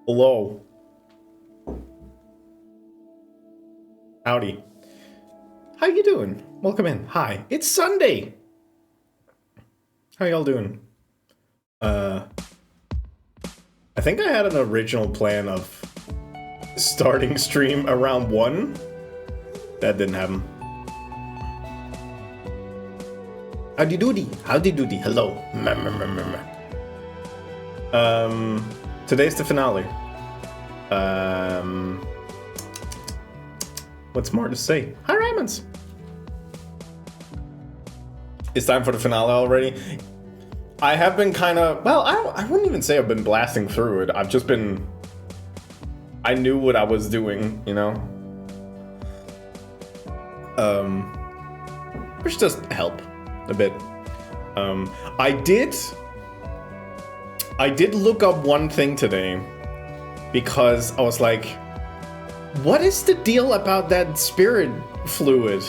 Hello. Howdy. How you doing? Welcome in. Hi. It's Sunday. How y'all doing? I think I had an original plan of starting stream around 1. That didn't happen. Howdy doody. Howdy doody. Hello. Today's the finale. What's more to say? Hi, Raymonds. It's time for the finale already. I have been kind of, well, I wouldn't even say I've been blasting through it. I've just been, I knew what I was doing, you know? Which does help a bit. I did look up one thing today because I was like, what is the deal about that spirit fluid?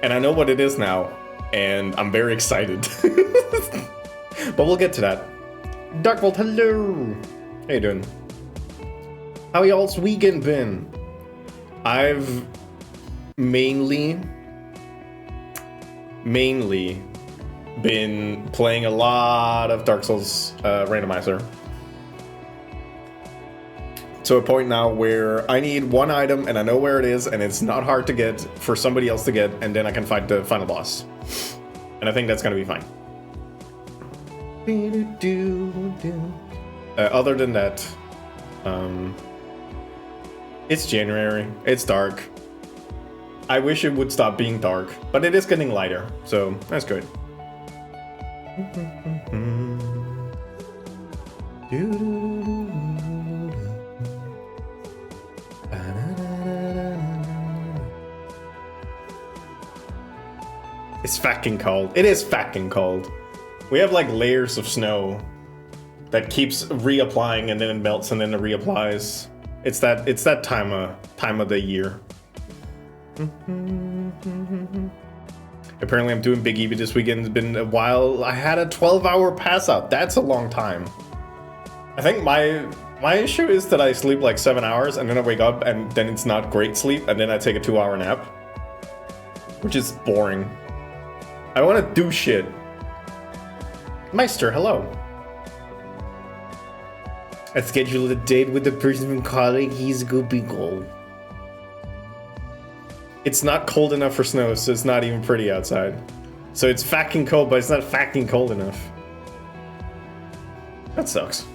And I know what it is now, and I'm very excited. But we'll get to that. Darkbolt, hello! How you doing? How y'all's weekend been? I've mainly been playing a lot of Dark Souls randomizer. To a point now where I need one item and I know where it is and it's not hard to get for somebody else to get, and then I can fight the final boss. And I think that's gonna be fine. Other than that, it's January, it's dark. I wish it would stop being dark, but it is getting lighter, so that's good. It's fucking cold. It is fucking cold. We have like layers of snow that keeps reapplying and then it melts and then it reapplies. It's that time of the year. Apparently I'm doing Big Eevee this weekend. It's been a while. I had a 12-hour pass out. That's a long time. I think my issue is that I sleep like 7 hours and then I wake up and then it's not great sleep and then I take a 2-hour nap, which is boring. I want to do shit. Meister, hello. I scheduled a date with the person from college. He's gonna be cold. It's not cold enough for snow, so it's not even pretty outside. So it's fucking cold, but it's not fucking cold enough. That sucks.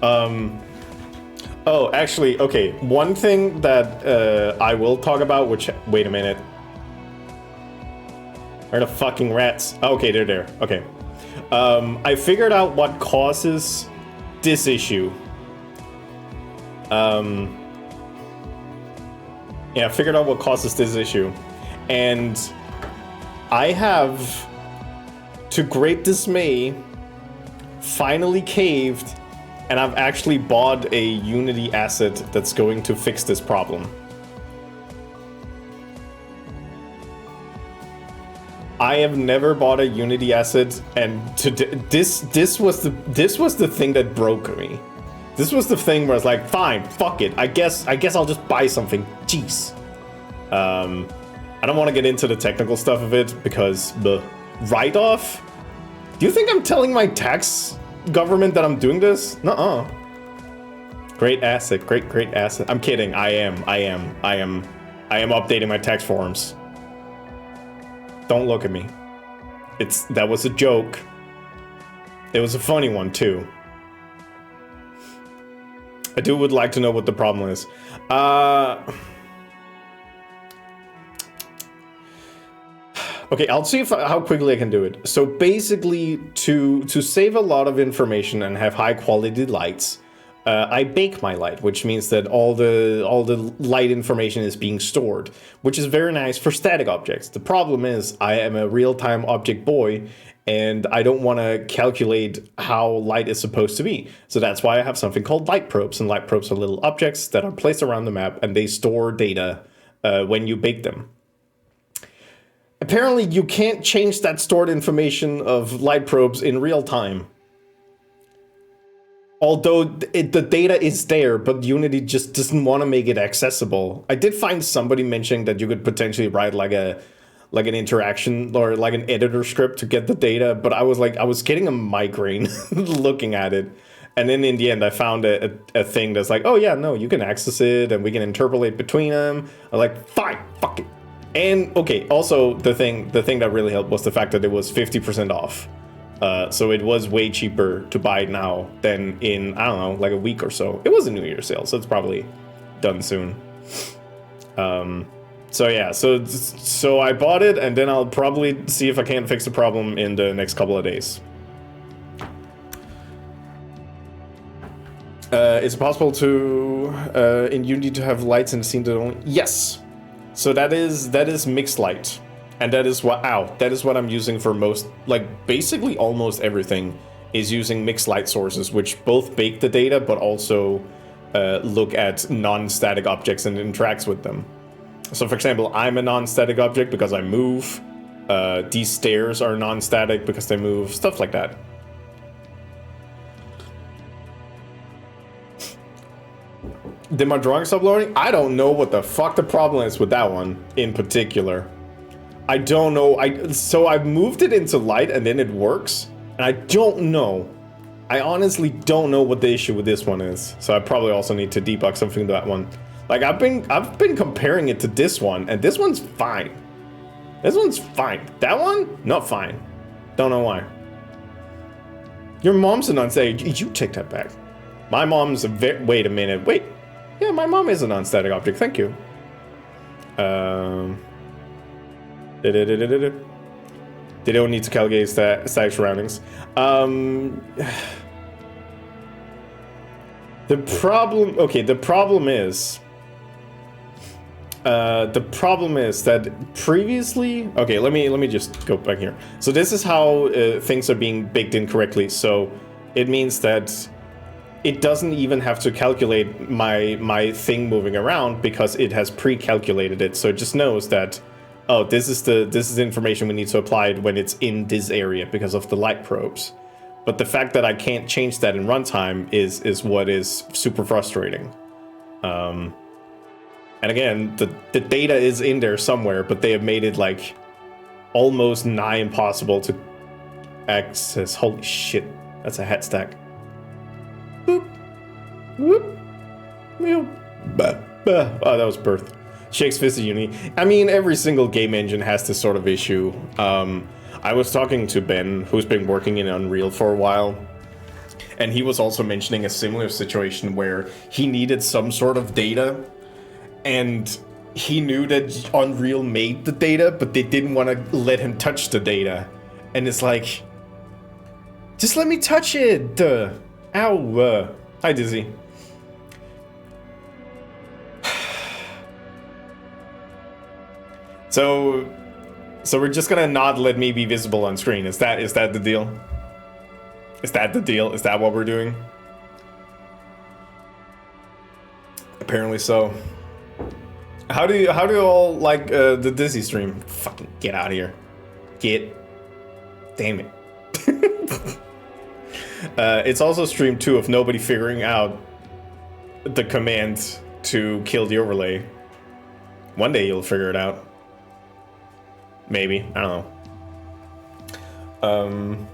Oh, actually, okay. One thing that I will talk about, which, wait a minute. Where are the fucking rats? Oh, okay, they're there. Okay. I figured out what causes this issue. Yeah, I figured out what causes this issue. And I have, to great dismay, finally caved, and I've actually bought a Unity asset that's going to fix this problem. I have never bought a Unity asset, and this was the thing that broke me. This was the thing where I was like, fine, fuck it. I guess I'll just buy something. Jeez. I don't want to get into the technical stuff of it because the write-off. Do you think I'm telling my tax government that I'm doing this? Nuh-uh. Great asset, great asset. I'm kidding. I am updating my tax forms. Don't look at me. That was a joke. It was a funny one too. I would like to know what the problem is. Okay, I'll see how quickly I can do it. So basically, to save a lot of information and have high quality lights, I bake my light, which means that all the light information is being stored, which is very nice for static objects. The problem is I am a real-time object boy, and I don't want to calculate how light is supposed to be. So that's why I have something called light probes, and light probes are little objects that are placed around the map, and they store data when you bake them. Apparently, you can't change that stored information of light probes in real time. Although the data is there, but Unity just doesn't want to make it accessible. I did find somebody mentioning that you could potentially write like an interaction or like an editor script to get the data, but I was getting a migraine looking at it. And then in the end, I found a thing that's like, oh yeah, no, you can access it and we can interpolate between them. I'm like, fine, fuck it. And okay, also the thing that really helped was the fact that it was 50% off. So it was way cheaper to buy it now than in, I don't know, like a week or so. It was a New Year's sale, so it's probably done soon. So yeah, so I bought it, and then I'll probably see if I can fix the problem in the next couple of days. Is it possible to in Unity to have lights in the scene that only? Yes. So that is mixed light. And that is what I'm using for most, like basically almost everything is using mixed light sources, which both bake the data, but also look at non-static objects and interacts with them. So for example, I'm a non-static object because I move. These stairs are non-static because they move, stuff like that. Did my drawing stop loading? I don't know what the fuck the problem is with that one in particular. I don't know. So I've moved it into light and then it works. And I don't know. I honestly don't know what the issue with this one is. So I probably also need to debug something to that one. Like I've been comparing it to this one, and this one's fine. This one's fine. That one, not fine. Don't know why. Your mom's a non-static. You take that back. My mom's wait a minute. Wait. Yeah, my mom is a non-static object. Thank you. They don't need to calculate static surroundings. The problem is that previously, okay, let me just go back here. So this is how things are being baked in correctly. So it means that it doesn't even have to calculate my thing moving around because it has pre-calculated it. So it just knows that, oh, this is the information we need to apply when it's in this area because of the light probes. But the fact that I can't change that in runtime is what is super frustrating. And again, the data is in there somewhere, but they have made it like almost nigh impossible to access. Holy shit, that's a hat stack. Boop. Whoop. Oh, that was birth. Shakes fist at Unity. I mean, every single game engine has this sort of issue. I was talking to Ben, who's been working in Unreal for a while, and he was also mentioning a similar situation where he needed some sort of data, and he knew that Unreal made the data, but they didn't want to let him touch the data. And it's like, just let me touch it! Ow! Hi, Dizzy. So we're just gonna not let me be visible on screen. Is that the deal? Is that the deal? Is that what we're doing? Apparently so. How do you all like the Dizzy stream? Fucking get out of here. Get. Damn it. It's also stream 2 of nobody figuring out the command to kill the overlay. One day you'll figure it out. Maybe, I don't know.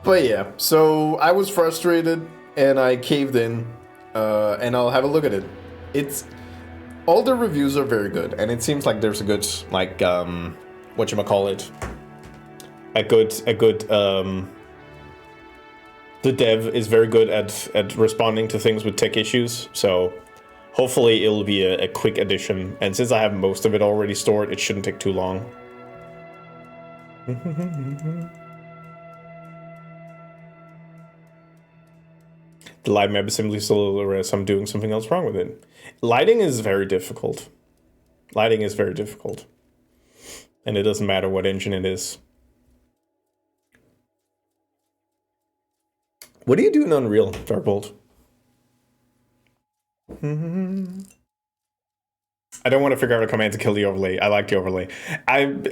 But yeah, so I was frustrated and I caved in, and I'll have a look at it. It's all the reviews are very good, and it seems like there's a good like whatchamacallit, a good the dev is very good at responding to things with tech issues, so hopefully it'll be a quick addition, and since I have most of it already stored, it shouldn't take too long. The light map assembly still arrests I'm doing something else wrong with it. Lighting is very difficult. Lighting is very difficult. And it doesn't matter what engine it is. What do you do in Unreal, Darkbolt? I don't want to figure out a command to kill the overlay. I like the overlay. I'm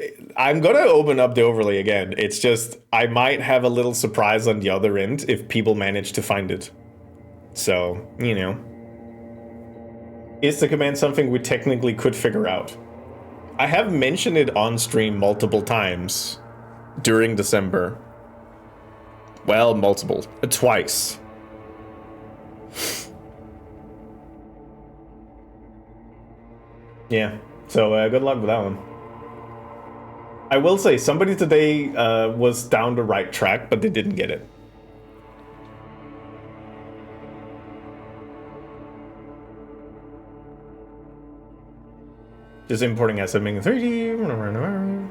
gonna open up the overlay again. It's just I might have a little surprise on the other end if people manage to find it. So, you know. Is the command something we technically could figure out? I have mentioned it on stream multiple times during December. Well, multiple. Twice. Yeah, so good luck with that one. I will say, somebody today was down the right track, but they didn't get it. Just importing asset making 3D.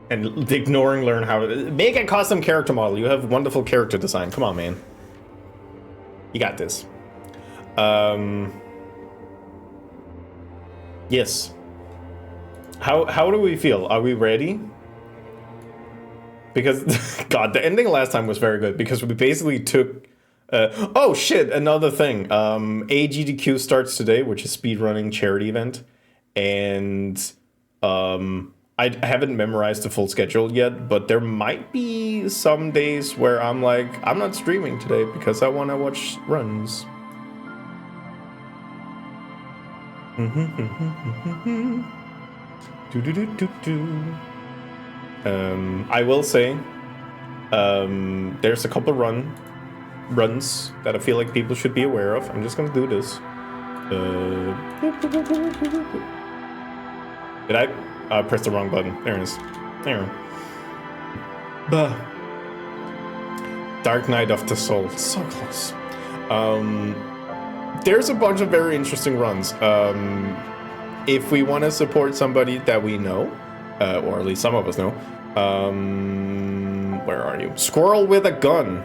And ignoring learn how to make a custom character model. You have wonderful character design. Come on, man. You got this. Yes. How do we feel? Are we ready? Because God, the ending last time was very good because we basically took oh shit, another thing. AGDQ starts today, which is speedrunning charity event, and I haven't memorized the full schedule yet, but there might be some days where I'm like, I'm not streaming today because I want to watch runs. I will say, there's a couple runs that I feel like people should be aware of. I'm just gonna do this. Did I press the wrong button? There it is. There. Dark Knight of the Soul. So close. There's a bunch of very interesting runs. If we want to support somebody that we know, or at least some of us know, where are you? Squirrel with a Gun,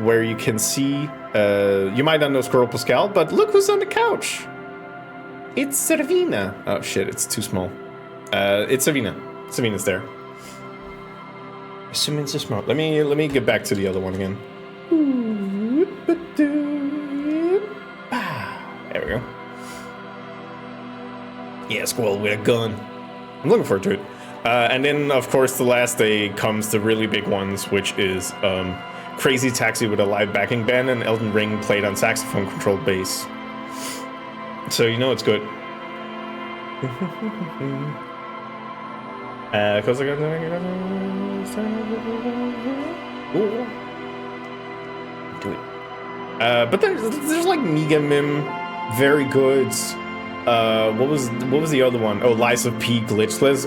where you can see, you might not know Squirrel Pascal, but look who's on the couch. It's Servina. Oh shit, it's too small. It's Servina. Servina's there. Assuming it's small. Let me get back to the other one again. There we go. Yeah, Squirrel with a Gun. I'm looking forward to it. And then, of course, the last day comes the really big ones, which is Crazy Taxi with a live backing band and Elden Ring played on saxophone controlled bass. So you know it's good. Cause I got do it. But there's like Mega Mim, very good. What was the other one? Oh, Lies of P Glitchless.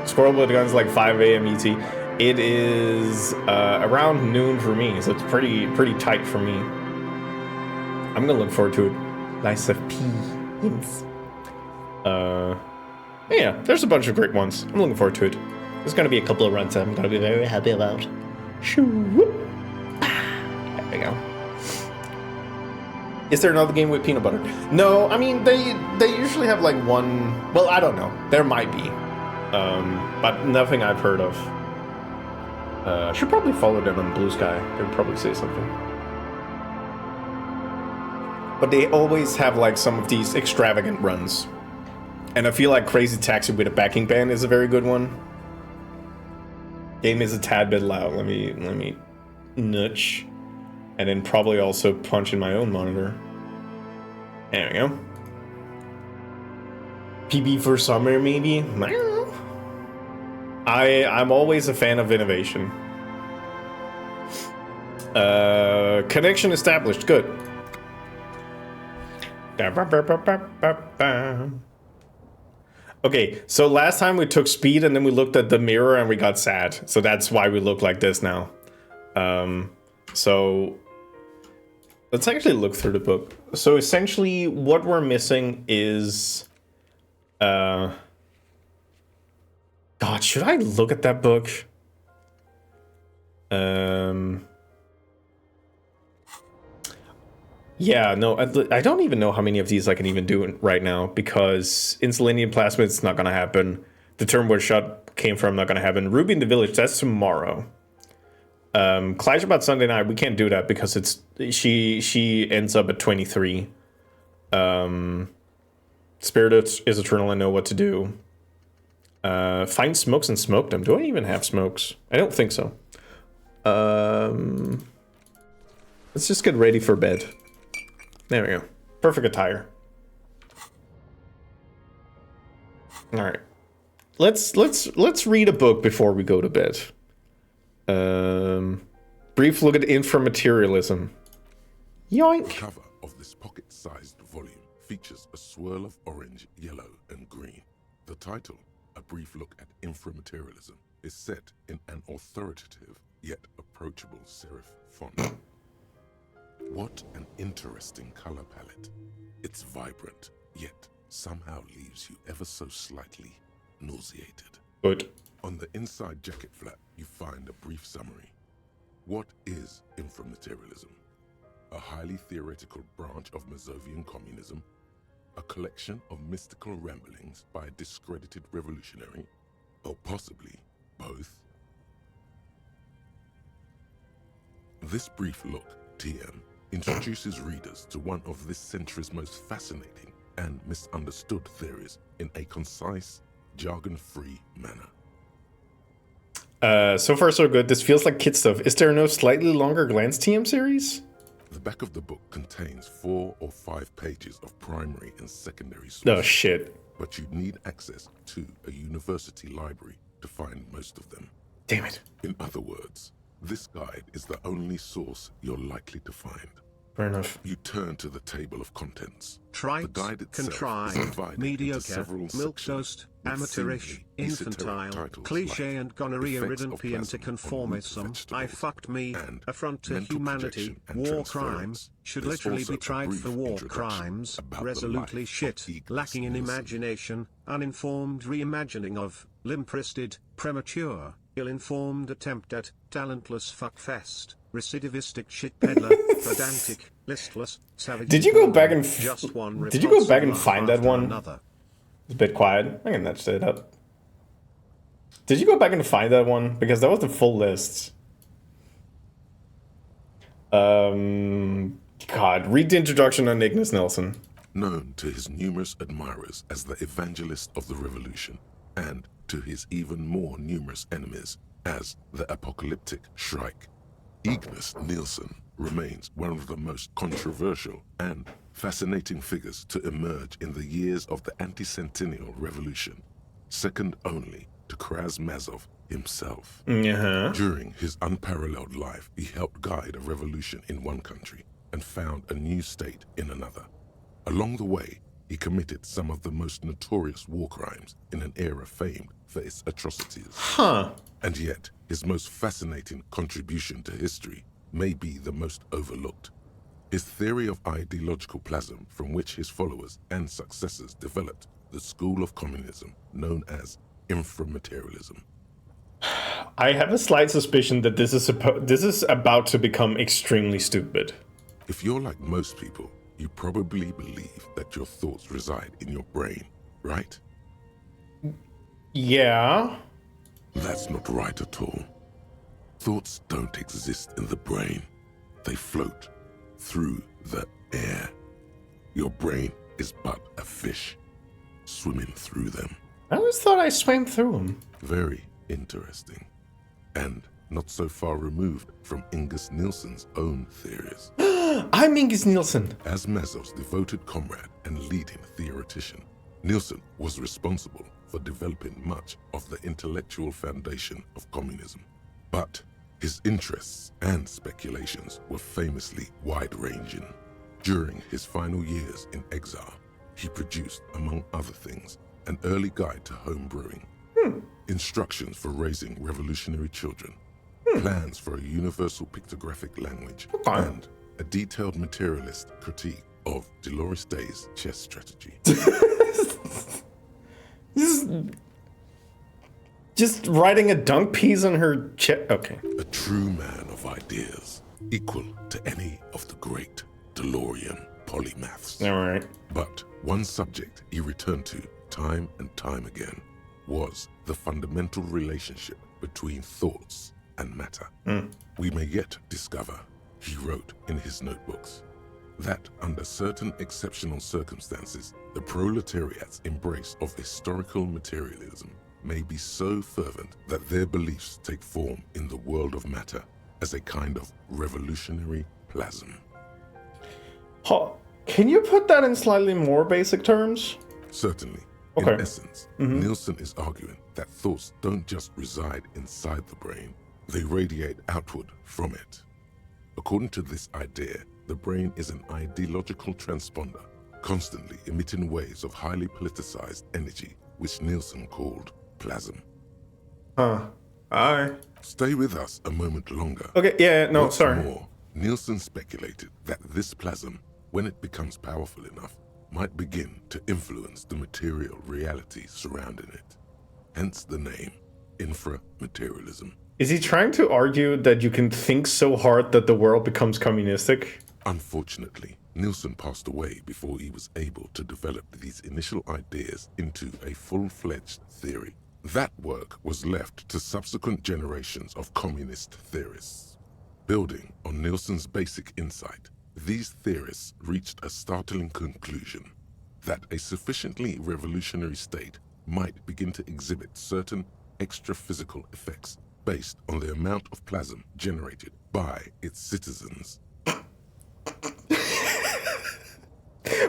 Squirrel with Guns like 5 a.m. ET. It is around noon for me, so it's pretty tight for me. I'm gonna look forward to it. Lies of P. Yes. Yeah, there's a bunch of great ones. I'm looking forward to it. There's gonna be a couple of runs I'm gonna be very happy about. Shoo. There we go. Is there another game with peanut butter? No, I mean they usually have like one. Well, I don't know. There might be, but nothing I've heard of. Should probably follow them on Blue Sky. They would probably say something. But they always have like some of these extravagant runs, and I feel like Crazy Taxi with a backing band is a very good one. Game is a tad bit loud. Let me nudge. And then probably also punch in my own monitor. There we go. PB for summer, maybe? I don't know. I'm always a fan of innovation. Connection established. Good. Okay, so last time we took speed and then we looked at the mirror and we got sad. So that's why we look like this now. So let's actually look through the book. So essentially what we're missing is God, should I look at that book? Yeah, no, I don't even know how many of these I can even do right now because Insulinian Plasmid's not gonna happen. The term where shot came from not gonna happen. Ruby in the Village, that's tomorrow. Clash about Sunday night, we can't do that because it's she ends up at 23. Spirit is eternal and know what to do. Find smokes and smoke them. Do I even have smokes? I don't think so. Let's just get ready for bed. There we go. Perfect attire. All right. Let's read a book before we go to bed. Brief look at inframaterialism. Yoink. The cover of this pocket-sized volume features a swirl of orange, yellow, and green. The title, A Brief Look at Inframaterialism, is set in an authoritative yet approachable serif font. What an interesting color palette. It's vibrant, yet somehow leaves you ever so slightly nauseated. Good. On the inside jacket flap, you find a brief summary. What is inframaterialism? A highly theoretical branch of Masovian communism? A collection of mystical ramblings by a discredited revolutionary? Or possibly both? This brief look, TM, introduces readers to one of this century's most fascinating and misunderstood theories in a concise, jargon-free manner. So far so good. This feels like kid stuff. Is there no slightly longer Glance TM series? The back of the book contains 4 or 5 pages of primary and secondary sources. Oh shit. But you need access to a university library to find most of them. Damn it. In other words, this guide is the only source you're likely to find. Fair enough. You turn to the table of contents. Trite, The guide itself is contrived, divided into mediocre, several milquetoast, sections with amateurish, seemingly esoteric infantile, titles cliché like and gonorrhea-ridden Effects of PM to Plasm on Root conformism, I Vegetables fucked me, and affront to Mental humanity, Projection and war Transference. crimes, should There's literally also be a tried brief for war introduction crimes, about the resolutely life shit, of Ignis lacking in Nielsen. imagination, uninformed reimagining of, limp-wristed, premature, ill-informed attempt at, talentless fuckfest, recidivistic shit peddler, pedantic, listless, savage. Did you go back and just one did you go back and repulsive find that after one? another. It's a bit quiet. I can nudge it up. Did you go back and find that one? Because that was the full list. God, read the introduction on Ignis Nielsen. Known to his numerous admirers as the evangelist of the revolution, and to his even more numerous enemies as the apocalyptic Shrike, Ignis Nielsen remains one of the most controversial and fascinating figures to emerge in the years of the anti-centennial revolution, second only to Karamazov himself. During his unparalleled life, he helped guide a revolution in one country and found a new state in another. Along the way, he committed some of the most notorious war crimes in an era famed for its atrocities. And yet, his most fascinating contribution to history may be the most overlooked. His theory of ideological plasm, from which his followers and successors developed the school of communism known as inframaterialism. I have a slight suspicion that this is about to become extremely stupid. If you're like most people, you probably believe that your thoughts reside in your brain, right? Yeah. That's not right at all. Thoughts don't exist in the brain. They float through the air. Your brain is but a fish, swimming through them. I always thought I swam through them. Very interesting. And not so far removed from Ignis Nielsen's own theories. I'm Ignis Nielsen. As Mazov's devoted comrade and leading theoretician, Nielsen was responsible for developing much of the intellectual foundation of communism. But his interests and speculations were famously wide-ranging. During his final years in exile, he produced, among other things, an early guide to home brewing, instructions for raising revolutionary children, plans for a universal pictographic language, and a detailed materialist critique of Dolores Day's chess strategy. Just writing a dunk piece on her chest. Okay. A true man of ideas, equal to any of the great DeLorean polymaths. All right. But one subject he returned to time and time again was the fundamental relationship between thoughts and matter. We may yet discover, he wrote in his notebooks, that under certain exceptional circumstances, the proletariat's embrace of historical materialism may be so fervent that their beliefs take form in the world of matter as a kind of revolutionary plasm. Can you put that in slightly more basic terms? Certainly. Okay. In essence, Nielsen is arguing that thoughts don't just reside inside the brain, they radiate outward from it. According to this idea, the brain is an ideological transponder, constantly emitting waves of highly politicized energy, which Nielsen called plasm. Stay with us a moment longer. Okay, yeah, no, What's sorry. more, Nielsen speculated that this plasm, when it becomes powerful enough, might begin to influence the material reality surrounding it. Hence the name, inframaterialism. Is he trying to argue that you can think so hard that the world becomes communistic? Unfortunately, Nielsen passed away before he was able to develop these initial ideas into a full-fledged theory. That work was left to subsequent generations of communist theorists. Building on Nielsen's basic insight, these theorists reached a startling conclusion that a sufficiently revolutionary state might begin to exhibit certain extra-physical effects based on the amount of plasm generated by its citizens.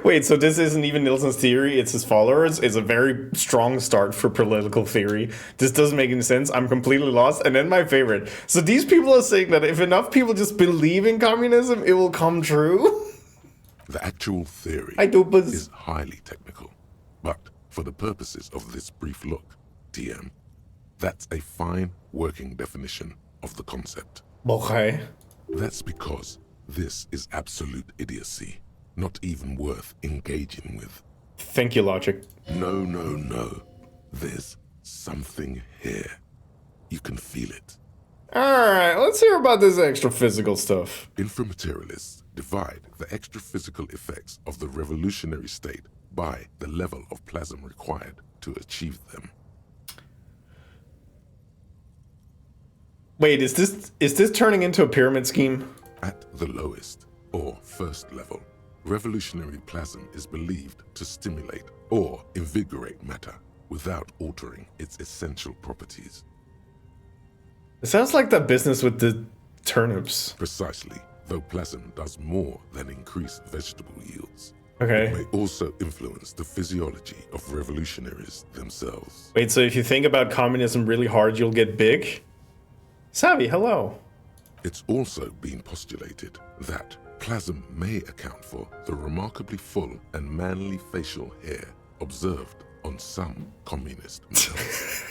Wait, so this isn't even Nielsen's theory, it's his followers? It's a very strong start for political theory. This doesn't make any sense. I'm completely lost. And then my favorite. So these people are saying that if enough people just believe in communism, it will come true? The actual theory but is highly technical, but for the purposes of this brief look, TM, that's a fine working definition of the concept. Okay. That's because this is absolute idiocy, not even worth engaging with. Thank you, Logic. No. There's something here. You can feel it. Alright, let's hear about this extra physical stuff. Inframaterialists divide the extra-physical effects of the revolutionary state by the level of plasm required to achieve them. Wait, is this turning into a pyramid scheme? At the lowest, or first level, revolutionary plasm is believed to stimulate or invigorate matter without altering its essential properties. It sounds like that business with the turnips. Precisely, though plasm does more than increase vegetable yields. Okay. It may also influence the physiology of revolutionaries themselves. Wait, so if you think about communism really hard, you'll get big? Savvy, hello. It's also been postulated that plasm may account for the remarkably full and manly facial hair observed on some communist males.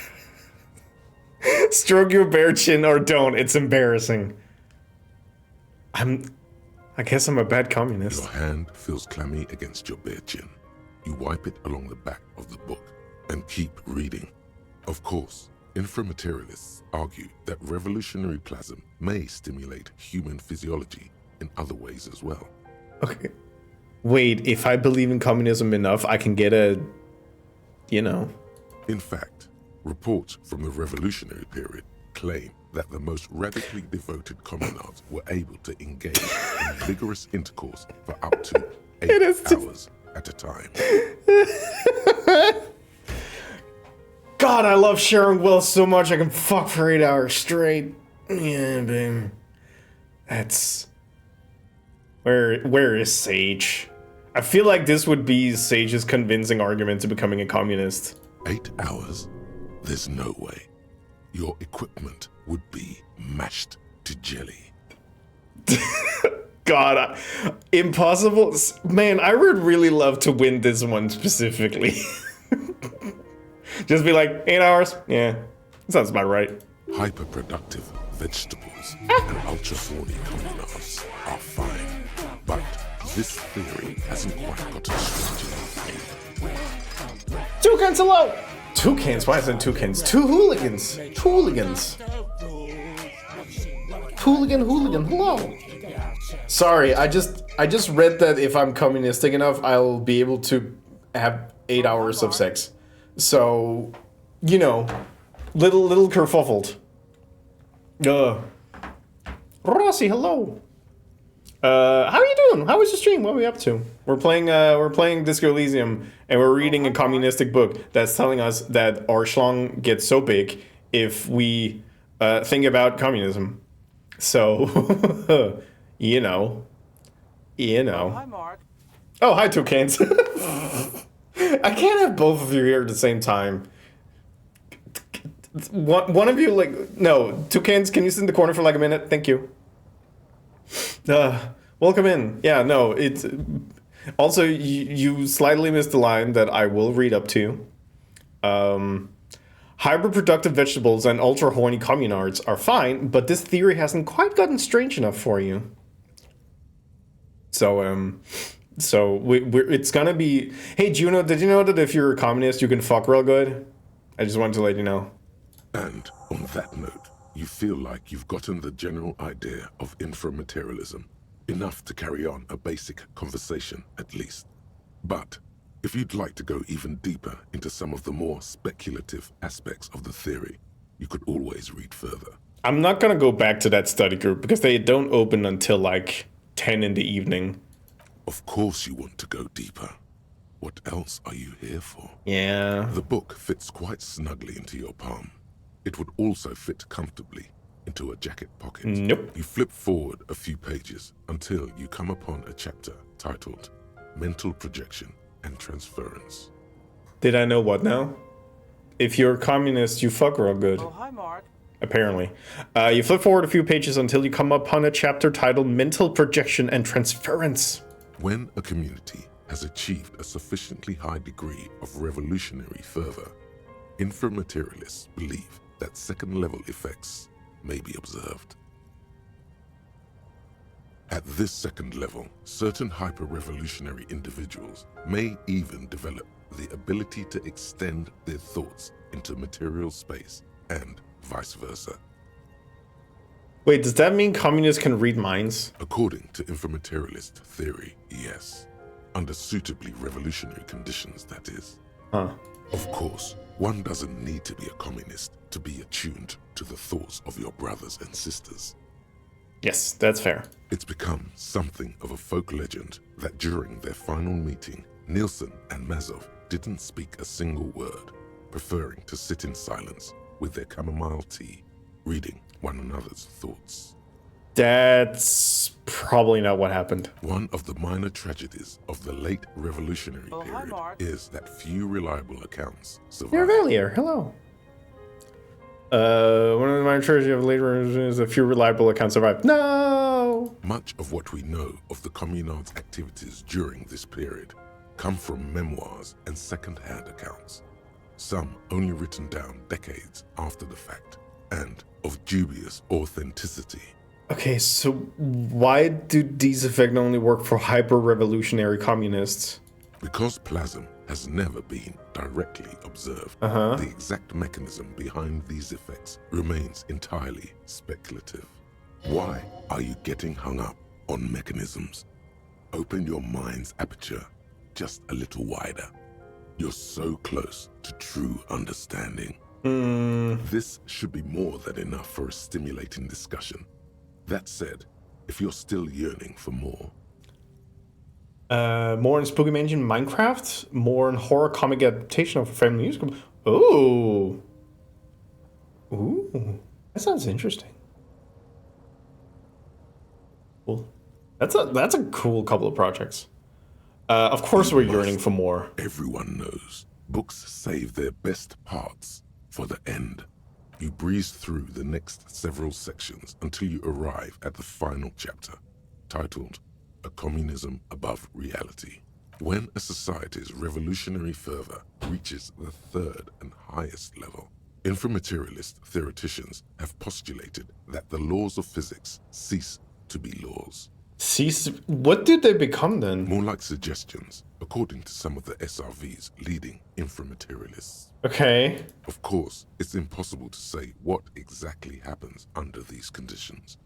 Stroke your bare chin or don't, it's embarrassing. I guess I'm a bad communist. Your hand feels clammy against your bare chin. You wipe it along the back of the book and keep reading. Of course, inframaterialists argue that revolutionary plasm may stimulate human physiology in other ways as well. Okay. Wait, if I believe in communism enough, I can get a... In fact, reports from the revolutionary period claim that the most radically devoted communards were able to engage in vigorous intercourse for up to 8 hours at a time. God, I love sharing wealth so much I can fuck for 8 hours straight. Yeah, babe. That's... Where is Sage? I feel like this would be Sage's convincing argument to becoming a communist. 8 hours? There's no way. Your equipment would be mashed to jelly. God, impossible. Man, I would really love to win this one specifically. Just be like, 8 hours? Yeah, sounds about right. Hyperproductive vegetables and ultra-horny communards are fine, but this theory hasn't quite gotten strange enough. Toucans, hello! Toucans? Why is it toucans? Two hooligans! Hooligans! Hooligan, hello! Sorry, I just read that if I'm communistic enough, I'll be able to have 8 hours of sex. So, little kerfuffled. Rossi, hello. How are you doing? How was the stream? What are we up to? We're playing Disco Elysium, and we're reading a communistic book that's telling us that our schlong gets so big if we think about communism. So, you know. Hi, Mark. Oh, hi, Toucans. I can't have both of you here at the same time. One of you, like, no, Toucans, can you sit in the corner for like a minute? Thank you. Welcome in. Yeah, no, it's also you slightly missed the line that I will read up to. Hyperproductive vegetables and ultra horny communards are fine, but this theory hasn't quite gotten strange enough for you. So it's gonna be. Hey, Juno, did you know that if you're a communist, you can fuck real good? I just wanted to let you know. And on that note, you feel like you've gotten the general idea of inframaterialism, enough to carry on a basic conversation at least. But if you'd like to go even deeper into some of the more speculative aspects of the theory, you could always read further. I'm not gonna go back to that study group because they don't open until like 10 in the evening. Of course you want to go deeper. What else are you here for? Yeah. The book fits quite snugly into your palm. It would also fit comfortably into a jacket pocket. Nope. You flip forward a few pages until you come upon a chapter titled Mental Projection and Transference. Did I know what now? If you're a communist, you fuck real good. Oh, hi, Mark. Apparently. You flip forward a few pages until you come upon a chapter titled Mental Projection and Transference. When a community has achieved a sufficiently high degree of revolutionary fervor, inframaterialists believe that second-level effects may be observed. At this second level, certain hyper-revolutionary individuals may even develop the ability to extend their thoughts into material space and vice versa. Wait, does that mean communists can read minds? According to inframaterialist theory, yes. Under suitably revolutionary conditions, that is. Huh. Of course, one doesn't need to be a communist to be attuned to the thoughts of your brothers and sisters. Yes, that's fair. It's become something of a folk legend that during their final meeting, Nielsen and Mazov didn't speak a single word, preferring to sit in silence with their chamomile tea, reading one another's thoughts. That's probably not what happened. One of the minor tragedies of the late revolutionary Oh, hi, period Mark. is that few reliable accounts survive. You're Valier, hello. One of the minor tragedies of later is a few reliable accounts survive. No! Much of what we know of the communards' activities during this period come from memoirs and second-hand accounts, some only written down decades after the fact, and of dubious authenticity. Okay, so why do these effects only work for hyper-revolutionary communists? Because plasm has never been directly observed, the exact mechanism behind these effects remains entirely speculative. Why are you getting hung up on mechanisms? Open your mind's aperture just a little wider. You're so close to true understanding. This should be more than enough for a stimulating discussion. That said, if you're still yearning for more, More in Spooky Mansion Minecraft? More in horror comic adaptation of a family musical? Ooh. Ooh. That sounds interesting. Cool. That's a cool couple of projects. Of course we're yearning for more. everyone knows books save their best parts for the end. You breeze through the next several sections until you arrive at the final chapter, titled A Communism Above Reality. When a society's revolutionary fervor reaches the third and highest level, inframaterialist theoreticians have postulated that the laws of physics cease to be laws. What did they become then? More like suggestions, according to some of the SRV's leading inframaterialists. Okay. Of course, it's impossible to say what exactly happens under these conditions.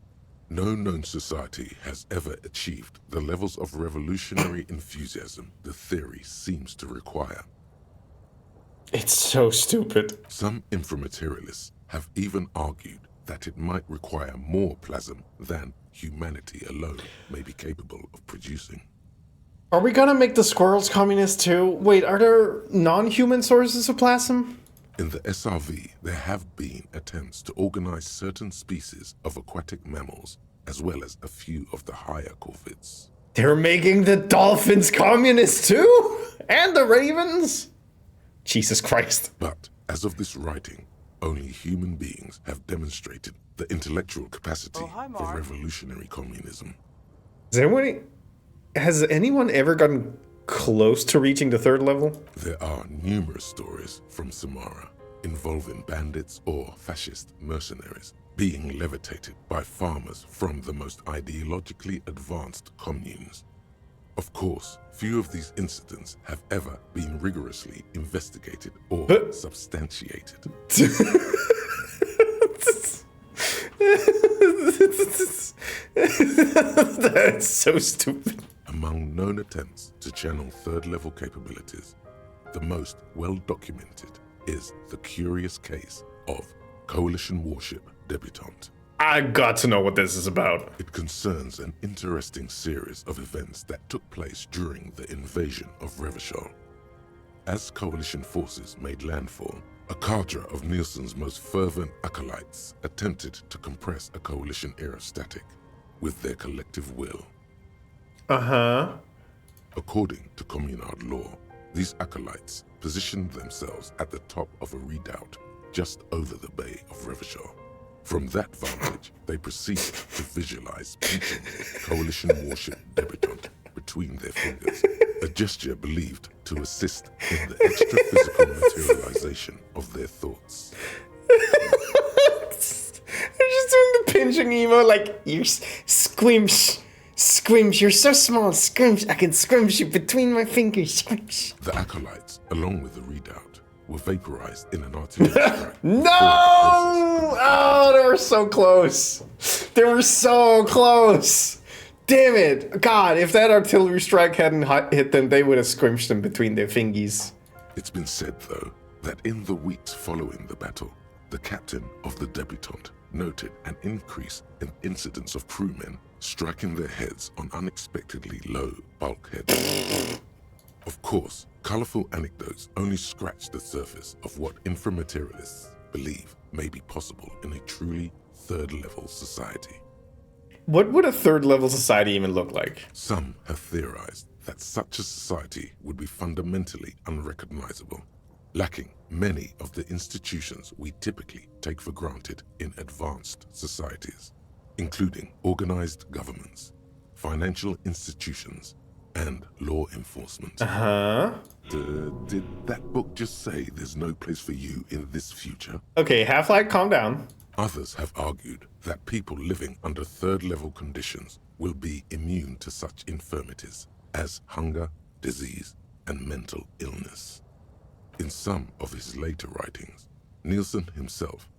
No known society has ever achieved the levels of revolutionary enthusiasm the theory seems to require. It's so stupid. Some inframaterialists have even argued that it might require more plasm than humanity alone may be capable of producing. Are we gonna make the squirrels communist too? Wait, are there non-human sources of plasm? In the SRV, there have been attempts to organize certain species of aquatic mammals, as well as a few of the higher corvids. They're making the dolphins communist too? And the ravens? Jesus Christ. But, as of this writing, only human beings have demonstrated the intellectual capacity for revolutionary communism. Has anyone ever gotten close to reaching the third level? There are numerous stories from Samara involving bandits or fascist mercenaries being levitated by farmers from the most ideologically advanced communes. Of course, few of these incidents have ever been rigorously investigated or substantiated. That's so stupid. Among known attempts to channel third-level capabilities, the most well-documented is the curious case of Coalition warship Debutante. I got to know what this is about. It concerns an interesting series of events that took place during the invasion of Revachol. As Coalition forces made landfall, a cadre of Nielsen's most fervent acolytes attempted to compress a Coalition aerostatic with their collective will. Uh-huh. According to Communard law, these acolytes positioned themselves at the top of a redoubt just over the bay of Revachol. From that vantage, they proceeded to visualize pinching Coalition warship Debutante between their fingers, a gesture believed to assist in the extra-physical materialization of their thoughts. They're just doing the pinching emo, like, you squimsh, you're so small, squimsh, I can squimsh you between my fingers, squimsh. The acolytes, along with the redoubt, were vaporized in an artillery strike. No! Oh, they were so close. They were so close. Damn it. God, if that artillery strike hadn't hit them, they would have squished them between their fingies. It's been said, though, that in the weeks following the battle, the captain of the Debutante noted an increase in incidents of crewmen striking their heads on unexpectedly low bulkheads. Of course, colorful anecdotes only scratch the surface of what inframaterialists believe may be possible in a truly third-level society. What would a third-level society even look like? Some have theorized that such a society would be fundamentally unrecognizable, lacking many of the institutions we typically take for granted in advanced societies, including organized governments, financial institutions, and law enforcement. Uh-huh. Did that book just say there's no place for you in this future? Okay, Half-Life, calm down. Others have argued that people living under third-level conditions will be immune to such infirmities as hunger, disease, and mental illness. In some of his later writings, Nielsen himself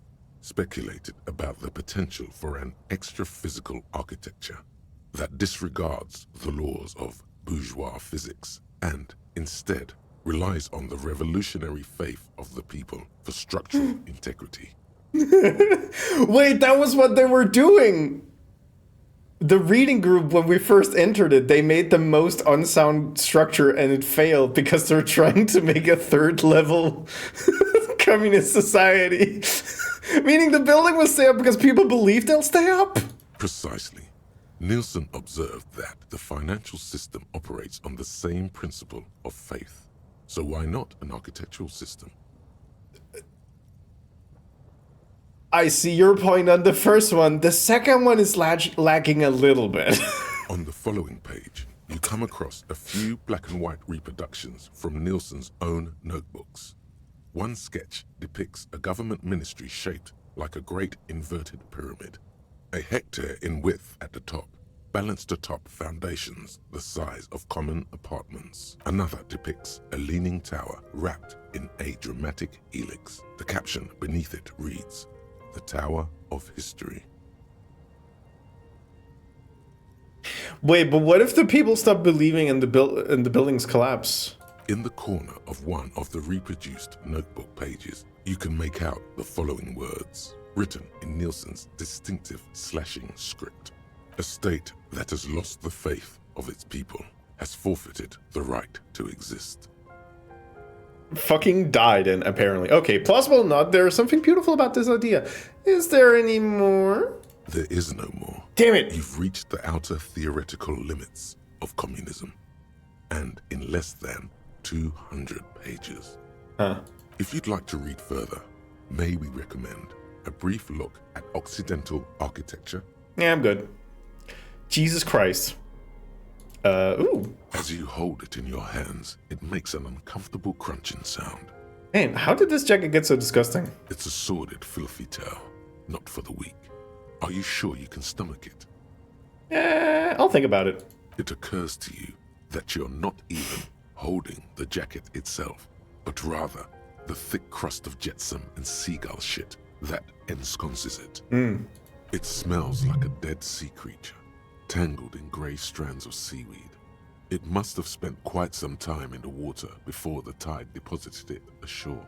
speculated about the potential for an extra-physical architecture that disregards the laws of bourgeois physics and instead relies on the revolutionary faith of the people for structural integrity. Wait, that was what they were doing! The reading group, when we first entered it, they made the most unsound structure and it failed because they're trying to make a third-level communist society. Meaning the building will stay up because people believe they'll stay up? Precisely. Nielsen observed that the financial system operates on the same principle of faith. So why not an architectural system? I see your point on the first one. The second one is lacking a little bit. On the following page, you come across a few black and white reproductions from Nielsen's own notebooks. One sketch depicts a government ministry shaped like a great inverted pyramid. A hectare in width at the top, balanced atop foundations the size of common apartments. Another depicts a leaning tower wrapped in a dramatic helix. The caption beneath it reads, "The Tower of History." Wait, but what if the people stop believing and the buildings collapse? In the corner of one of the reproduced notebook pages, you can make out the following words. written in Nielsen's distinctive slashing script. A state that has lost the faith of its people has forfeited the right to exist. Fucking died, and apparently. Okay, plausible or not, there's something beautiful about this idea. Is there any more? There is no more. Damn it! You've reached the outer theoretical limits of communism, and in less than 200 pages. Huh. If you'd like to read further, may we recommend a brief look at Occidental architecture? Yeah, I'm good. Jesus Christ. Ooh. As you hold it in your hands, it makes an uncomfortable crunching sound. Man, how did this jacket get so disgusting? It's a sordid, filthy tale, not for the weak. Are you sure you can stomach it? I'll think about it. It occurs to you that you're not even holding the jacket itself, but rather the thick crust of jetsam and seagull shit that ensconces it. It smells like a dead sea creature, tangled in grey strands of seaweed. It must have spent quite some time in the water before the tide deposited it ashore.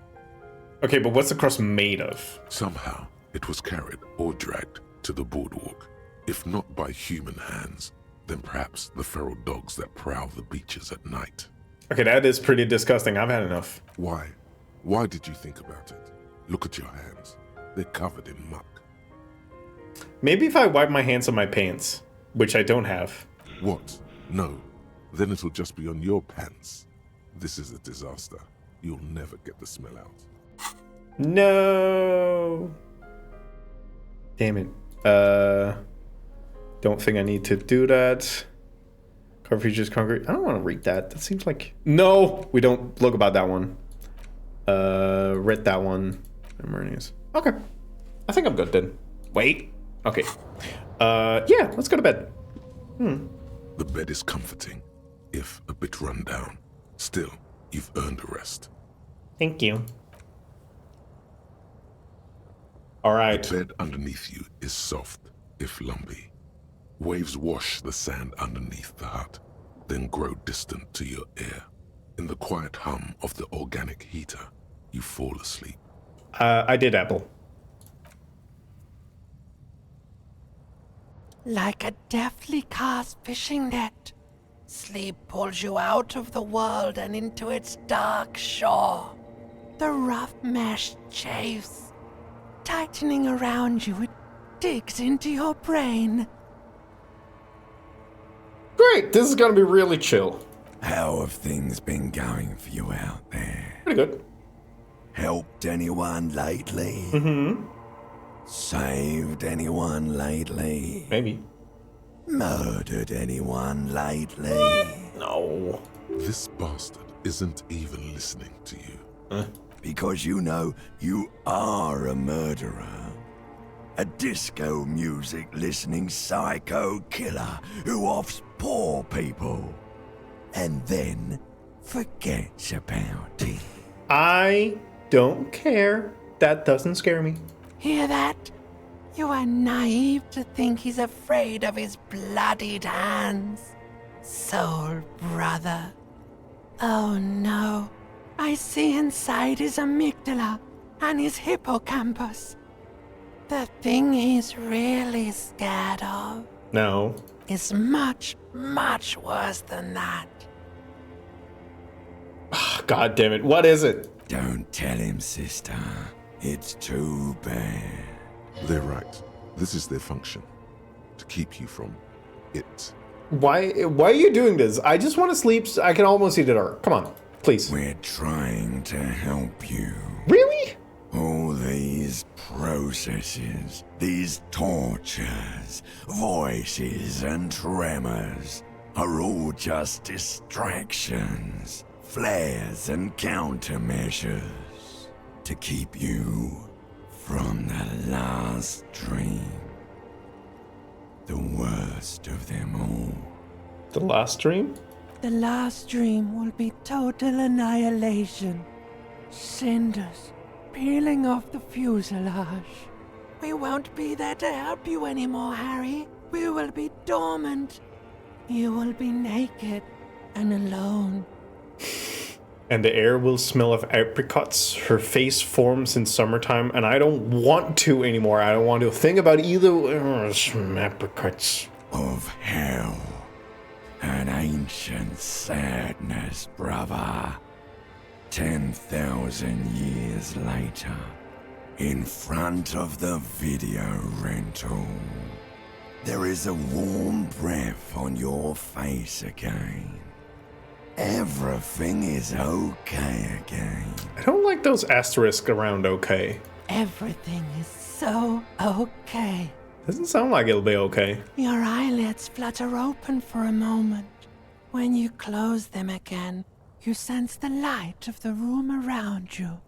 Okay, but what's the crust made of? Somehow, it was carried or dragged to the boardwalk. If not by human hands, then perhaps the feral dogs that prowl the beaches at night. Okay, that is pretty disgusting. I've had enough. Why? Why did you think about it? Look at your hands. They're covered in muck. Maybe if I wipe my hands on my pants, which I don't have. What? No. Then it'll just be on your pants. This is a disaster. You'll never get the smell out. No. Damn it. Don't think I need to do that. Car features concrete. I don't want to read that. That seems like... No! We don't look about that one. Read that one. Okay. I think I'm good then. Wait. Okay. Yeah, let's go to bed. The bed is comforting, if a bit run down. Still, you've earned a rest. Thank you. All right. The bed underneath you is soft, if lumpy. Waves wash the sand underneath the hut, then grow distant to your ear. In the quiet hum of the organic heater, you fall asleep. I did, Apple. Like a deftly cast fishing net, sleep pulls you out of the world and into its dark shore. The rough mesh chafes, tightening around you, it digs into your brain. Great, this is gonna be really chill. How have things been going for you out there? Pretty good. Helped anyone lately? Saved anyone lately? Maybe. Murdered anyone lately? No. This bastard isn't even listening to you. Because you know you are a murderer. A disco music listening psycho killer who offs poor people and then forgets about it. I don't care. That doesn't scare me. Hear that? You are naive to think he's afraid of his bloodied hands. Soul brother. Oh no. I see inside his amygdala and his hippocampus. The thing he's really scared of No. is much, much worse than that. God damn it. What is it? Don't tell him, sister. It's too bad. They're right. This is their function. To keep you from it. Why are you doing this? I just want to sleep so I can almost see the dark. Come on, please. We're trying to help you. Really? All these processes, these tortures, voices and tremors are all just distractions, flares and countermeasures to keep you from the last dream. The worst of them all. The last dream? The last dream will be total annihilation. Cinders peeling off the fuselage. We won't be there to help you anymore, Harry. We will be dormant. You will be naked and alone. And the air will smell of apricots. Her face forms in summertime, and I don't want to anymore. I don't want to think about either. Some apricots. Of hell. An ancient sadness, brother. 10,000 years later, in front of the video rental, there is a warm breath on your face again. Everything is okay again. I don't like those asterisks around okay. Everything is so okay. Doesn't sound like it'll be okay. Your eyelids flutter open for a moment. When you close them again, you sense the light of the room around you.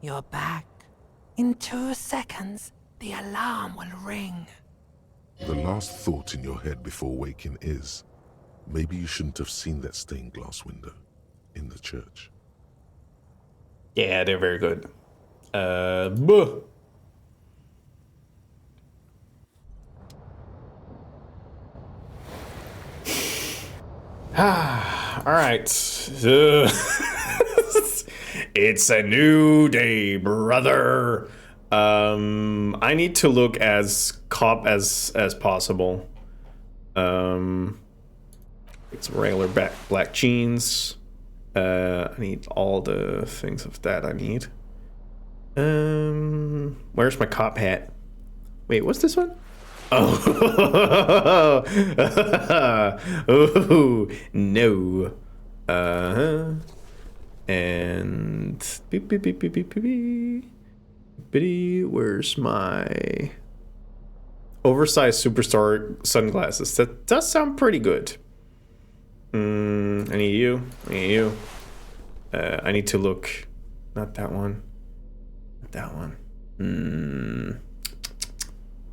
You're back. In 2 seconds, the alarm will ring. The last thought in your head before waking is, maybe you shouldn't have seen that stained glass window in the church. Yeah, they're very good. Buh. All right. It's a new day, brother. I need to look as cop as possible. It's regular black jeans. I need all the things of that I need. Where's my cop hat? Wait, what's this one? Oh, oh no. And beep beep beep beep beep beep. Bitty, where's my oversized superstar sunglasses? That does sound pretty good. I need you. I need you. I need to look. Not that one. Not that one.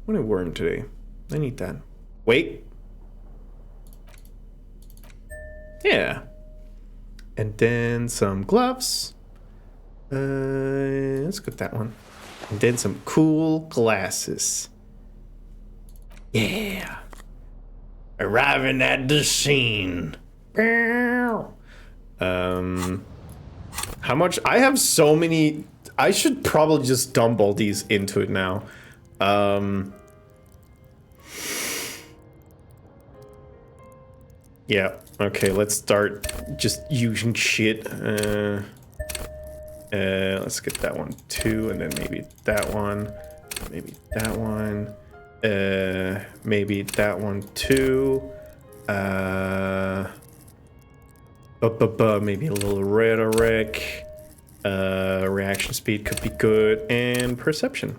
What am I wearing today? I need that. Wait. Yeah. And then some gloves. Let's get that one. And then some cool glasses. Yeah. Arriving at the scene. How much? I have so many. I should probably just dump all these into it now. Yeah. Okay, let's start just using shit. Let's get that one too, and then maybe that one, maybe that one, maybe that one too. Maybe a little rhetoric. Reaction speed could be good, and perception.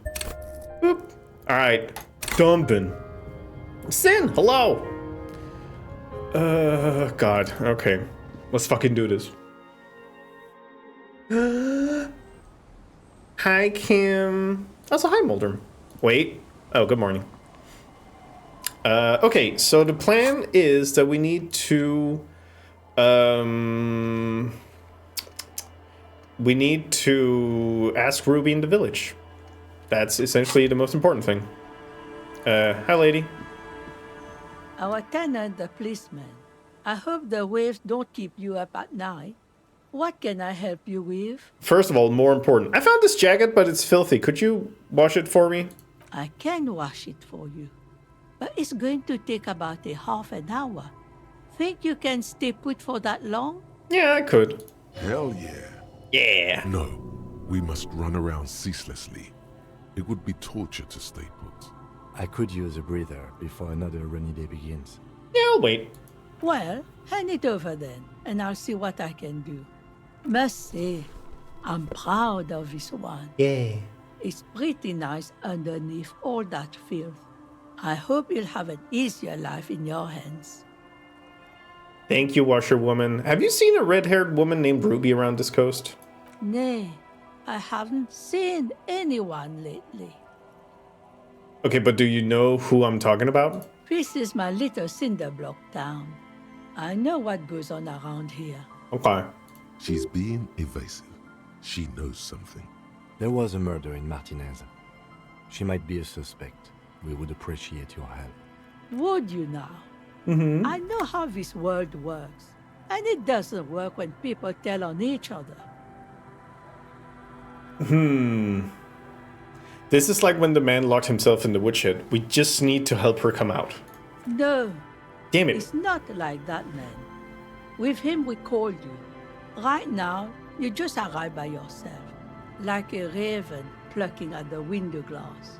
Boop. All right, dumping. Sin, hello. God. Okay, let's fucking do this. Hi, Kim. Also, hi, Mulder. Wait. Oh, good morning. Okay, so the plan is that we need to, ask Ruby in the village. That's essentially the most important thing. Hi, lady. Our tenant, the policeman. I hope the waves don't keep you up at night. What can I help you with? First of all, more important, I found this jacket, but it's filthy. Could you wash it for me? I can wash it for you, but it's going to take about a half an hour. Think you can stay put for that long? Yeah, I could. Hell yeah. Yeah. No, we must run around ceaselessly. It would be torture to stay put. I could use a breather before another rainy day begins. Yeah, I'll wait. Well, hand it over then, and I'll see what I can do. Must say, I'm proud of this one. Yeah. It's pretty nice underneath all that filth. I hope you'll have an easier life in your hands. Thank you, washerwoman. Have you seen a red-haired woman named Ruby around this coast? Nay, I haven't seen anyone lately. Okay, but do you know who I'm talking about? This is my little cinder block town. I know what goes on around here. Okay. She's being evasive. She knows something. There was a murder in Martinez. She might be a suspect. We would appreciate your help. Would you now? Mm-hmm. I know how this world works. And it doesn't work when people tell on each other. This is like when the man locked himself in the woodshed. We just need to help her come out. No, Damn it. it's not like that, man. With him, we called you. Right now, you just arrived by yourself, like a raven plucking at the window glass.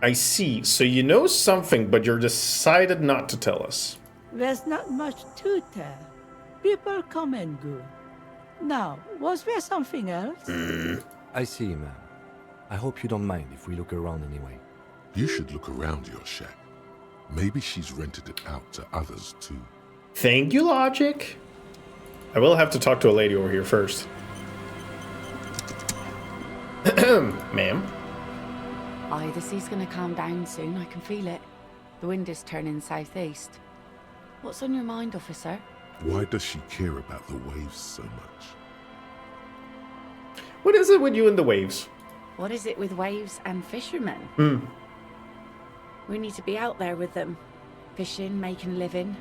I see. So you know something, but you're decided not to tell us. There's not much to tell. People come and go. Now, was there something else? I see, ma'am. I hope you don't mind if we look around anyway. You should look around your shack. Maybe she's rented it out to others too. Thank you, Logic. I will have to talk to a lady over here first. Ma'am? Aye, the sea's gonna calm down soon, I can feel it. The wind is turning southeast. What's on your mind, officer? Why does she care about the waves so much? What is it with you and the waves? What is it with waves and fishermen? We need to be out there with them, fishing, making a living.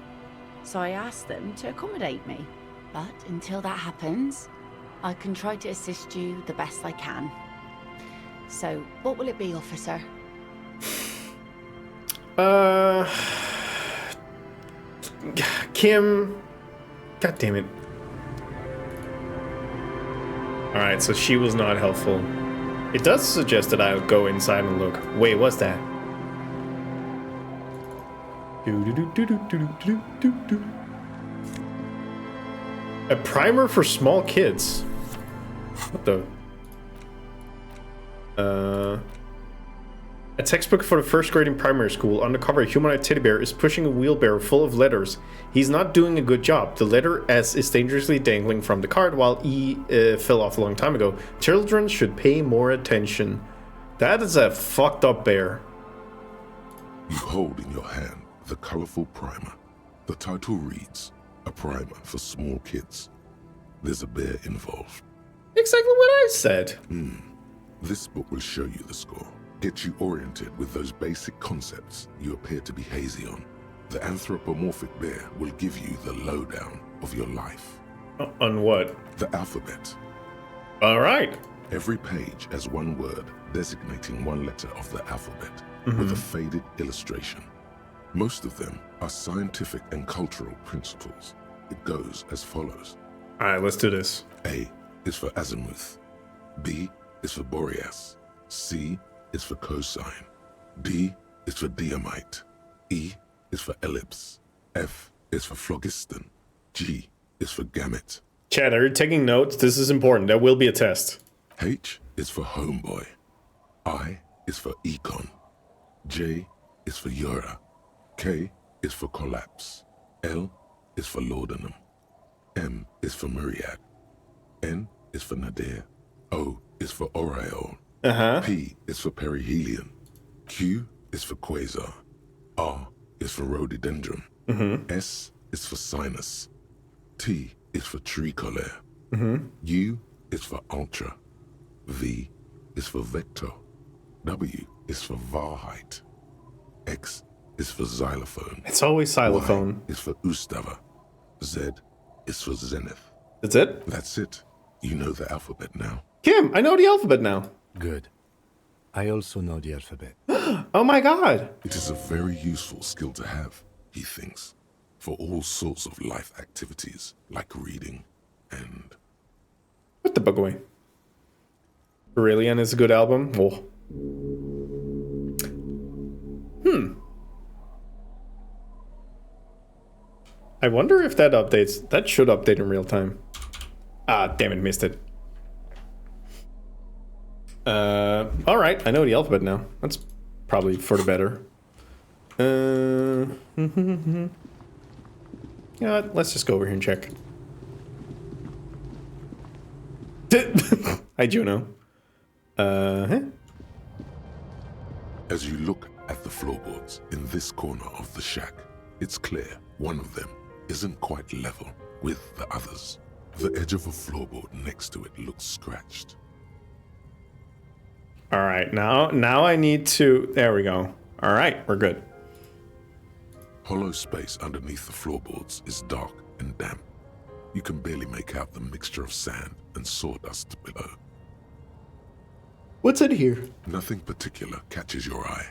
So I asked them to accommodate me. But until that happens, I can try to assist you the best I can. So, what will it be, officer? Kim. God damn it. Alright, so she was not helpful. It does suggest that I'll go inside and look. Wait, what's that? A primer for small kids. What the? A textbook for the first grade in primary school. On the cover, a humanoid teddy bear is pushing a wheelbarrow full of letters. He's not doing a good job. The letter S is dangerously dangling from the card, while E fell off a long time ago. Children should pay more attention. That is a fucked up bear. You hold in your hand the colorful primer. The title reads, A Primer for Small Kids. There's a bear involved. Exactly what I said. This book will show you the score. Get you oriented with those basic concepts you appear to be hazy on. The anthropomorphic bear will give you the lowdown of your life. On what? The alphabet. All right. Every page has one word designating one letter of the alphabet with a faded illustration. Most of them are scientific and cultural principles. It goes as follows. All right, let's do this. A is for azimuth. B is for Boreas. C is for cosine. D is for diamite. E is for ellipse. F is for phlogiston. G is for gamete. Chad, are you taking notes? This is important. There will be a test. H is for homeboy. I is for econ. J is for Eura. K is for collapse. L is for laudanum. M is for myriad. N is for nadir. O is for aureole. P is for perihelion. Q is for quasar. R is for rhododendron. S is for sinus. T is for tricolor. U is for ultra. V is for vector. W is for Wahrheit. X is for xylophone. It's always xylophone. Y is for Ustava. Z is for zenith. That's it? That's it. You know the alphabet now. Kim, I know the alphabet now. Good. I also know the alphabet. Oh my god. It is a very useful skill to have, he thinks, for all sorts of life activities like reading and... Put the book away. Brilliant is a good album. Oh. I wonder if that updates. That should update in real time. Ah, damn it, missed it. Alright, I know the alphabet now. That's probably for the better. You know what? Let's just go over here and check. Hi, Juno. As you look at the floorboards in this corner of the shack, it's clear one of them isn't quite level with the others. The edge of a floorboard next to it looks scratched. All right, now I need to... There we go. All right, we're good. Hollow space underneath the floorboards is dark and damp. You can barely make out the mixture of sand and sawdust below. What's in here? Nothing particular catches your eye.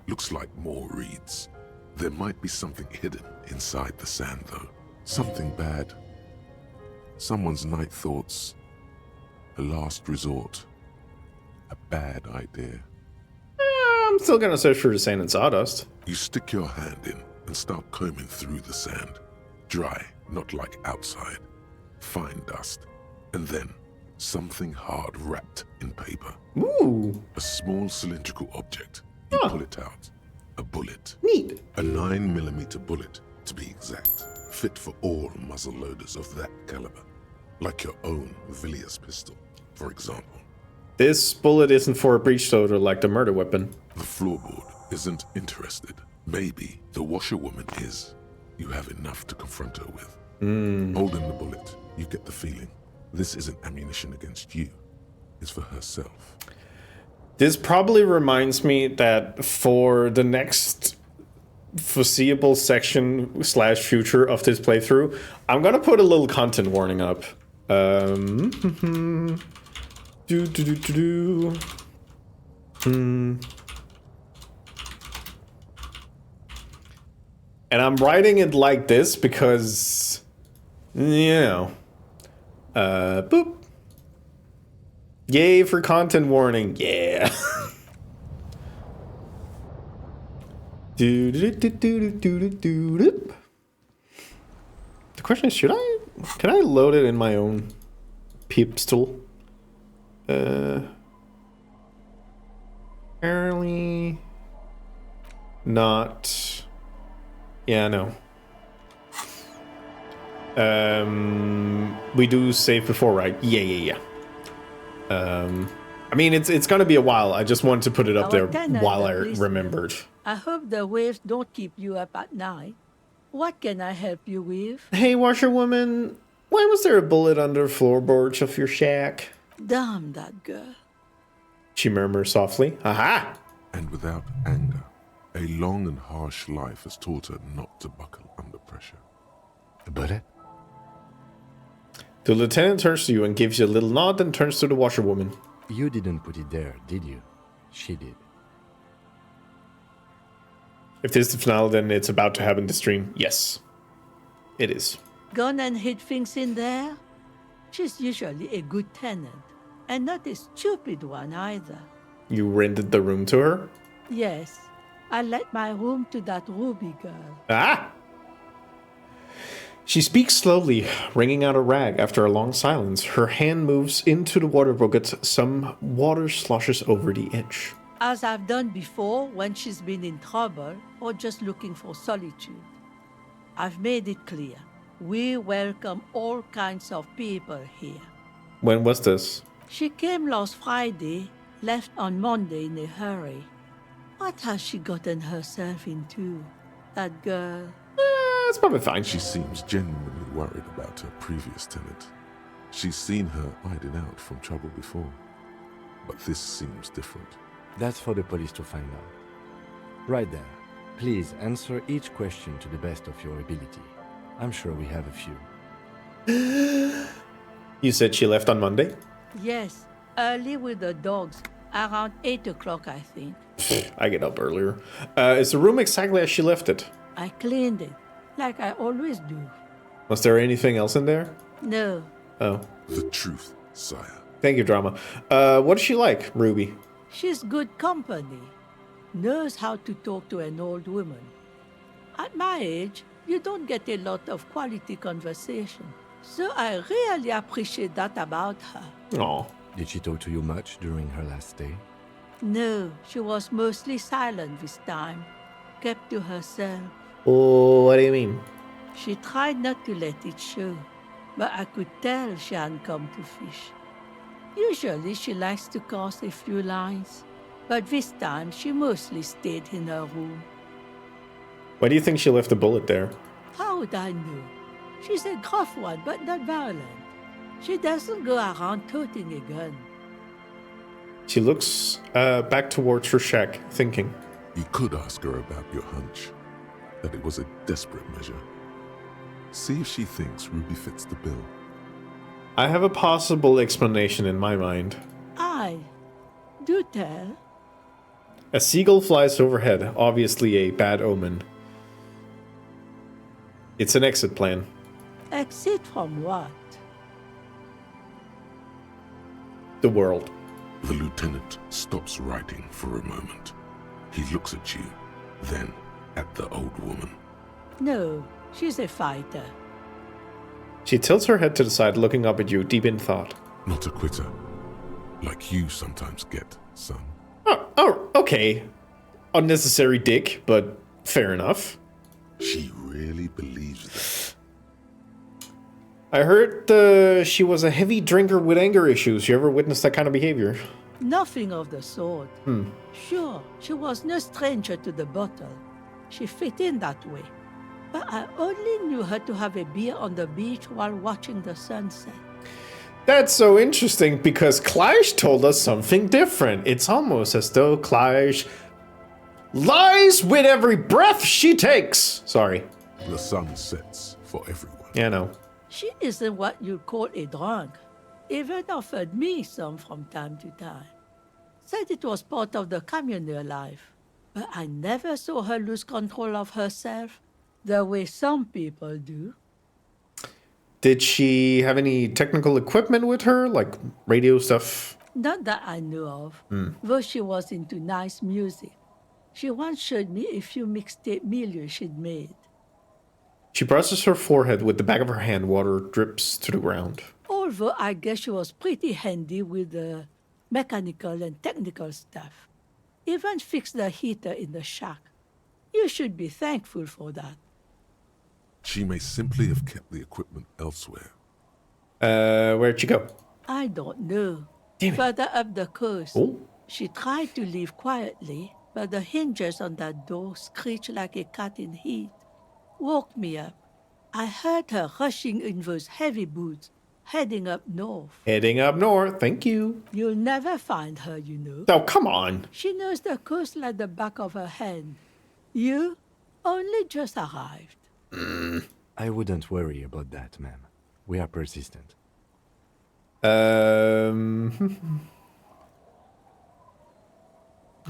Looks like more reeds. There might be something hidden inside the sand, though. Something bad. Someone's night thoughts. A last resort. A bad idea. I'm still gonna search for the sand and sawdust. You stick your hand in and start combing through the sand. Dry, not like outside. Fine dust. And then something hard wrapped in paper. Ooh, A small cylindrical object. You pull it out. A bullet. neat. A 9mm bullet, to be exact. Fit for all muzzle loaders of that caliber. Like your own Villiers pistol, for example. This bullet isn't for a breech loader like the murder weapon. The floorboard isn't interested. Maybe the washerwoman is. You have enough to confront her with. Holding the bullet, you get the feeling this isn't ammunition against you. It's for herself. This probably reminds me that for the next foreseeable section / future of this playthrough, I'm gonna put a little content warning up. And I'm writing it like this because, boop. Yay for content warning, yeah. The question is, can I load it in my own pistol? Apparently not. Yeah, no. We do save before, right? Yeah. I mean, it's gonna be a while. I just wanted to put it up there while I remembered. I hope the waves don't keep you up at night. What can I help you with? Hey, washerwoman, why was there a bullet under the floorboards of your shack? Damn that girl. She murmurs softly. Aha! And without anger, a long and harsh life has taught her not to buckle under pressure. A bullet? The lieutenant turns to you and gives you a little nod, and turns to the washerwoman. You didn't put it there, did you? She did. If this is the finale, then it's about to happen this stream. Yes, it is. Gone and hid things in there? She's usually a good tenant, and not a stupid one either. You rented the room to her? Yes, I let my room to that Ruby girl. Ah! She speaks slowly, wringing out a rag after a long silence. Her hand moves into the water bucket. Some water sloshes over the edge. As I've done before when she's been in trouble or just looking for solitude. I've made it clear. We welcome all kinds of people here. When was this? She came last Friday, left on Monday in a hurry. What has she gotten herself into? That girl. It's probably fine. She seems genuinely worried about her previous tenant. She's seen her hiding out from trouble before. But this seems different. That's for the police to find out. Right there. Please answer each question to the best of your ability. I'm sure we have a few. You said she left on Monday? Yes, early with the dogs. Around 8 o'clock, I think. I get up earlier. Is the room exactly as she left it? I cleaned it, like I always do. Was there anything else in there? No. Oh. The truth, sire. Thank you, Drama. What is she like, Ruby? She's good company. Knows how to talk to an old woman. At my age, you don't get a lot of quality conversation. So I really appreciate that about her. Aw. Did she talk to you much during her last stay? No, she was mostly silent this time. Kept to herself. Oh, what do you mean? She tried not to let it show, but I could tell she hadn't come to fish. Usually she likes to cast a few lines, but this time she mostly stayed in her room. Why do you think she left the bullet there? How would I know? She's a gruff one, but not violent. She doesn't go around toting a gun. She looks back towards her shack, thinking. You could ask her about your hunch, that it was a desperate measure. See if she thinks Ruby fits the bill. I have a possible explanation in my mind. Aye. Do tell. A seagull flies overhead, obviously a bad omen. It's an exit plan. Exit from what? The world. The lieutenant stops writing for a moment. He looks at you, then at the old woman. No, she's a fighter. She tilts her head to the side, looking up at you, deep in thought. Not a quitter. Like you sometimes get, son. Oh, okay. Unnecessary dick, but fair enough. She really believes that. I heard she was a heavy drinker with anger issues. You ever witnessed that kind of behavior? Nothing of the sort. Sure, she was no stranger to the bottle. She fit in that way. But I only knew her to have a beer on the beach while watching the sunset. That's so interesting because Clash told us something different. It's almost as though Clash lies with every breath she takes. Sorry. The sun sets for everyone. Yeah, no. She isn't what you'd call a drunk. Even offered me some from time to time. Said it was part of the communal life. But I never saw her lose control of herself the way some people do. Did she have any technical equipment with her, like radio stuff? Not that I know of, though she was into nice music. She once showed me a few mixtape milieu she'd made. She brushes her forehead with the back of her hand. Water drips to the ground. Although I guess she was pretty handy with the mechanical and technical stuff. Even fixed the heater in the shack. You should be thankful for that. She may simply have kept the equipment elsewhere. Where'd she go? I don't know. Damn it. Further up the coast. Oh. She tried to leave quietly, but the hinges on that door screeched like a cat in heat. Woke me up. I heard her rushing in those heavy boots, heading up north. Heading up north, thank you. You'll never find her, you know. Oh, come on. She knows the coast like the back of her hand. You only just arrived. I wouldn't worry about that, ma'am. We are persistent.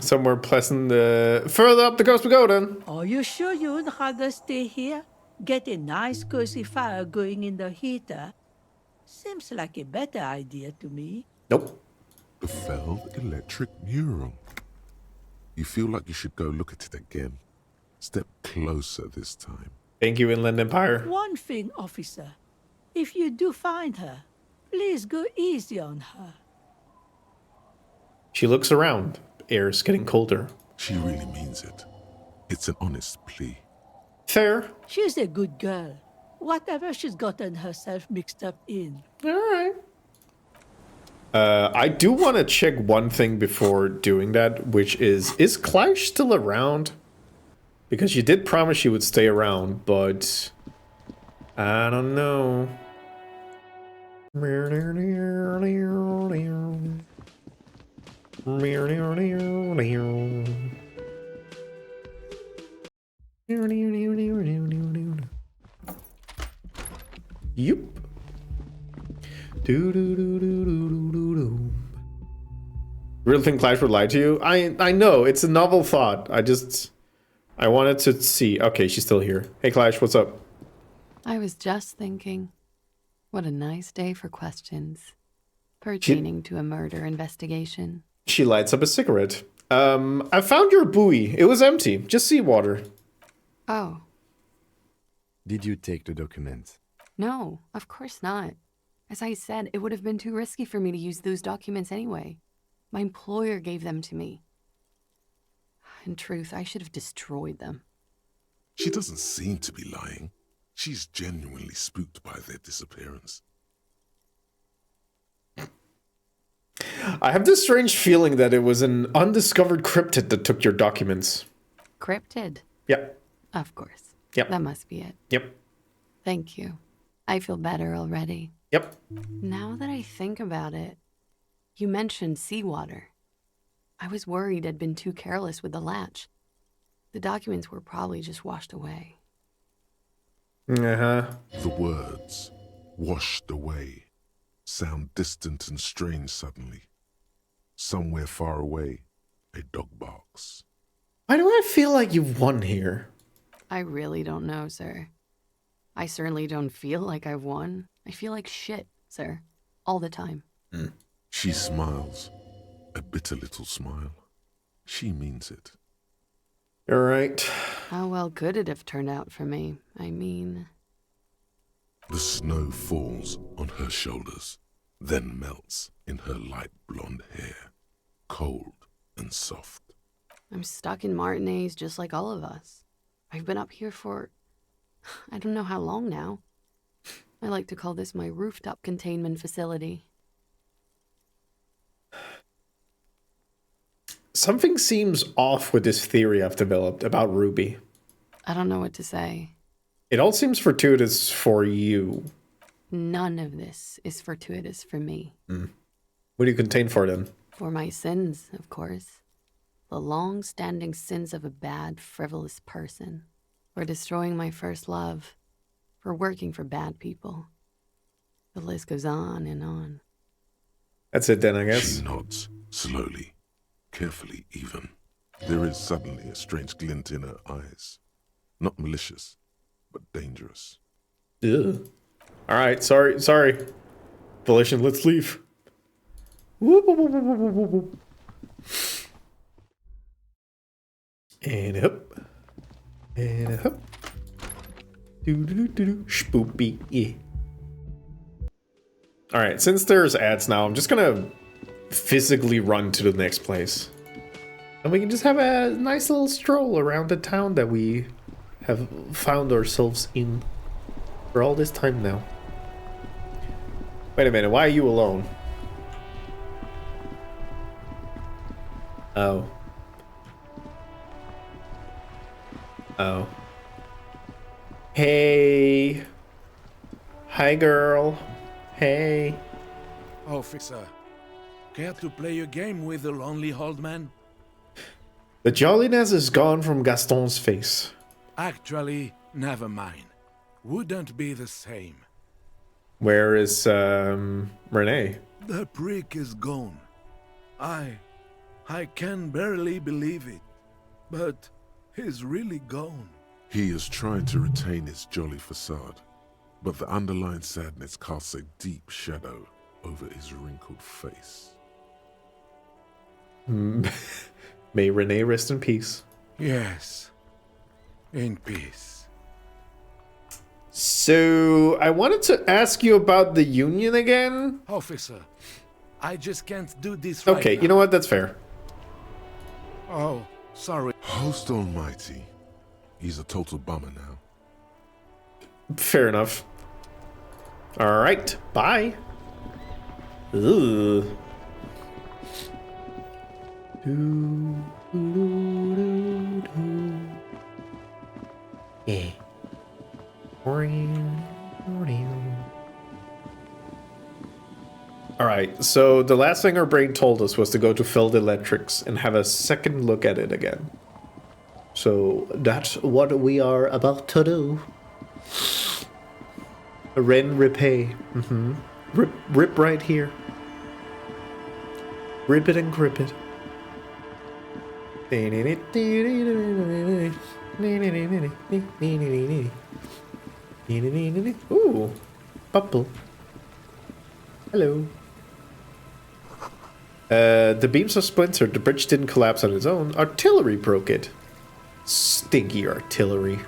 Somewhere pleasant. Further up the coast we go then. Are you sure you would rather stay here? Get a nice cozy fire going in the heater? Seems like a better idea to me. Nope. The felled electric mural. You feel like you should go look at it again. Step closer this time. Thank you, Inland Empire. One thing, officer. If you do find her, please go easy on her. She looks around. Air's getting colder. She really means it. It's an honest plea. Fair. She's a good girl. Whatever she's gotten herself mixed up in. All right. I do want to check one thing before doing that, which is Clash still around? Because she did promise she would stay around, but I don't know. Yup. Really think Clash would lie to you? I know, it's a novel thought. I wanted to see. Okay, she's still here. Hey Clash, what's up? I was just thinking, what a nice day for questions pertaining to a murder investigation. She lights up a cigarette. I found your buoy. It was empty, just seawater. Oh, Did you take the documents? no, of course not. As I said, it would have been too risky for me to use those documents anyway. My employer gave them to me. In truth, I should have destroyed them. She doesn't seem to be lying. She's genuinely spooked by their disappearance. I have this strange feeling that it was an undiscovered cryptid that took your documents. Cryptid? Yep. Of course. Yep. That must be it. Yep. Thank you. I feel better already. Yep. Now that I think about it, you mentioned seawater. I was worried I'd been too careless with the latch. The documents were probably just washed away. Uh-huh. The words, washed away, sound distant and strange suddenly. Somewhere far away, a dog barks. Why do I feel like you've won here? I really don't know, sir. I certainly don't feel like I've won. I feel like shit, sir. All the time. She smiles, a bitter little smile. She means it. You're right. How well could it have turned out for me? I mean... The snow falls on her shoulders, then melts in her light blonde hair, cold and soft. I'm stuck in Martinez just like all of us. I've been up here for... I don't know how long now. I like to call this my rooftop containment facility. Something seems off with this theory I've developed about Ruby. I don't know what to say. It all seems fortuitous for you. None of this is fortuitous for me. What do you contain for them? For my sins, of course. The long-standing sins of a bad, frivolous person. For destroying my first love. For working for bad people. The list goes on and on. That's it then, I guess. She nods, slowly, carefully even. There is suddenly a strange glint in her eyes. Not malicious, but dangerous. Ugh. Alright, sorry. Volition, let's leave. Whoop, whoop, whoop, whoop, whoop, whoop, whoop. And up. And up. Do. Spoopy. Yeah. Alright, since there's ads now, I'm just gonna physically run to the next place. And we can just have a nice little stroll around the town that we have found ourselves in for all this time now. Wait a minute, why are you alone? Oh. Hey. Hi, girl. Hey. Officer, care to play a game with the lonely old man? The jolliness is gone from Gaston's face. Actually, never mind. Wouldn't be the same. Where is, Renee? The prick is gone. I can barely believe it. But he's really gone. He is trying to retain his jolly facade, but the underlying sadness casts a deep shadow over his wrinkled face. May Renee rest in peace. Yes, in peace. So, I wanted to ask you about the union again. Officer, I just can't do this right Okay, now. you know what? That's fair. Oh, sorry. Host Almighty. He's a total bummer now. Fair enough. Alright, bye. Ugh. Yeah. Alright, so the last thing our brain told us was to go to Field Electrics and have a second look at it again. So that's what we are about to do. Ren repay. Rip right here. Rip it and grip it. Ooh, bubble. Hello. The beams are splintered. The bridge didn't collapse on its own. Artillery broke it. Stinky artillery.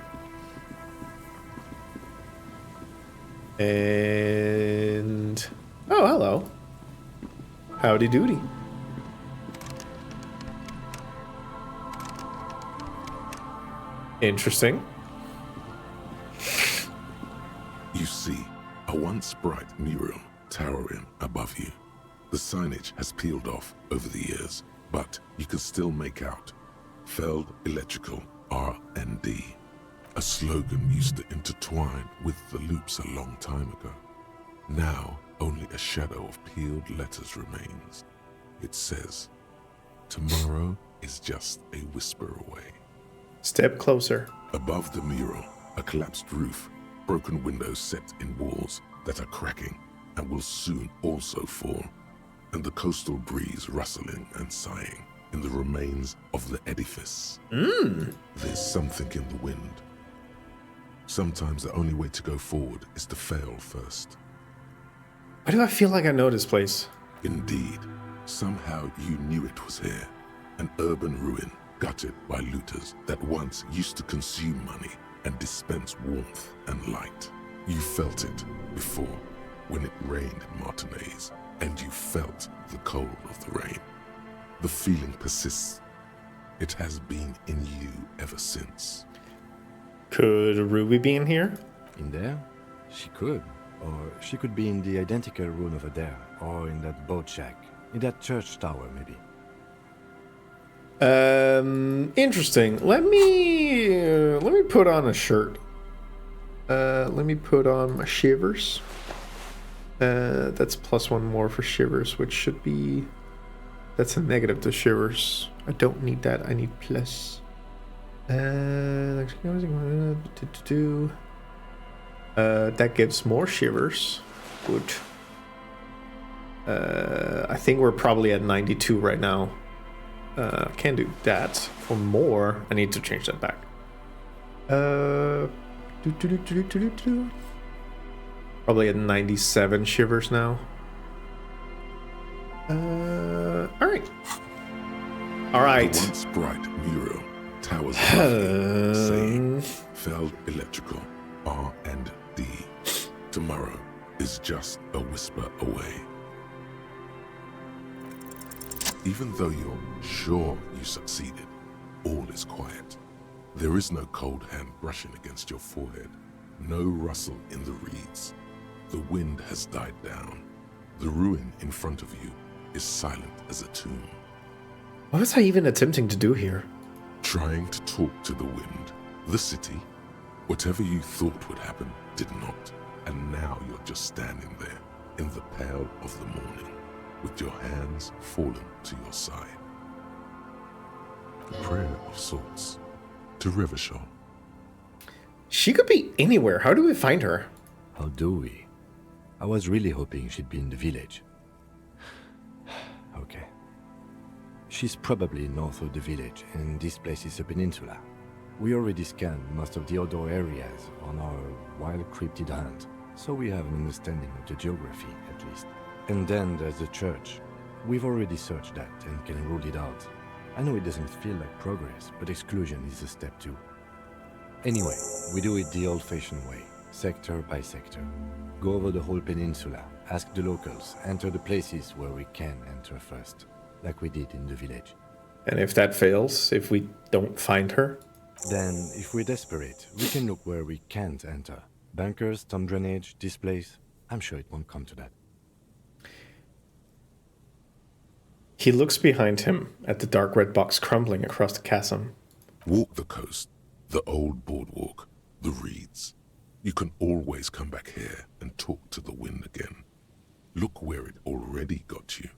And... oh, hello. Howdy doody. Interesting. You see a once bright mural towering above you. The signage has peeled off over the years, but you can still make out Feld Electrical R&D. A slogan used to intertwine with the loops a long time ago. Now, only a shadow of peeled letters remains. It says, tomorrow is just a whisper away. Step closer. Above the mural, a collapsed roof broken windows set in walls that are cracking and will soon also fall, and the coastal breeze rustling and sighing in the remains of the edifice. There's something in the wind. Sometimes the only way to go forward is to fail first. Why do I feel like I know this place? Indeed, somehow you knew it was here. An urban ruin gutted by looters that once used to consume money and dispense warmth and light. You felt it before when it rained in Martinez, and you felt the cold of the rain. The feeling persists. It has been in you ever since. Could Ruby be in here? In there? She could. Or she could be in the identical room over there, or in that boat shack, in that church tower, maybe. Interesting. Let me put on a shirt. Let me put on my shivers. That's +1 more for shivers, which should be... That's a negative to shivers. I don't need that. I need plus. That gives more shivers. Good. I think we're probably at 92 right now. Can't do that. For more, I need to change that back. Probably at 97 shivers now. All right. The once bright mural towers above saying, "Fell electrical, R&D. Tomorrow is just a whisper away." Even though you're sure you succeeded, all is quiet. There is no cold hand brushing against your forehead, no rustle in the reeds. The wind has died down. The ruin in front of you is silent as a tomb. What was I even attempting to do here? Trying to talk to the wind, the city. Whatever you thought would happen did not, and now you're just standing there in the pale of the morning, with your hands fallen to your side. A prayer of sorts to Rivershaw. She could be anywhere. How do we find her? How do we? I was really hoping she'd be in the village. Okay. She's probably north of the village, and this place is a peninsula. We already scanned most of the outdoor areas on our wild cryptid hunt, so we have an understanding of the geography, at least. And then there's the church. We've already searched that and can rule it out. I know it doesn't feel like progress, but exclusion is a step too. Anyway, we do it the old-fashioned way, sector by sector. Go over the whole peninsula, ask the locals, enter the places where we can enter first, like we did in the village. And if that fails, if we don't find her? Then, if we're desperate, we can look where we can't enter. Bunkers, storm drainage, this place. I'm sure it won't come to that. He looks behind him at the dark red box crumbling across the chasm. Walk the coast, the old boardwalk, the reeds. You can always come back here and talk to the wind again. Look where it already got you.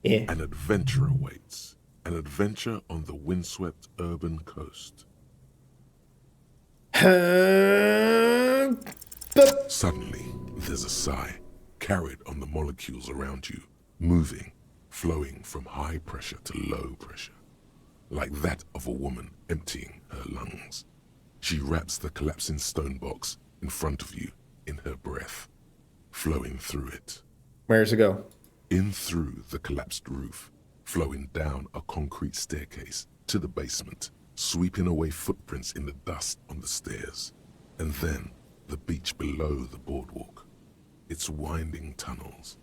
Yeah. An adventure awaits. An adventure on the windswept urban coast. Suddenly, there's a sigh, carried on the molecules around you, moving, flowing from high pressure to low pressure, like that of a woman emptying her lungs. She wraps the collapsing stone box in front of you in her breath, flowing through it. Where does it go? In through the collapsed roof, flowing down a concrete staircase to the basement, sweeping away footprints in the dust on the stairs, and then the beach below the boardwalk, its winding tunnels,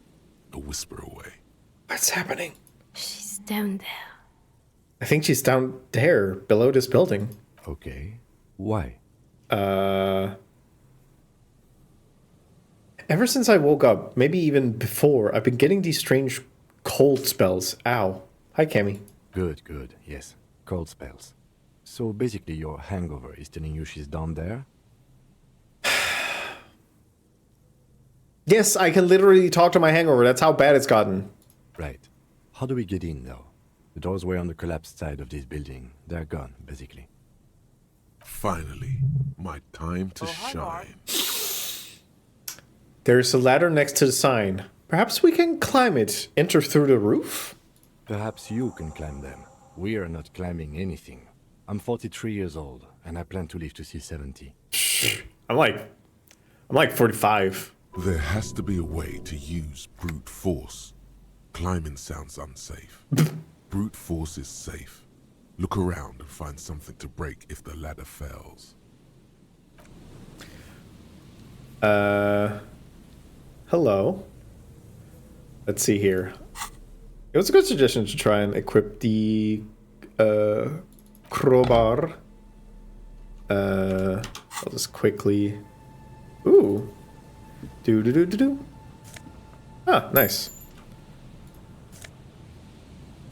a whisper away. What's happening? She's down there. I think she's down there, below this building. Okay. Why? Ever since I woke up, maybe even before, I've been getting these strange cold spells. Ow. Hi, Cammy. Good, good. Yes. Cold spells. So basically your hangover is telling you she's down there? Yes, I can literally talk to my hangover. That's how bad it's gotten. Right. How do we get in, though? The doors were on the collapsed side of this building. They're gone, basically. Finally, my time to Oh, hi, shine. Mark. There's a ladder next to the sign. Perhaps we can climb it, enter through the roof? Perhaps you can climb them. We are not climbing anything. I'm 43 years old, and I plan to live to see 70. I'm like 45. There has to be a way to use brute force. Climbing sounds unsafe. Brute force is safe. Look around and find something to break if the ladder fails. Hello. Let's see here. It was a good suggestion to try and equip the crowbar. I'll just quickly. Ooh. Do. Ah, nice.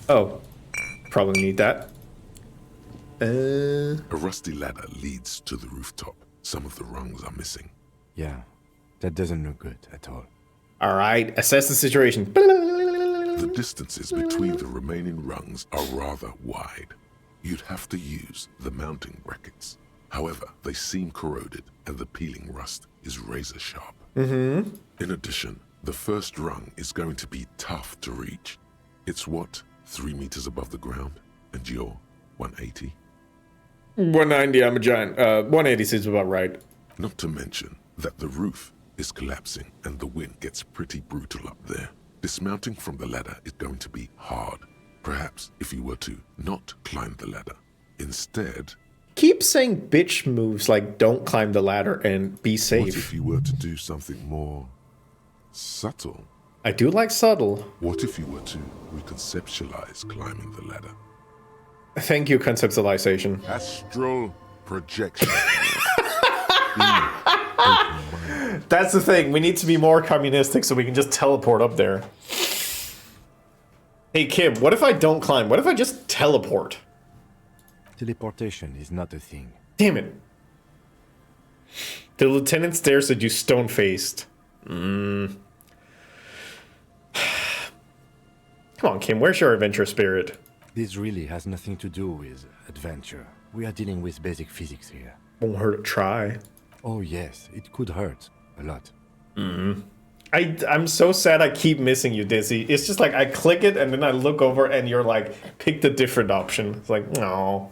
Oh, probably need that. A rusty ladder leads to the rooftop. Some of the rungs are missing. Yeah, that doesn't look good at all. All right, assess the situation. The distances between the remaining rungs are rather wide. You'd have to use the mounting brackets. However, they seem corroded and the peeling rust is razor sharp. Mm-hmm. In addition, the first rung is going to be tough to reach. It's what, 3 meters above the ground? And you're 180? 190, I'm a giant. 180 seems about right. Not to mention that the roof is collapsing and the wind gets pretty brutal up there. Dismounting from the ladder is going to be hard. Perhaps if you were to not climb the ladder. Instead, keep saying bitch moves like don't climb the ladder and be safe. What if you were to do something more subtle? I do like subtle. What if you were to reconceptualize climbing the ladder? Thank you, conceptualization. Astral projection. That's the thing. We need to be more communistic so we can just teleport up there. Hey, Kim, what if I don't climb? What if I just teleport? Teleportation is not a thing. Damn it. The lieutenant stares at you stone-faced. Come on, Kim, where's your adventure spirit? This really has nothing to do with adventure. We are dealing with basic physics here. Won't hurt to try. Oh yes, it could hurt. A lot. I'm so sad I keep missing you, Dizzy. It's just like I click it and then I look over and you're like, pick the different option. It's like, no.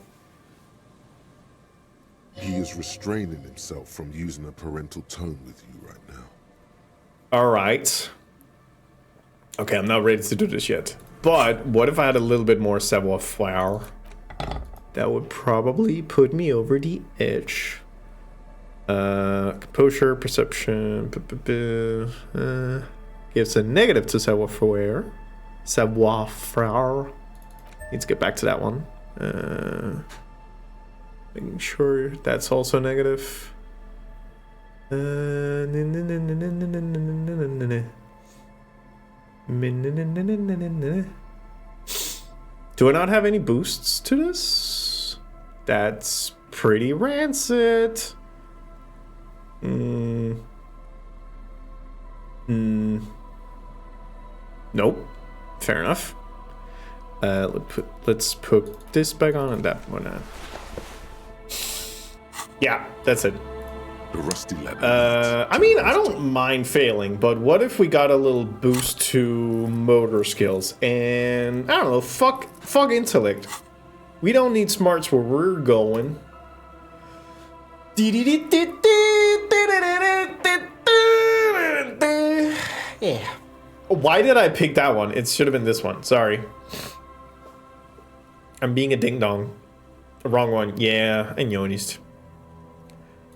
He is restraining himself from using a parental tone with you right now. All right. Okay, I'm not ready to do this yet. But what if I had a little bit more savoir-faire? That would probably put me over the edge. Composure, perception, gives a negative to savoir-faire. Savoir-faire. Need to get back to that one. Making sure that's also negative. Do I not have any boosts to this? That's pretty rancid. Nope. Fair enough. Let's put this back on and that one on. Yeah, that's it. The rusty ladder. I mean, I don't mind failing, but what if we got a little boost to motor skills and I don't know, fuck intellect. We don't need smarts where we're going. Yeah. Why did I pick that one? It should have been this one. Sorry. I'm being a ding dong. Wrong one. Yeah, I noticed.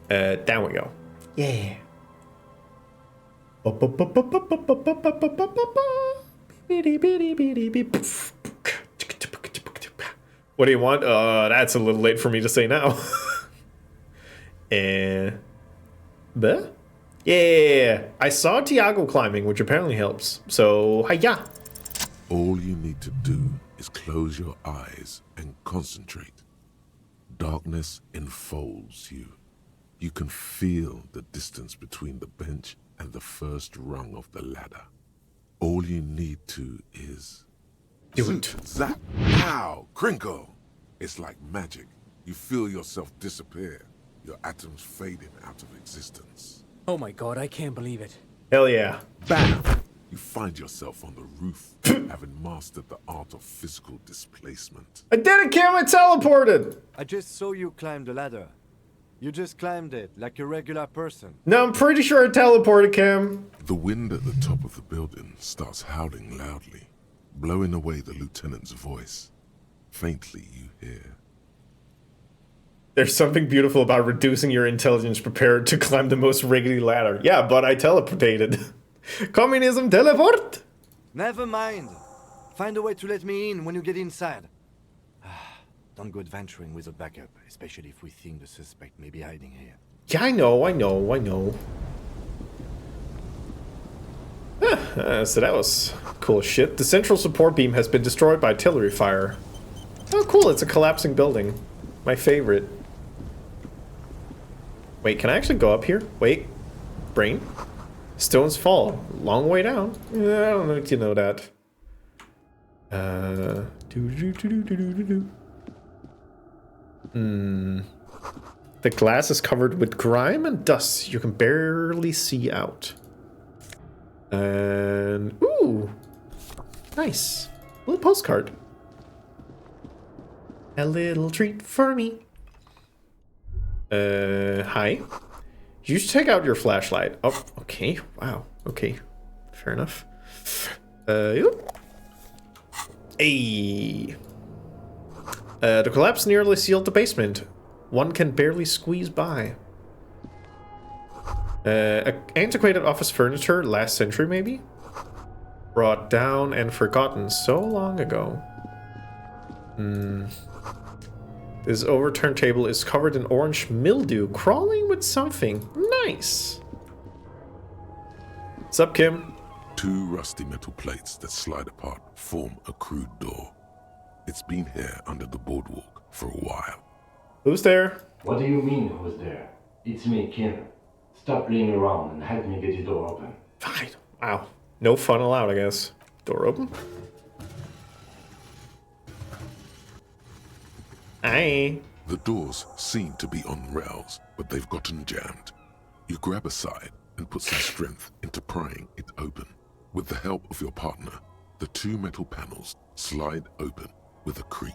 Down we go. Yeah. What do you want? That's a little late for me to say now. But yeah, I saw Tiago climbing, which apparently helps. So, hiya. All you need to do is close your eyes and concentrate. Darkness enfolds you. You can feel the distance between the bench and the first rung of the ladder. All you need to is... Do it. Zap, pow, crinkle. It's like magic. You feel yourself disappear, your atoms fading out of existence. Oh my god, I can't believe it. Hell yeah. Bam! You find yourself on the roof, having mastered the art of physical displacement. I did it, Kim! I teleported! I just saw you climb the ladder. You just climbed it like a regular person. No, I'm pretty sure I teleported, Kim. The wind at the top of the building starts howling loudly, blowing away the lieutenant's voice. Faintly you hear. There's something beautiful about reducing your intelligence prepared to climb the most rickety ladder. Yeah, but I teleportated. Communism teleport! Never mind. Find a way to let me in when you get inside. Don't go adventuring with a backup, especially if we think the suspect may be hiding here. Yeah, I know. So that was cool as shit. The central support beam has been destroyed by artillery fire. Oh, cool. It's a collapsing building. My favorite. Wait, can I actually go up here? Wait. Brain? Stones fall. Long way down. I don't know if you know that. The glass is covered with grime and dust. You can barely see out. And... Ooh! Nice. Little postcard. A little treat for me. Hi. You should take out your flashlight. Oh, okay. Wow. Okay. Fair enough. Hey. The collapse nearly sealed the basement. One can barely squeeze by. Antiquated office furniture, last century maybe? Brought down and forgotten so long ago. This overturned table is covered in orange mildew, crawling with something. Nice. What's up, Kim? 2 rusty metal plates that slide apart form a crude door. It's been here under the boardwalk for a while. Who's there? What do you mean, who's there? It's me, Kim. Stop playing around and help me get the door open. Fine. Wow. No fun allowed, I guess. Door open? Hi. The doors seem to be on rails, but they've gotten jammed. You grab a side and put some strength into prying it open. With the help of your partner, the 2 metal panels slide open with a creak.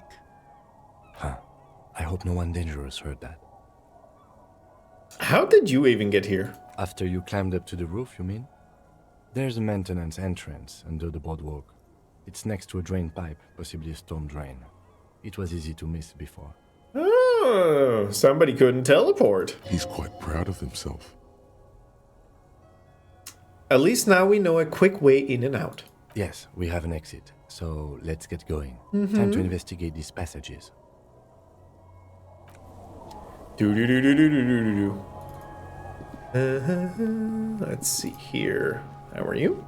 Huh. I hope no one dangerous heard that. How did you even get here? After you climbed up to the roof, you mean? There's a maintenance entrance under the boardwalk. It's next to a drain pipe, possibly a storm drain. It was easy to miss before. Oh, somebody couldn't teleport. He's quite proud of himself. At least now we know a quick way in and out. Yes, we have an exit, so let's get going. Time to investigate these passages. Let's see here. How are you?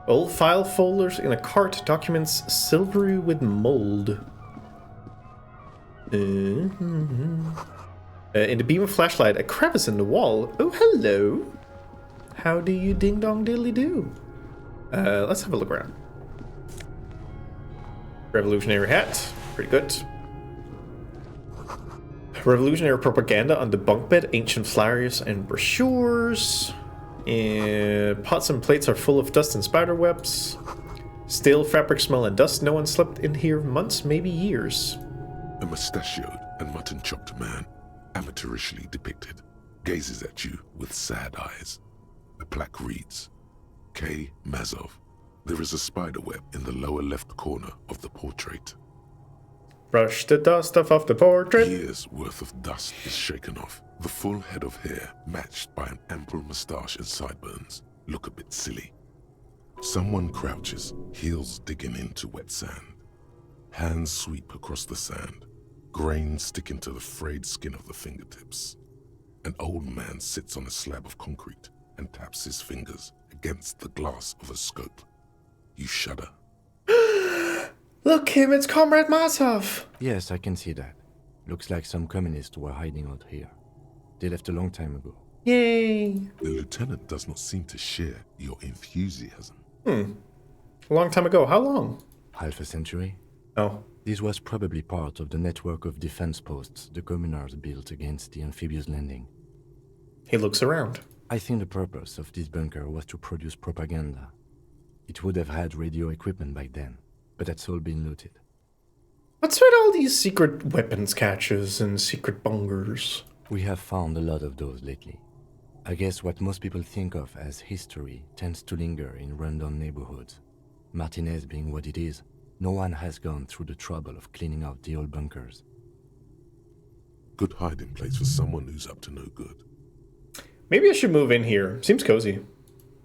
Old file folders in a cart, documents silvery with mold. In the beam of flashlight, a crevice in the wall. Oh, hello. How do you ding dong diddly do? Let's have a look around. Revolutionary hat. Pretty good. Revolutionary propaganda on the bunk bed, ancient flyers and brochures. Pots and plates are full of dust and spider webs. Stale fabric smell and dust. No one slept in here months, maybe years. A mustachioed and mutton-chopped man, amateurishly depicted, gazes at you with sad eyes. The plaque reads, K. Mazov. There is a spider web in the lower left corner of the portrait. Brush the dust off the portrait. Years worth of dust is shaken off. The full head of hair, matched by an ample moustache and sideburns, look a bit silly. Someone crouches, heels digging into wet sand. Hands sweep across the sand, grains sticking to the frayed skin of the fingertips. An old man sits on a slab of concrete and taps his fingers against the glass of a scope. You shudder. Look, Kim, it's Comrade Masov. Yes, I can see that. Looks like some communists were hiding out here. They left a long time ago. Yay. The lieutenant does not seem to share your enthusiasm. A long time ago. How long? Half a century? Oh. This was probably part of the network of defense posts the communards built against the amphibious landing. He looks around. I think the purpose of this bunker was to produce propaganda. It would have had radio equipment back then, but that's all been looted. What's with all these secret weapons caches and secret bunkers? We have found a lot of those lately. I guess what most people think of as history tends to linger in rundown neighborhoods. Martinez being what it is, no one has gone through the trouble of cleaning out the old bunkers. Good hiding place for someone who's up to no good. Maybe I should move in here. Seems cozy.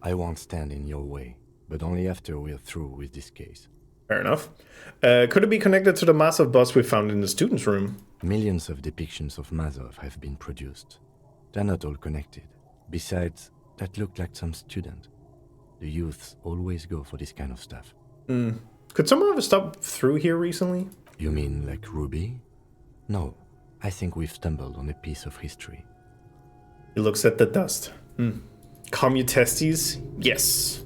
I won't stand in your way, but only after we're through with this case. Fair enough. Could it be connected to the massive bust we found in the students' room? Millions of depictions of Mazov have been produced. They're not all connected. Besides, that looked like some student. The youths always go for this kind of stuff. Could someone have stopped through here recently? You mean like Ruby? No, I think we've stumbled on a piece of history. He looks at the dust. Commutestes? Yes.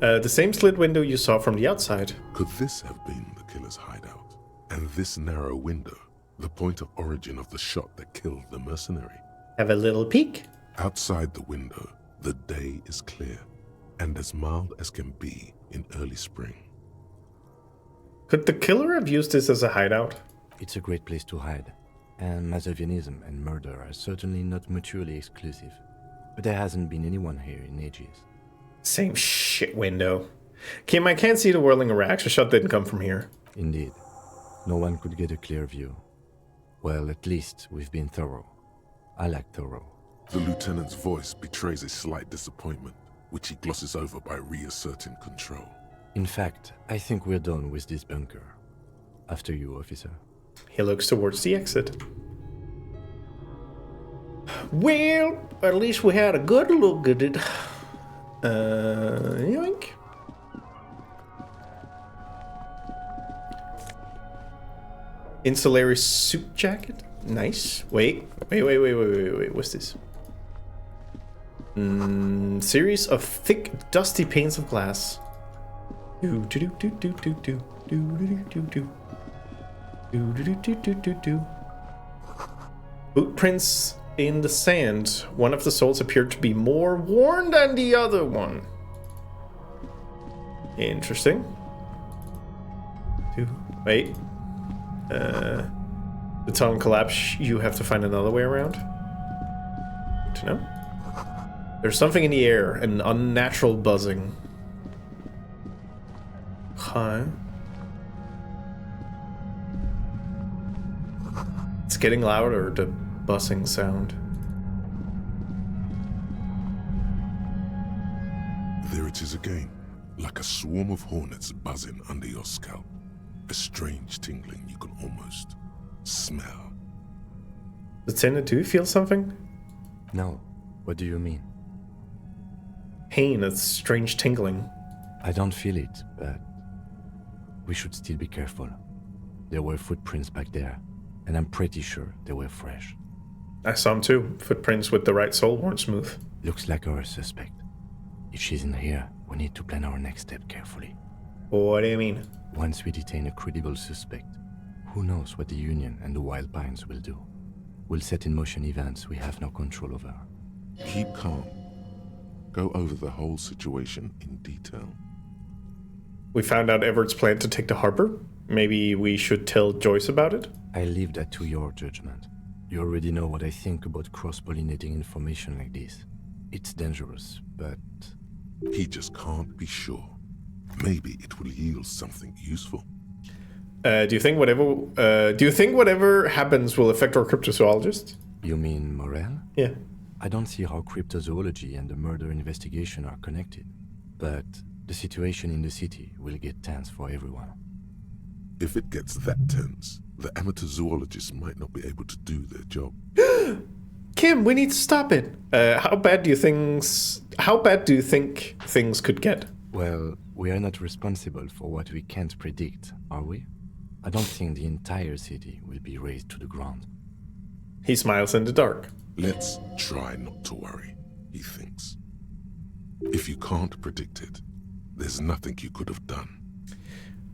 The same slit window you saw from the outside. Could this have been the killer's hideout? And this narrow window, the point of origin of the shot that killed the mercenary? Have a little peek. Outside the window, the day is clear and as mild as can be in early spring. Could the killer have used this as a hideout? It's a great place to hide, and Mazovianism and murder are certainly not mutually exclusive. But there hasn't been anyone here in ages. Same shit window. Kim, I can't see the whirling racks. The shot didn't come from here. Indeed. No one could get a clear view. Well, at least we've been thorough. I like thorough. The lieutenant's voice betrays a slight disappointment, which he glosses over by reasserting control. In fact, I think we're done with this bunker. After you, officer. He looks towards the exit. Well, at least we had a good look at it. Yoink. Insulary suit jacket? Nice. Wait. What's this? Series of thick, dusty panes of glass. Footprints in the sand. One of the souls appeared to be more worn than the other one. Interesting. Wait. The tunnel collapsed. You have to find another way around. Good to know. There's something in the air, an unnatural buzzing. Huh? It's getting louder, the buzzing sound. There it is again, like a swarm of hornets buzzing under your scalp. A strange tingling you can almost smell. Lieutenant, do you feel something? No. What do you mean? Pain, a strange tingling. I don't feel it, but we should still be careful. There were footprints back there, and I'm pretty sure they were fresh. I saw them too. Footprints with the right sole weren't smooth. Looks like our suspect. If she's in here, we need to plan our next step carefully. What do you mean? Once we detain a credible suspect, who knows what the Union and the Wild Pines will do? We'll set in motion events we have no control over. Keep calm. Go over the whole situation in detail. We found out Everett's plan to take the harbor. Maybe we should tell Joyce about it? I leave that to your judgment. You already know what I think about cross-pollinating information like this. It's dangerous, but... He just can't be sure. Maybe it will yield something useful. Do you think whatever happens will affect our cryptozoologist? You mean Morel? Yeah. I don't see how cryptozoology and the murder investigation are connected. But the situation in the city will get tense for everyone. If it gets that tense, the amateur zoologists might not be able to do their job. Kim, we need to stop it. How bad do you think things could get? Well, we are not responsible for what we can't predict, are we? I don't think the entire city will be razed to the ground. He smiles in the dark. Let's try not to worry, he thinks. If you can't predict it, there's nothing you could have done.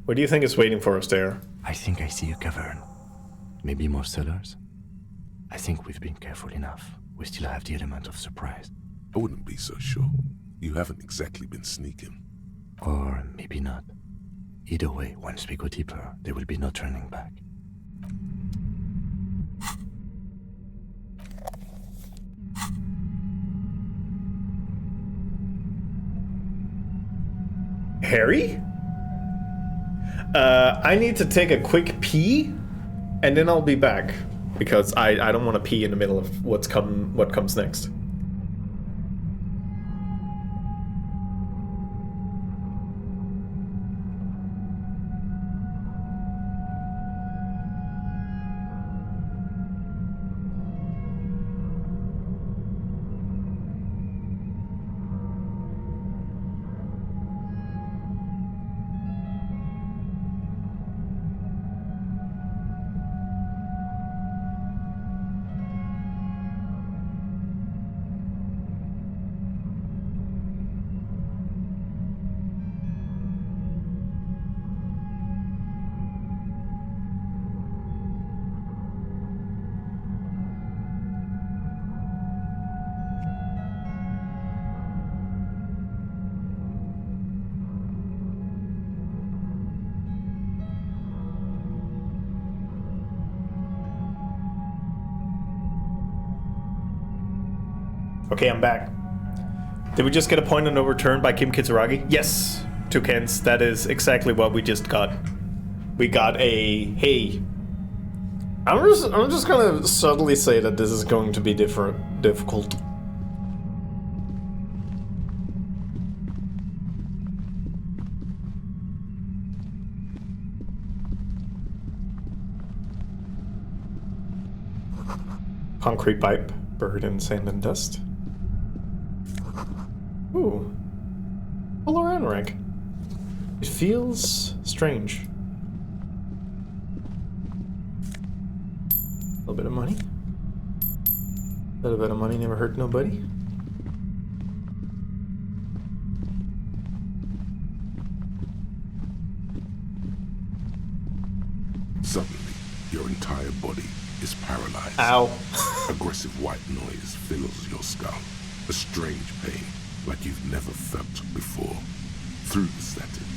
What do you think is waiting for us there? I think I see a cavern. Maybe more cellars? I think we've been careful enough. we still have the element of surprise. I wouldn't be so sure. You haven't exactly been sneaking. Or maybe not. Either way, once we go deeper, there will be no turning back. Harry? I need to take a quick pee, and then I'll be back. Because I don't want to pee in the middle of what comes next. Okay, I'm back. Did we just get a point of no return by Kim Kitsuragi? Yes, Toucans. That is exactly what we just got. We got a hey. I'm just gonna subtly say that this is going to be difficult. Concrete pipe, buried in sand and dust. Ooh. Polar anorak. It feels strange. A little bit of money. A little bit of money never hurt nobody. Suddenly, your entire body is paralyzed. Ow. Aggressive white noise fills your skull. A strange pain, like you've never felt before. Through the static,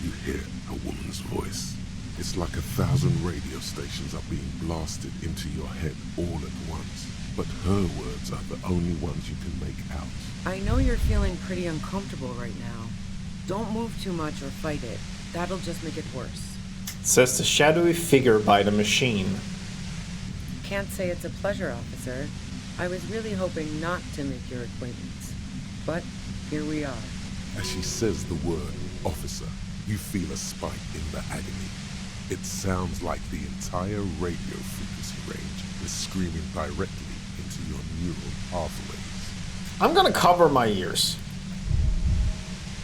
you hear a woman's voice. It's like 1,000 radio stations are being blasted into your head all at once. But her words are the only ones you can make out. I know you're feeling pretty uncomfortable right now. Don't move too much or fight it. That'll just make it worse. It says the shadowy figure by the machine. Can't say it's a pleasure, officer. I was really hoping not to make your acquaintance. But here we are. As she says the word officer, you feel a spike in the agony. It sounds like the entire radio frequency range is screaming directly into your neural pathways. I'm gonna cover my ears.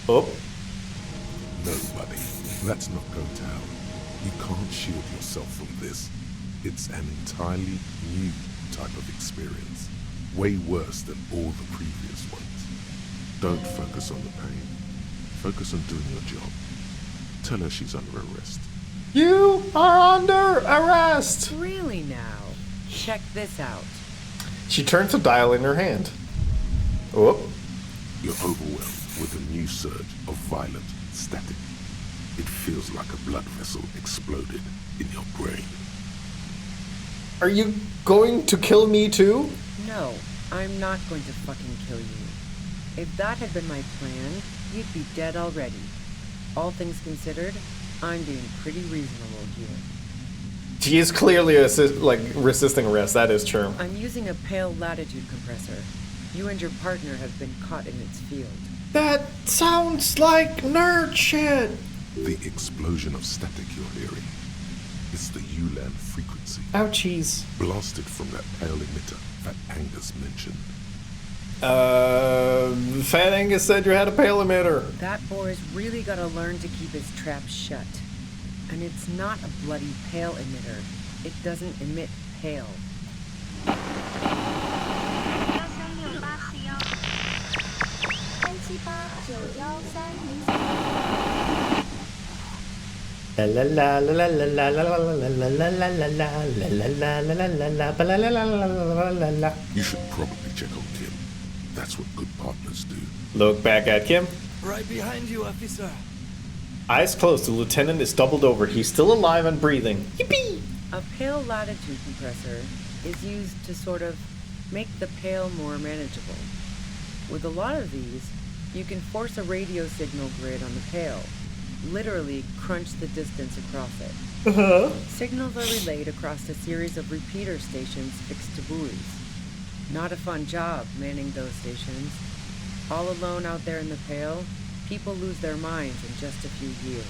Oh. No, buddy, that's not going to help. You can't shield yourself from this. It's an entirely new type of experience. Way worse than all the previous ones. Don't focus on the pain. Focus on doing your job. Tell her she's under arrest. You are under arrest! Really now? Check this out. She turns a dial in her hand. Oh. You're overwhelmed with a new surge of violent static. It feels like a blood vessel exploded in your brain. Are you going to kill me too? No, I'm not going to fucking kill you. If that had been my plan, you'd be dead already. All things considered, I'm being pretty reasonable here. She is clearly resisting arrest, that is true. I'm using a pale latitude compressor. You and your partner have been caught in its field. That sounds like nerd shit! The explosion of static you're hearing. It's the ULAN frequency. Ouchies. Blasted from that pale emitter that Angus mentioned. Fat Angus said you had a pale emitter. That boy's really gotta learn to keep his trap shut. And it's not a bloody pale emitter. It doesn't emit pale. You should probably check on Kim. That's what good partners do. Look back at Kim. Right behind you, officer. Eyes closed, the lieutenant is doubled over. He's still alive and breathing. Yippee! A pale latitude compressor is used to sort of make the pale more manageable. With a lot of these, you can force a radio signal grid on the pale, literally crunch the distance across it. Signals are relayed across a series of repeater stations fixed to buoys. Not a fun job manning those stations. All alone out there in the pale, people lose their minds in just a few years.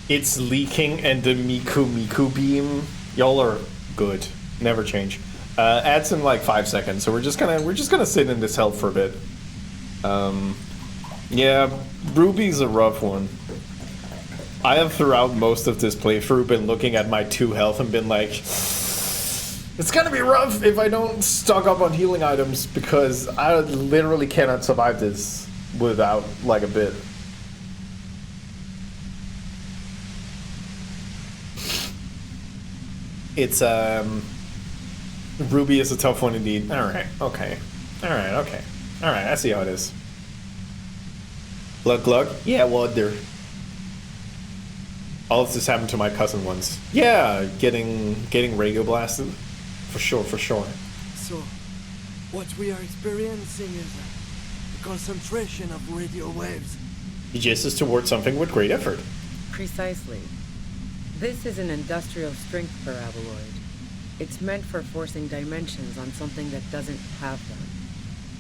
It's leaking and the Miku beam. Y'all are good. Never change. Adds in like 5 seconds, so we're just gonna sit in this health for a bit. Yeah, Ruby's a rough one. I have throughout most of this playthrough been looking at my 2 health and been like, it's gonna be rough if I don't stock up on healing items because I literally cannot survive this without like a bit. It's Ruby is a tough one indeed. Alright, okay. Alright, okay. Alright, I see how it is. Glug glug? Yeah, wonder. All of this happened to my cousin once. Yeah, getting radio blasted. For sure, for sure. So, what we are experiencing is a concentration of radio waves. He gestures towards something with great effort. Precisely. This is an industrial strength paraboloid. It's meant for forcing dimensions on something that doesn't have them.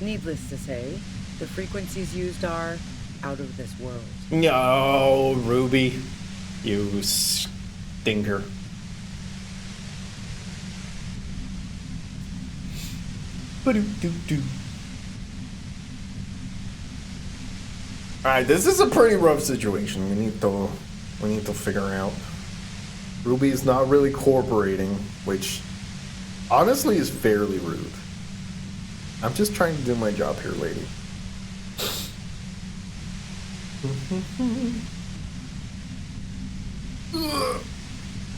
Needless to say, the frequencies used are out of this world. No, Ruby. You stinker. Alright, this is a pretty rough situation. We need to figure out. Ruby's not really cooperating, which honestly is fairly rude. I'm just trying to do my job here, lady.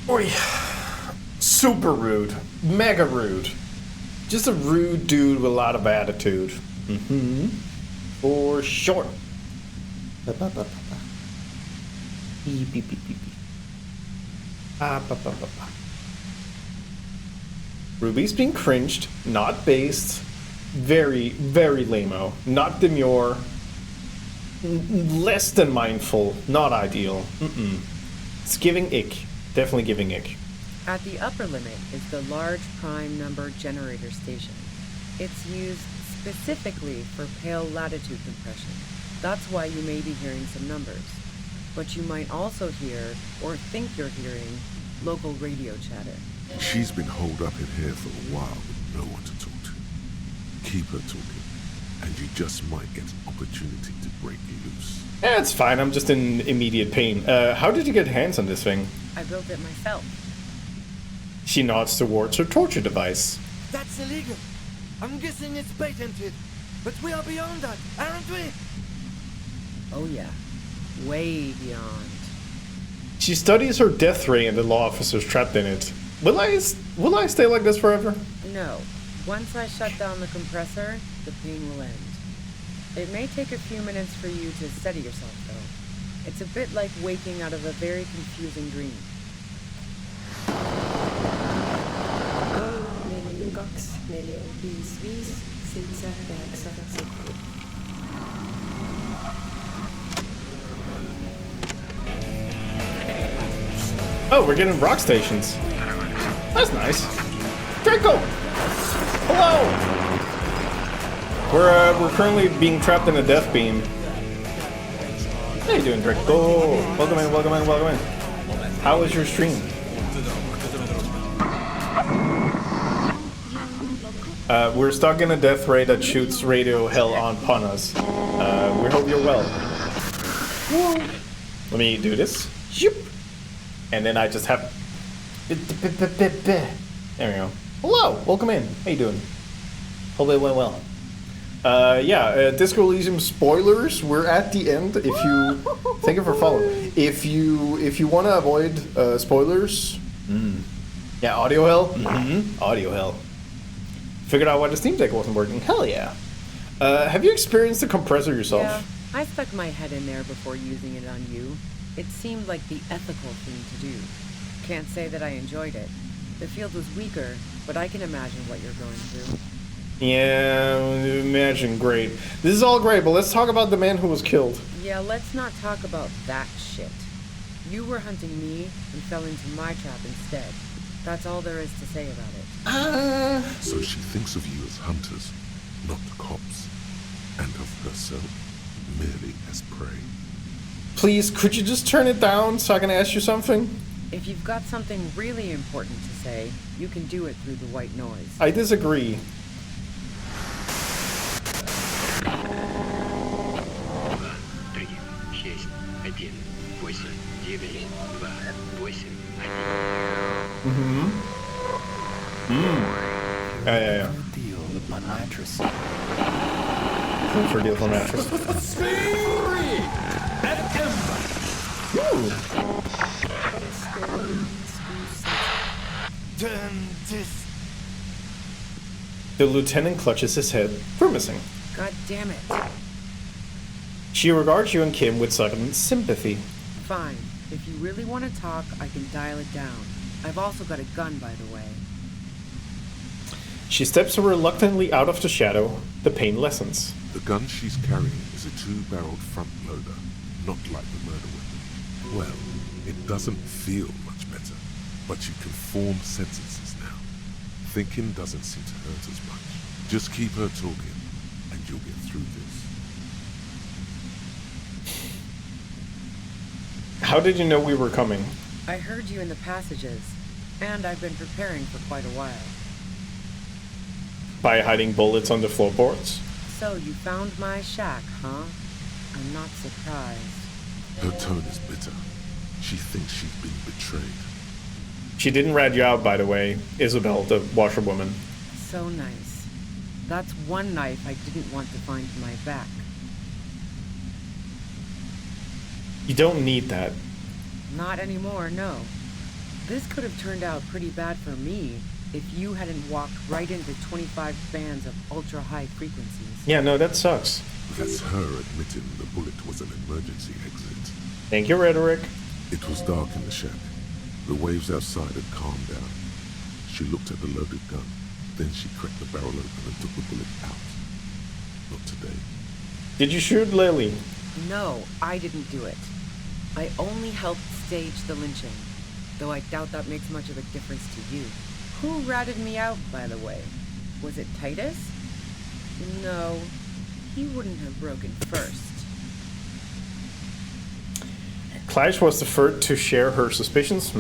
Oi. Super rude. Mega rude. Just a rude dude with a lot of attitude. For sure. Beep, beep, beep, beep, beep. Ruby's being cringed, not based. Very, very lame-o. Not demure. Less than mindful. Not ideal. It's giving ick. Definitely giving ick. At the upper limit is the large prime number generator station. It's used specifically for pale latitude compression. That's why you may be hearing some numbers. But you might also hear, or think you're hearing, local radio chatter. She's been holed up in here for a while with no one to talk to. Keep her talking, and you just might get an opportunity to break loose. Yeah, it's fine. I'm just in immediate pain. How did you get hands on this thing? I built it myself. She nods towards her torture device. That's illegal. I'm guessing it's patented. But we are beyond that, aren't we? Oh yeah. Way beyond. She studies her death ray and the law officers trapped in it. Will I stay like this forever? No. Once I shut down the compressor, the pain will end. It may take a few minutes for you to steady yourself, though. It's a bit like waking out of a very confusing dream. Oh, we're getting rock stations. That's nice. Draco! Hello! We're currently being trapped in a death beam. How you doing, Draco? Welcome in, welcome in, welcome in. How was your stream? We're stuck in a death ray that shoots radio hell upon us. We hope you're well. Let me do this. And then I just have... There we go. Hello! Welcome in. How you doing? Hope it went well. Discooo ELYSIUM spoilers. We're at the end. If you... Thank you for following. If you want to avoid spoilers... Yeah, audio hell? Audio hell. Figured out why the Steam Deck wasn't working. Hell yeah. Have you experienced the compressor yourself? Yeah, I stuck my head in there before using it on you. It seemed like the ethical thing to do. Can't say that I enjoyed it. The field was weaker, but I can imagine what you're going through. Yeah, imagine, great. This is all great, but let's talk about the man who was killed. Yeah, let's not talk about that shit. You were hunting me and fell into my trap instead. That's all there is to say about it. So she thinks of you as hunters, not cops, and of herself merely as prey. Please, could you just turn it down so I can ask you something? If you've got something really important to say, you can do it through the white noise. I disagree. Yeah. Deal upon mattress. For deal on mattress. The lieutenant clutches his head. We're missing. God damn it. She regards you and Kim with sudden sympathy. Fine. If you really want to talk, I can dial it down. I've also got a gun, by the way. She steps reluctantly out of the shadow. The pain lessens. The gun she's carrying is a 2-barreled front loader, not like the murder weapon. Well, it doesn't feel much better, but you can form sentences now. Thinking doesn't seem to hurt as much. Just keep her talking, and you'll get through this. How did you know we were coming? I heard you in the passages, and I've been preparing for quite a while. By hiding bullets on the floorboards? So you found my shack, huh? I'm not surprised. Her tone is bitter. She thinks she's been betrayed. She didn't rat you out, by the way, Isabel, the washerwoman. So nice. That's one knife I didn't want to find in my back. You don't need that. Not anymore, no. This could have turned out pretty bad for me if you hadn't walked right into 25 bands of ultra-high frequencies. Yeah, no, that sucks. That's her admitting the bullet was an emergency exit. Thank you, Rhetoric. It was dark in the shack. The waves outside had calmed down. She looked at the loaded gun. Then she cracked the barrel open and took the bullet out. Not today. Did you shoot Lily? No, I didn't do it. I only helped stage the lynching, though I doubt that makes much of a difference to you. Who ratted me out, by the way? Was it Titus? No, he wouldn't have broken first. Clash was the first to share her suspicions.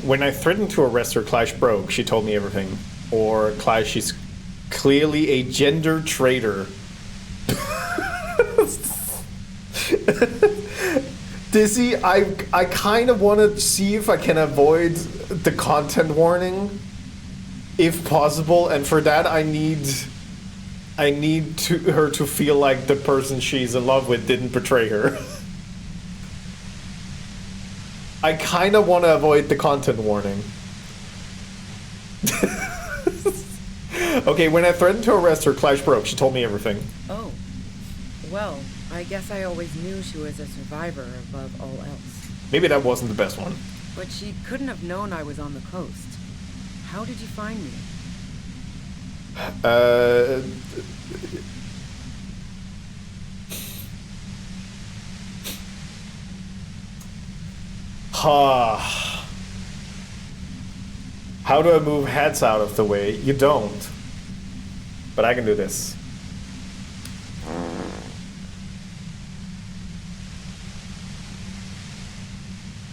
When I threatened to arrest her, Clash broke. She told me everything. Or Clash is clearly a gender traitor. Dizzy, I kind of want to see if I can avoid the content warning, if possible, and for that I need her to feel like the person she's in love with didn't betray her. I kind of want to avoid the content warning. Okay, when I threatened to arrest her, Clash broke. She told me everything. Oh, well, I guess I always knew she was a survivor above all else. Maybe that wasn't the best one. But she couldn't have known I was on the coast. How did you find me? How do I move hats out of the way? You don't. But I can do this.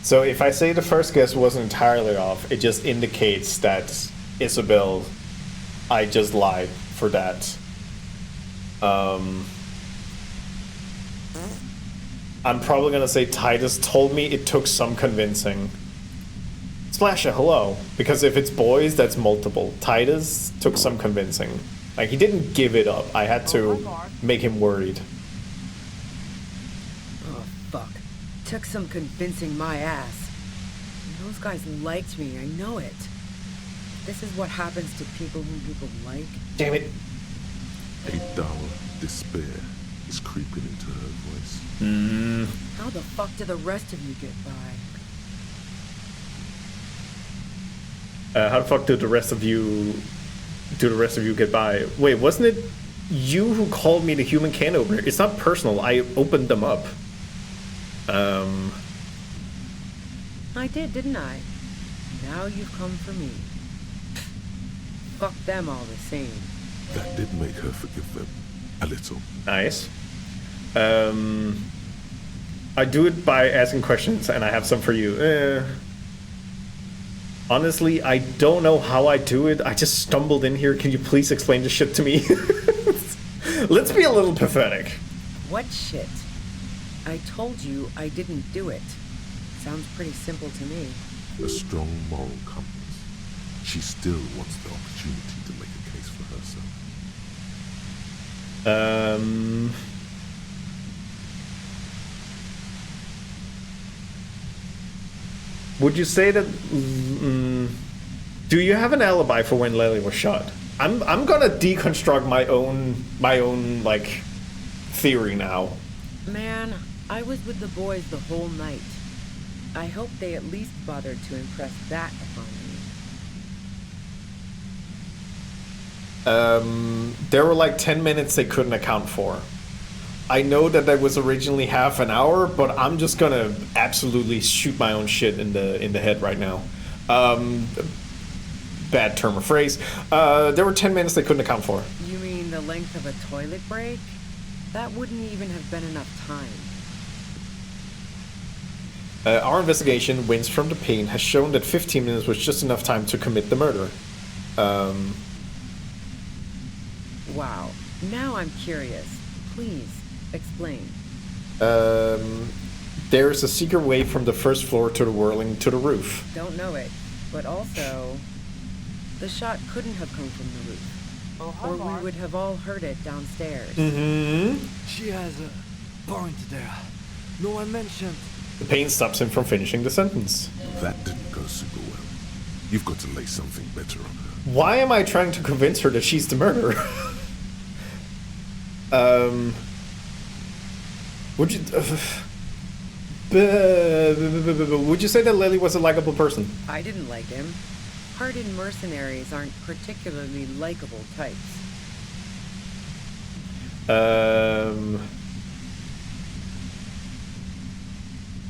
So if I say the first guess wasn't entirely off, it just indicates that Isabel, I just lied for that. I'm probably gonna say Titus told me it took some convincing. Splasher, hello. Because if it's boys, that's multiple. Titus took some convincing. Like, he didn't give it up. I had to make him worried. Oh, fuck. Took some convincing my ass. Those guys liked me, I know it. This is what happens to people whom people like. Damn it. A dull despair is creeping into her voice. How the fuck do the rest of you get by? How the fuck do the rest of you get by? Wait, wasn't it you who called me the human can opener? It's not personal. I opened them up. I did, didn't I? Now you've come for me. Fuck them all the same. That did make her forgive them a little. Nice. I do it by asking questions, and I have some for you. Honestly, I don't know how I do it. I just stumbled in here. Can you please explain this shit to me? Let's be a little pathetic. What shit? I told you I didn't do it. Sounds pretty simple to me. A strong moral compass. She still wants the opportunity to make a case for herself. Would you say that? Do you have an alibi for when Lily was shot? I'm gonna deconstruct my own like theory now. Man, I was with the boys the whole night. I hope they at least bothered to impress that upon me. There were like 10 minutes they couldn't account for. I know that was originally half an hour, but I'm just gonna absolutely shoot my own shit in the head right now. Bad term or phrase. There were 10 minutes they couldn't account for. You mean the length of a toilet break? That wouldn't even have been enough time. Our investigation, Wins from the Pain, has shown that 15 minutes was just enough time to commit the murder. Wow. Now I'm curious. Please, explain. There's a secret way from the first floor to the whirling to the roof. Don't know it. But also, the shot couldn't have come from the roof. Oh, hi, or Mark. we would have all heard it downstairs. She has a point there. No one mentioned. The pain stops him from finishing the sentence. That didn't go super well. You've got to lay something better on her. Why am I trying to convince her that she's the murderer? Would you say that Lily was a likable person? I didn't like him. Hardened mercenaries aren't particularly likable types.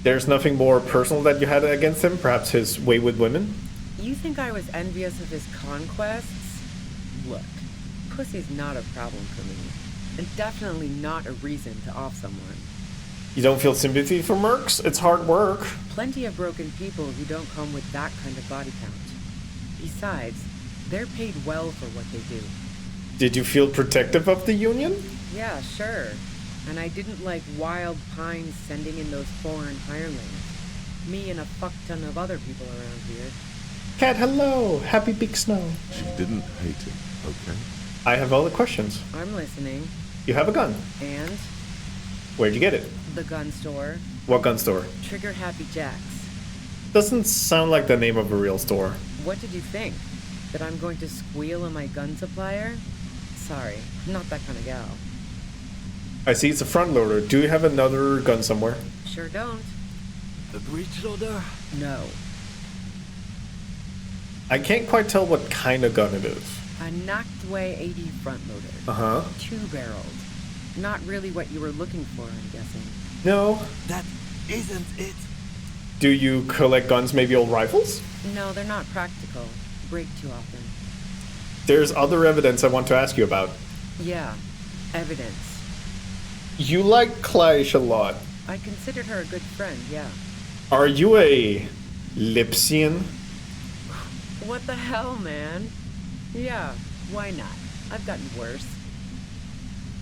There's nothing more personal that you had against him? Perhaps his way with women? You think I was envious of his conquests? Look, pussy's not a problem for me. And definitely not a reason to off someone. You don't feel sympathy for mercs? It's hard work. Plenty of broken people who don't come with that kind of body count. Besides, they're paid well for what they do. Did you feel protective of the Union? Yeah, sure. And I didn't like Wild Pines sending in those foreign hirelings. Me and a fuck ton of other people around here. Cat, hello! Happy big snow. She didn't hate him, okay? I have all the questions. I'm listening. You have a gun. And? Where'd you get it? The gun store. What gun store? Trigger Happy Jacks. Doesn't sound like the name of a real store. What did you think? That I'm going to squeal on my gun supplier? Sorry, I'm not that kind of gal. I see it's a front loader. Do you have another gun somewhere? Sure don't. A breech loader? No. I can't quite tell what kind of gun it is. A Noctway 80 front loader. Uh-huh. 2-barreled. Not really what you were looking for, I'm guessing. No. That isn't it. Do you collect guns, maybe old rifles? No, they're not practical. Break too often. There's other evidence I want to ask you about. Yeah, evidence. You like Clash a lot. I considered her a good friend, yeah. Are you a ELYSIUM? What the hell, man? Yeah, why not? I've gotten worse.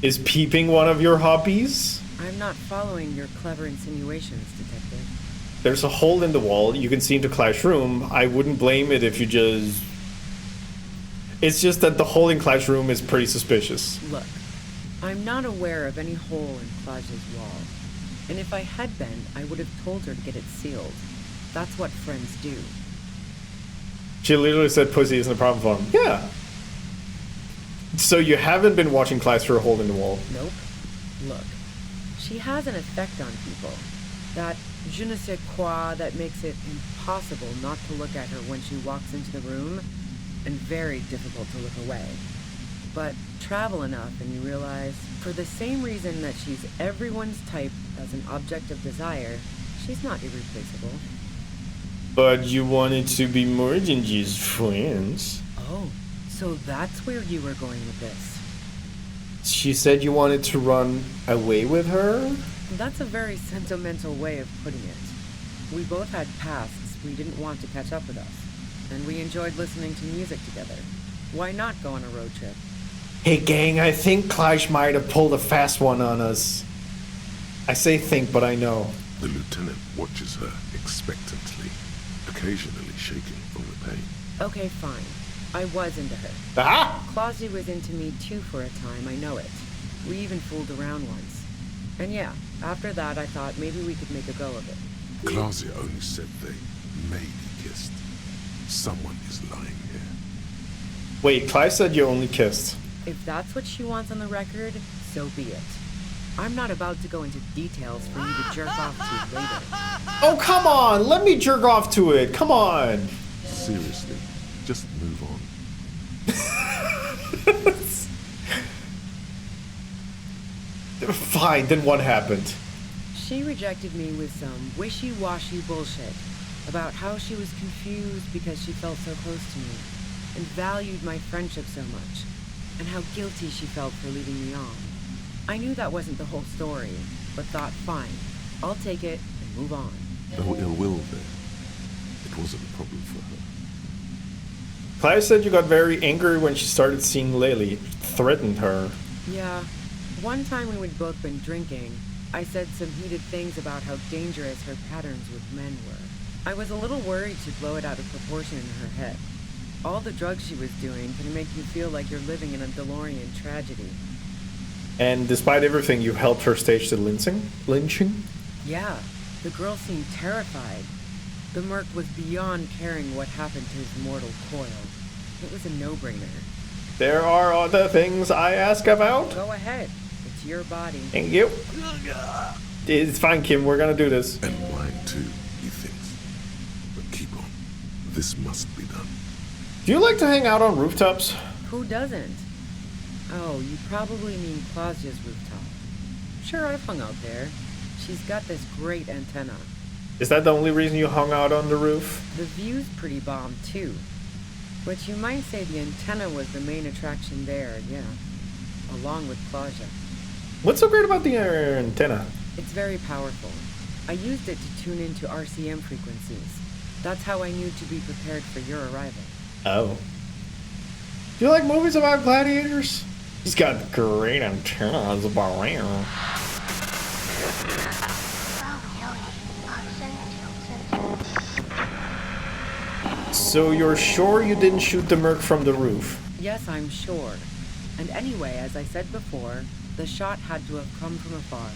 Is peeping one of your hobbies? I'm not following your clever insinuations, detective. There's a hole in the wall. You can see into Clash room. I wouldn't blame it if you just... It's just that the hole in Clash room is pretty suspicious. Look, I'm not aware of any hole in Clash's wall. And if I had been, I would have told her to get it sealed. That's what friends do. She literally said pussy isn't a problem for him. Yeah. So you haven't been watching Clive through a hole in the wall? Nope. Look, she has an effect on people. That je ne sais quoi that makes it impossible not to look at her when she walks into the room, and very difficult to look away. But travel enough and you realize, for the same reason that she's everyone's type as an object of desire, she's not irreplaceable. But you wanted to be more than just friends. Oh, so that's where you were going with this. She said you wanted to run away with her? That's a very sentimental way of putting it. We both had pasts we didn't want to catch up with us, and we enjoyed listening to music together. Why not go on a road trip? Hey gang, I think Clash might have pulled a fast one on us. I say think, but I know. The lieutenant watches her expectantly, occasionally shaking from the pain. Okay, fine. I was into her. Ah! Clausy was into me too for a time, I know it. We even fooled around once. And yeah, after that I thought maybe we could make a go of it. Clausia only said they maybe kissed. Someone is lying here. Wait, Clive said you only kissed. If that's what she wants on the record, so be it. I'm not about to go into details for you to jerk off to later. Oh, come on! Let me jerk off to it! Come on! Seriously, just move on. Fine, then what happened? She rejected me with some wishy-washy bullshit about how she was confused because she felt so close to me and valued my friendship so much, and how guilty she felt for leaving me on. I knew that wasn't the whole story, but thought, fine, I'll take it and move on. No ill will there. It wasn't a problem for her. Clive said you got very angry when she started seeing Lily, threatened her. Yeah, one time when we'd both been drinking, I said some heated things about how dangerous her patterns with men were. I was a little worried she'd blow it out of proportion in her head. All the drugs she was doing can make you feel like you're living in a DeLorean tragedy. And despite everything, you helped her stage the lynching? Yeah, the girl seemed terrified. The merc was beyond caring what happened to his mortal coil. It was a no-brainer. There are other things I ask about? Go ahead. It's your body. Thank you. It's fine, Kim. We're gonna do this. And mine too, he thinks. But keep on. This must be done. Do you like to hang out on rooftops? Who doesn't? Oh, you probably mean Clausia's rooftop. Sure, I've hung out there. She's got this great antenna. Is that the only reason you hung out on the roof? The view's pretty bomb, too. But you might say the antenna was the main attraction there, yeah. Along with Clausia. What's so great about the antenna? It's very powerful. I used it to tune into RCM frequencies. That's how I knew to be prepared for your arrival. Oh. Do you like movies about gladiators? He's got great antennas about around. So you're sure you didn't shoot the merc from the roof? Yes, I'm sure. And anyway, as I said before, the shot had to have come from afar.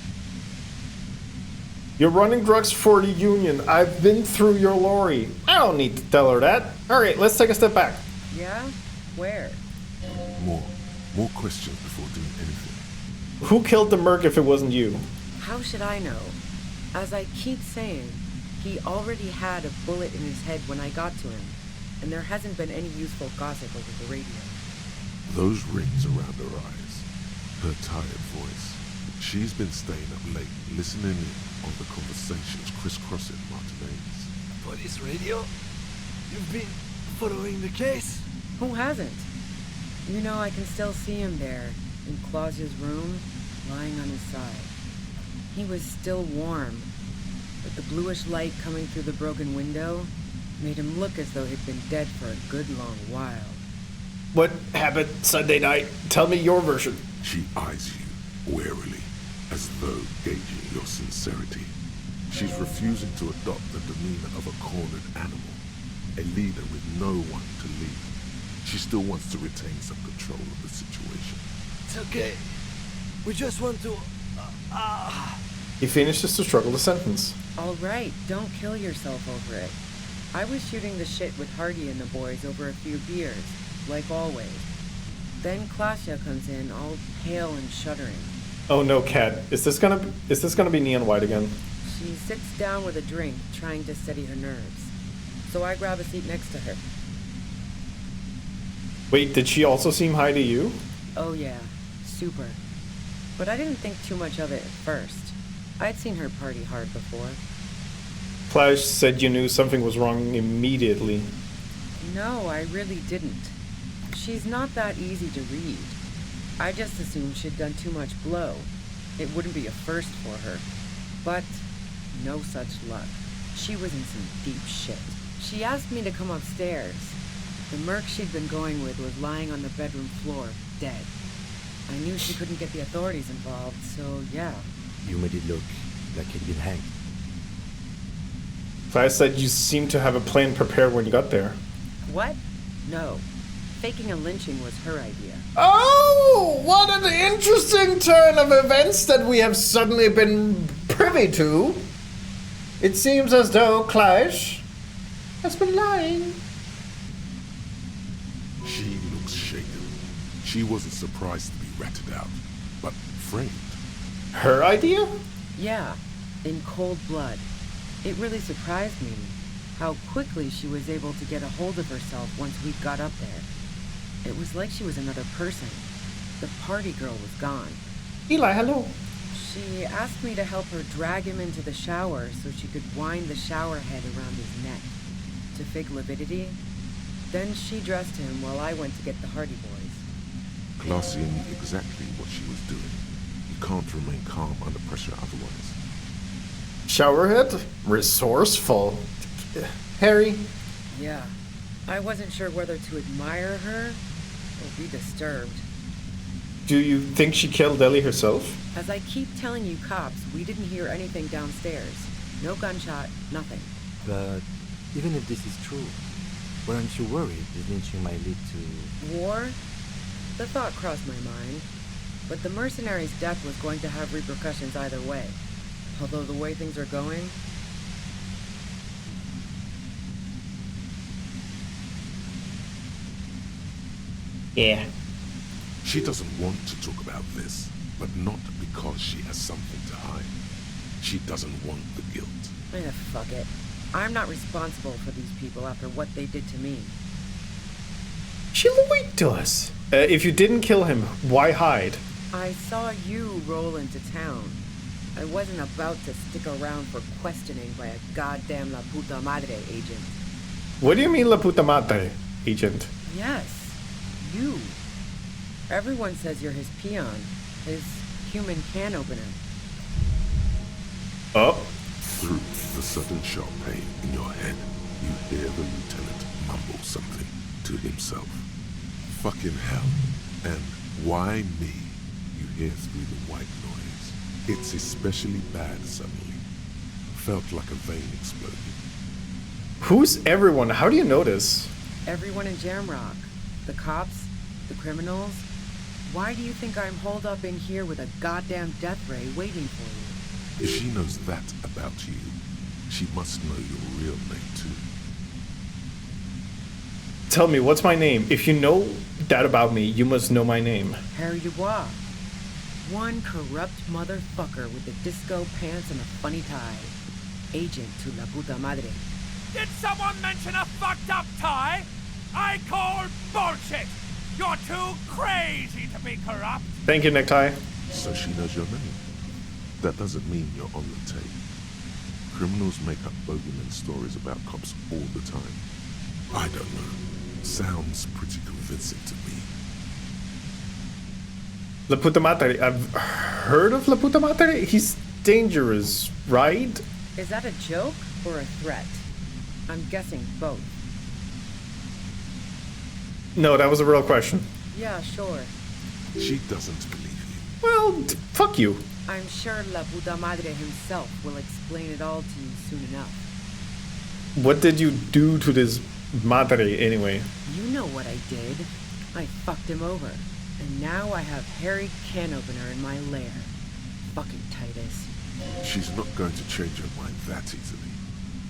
You're running drugs for the Union. I've been through your lorry. I don't need to tell her that. Alright, let's take a step back. Yeah? Where? More questions before doing anything. Who killed the merc if it wasn't you? How should I know? As I keep saying, he already had a bullet in his head when I got to him, and there hasn't been any useful gossip over the radio. Those rings around her eyes, her tired voice. She's been staying up late, listening in on the conversations crisscrossing Martinez. Police radio? You've been following the case? Who hasn't? You know, I can still see him there, in Clausia's room, lying on his side. He was still warm, but the bluish light coming through the broken window made him look as though he'd been dead for a good long while. What happened Sunday night? Tell me your version. She eyes you warily, as though gauging your sincerity. She's refusing to adopt the demeanor of a cornered animal, a leader with no one to lead. She still wants to retain some control of the situation. It's okay. We just want to... He finishes to struggle the sentence. All right, don't kill yourself over it. I was shooting the shit with Hardy and the boys over a few beers, like always. Then Klasha comes in, all pale and shuddering. Oh no, Cat. Is this gonna be Neon White again? She sits down with a drink, trying to steady her nerves. So I grab a seat next to her. Wait, did she also seem high to you? Oh yeah, super. But I didn't think too much of it at first. I'd seen her party hard before. Clash said you knew something was wrong immediately. No, I really didn't. She's not that easy to read. I just assumed she'd done too much blow. It wouldn't be a first for her. But no such luck. She was in some deep shit. She asked me to come upstairs. The merc she'd been going with was lying on the bedroom floor, dead. I knew she couldn't get the authorities involved, so yeah. You made it look like he'd been hanged. Clash said you seemed to have a plan prepared when you got there. What? No. Faking a lynching was her idea. Oh, what an interesting turn of events that we have suddenly been privy to. It seems as though Clash has been lying. She looks shaken. She wasn't surprised to be ratted out, but framed. Her idea? Yeah, in cold blood. It really surprised me how quickly she was able to get a hold of herself once we got up there. It was like she was another person. The party girl was gone. Eli, hello. She asked me to help her drag him into the shower so she could wind the shower head around his neck to fake lividity. Then she dressed him while I went to get the Hardy Boys. Glacia knew exactly what she was doing. You can't remain calm under pressure otherwise. Showerhead? Resourceful. Harry? Yeah. I wasn't sure whether to admire her or be disturbed. Do you think she killed Ellie herself? As I keep telling you cops, we didn't hear anything downstairs. No gunshot, nothing. But even if this is true, weren't you worried this lynching might lead to... War? The thought crossed my mind. But the mercenary's death was going to have repercussions either way. Although the way things are going... Yeah. She doesn't want to talk about this, but not because she has something to hide. She doesn't want the guilt. Fuck it. I'm not responsible for these people after what they did to me. She lied to us. If you didn't kill him, why hide? I saw you roll into town. I wasn't about to stick around for questioning by a goddamn La Puta Madre agent. What do you mean La Puta Madre agent? Yes. You. Everyone says you're his peon, his human can opener. Oh. Through the sudden sharp pain in your head, you hear the lieutenant mumble something to himself. Fucking hell. And why me? You hear through the white noise. It's especially bad suddenly. Felt like a vein exploded. Who's everyone? How do you know this? Everyone in Jamrock. The cops, the criminals. Why do you think I'm holed up in here with a goddamn death ray waiting for you? If she knows that about you, she must know your real name too. Tell me, what's my name? If you know that about me, you must know my name. Harry Dubois. One corrupt motherfucker with the disco pants and a funny tie. Agent to La Puta Madre. Did someone mention a fucked up tie? I call bullshit! You're too crazy to be corrupt! Thank you, Necktie. So she knows your name. That doesn't mean you're on the tape. Criminals make up bogeyman stories about cops all the time. I don't know. Sounds pretty convincing to me. La Puta Madre. I've heard of La Puta Madre. He's dangerous, right? Is that a joke or a threat? I'm guessing both. No, that was a real question. Yeah, sure. She doesn't believe you. Well, fuck you. I'm sure La Puta Madre himself will explain it all to you soon enough. What did you do to this Madre anyway? You know what I did. I fucked him over. And now I have Harry Can Opener in my lair. Fucking Titus. She's not going to change her mind that easily.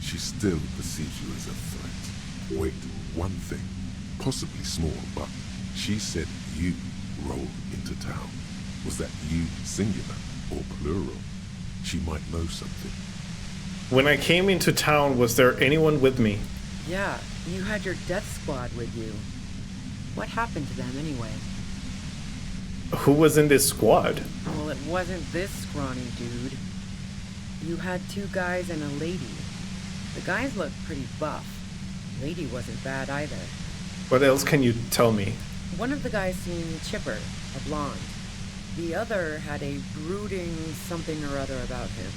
she still perceives you as a threat. Wait, one thing, possibly small, but she said you rolled into town. Was that you singular or plural? She might know something. When I came into town, was there anyone with me? Yeah, you had your death squad with you. What happened to them anyway? Who was in this squad? Well, it wasn't this scrawny dude. You had 2 guys and a lady. The guys looked pretty buff. Lady wasn't bad either. What else can you tell me? One of the guys seemed chipper, a blonde. The other had a brooding something or other about him.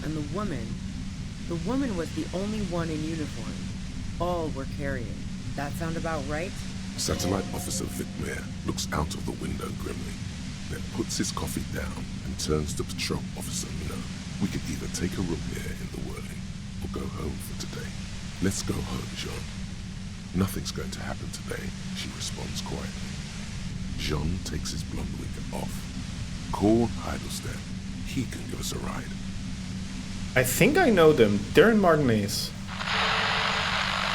And the woman was the only one in uniform. All were carrying. That sound about right? Satellite Officer Vitmere looks out of the window grimly, then puts his coffee down and turns to Patrol Officer Minnow. We could either take a room here in the whirling, or go home for today. Let's go home, Jean. Nothing's going to happen today, she responds quietly. Jean takes his blonde wig off. Call Heidelstein. He can give us a ride. I think I know them. They're in Martinez.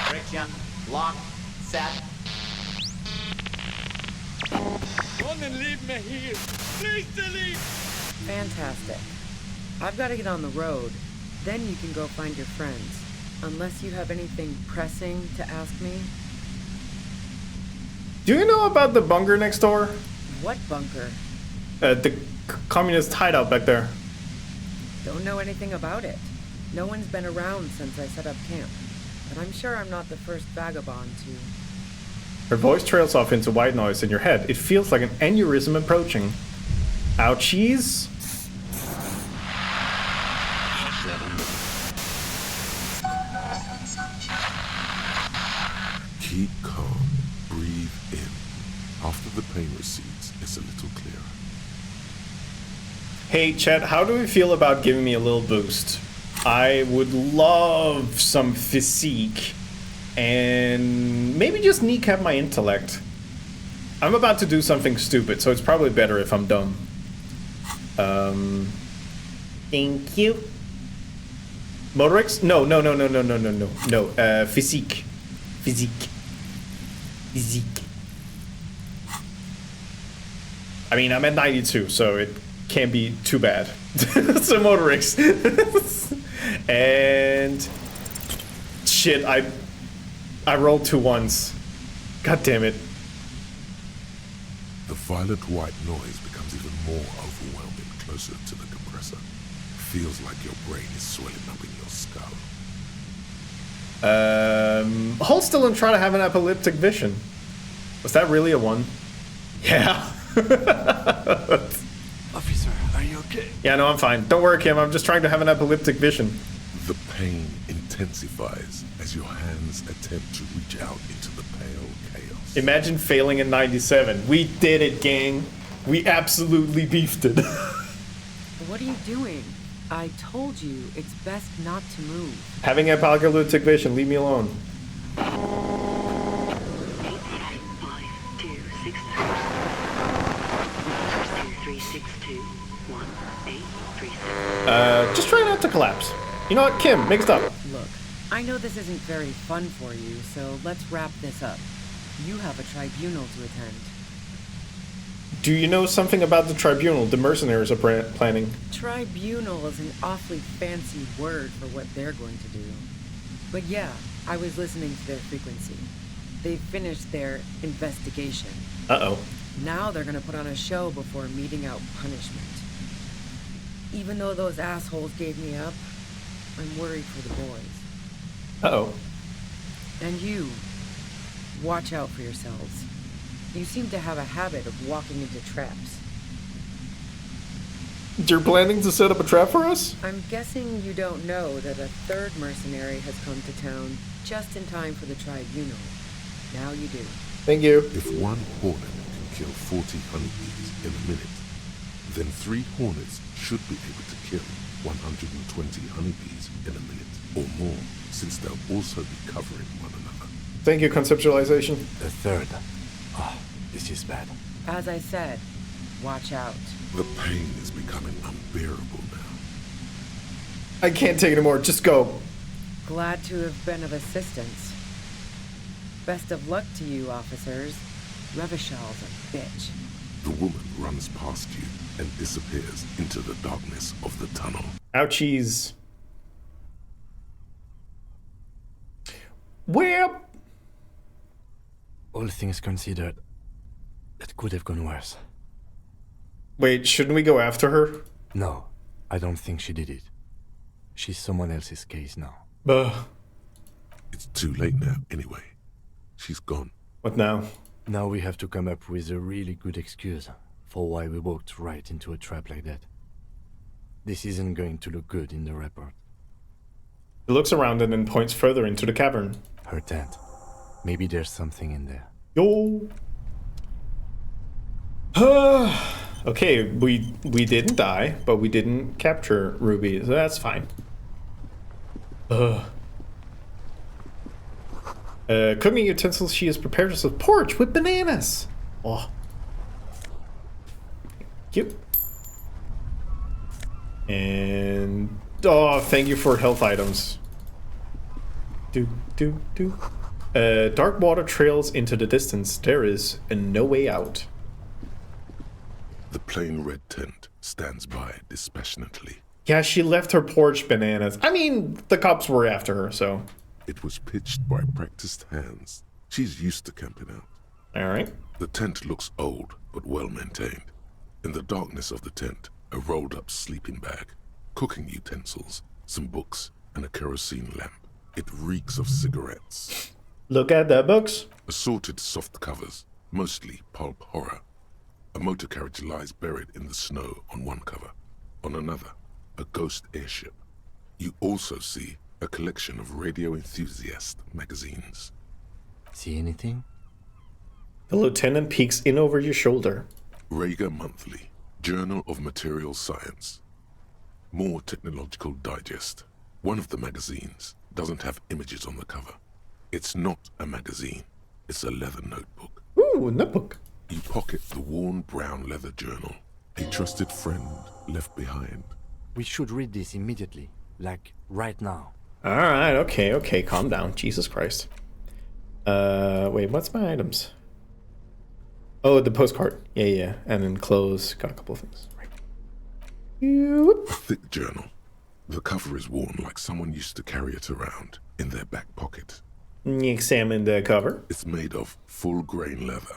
Friction, lock, set. Don't leave me here. Please delete. Fantastic. I've got to get on the road. Then you can go find your friends. Unless you have anything pressing to ask me. Do you know about the bunker next door? What bunker? The communist hideout back there. Don't know anything about it. No one's been around since I set up camp. But I'm sure I'm not the first vagabond to... Her voice trails off into white noise in your head. It feels like an aneurysm approaching. Ouchies. Keep calm. Breathe in. After the pain recedes, it's a little clearer. Hey, Chet, how do we feel about giving me a little boost? I would love some physique and maybe just kneecap my intellect. I'm about to do something stupid, so it's probably better if I'm dumb. Thank you. Motorix? No. Physique. I mean, I'm at 92, so it can't be too bad. So Motorix. And shit, I rolled 2 ones. God damn it. The violent white noise becomes even more overwhelming closer to the compressor. Feels like your brain is swelling up in your skull. Hold still and try to have an epileptic vision. Was that really a 1? Yeah. Officer, are you okay? Yeah, no, I'm fine. Don't worry, Kim. I'm just trying to have an epileptic vision. The pain intensifies as your hands attempt to reach out into the pale chaos. Imagine failing in 97. We did it, gang. We absolutely beefed it. What are you doing? I told you it's best not to move. Having apocalyptic vision, leave me alone. Just try not to collapse. You know what, Kim, make it stop. Look, I know this isn't very fun for you, so let's wrap this up. You have a tribunal to attend. Do you know something about the tribunal the mercenaries are planning? Tribunal is an awfully fancy word for what they're going to do. But yeah, I was listening to their frequency. They've finished their investigation. Uh-oh. Now they're gonna put on a show before meting out punishment. Even though those assholes gave me up, I'm worried for the boys. Uh-oh. And you, watch out for yourselves. You seem to have a habit of walking into traps. You're planning to set up a trap for us? I'm guessing you don't know that a third mercenary has come to town just in time for the tribunal. Now you do. Thank you. If one hornet can kill 40 honeybees in a minute, then 3 hornets should be able to kill 120 honeybees in a minute or more, since they'll also be covering one another. Thank you, conceptualization. The third. Ah, this is bad. As I said, watch out. The pain is becoming unbearable now. I can't take it anymore. Just go. Glad to have been of assistance. Best of luck to you, officers. Revishal's a bitch. The woman runs past you and disappears into the darkness of the tunnel. Ouchies. Well, all things considered, it could have gone worse. Wait, shouldn't we go after her? No, I don't think she did it. She's someone else's case now. It's too late now, anyway. She's gone. What now? Now we have to come up with a really good excuse for why we walked right into a trap like that. This isn't going to look good in the report. He looks around and then points further into the cavern. Her tent. Maybe there's something in there. Yo. Okay, we didn't die, but we didn't capture Ruby, so that's fine. Cooking utensils, she has prepared us a porridge with bananas. Oh. Cute. And thank you for health items. Dark water trails into the distance. There is no way out. The plain red tent stands by dispassionately. Yeah, she left her porch bananas. I mean, the cops were after her, so. It was pitched by practiced hands. She's used to camping out. Alright. The tent looks old, but well maintained. In the darkness of the tent, a rolled up sleeping bag, cooking utensils, some books, and a kerosene lamp. It reeks of cigarettes. Look at the books. Assorted soft covers, mostly pulp horror. A motor carriage lies buried in the snow on one cover. On another, a ghost airship. You also see a collection of radio enthusiast magazines. See anything? The lieutenant peeks in over your shoulder. Rager Monthly, Journal of Material Science. More Technological Digest. One of the magazines doesn't have images on the cover. It's not a magazine, it's a leather notebook. Ooh, a notebook. You pocket the worn brown leather journal. A trusted friend left behind. We should read this immediately, like right now. Alright, okay, calm down. Jesus Christ. Wait, what's my items? Oh, the postcard. Yeah. And then clothes. Got a couple of things. Right. A thick journal. The cover is worn like someone used to carry it around in their back pocket. You examine the cover. It's made of full grain leather.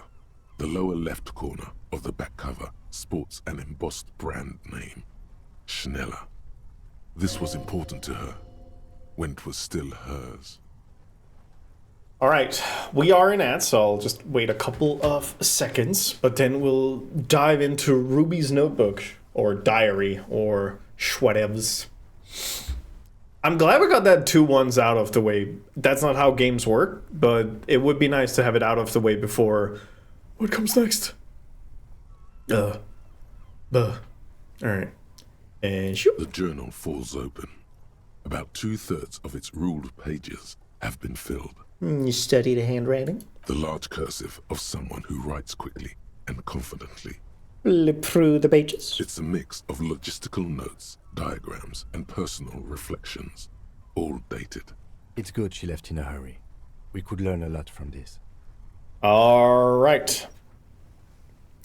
The lower left corner of the back cover sports an embossed brand name, Schneller. This was important to her when it was still hers. Alright, we are in ads, so I'll just wait a couple of seconds, but then we'll dive into Ruby's notebook, or diary, or schwatevs. I'm glad we got that 2 1s out of the way. That's not how games work, but it would be nice to have it out of the way before... What comes next? Alright. And shoot. The journal falls open. About 2/3 of its ruled pages have been filled. You study the handwriting? The large cursive of someone who writes quickly and confidently. Flip through the pages. It's a mix of logistical notes, diagrams, and personal reflections, all dated. It's good she left in a hurry. We could learn a lot from this. Alright.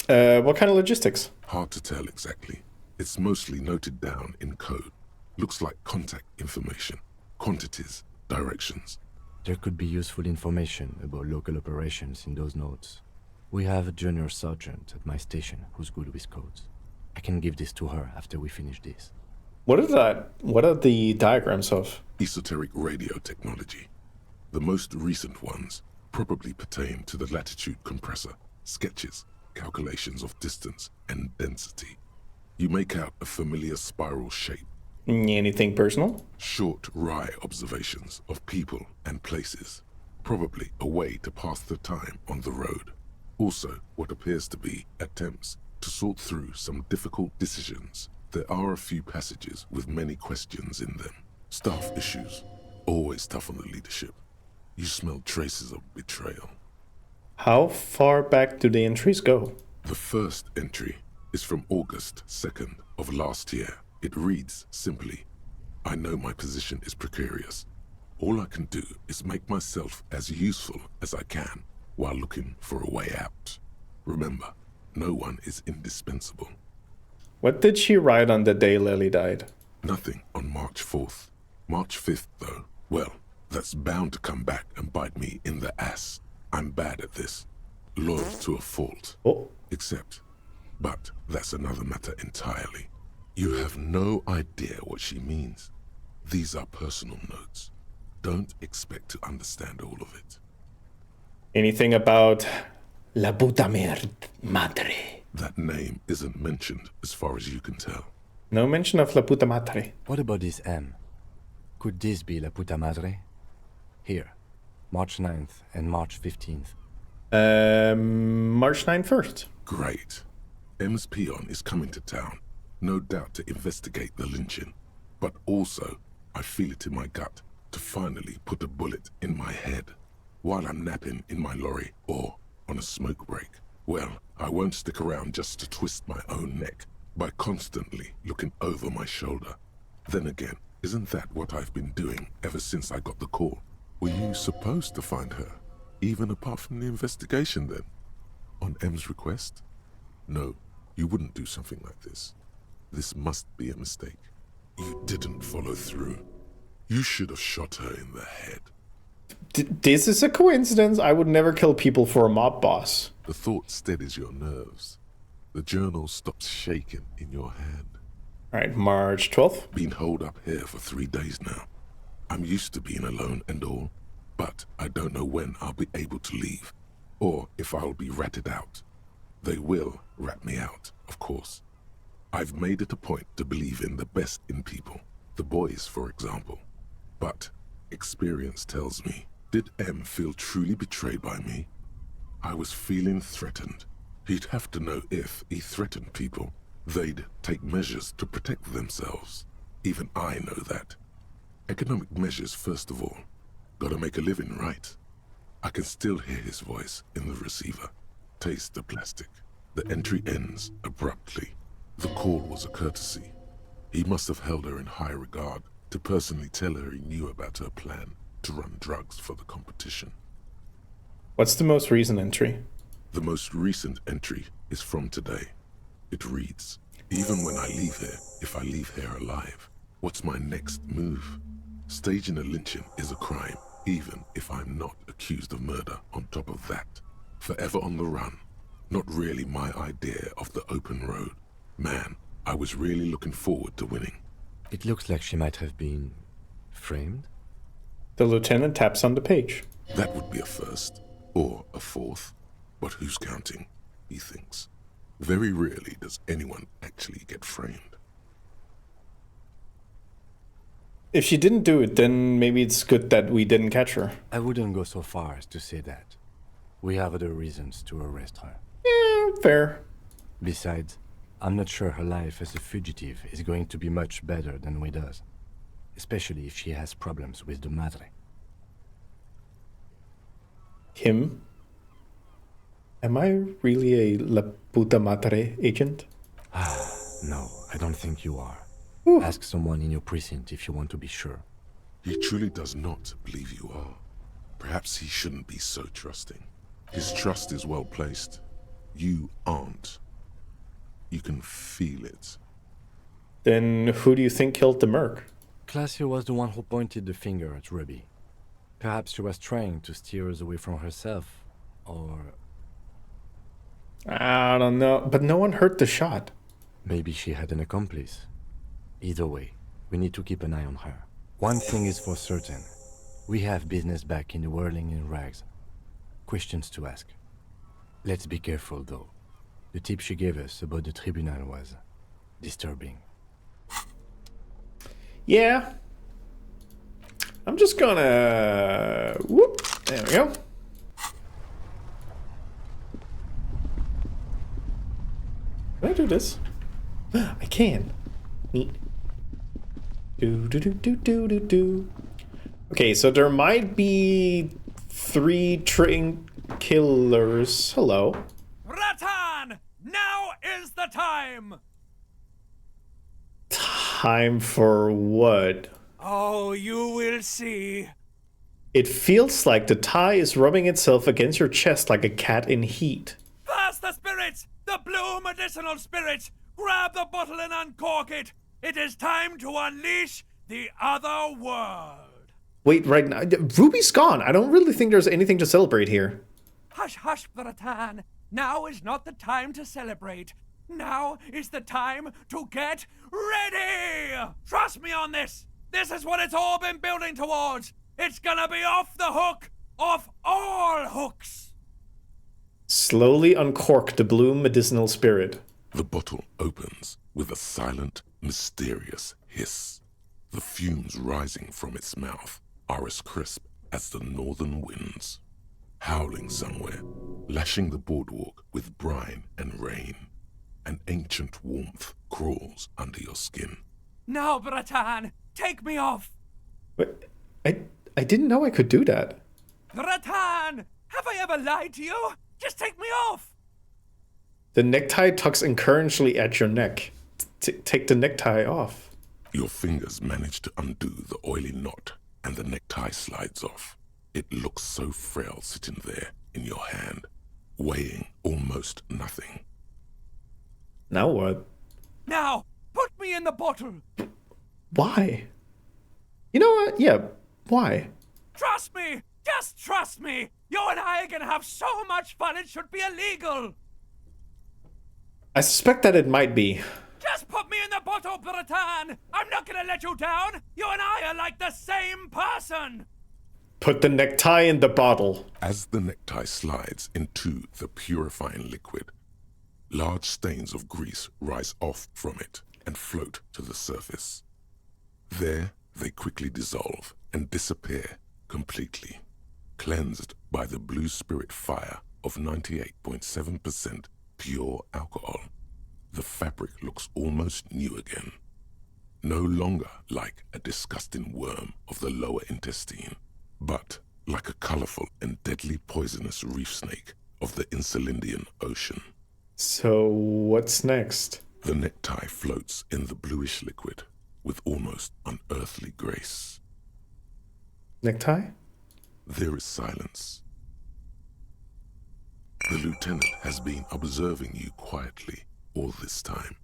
What kind of logistics? Hard to tell exactly. It's mostly noted down in code. Looks like contact information, quantities, directions. There could be useful information about local operations in those notes. We have a junior sergeant at my station who's good with codes. I can give this to her after we finish this. What are the diagrams of? Esoteric radio technology. The most recent ones probably pertain to the latitude compressor, sketches, calculations of distance and density. You make out a familiar spiral shape. Anything personal? Short, wry observations of people and places. Probably a way to pass the time on the road. Also, what appears to be attempts to sort through some difficult decisions. There are a few passages with many questions in them. Staff issues. Always tough on the leadership. You smell traces of betrayal. How far back do the entries go? The first entry is from August 2nd of last year. It reads simply, I know my position is precarious. All I can do is make myself as useful as I can while looking for a way out. Remember, no one is indispensable. What did she write on the day Lily died? Nothing on March 4th. March 5th, though, well, that's bound to come back and bite me in the ass. I'm bad at this. Loyal to a fault. Oh. But that's another matter entirely. You have no idea what she means. These are personal notes. Don't expect to understand all of it. Anything about La puta madre? That name isn't mentioned as far as you can tell. No mention of La puta madre. What about this M? Could this be La puta madre? Here, March 9th and March 15th. March 9th first. Great. M's peon is coming to town, no doubt to investigate the lynching. But also, I feel it in my gut to finally put a bullet in my head while I'm napping in my lorry or on a smoke break. Well, I won't stick around just to twist my own neck by constantly looking over my shoulder. Then again, isn't that what I've been doing ever since I got the call? Were you supposed to find her, even apart from the investigation then? On M's request? No, you wouldn't do something like this. This must be a mistake. You didn't follow through. You should have shot her in the head. This is a coincidence. I would never kill people for a mob boss. The thought steadies your nerves. The journal stops shaking in your hand. Alright, March 12th. Been holed up here for 3 days now. I'm used to being alone and all, but I don't know when I'll be able to leave, or if I'll be ratted out. They will rat me out, of course. I've made it a point to believe in the best in people, the boys, for example. But experience tells me, did M feel truly betrayed by me? I was feeling threatened. He'd have to know if he threatened people, they'd take measures to protect themselves. Even I know that. Economic measures, first of all. Gotta make a living, right? I can still hear his voice in the receiver. Taste the plastic. The entry ends abruptly. The call was a courtesy. He must have held her in high regard to personally tell her he knew about her plan to run drugs for the competition. What's the most recent entry? The most recent entry is from today. It reads, even when I leave here, if I leave here alive, what's my next move? Staging a lynching is a crime, even if I'm not accused of murder on top of that. Forever on the run. Not really my idea of the open road. Man, I was really looking forward to winning. It looks like she might have been framed. The lieutenant taps on the page. That would be a first, or a fourth. But who's counting, he thinks. Very rarely does anyone actually get framed. If she didn't do it, then maybe it's good that we didn't catch her. I wouldn't go so far as to say that. We have other reasons to arrest her. Yeah, fair. Besides, I'm not sure her life as a fugitive is going to be much better than we does. Especially if she has problems with the madre. Him? Am I really a La Puta Madre agent? No, I don't think you are. Ask someone in your precinct if you want to be sure. He truly does not believe you are. Perhaps he shouldn't be so trusting. His trust is well placed. You aren't. You can feel it. Then who do you think killed the merc? Clausia was the one who pointed the finger at Ruby. Perhaps she was trying to steer us away from herself, or... I don't know, but no one heard the shot. Maybe she had an accomplice. Either way, we need to keep an eye on her. One thing is for certain. We have business back in the whirling in rags. Questions to ask. Let's be careful, though. The tip she gave us about the tribunal was disturbing. Yeah. I'm just gonna... Whoop. There we go. Can I do this? I can. Neat. Do. Okay, so there might be 3 train killers. Hello. Ratan! Now is the time! Time for what? Oh, you will see. It feels like the tie is rubbing itself against your chest like a cat in heat. Faster, spirits! The blue medicinal spirits! Grab the bottle and uncork it! It is time to unleash the other world! Wait, right now, Ruby's gone. I don't really think there's anything to celebrate here. Hush, hush, Bratan. Now is not the time to celebrate. Now is the time to get ready! Trust me on this! This is what it's all been building towards! It's gonna be off the hook! Off all hooks! Slowly uncork the blue medicinal spirit. The bottle opens with a silent, mysterious hiss. The fumes rising from its mouth are as crisp as the northern winds. Howling somewhere, lashing the boardwalk with brine and rain. An ancient warmth crawls under your skin. Now, Bratan, take me off! Wait, I didn't know I could do that. Bratan! Have I ever lied to you? Just take me off! The necktie tucks encouragingly at your neck. Take the necktie off. Your fingers manage to undo the oily knot, and the necktie slides off. It looks so frail sitting there in your hand, weighing almost nothing. Now what? Now, put me in the bottle! Why? You know what? Yeah, why? Trust me! Just trust me! You and I are gonna have so much fun it should be illegal! I suspect that it might be. Just put me in the bottle, Bratan! I'm not gonna let you down! You and I are like the same person! Put the necktie in the bottle. As the necktie slides into the purifying liquid, large stains of grease rise off from it and float to the surface. There, they quickly dissolve and disappear completely, cleansed by the blue spirit fire of 98.7% pure alcohol. The fabric looks almost new again, no longer like a disgusting worm of the lower intestine, but like a colorful and deadly poisonous reef snake of the Insulindian Ocean. So what's next? The necktie floats in the bluish liquid with almost unearthly grace. Necktie? There is silence. The lieutenant has been observing you quietly all this time.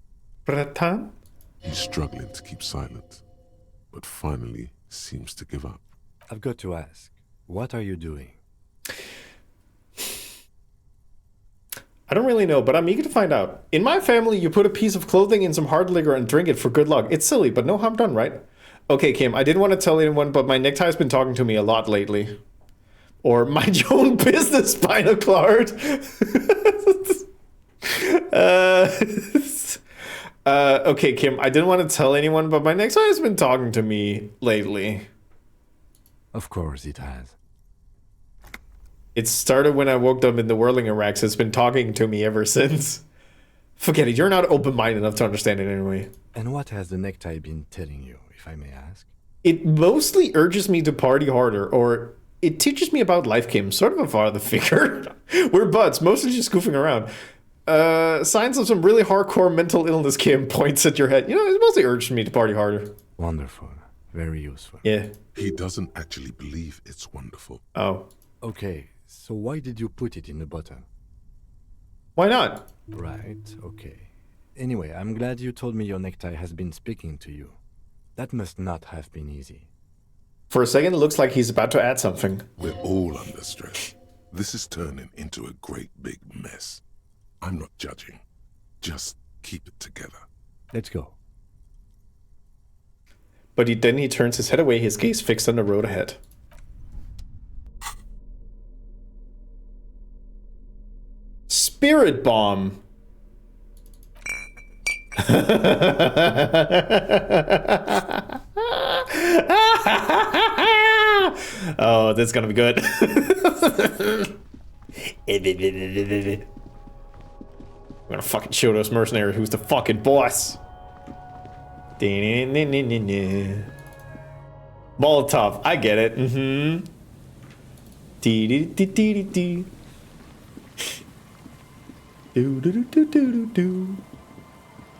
Bratan? He's struggling to keep silent, but finally seems to give up. I've got to ask, what are you doing? I don't really know, but I'm eager to find out. In my family, you put a piece of clothing in some hard liquor and drink it for good luck. It's silly, but no harm done, right? Okay, Kim, I didn't want to tell anyone, but my necktie's been talking to me a lot lately. Or mind your own business, Spinal Clart. Okay, Kim, I didn't want to tell anyone, but my necktie has been talking to me lately. Of course it has. It started when I woke up in the whirling Iraqs. It's been talking to me ever since. Forget it, you're not open-minded enough to understand it anyway. And what has the necktie been telling you, if I may ask? It mostly urges me to party harder, or it teaches me about life, Kim. Sort of a father figure. We're buds, mostly just goofing around. Signs of some really hardcore mental illness, Kim, points at your head. You know, it mostly urged me to party harder. Wonderful. Very useful. Yeah. He doesn't actually believe it's wonderful. Oh. Okay, so why did you put it in the bottle? Why not? Right, okay. Anyway, I'm glad you told me your necktie has been speaking to you. That must not have been easy. For a second, it looks like he's about to add something. We're all under stress. This is turning into a great big mess. I'm not judging. Just keep it together. Let's go. But then he turns his head away, his gaze fixed on the road ahead. Spirit bomb. Oh, that's gonna be good. I'm gonna fucking show those mercenaries who's the fucking boss. Molotov, I get it. Mm-hmm. Dee-dee-dee-dee-dee-dee. Do-do-do-do-do-do.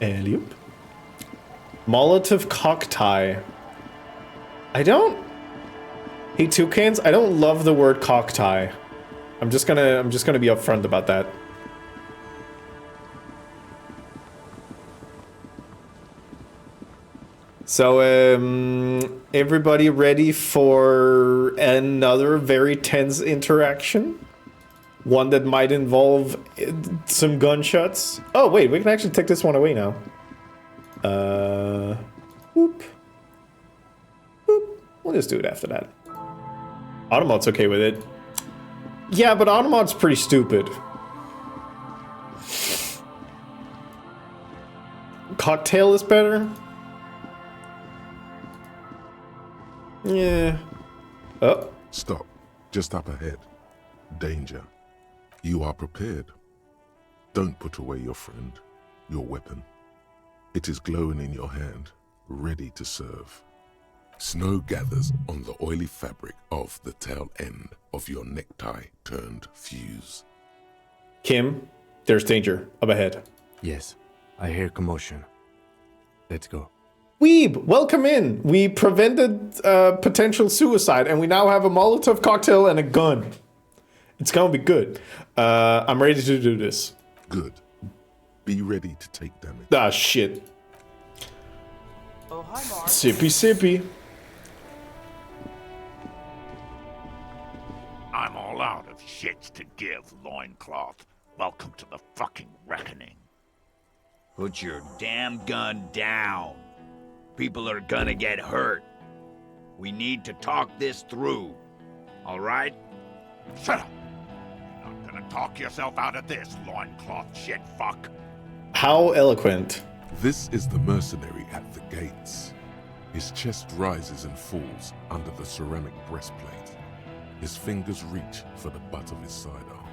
ELYSIUM. Molotov cock tie. I don't Hey, toucans, I don't love the word cocktie. I'm just gonna be upfront about that. So, everybody ready for another very tense interaction? One that might involve some gunshots? Oh, wait, we can actually take this one away now. Whoop. Whoop. We'll just do it after that. Automod's okay with it. Yeah, but Automod's pretty stupid. Cocktail is better? Yeah. Oh. Stop. Just up ahead. Danger. You are prepared. Don't put away your friend, your weapon. It is glowing in your hand, ready to serve. Snow gathers on the oily fabric of the tail end of your necktie turned fuse. Kim, there's danger up ahead. Yes, I hear commotion. Let's go. Weeb, welcome in. We prevented potential suicide, and we now have a Molotov cocktail and a gun. It's gonna be good. I'm ready to do this. Good. Be ready to take damage. Ah, shit. Oh, hi, Mark. Sippy, sippy. I'm all out of shits to give, loincloth. Welcome to the fucking reckoning. Put your damn gun down. People are gonna get hurt. We need to talk this through. All right? Shut up. You're not gonna talk yourself out of this, loincloth shit fuck. How eloquent. This is the mercenary at the gates. His chest rises and falls under the ceramic breastplate. His fingers reach for the butt of his sidearm.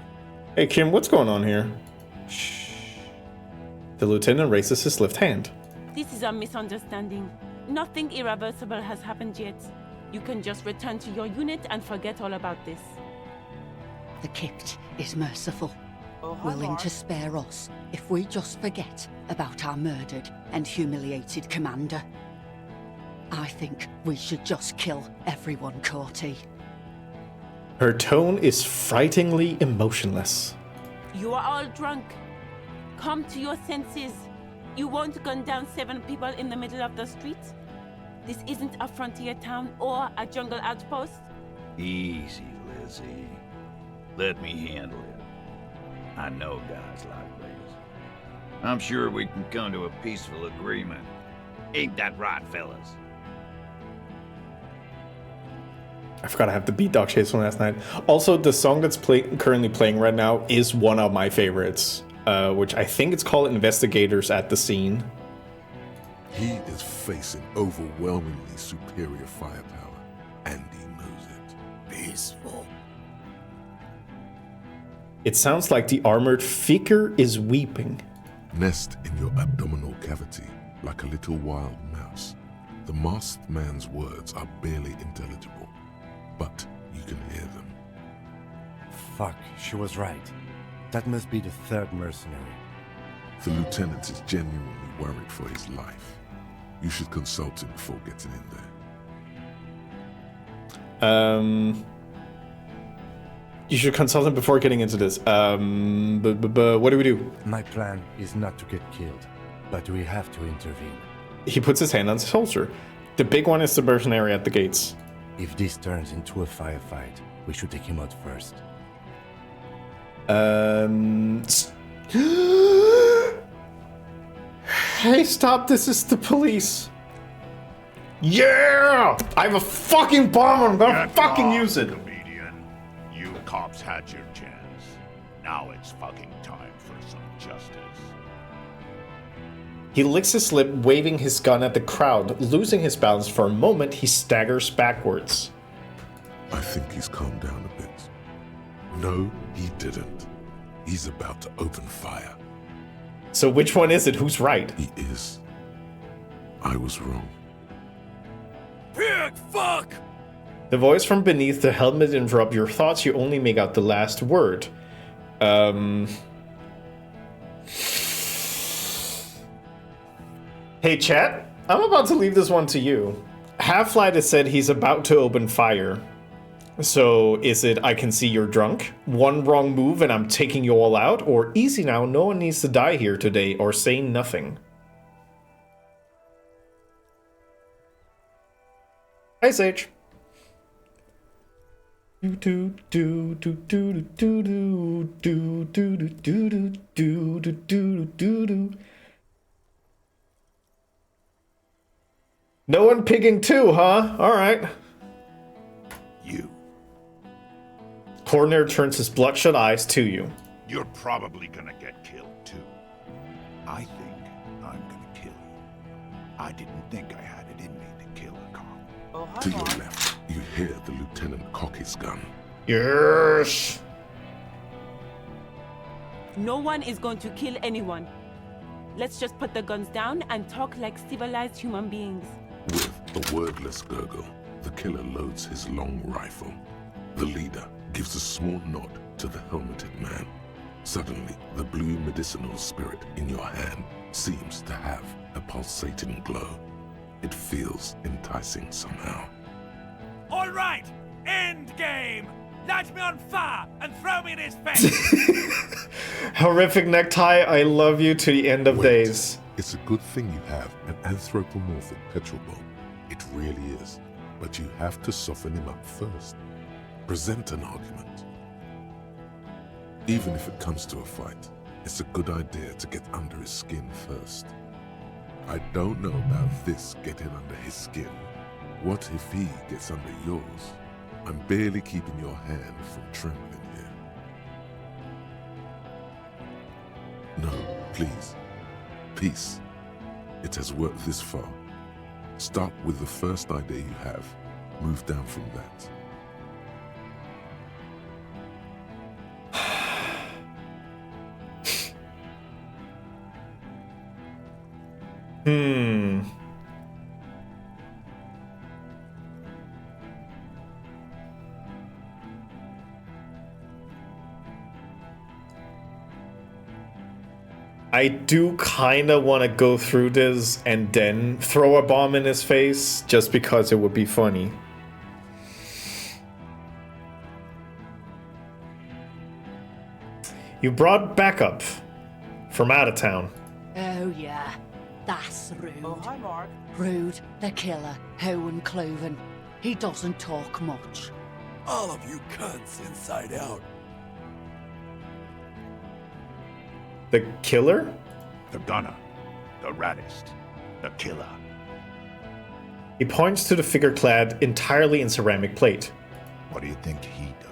Hey, Kim, what's going on here? Shh. The lieutenant raises his left hand. This is a misunderstanding. Nothing irreversible has happened yet. You can just return to your unit and forget all about this. The Kipt is merciful, Oh, hi, willing Mark. to spare us if we just forget about our murdered and humiliated commander. I think we should just kill everyone, Corty. Her tone is frighteningly emotionless. You are all drunk. Come to your senses. You won't gun down 7 people in the middle of the street? This isn't a frontier town or a jungle outpost. Easy, Lizzie. Let me handle it. I know guys like this. I'm sure we can come to a peaceful agreement. Ain't that right, fellas? I forgot I have the beat dog chase from last night. Also, the song that's currently playing right now is one of my favorites, which I think it's called Investigators at the Scene. He is facing overwhelmingly superior firepower, and he knows it. Peaceful. It sounds like the armored figure is weeping. Nest in your abdominal cavity like a little wild mouse. The masked man's words are barely intelligible, but you can hear them. Fuck, she was right. That must be the third mercenary. The lieutenant is genuinely worried for his life. You should consult him before getting in there. You should consult him before getting into this. But what do we do? My plan is not to get killed, but we have to intervene. He puts his hand on his holster. The big one is the mercenary at the gates. If this turns into a firefight, we should take him out first. Hey, stop, this is the police. Yeah! I have a fucking bomb, I'm gonna fucking use it. Comedian. You cops had your chance. Now it's fucking time for some justice. He licks his lip, waving his gun at the crowd. Losing his balance for a moment, he staggers backwards. I think he's calmed down a bit. No, he didn't. He's about to open fire. So which one is it? Who's right? He is. I was wrong. Pig, fuck! The voice from beneath the helmet interrupts your thoughts. You only make out the last word. Hey, chat. I'm about to leave this one to you. Half-Light has said he's about to open fire. So is it I can see you're drunk, one wrong move and I'm taking you all out, or easy now, no one needs to die here today, or say nothing? Hi, Sage. Do do do do do do do do do do do do do do do do. No one pigging too, huh? All right. You. Coroner turns his bloodshot eyes to you. You're probably gonna get killed too. I think I'm gonna kill you. I didn't think I had it in me to kill a cop. To your left, you hear the lieutenant cock his gun. Yes. No one is going to kill anyone. Let's just put the guns down and talk like civilized human beings. With a wordless gurgle, the killer loads his long rifle. The leader gives a small nod to the helmeted man. Suddenly, the blue medicinal spirit in your hand seems to have a pulsating glow. It feels enticing somehow. All right, end game. Light me on fire and throw me in his face. Horrific necktie, I love you to the end of days. It's a good thing you have an anthropomorphic petrol bomb. It really is. But you have to soften him up first. Present an argument. Even if it comes to a fight, it's a good idea to get under his skin first. I don't know about this getting under his skin. What if he gets under yours? I'm barely keeping your hand from trembling here. No, please. Peace. It has worked this far. Start with the first idea you have. Move down from that. I do kind of want to go through this and then throw a bomb in his face, just because it would be funny. You brought backup from out of town. Oh, yeah. That's rude. Oh, hi, Mark. Rude, the killer, Owen Cloven. He doesn't talk much. All of you cunts inside out. The killer? The gunner. The raddest. The killer. He points to the figure clad entirely in ceramic plate. What do you think he does?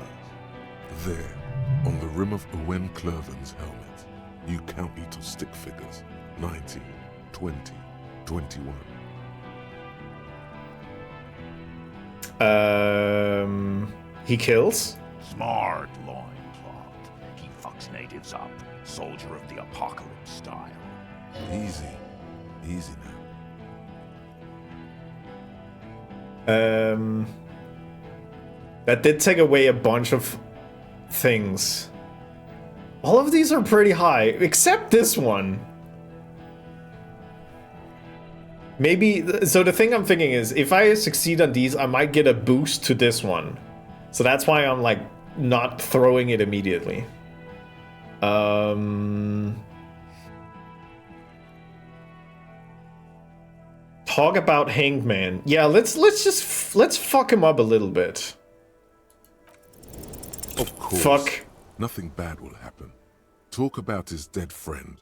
There, on the rim of Owen Cloven's helmet, you count little stick figures. 19, 20, 21. He kills? Smart loincloth. He fucks natives up. Soldier of the apocalypse style. Easy. Easy now. That did take away a bunch of things. All of these are pretty high, except this one. Maybe, so the thing I'm thinking is, if I succeed on these, I might get a boost to this one. So that's why I'm like, not throwing it immediately. Talk about Hanged Man. Yeah, let's fuck him up a little bit. Of course. Fuck. Nothing bad will happen. Talk about his dead friend.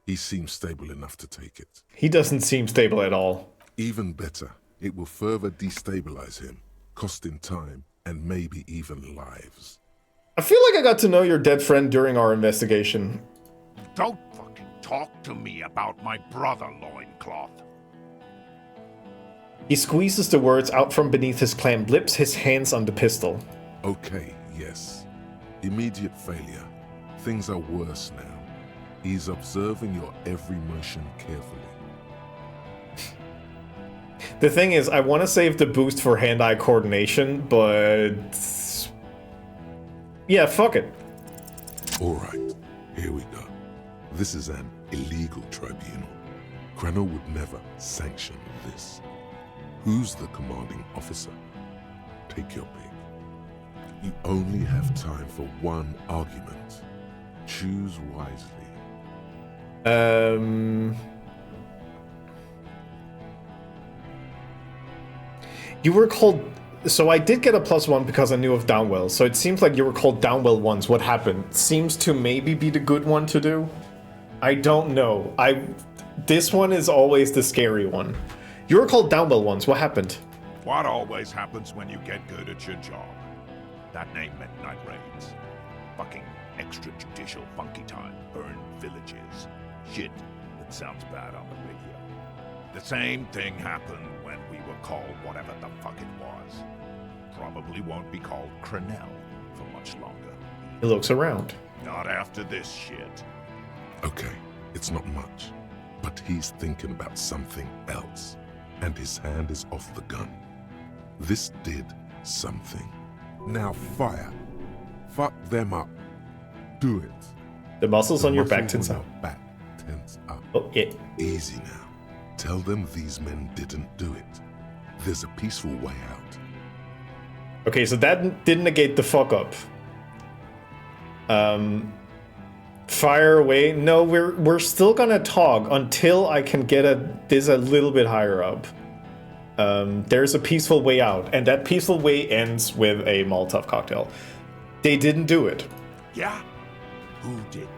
He seems stable enough to take it. He doesn't seem stable at all. Even better, it will further destabilize him, costing time and maybe even lives. I feel like I got to know your dead friend during our investigation. Don't fucking talk to me about my brother, loincloth. He squeezes the words out from beneath his clamped lips, his hands on the pistol. Okay, yes. Immediate failure. Things are worse now. He's observing your every motion carefully. The thing is, I want to save the boost for hand-eye coordination, but... yeah, fuck it. Alright, here we go. This is an illegal tribunal. Krenner would never sanction this. Who's the commanding officer? Take your pick. You only have time for one argument. Choose wisely. You were called... So I did get a +1 because I knew of Downwell. So it seems like you were called Downwell once. What happened? Seems to maybe be the good one to do. I don't know. This one is always the scary one. You were called Downwell once. What happened? What always happens when you get good at your job? That name meant night raids. Fucking extrajudicial funky time. Burn villages. Shit that sounds bad on the radio. The same thing happened when we were called whatever the fuck it was. Probably won't be called Crenell for much longer. He looks around. Not after this shit. Okay, it's not much, but he's thinking about something else, and his hand is off the gun. This did something. Now fire. Fuck them up. Do it. The muscles on your back tense tense up. Oh, yeah. Easy now. Tell them these men didn't do it. There's a peaceful way out. Okay, so that didn't negate the fuck up. Fire away. No, we're still gonna talk until I can get this a little bit higher up. There's a peaceful way out, and that peaceful way ends with a Molotov cocktail. They didn't do it. Yeah? Who did?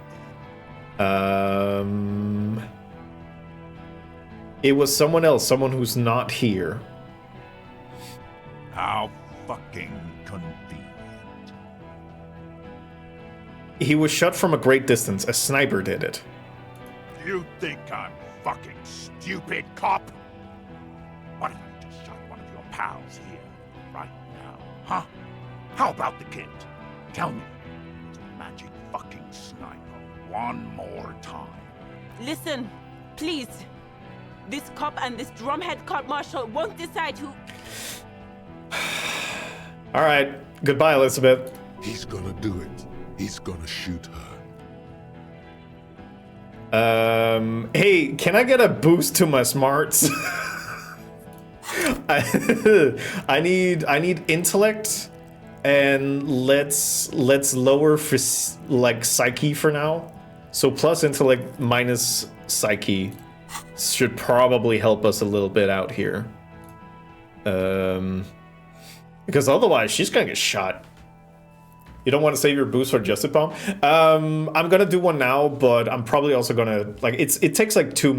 It was someone else, someone who's not here. How fucking convenient. He was shot from a great distance. A sniper did it. You think I'm fucking stupid, cop? What if I just shot one of your pals here, right now, huh? How about the kid? Tell me, it's a magic fucking sniper one more time. Listen, please. This cop and this drumhead cop marshal won't decide who... All right. Goodbye, Elizabeth. He's gonna do it. He's gonna shoot her. Hey, can I get a boost to my smarts? I need intellect, and let's lower for like psyche for now. So plus intellect minus psyche should probably help us a little bit out here. Because otherwise she's gonna get shot. You don't want to save your boost for Justice Bomb? I'm gonna do one now, but I'm probably also gonna like it takes like 2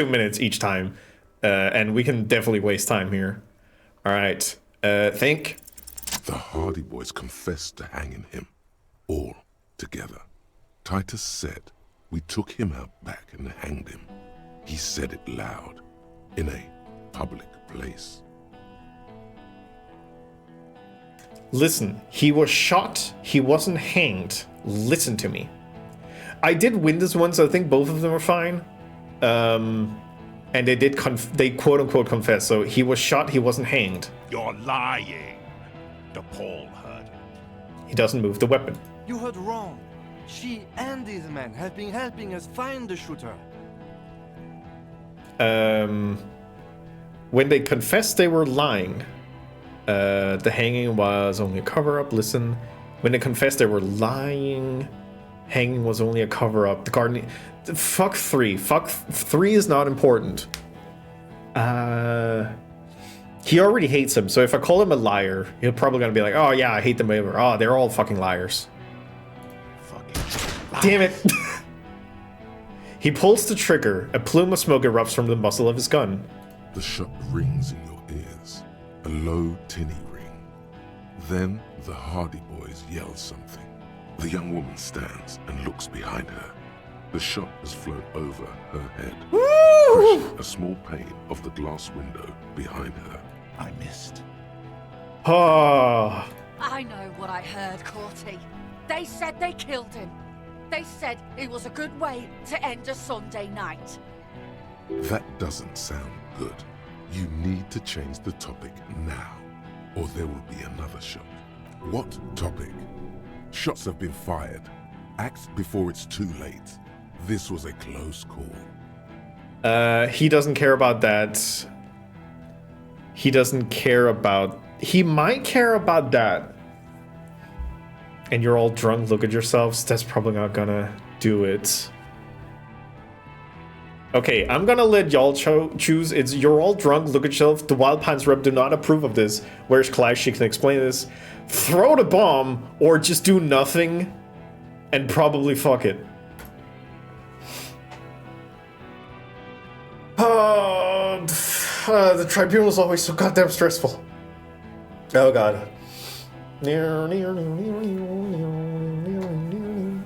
minutes each time, and we can definitely waste time here. All right, think. The Hardy Boys confessed to hanging him, all together. Titus said we took him out back and hanged him. He said it loud, in a public place. Listen, he was shot, he wasn't hanged. Listen to me. I did win this one, so I think both of them are fine. And they did they quote-unquote confess, so he was shot, he wasn't hanged. You're lying. DePaul heard it. He doesn't move the weapon. You heard wrong. She and these men have been helping us find the shooter. When they confessed, they were lying. The hanging was only a cover-up. Listen, when they confessed, they were lying. Hanging was only a cover-up. The garden... Fuck 3. Fuck 3 is not important. He already hates him, so if I call him a liar, he'll probably gonna be like, oh yeah, I hate them over. Oh, they're all fucking liars. Damn it. He pulls the trigger. A plume of smoke erupts from the muzzle of his gun. The shot rings in your ears. A low, tinny ring. Then the Hardy Boys yell something. The young woman stands and looks behind her. The shot has flown over her head, crushing a small pane of the glass window behind her. I missed. Ah. I know what I heard, Corty. They said they killed him. They said it was a good way to end a Sunday night. That doesn't sound good. You need to change the topic now, or there will be another shot. What topic? Shots have been fired. Act before it's too late. This was a close call. He doesn't care about that. He doesn't care about... He might care about that. And you're all drunk, look at yourselves. That's probably not gonna do it. Okay, I'm gonna let y'all choose. It's you're all drunk, look at yourself. The Wild Pines rep do not approve of this. Where's Clash? She can explain this. Throw the bomb or just do nothing and probably fuck it. The tribunal is always so goddamn stressful. Oh god.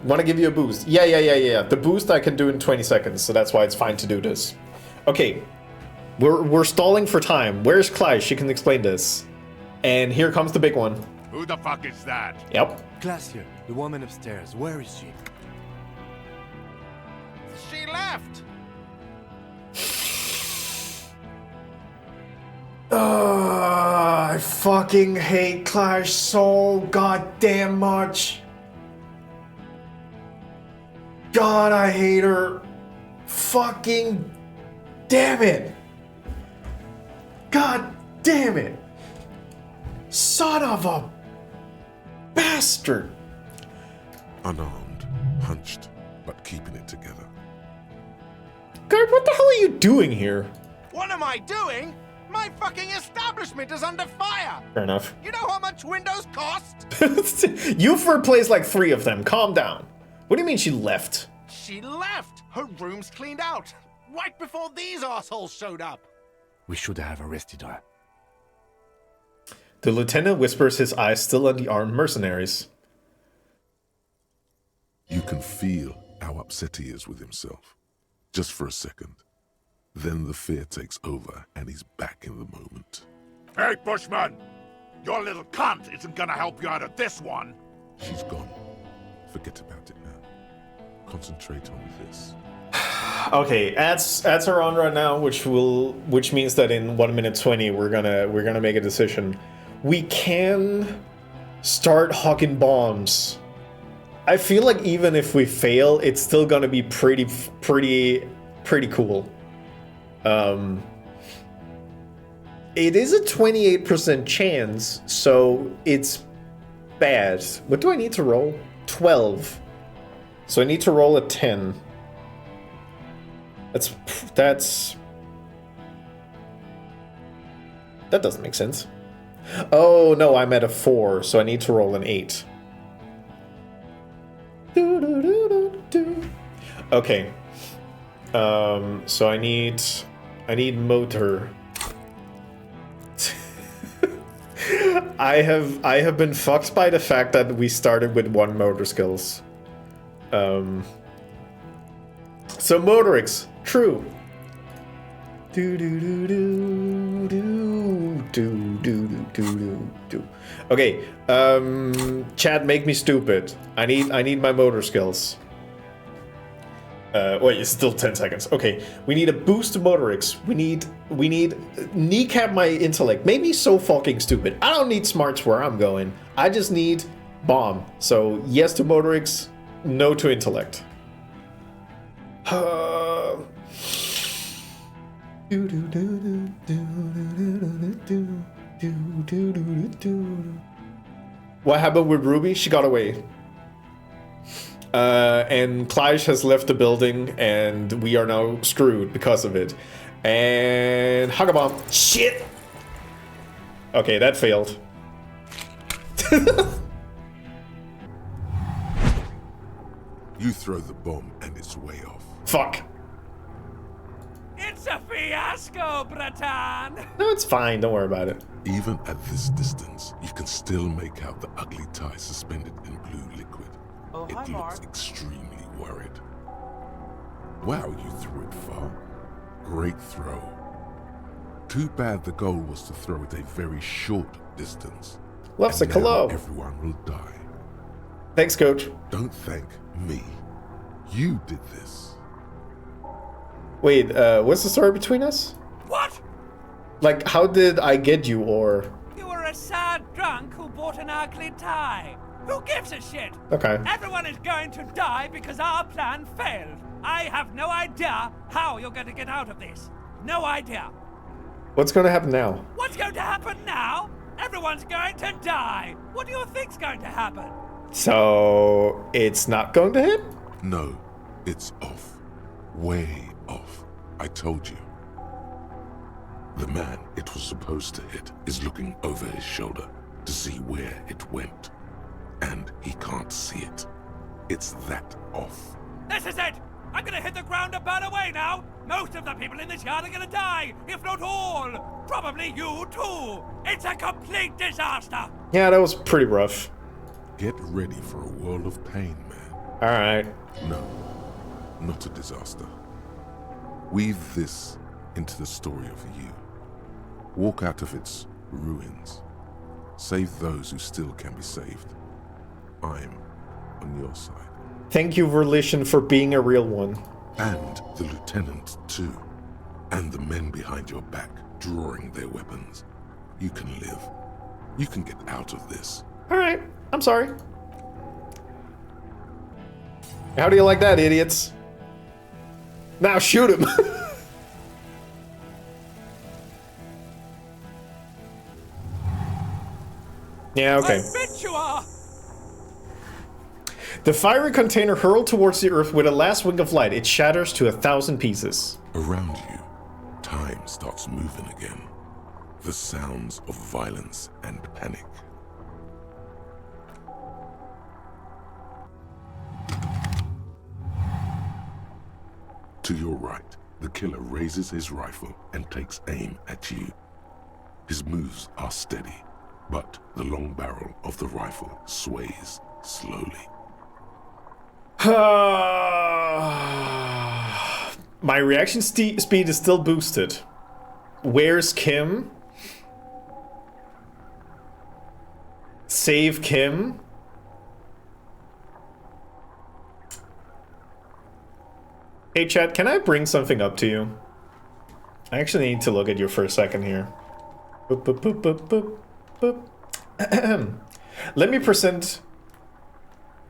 Want to give you a boost? Yeah. The boost I can do in 20 seconds, so that's why it's fine to do this. Okay, we're stalling for time. Where's Clash? She can explain this. And here comes the big one. Who the fuck is that? Yep. Glacier, the woman upstairs. Where is she? She left. I fucking hate Clash so goddamn much. God, I hate her. Fucking damn it. God damn it. Son of a bastard. Unarmed, hunched, but keeping it together. God, what the hell are you doing here? What am I doing? My fucking establishment is under fire. Fair enough. You know how much windows cost? You've replaced like 3 of them. Calm down. What do you mean she left? She left. Her room's cleaned out. Right before these assholes showed up. We should have arrested her. The lieutenant whispers, his eyes still on the armed mercenaries. You can feel how upset he is with himself. Just for a second. Then the fear takes over and he's back in the moment. Hey, Bushman! Your little cunt isn't gonna help you out of this one! She's gone. Forget about it now. Concentrate on this. Okay, ads are on right now, which means that in 1 minute 20 we're gonna make a decision. We can start hawking bombs. I feel like even if we fail, it's still gonna be pretty cool. It is a 28% chance, so it's bad. What do I need to roll? 12. So I need to roll a 10. That doesn't make sense. Oh no, I'm at a 4, so I need to roll an 8. Okay. So I need motor. I have been fucked by the fact that we started with 1 motor skills. So motorics, true. Okay, chat, make me stupid. I need my motor skills. Wait, it's still 10 seconds. Okay, we need a boost to motorics. We need kneecap my intellect. Maybe so fucking stupid. I don't need smarts where I'm going. I just need bomb. So yes to motorics, no to intellect. What happened with Ruby? She got away. And Clash has left the building, and we are now screwed because of it. And Hugabomb. Shit! Okay, that failed. You throw the bomb and it's way off. Fuck. It's a fiasco, Bratan! No, it's fine. Don't worry about it. Even at this distance, you can still make out the ugly tie suspended in blue liquid. Oh, hi, It Mark. looks extremely worried. Wow, you threw it far. Great throw. Too bad the goal was to throw it a very short distance. Loves a And hello. now everyone will die. Thanks, coach. Don't thank me. You did this. Wait, what's the story between us? What? Like, how did I get you, or... You were a sad drunk who bought an ugly tie. Who gives a shit? Okay. Everyone is going to die because our plan failed. I have no idea how you're going to get out of this. No idea. What's gonna happen now? What's going to happen now? Everyone's going to die. What do you think's going to happen? So it's not going to hit? No, it's off. Way off. I told you. The man it was supposed to hit is looking over his shoulder to see where it went. And he can't see it. It's that off. This is it! I'm gonna hit the ground and burn away now! Most of the people in this yard are gonna die, if not all! Probably you too! It's a complete disaster! Yeah, that was pretty rough. Get ready for a world of pain, man. Alright. No, not a disaster. Weave this into the story of you. Walk out of its ruins. Save those who still can be saved. I'm on your side. Thank you, Verlition, for being a real one. And the lieutenant, too. And the men behind your back, drawing their weapons. You can live. You can get out of this. Alright, I'm sorry. How do you like that, idiots? Now shoot him! Yeah, okay. I bet you are! The fiery container hurled towards the earth with a last wing of light. It shatters to 1,000 pieces. Around you, time starts moving again. The sounds of violence and panic. To your right, the killer raises his rifle and takes aim at you. His moves are steady, but the long barrel of the rifle sways slowly. My reaction speed is still boosted. Where's Kim? Save Kim? Hey chat, can I bring something up to you? I actually need to look at you for a second here. Boop, boop, boop, boop, boop, boop. Let me present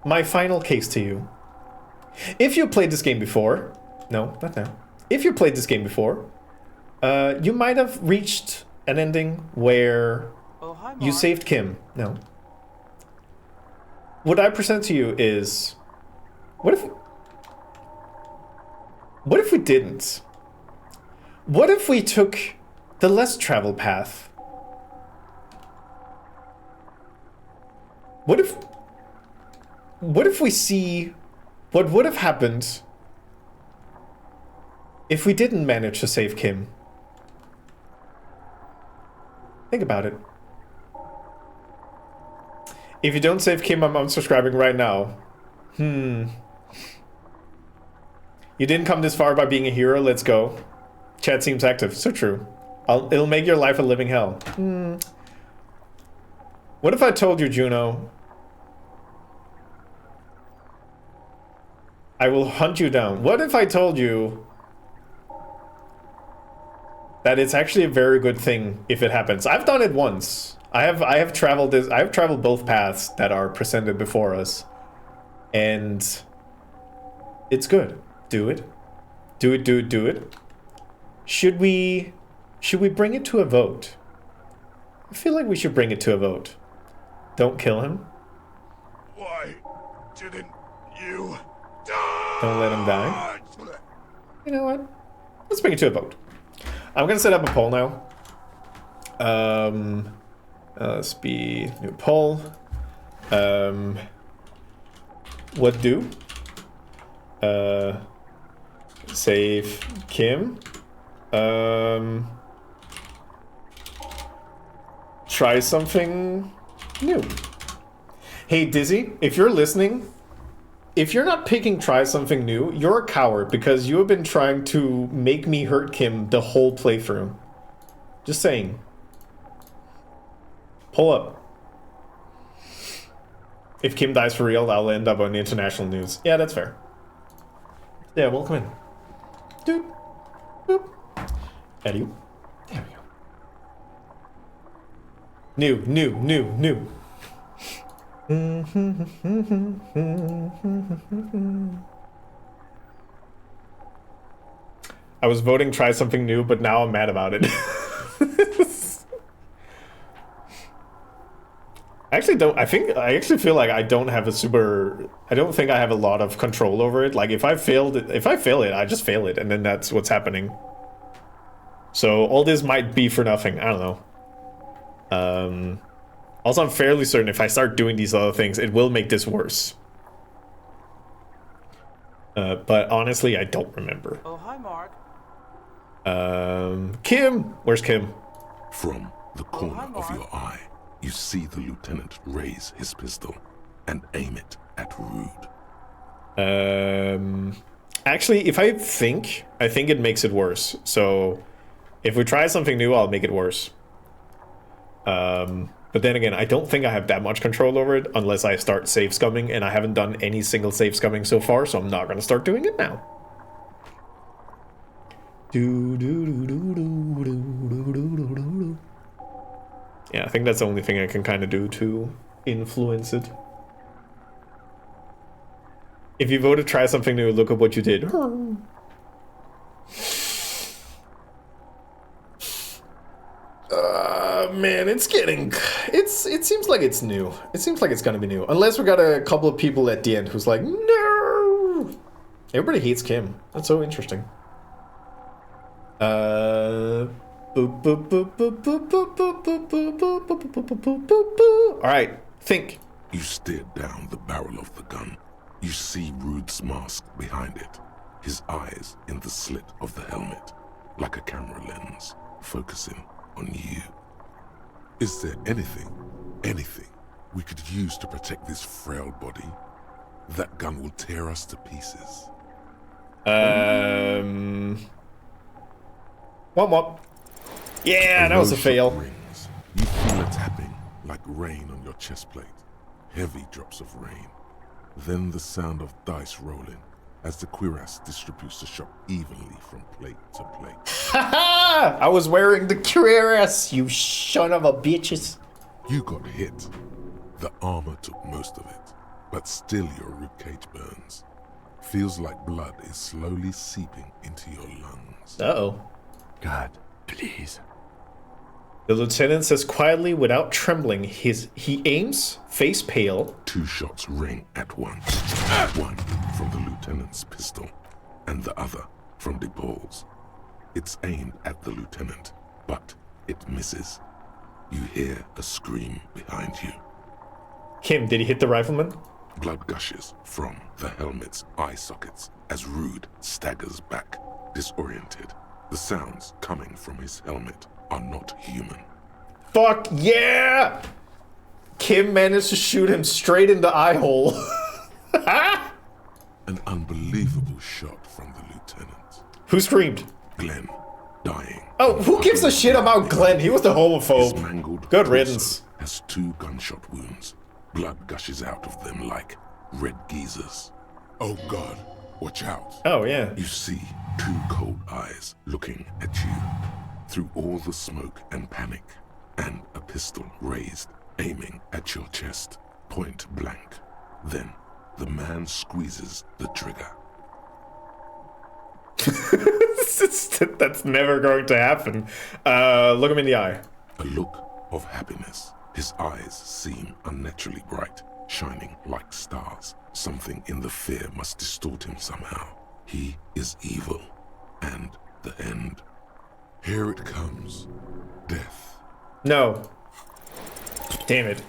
my final case to you. If you played this game before, no, not now. If you played this game before, you might have reached an ending where you saved Kim. No. What I present to you is, what if we didn't? What if we took the less traveled path? What if we see what would have happened if we didn't manage to save Kim? Think about it. If you don't save Kim, I'm unsubscribing right now. You didn't come this far by being a hero, let's go. Chat seems active, so true. It'll make your life a living hell. What if I told you, Juno, I will hunt you down? What if I told you that it's actually a very good thing if it happens? I've done it once. I have traveled both paths that are presented before us. And it's good. Do it. Do it, do it, do it. Should we bring it to a vote? I feel like we should bring it to a vote. Don't kill him. Why didn't you Don't let him die. You know what? Let's bring it to a vote. I'm gonna set up a poll now. Let's be new poll. What do? Save Kim. Try something new. Hey Dizzy, if you're listening, if you're not picking try something new, you're a coward because you have been trying to make me hurt Kim the whole playthrough. Just saying. Pull up. If Kim dies for real, I'll end up on international news. Yeah, that's fair. Yeah, welcome in. Doop. Boop. Eddie. There we go. New. I was voting try something new, but now I'm mad about it. I actually feel like I don't have a super. I don't think I have a lot of control over it. Like if I fail it, I just fail it, and then that's what's happening. So all this might be for nothing. I don't know. Also, I'm fairly certain if I start doing these other things, it will make this worse. But honestly, I don't remember. Oh, hi, Mark. Kim! Where's Kim? From the corner of your eye, you see the lieutenant raise his pistol and aim it at Rude. Actually, if I think it makes it worse. So, if we try something new, I'll make it worse. But then again, I don't think I have that much control over it unless I start save scumming, and I haven't done any single save scumming so far, so I'm not gonna start doing it now. Yeah, I think that's the only thing I can kind of do to influence it. If you vote to try something new, look at what you did. Man, it seems like it's new. It seems like it's gonna be new. Unless we got a couple of people at the end who's like, no! Everybody hates Kim. That's so interesting. Alright, think. You stare down the barrel of the gun. You see Rude's mask behind it. His eyes in the slit of the helmet, like a camera lens, focusing on you. Is there anything we could use to protect this frail body? That gun will tear us to pieces. What? Yeah, that was a fail. Rings. You feel it tapping like rain on your chest plate. Heavy drops of rain. Then the sound of dice rolling as the cuirass distributes the shot evenly from plate to plate. Haha! I was wearing the cuirass, you son of a bitches. You got hit. The armor took most of it, but still your ribcage burns. Feels like blood is slowly seeping into your lungs. Uh-oh. God, please. The lieutenant says quietly without trembling, he aims, face pale. 2 shots ring at once. One from the lieutenant's pistol, and the other from the balls. It's aimed at the lieutenant, but it misses. You hear a scream behind you. Kim, did he hit the rifleman? Blood gushes from the helmet's eye sockets as Rude staggers back, disoriented. The sounds coming from his helmet are not human. Fuck yeah! Kim managed to shoot him straight in the eye hole. An unbelievable shot from the lieutenant. Who screamed? Glenn, dying. Oh, who gives a shit about Glenn? He was the homophobe. His mangled Good riddance. Has 2 gunshot wounds. Blood gushes out of them like red geysers. Oh God, watch out. Oh yeah. You see 2 cold eyes looking at you through all the smoke and panic, and a pistol raised, aiming at your chest, point blank. Then the man squeezes the trigger. That's never going to happen. Look him in the eye. A look of happiness. His eyes seem unnaturally bright, shining like stars. Something in the fear must distort him somehow. He is evil, and the end. Here it comes. Death. No. Damn it.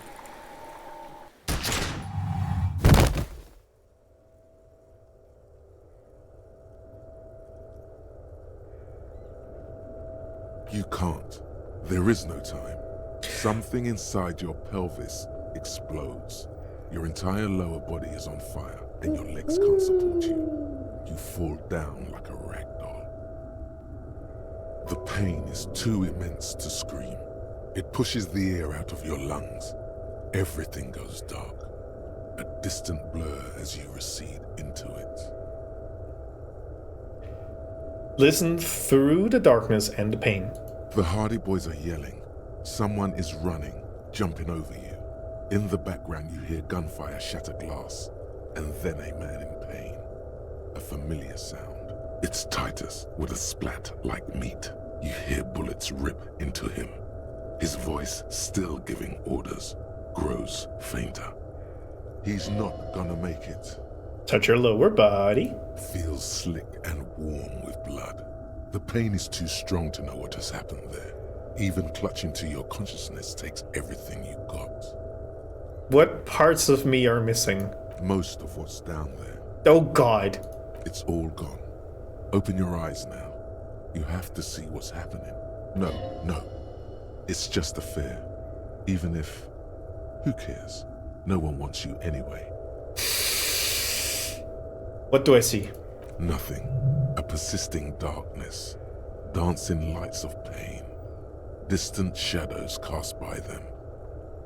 You can't. There is no time. Something inside your pelvis explodes. Your entire lower body is on fire, and your legs can't support you. You fall down like a rag doll. The pain is too immense to scream. It pushes the air out of your lungs. Everything goes dark. A distant blur as you recede into it. Listen through the darkness and the pain. The Hardy Boys are yelling. Someone is running, jumping over you. In the background you hear gunfire shatter glass, and then a man in pain. A familiar sound. It's Titus with a splat like meat. You hear bullets rip into him. His voice still giving orders. grows fainter. He's not gonna make it. Touch your lower body. Feels slick and warm with blood. The pain is too strong to know what has happened there. Even clutching to your consciousness takes everything you got. What parts of me are missing? Most of what's down there. Oh God. It's all gone. Open your eyes now. You have to see what's happening. No. It's just a fear. Even if... Who cares? No one wants you anyway. What do I see? Nothing. A persisting darkness. Dancing lights of pain. Distant shadows cast by them.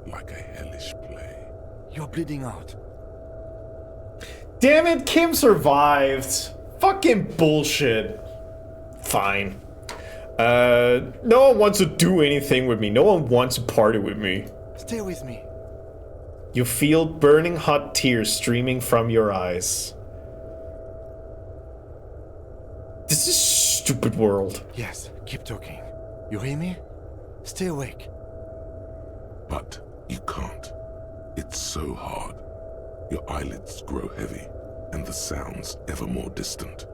Like a hellish play. You're bleeding out. Damn it, Kim survived. Fucking bullshit. Fine. No one wants to do anything with me. No one wants to party with me. Stay with me. You feel burning hot tears streaming from your eyes. This is a stupid world. Yes, keep talking. You hear me? Stay awake. But you can't. It's so hard. Your eyelids grow heavy, and the sounds ever more distant.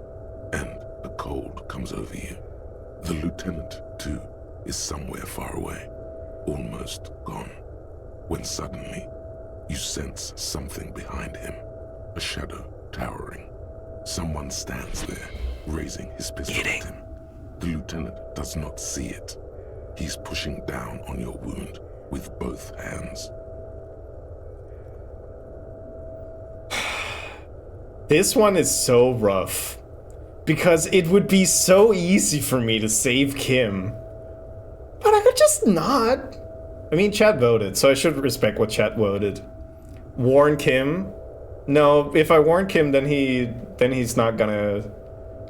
And a cold comes over you. The lieutenant, too, is somewhere far away, almost gone. When suddenly, you sense something behind him. A shadow towering. Someone stands there, raising his pistol at him. The lieutenant does not see it. He's pushing down on your wound with both hands. This one is so rough. Because it would be so easy for me to save Kim. But I could just not. I mean, chat voted, so I should respect what chat voted. Warn Kim? No, if I warn Kim, then he's not gonna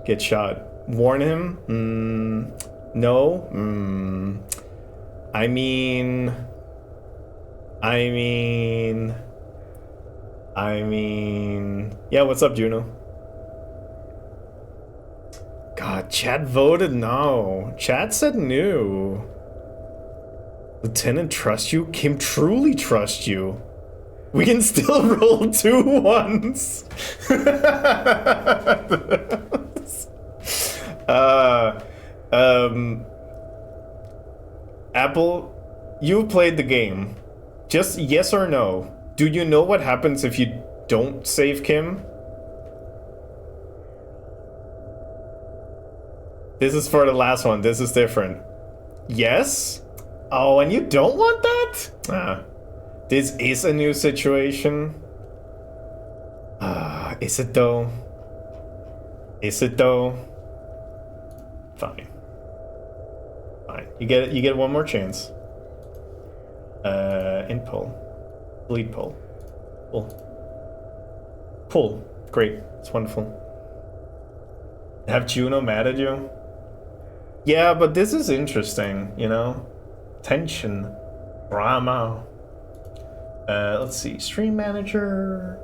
get shot. Warn him? No? I mean... Yeah, what's up, Juno? God, chat voted no. Chat said no. Lieutenant trusts you? Kim truly trusts you. We can still roll 2 ones. Apple, you played the game. Just yes or no. Do you know what happens if you don't save Kim? This is for the last one. This is different. Yes? Oh, and you don't want that? This is a new situation. Is it though? Is it though? Fine. Fine. You get one more chance. In pull. Delete pull. Pull. Pull. Great. It's wonderful. Have Juno mad at you? Yeah, but this is interesting, you know? Tension. Drama. Let's see. Stream manager.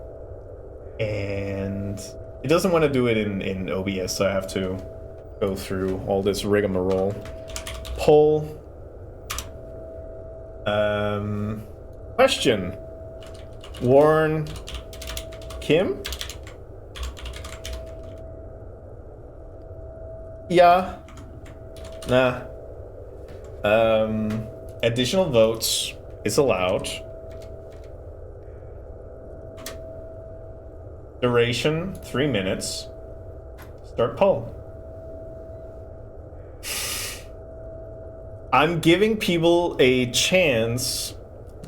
And it doesn't want to do it in OBS, so I have to go through all this rigmarole. Poll. Question. Warn Kim? Yeah. Nah. Additional votes is allowed. Duration, 3 minutes. Start poll. I'm giving people a chance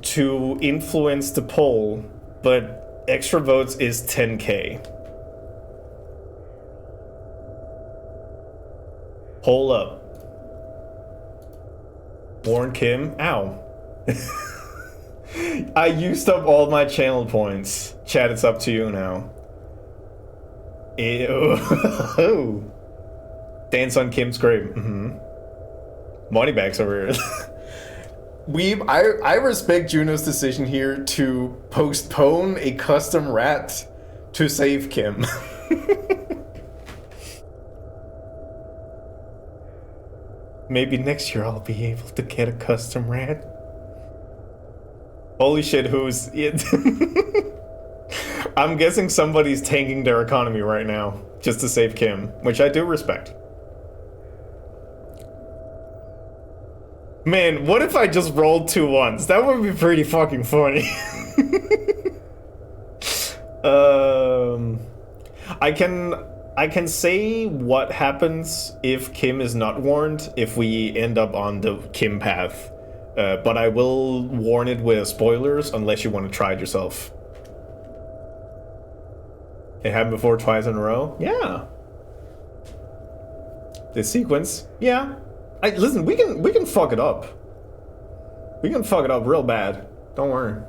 to influence the poll, but extra votes is 10K. Poll up. Warn Kim. Ow. I used up all my channel points. Chat, it's up to you now. Ew. Dance on Kim's grave. Moneybags over here. I respect Juno's decision here to postpone a custom rat to save Kim. Maybe next year I'll be able to get a custom rat. Holy shit, who's it? I'm guessing somebody's tanking their economy right now just to save Kim, which I do respect. Man, what if I just rolled 2 ones? That would be pretty fucking funny. I can say what happens if Kim is not warned if we end up on the Kim path. But I will warn it with spoilers unless you want to try it yourself. It happened before twice in a row? Yeah. This sequence? Yeah. Listen, we can fuck it up. We can fuck it up real bad. Don't worry.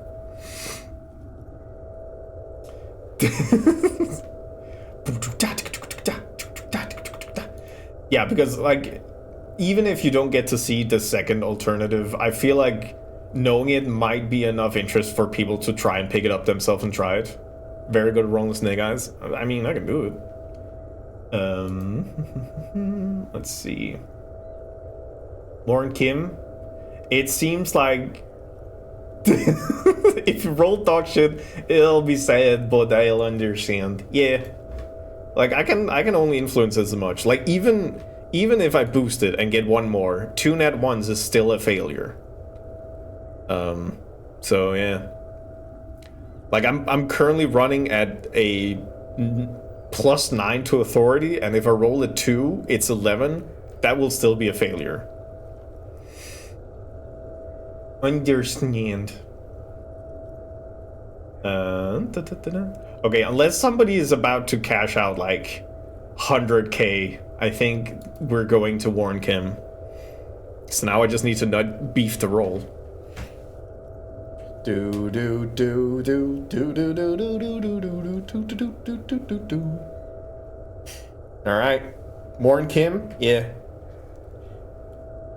Yeah, because like even if you don't get to see the second alternative, I feel like knowing it might be enough interest for people to try and pick it up themselves and try it. Very good rolling snake eyes. I mean, I can do it. Let's see. Lauren Kim. It seems like if you roll dog shit, it'll be sad, but I'll understand. Yeah. Like I can only influence as much. Like even if I boost it and get 1 more, 2 net 1s is still a failure. So yeah. Like I'm currently running at a +9 to authority, and if I roll a 2, it's 11. That will still be a failure. Understand. Okay, unless somebody is about to cash out like 100k, I think we're going to warn Kim. So now I just need to not beef the roll. Do do do do do do do do do do do do do do do do do. All right, warn Kim. Yeah.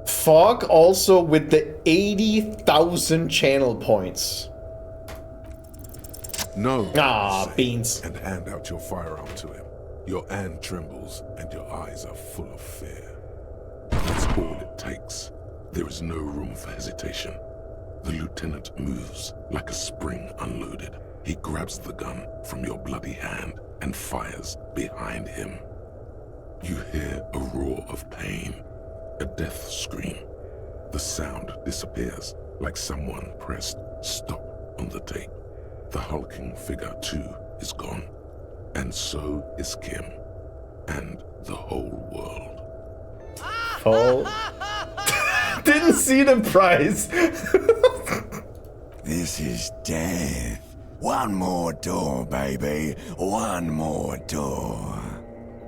Fog also with the 80,000 channel points. No. Ah, beans. And hand out your firearm to him. Your hand trembles and your eyes are full of fear. That's all it takes. There is no room for hesitation. The lieutenant moves like a spring unloaded. He grabs the gun from your bloody hand and fires behind him. You hear a roar of pain, a death scream. The sound disappears like someone pressed stop on the tape. The hulking figure too is gone, and so is Kim, and the whole world. Oh. Didn't see the prize. This is death. One more door, baby. One more door.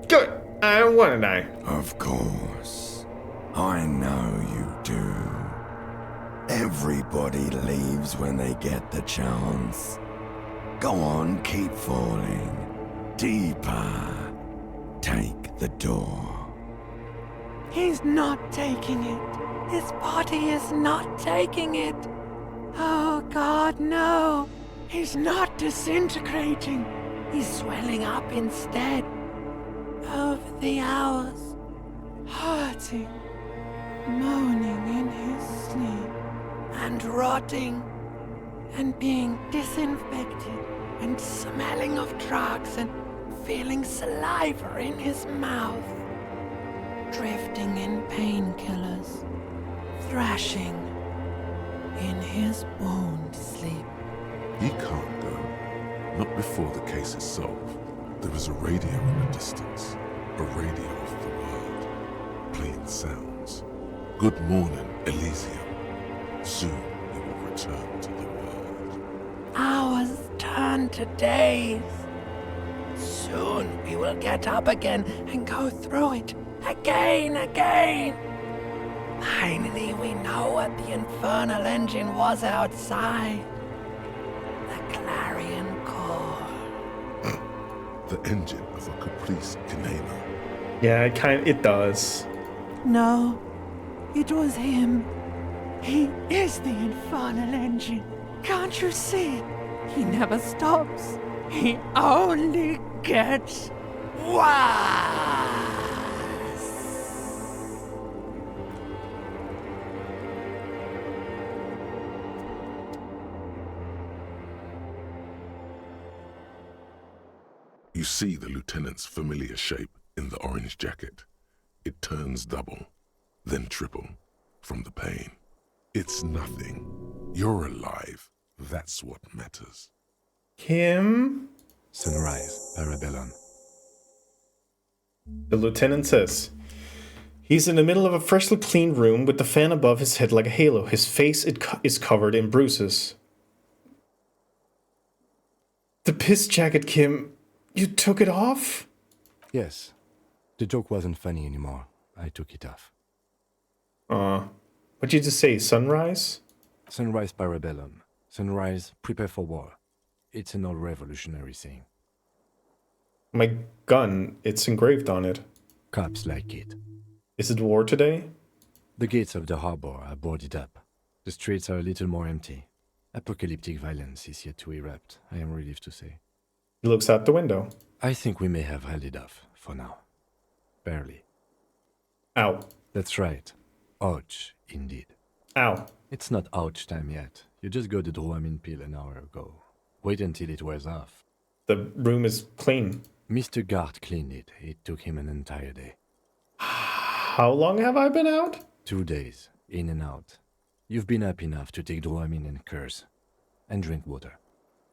Good. I want to die. Of course. I know you do. Everybody leaves when they get the chance. Go on, keep falling. Deeper. Take the door. He's not taking it. His body is not taking it. Oh God, no. He's not disintegrating. He's swelling up instead. Over the hours, hurting, moaning in his sleep, and rotting, and being disinfected, and smelling of drugs, and feeling saliva in his mouth, drifting in painkillers, thrashing in his wound sleep. He can't go. Not before the case is solved. There is a radio in the distance. A radio of the world. Playing sounds. Good morning, Elysium. Soon you will return to the world. Hours turn to days. Soon we will get up again and go through it again. Finally, we know what the infernal engine was outside. The clarion call. The engine of a caprice canema. Yeah, it does. No, it was him. He is the infernal engine. Can't you see? He never stops. He only gets worse. You see the lieutenant's familiar shape in the orange jacket. It turns double, then triple, from the pain. It's nothing. You're alive. That's what matters. Kim? Sunrise, Parabellum. The lieutenant says, he's in the middle of a freshly cleaned room with the fan above his head like a halo. His face is covered in bruises. The piss jacket, Kim. You took it off? Yes. The joke wasn't funny anymore. I took it off. What'd you just say, sunrise? Sunrise Parabellum. Sunrise, prepare for war. It's an old revolutionary saying. My gun, it's engraved on it. Cops like it. Is it war today? The gates of the harbor are boarded up. The streets are a little more empty. Apocalyptic violence is yet to erupt, I am relieved to say. He looks out the window. I think we may have held it off, for now. Barely. Ow. That's right. Ouch, indeed. Ow. It's not ouch time yet. You just got the Dramamine pill an hour ago. Wait until it wears off. The room is clean. Mr. Gart cleaned it. It took him an entire day. How long have I been out? 2 days, in and out. You've been up enough to take Dramamine and curse. And drink water.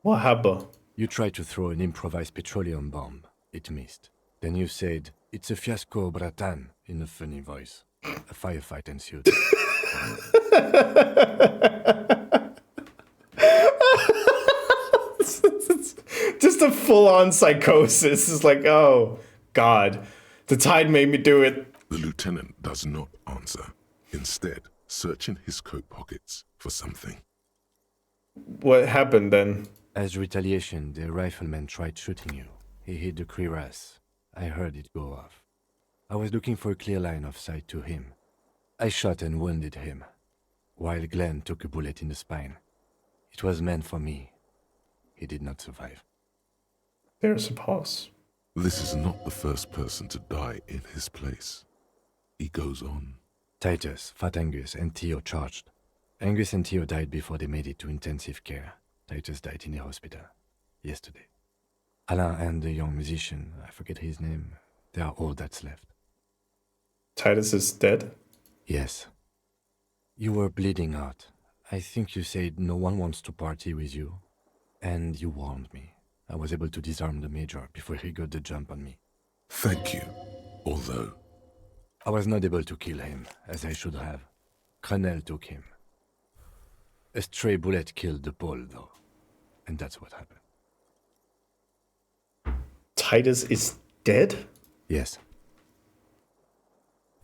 What happened? You tried to throw an improvised petroleum bomb. It missed. Then you said, "It's a fiasco, bratan," in a funny voice. A firefight ensued. Just a full-on psychosis. It's like, oh, God. The tide made me do it. The lieutenant does not answer. Instead, searching his coat pockets for something. What happened then? As retaliation, the rifleman tried shooting you. He hit the cuirass. I heard it go off. I was looking for a clear line of sight to him. I shot and wounded him, while Glenn took a bullet in the spine. It was meant for me. He did not survive. There's a pause. This is not the first person to die in his place. He goes on. Titus, Fat Angus, and Theo charged. Angus and Theo died before they made it to intensive care. Titus died in the hospital yesterday. Alain and the young musician, I forget his name, they are all that's left. Titus is dead? Yes. You were bleeding out. I think you said no one wants to party with you. And you warned me. I was able to disarm the Major before he got the jump on me. Thank you. Although I was not able to kill him, as I should have. Crenel took him. A stray bullet killed the Pole, though. And that's what happened. Titus is dead? Yes.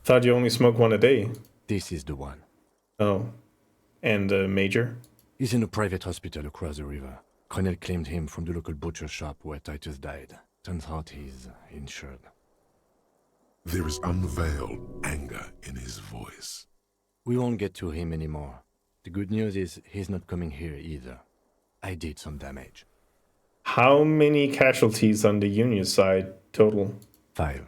Thought you only smoke one a day. This is the one. Oh. And Major? He's in a private hospital across the river. Crenel claimed him from the local butcher shop where Titus died. Turns out he's insured. there is unveiled anger in his voice. We won't get to him anymore. The good news is he's not coming here either. I did some damage. How many casualties on the Union side total? 5.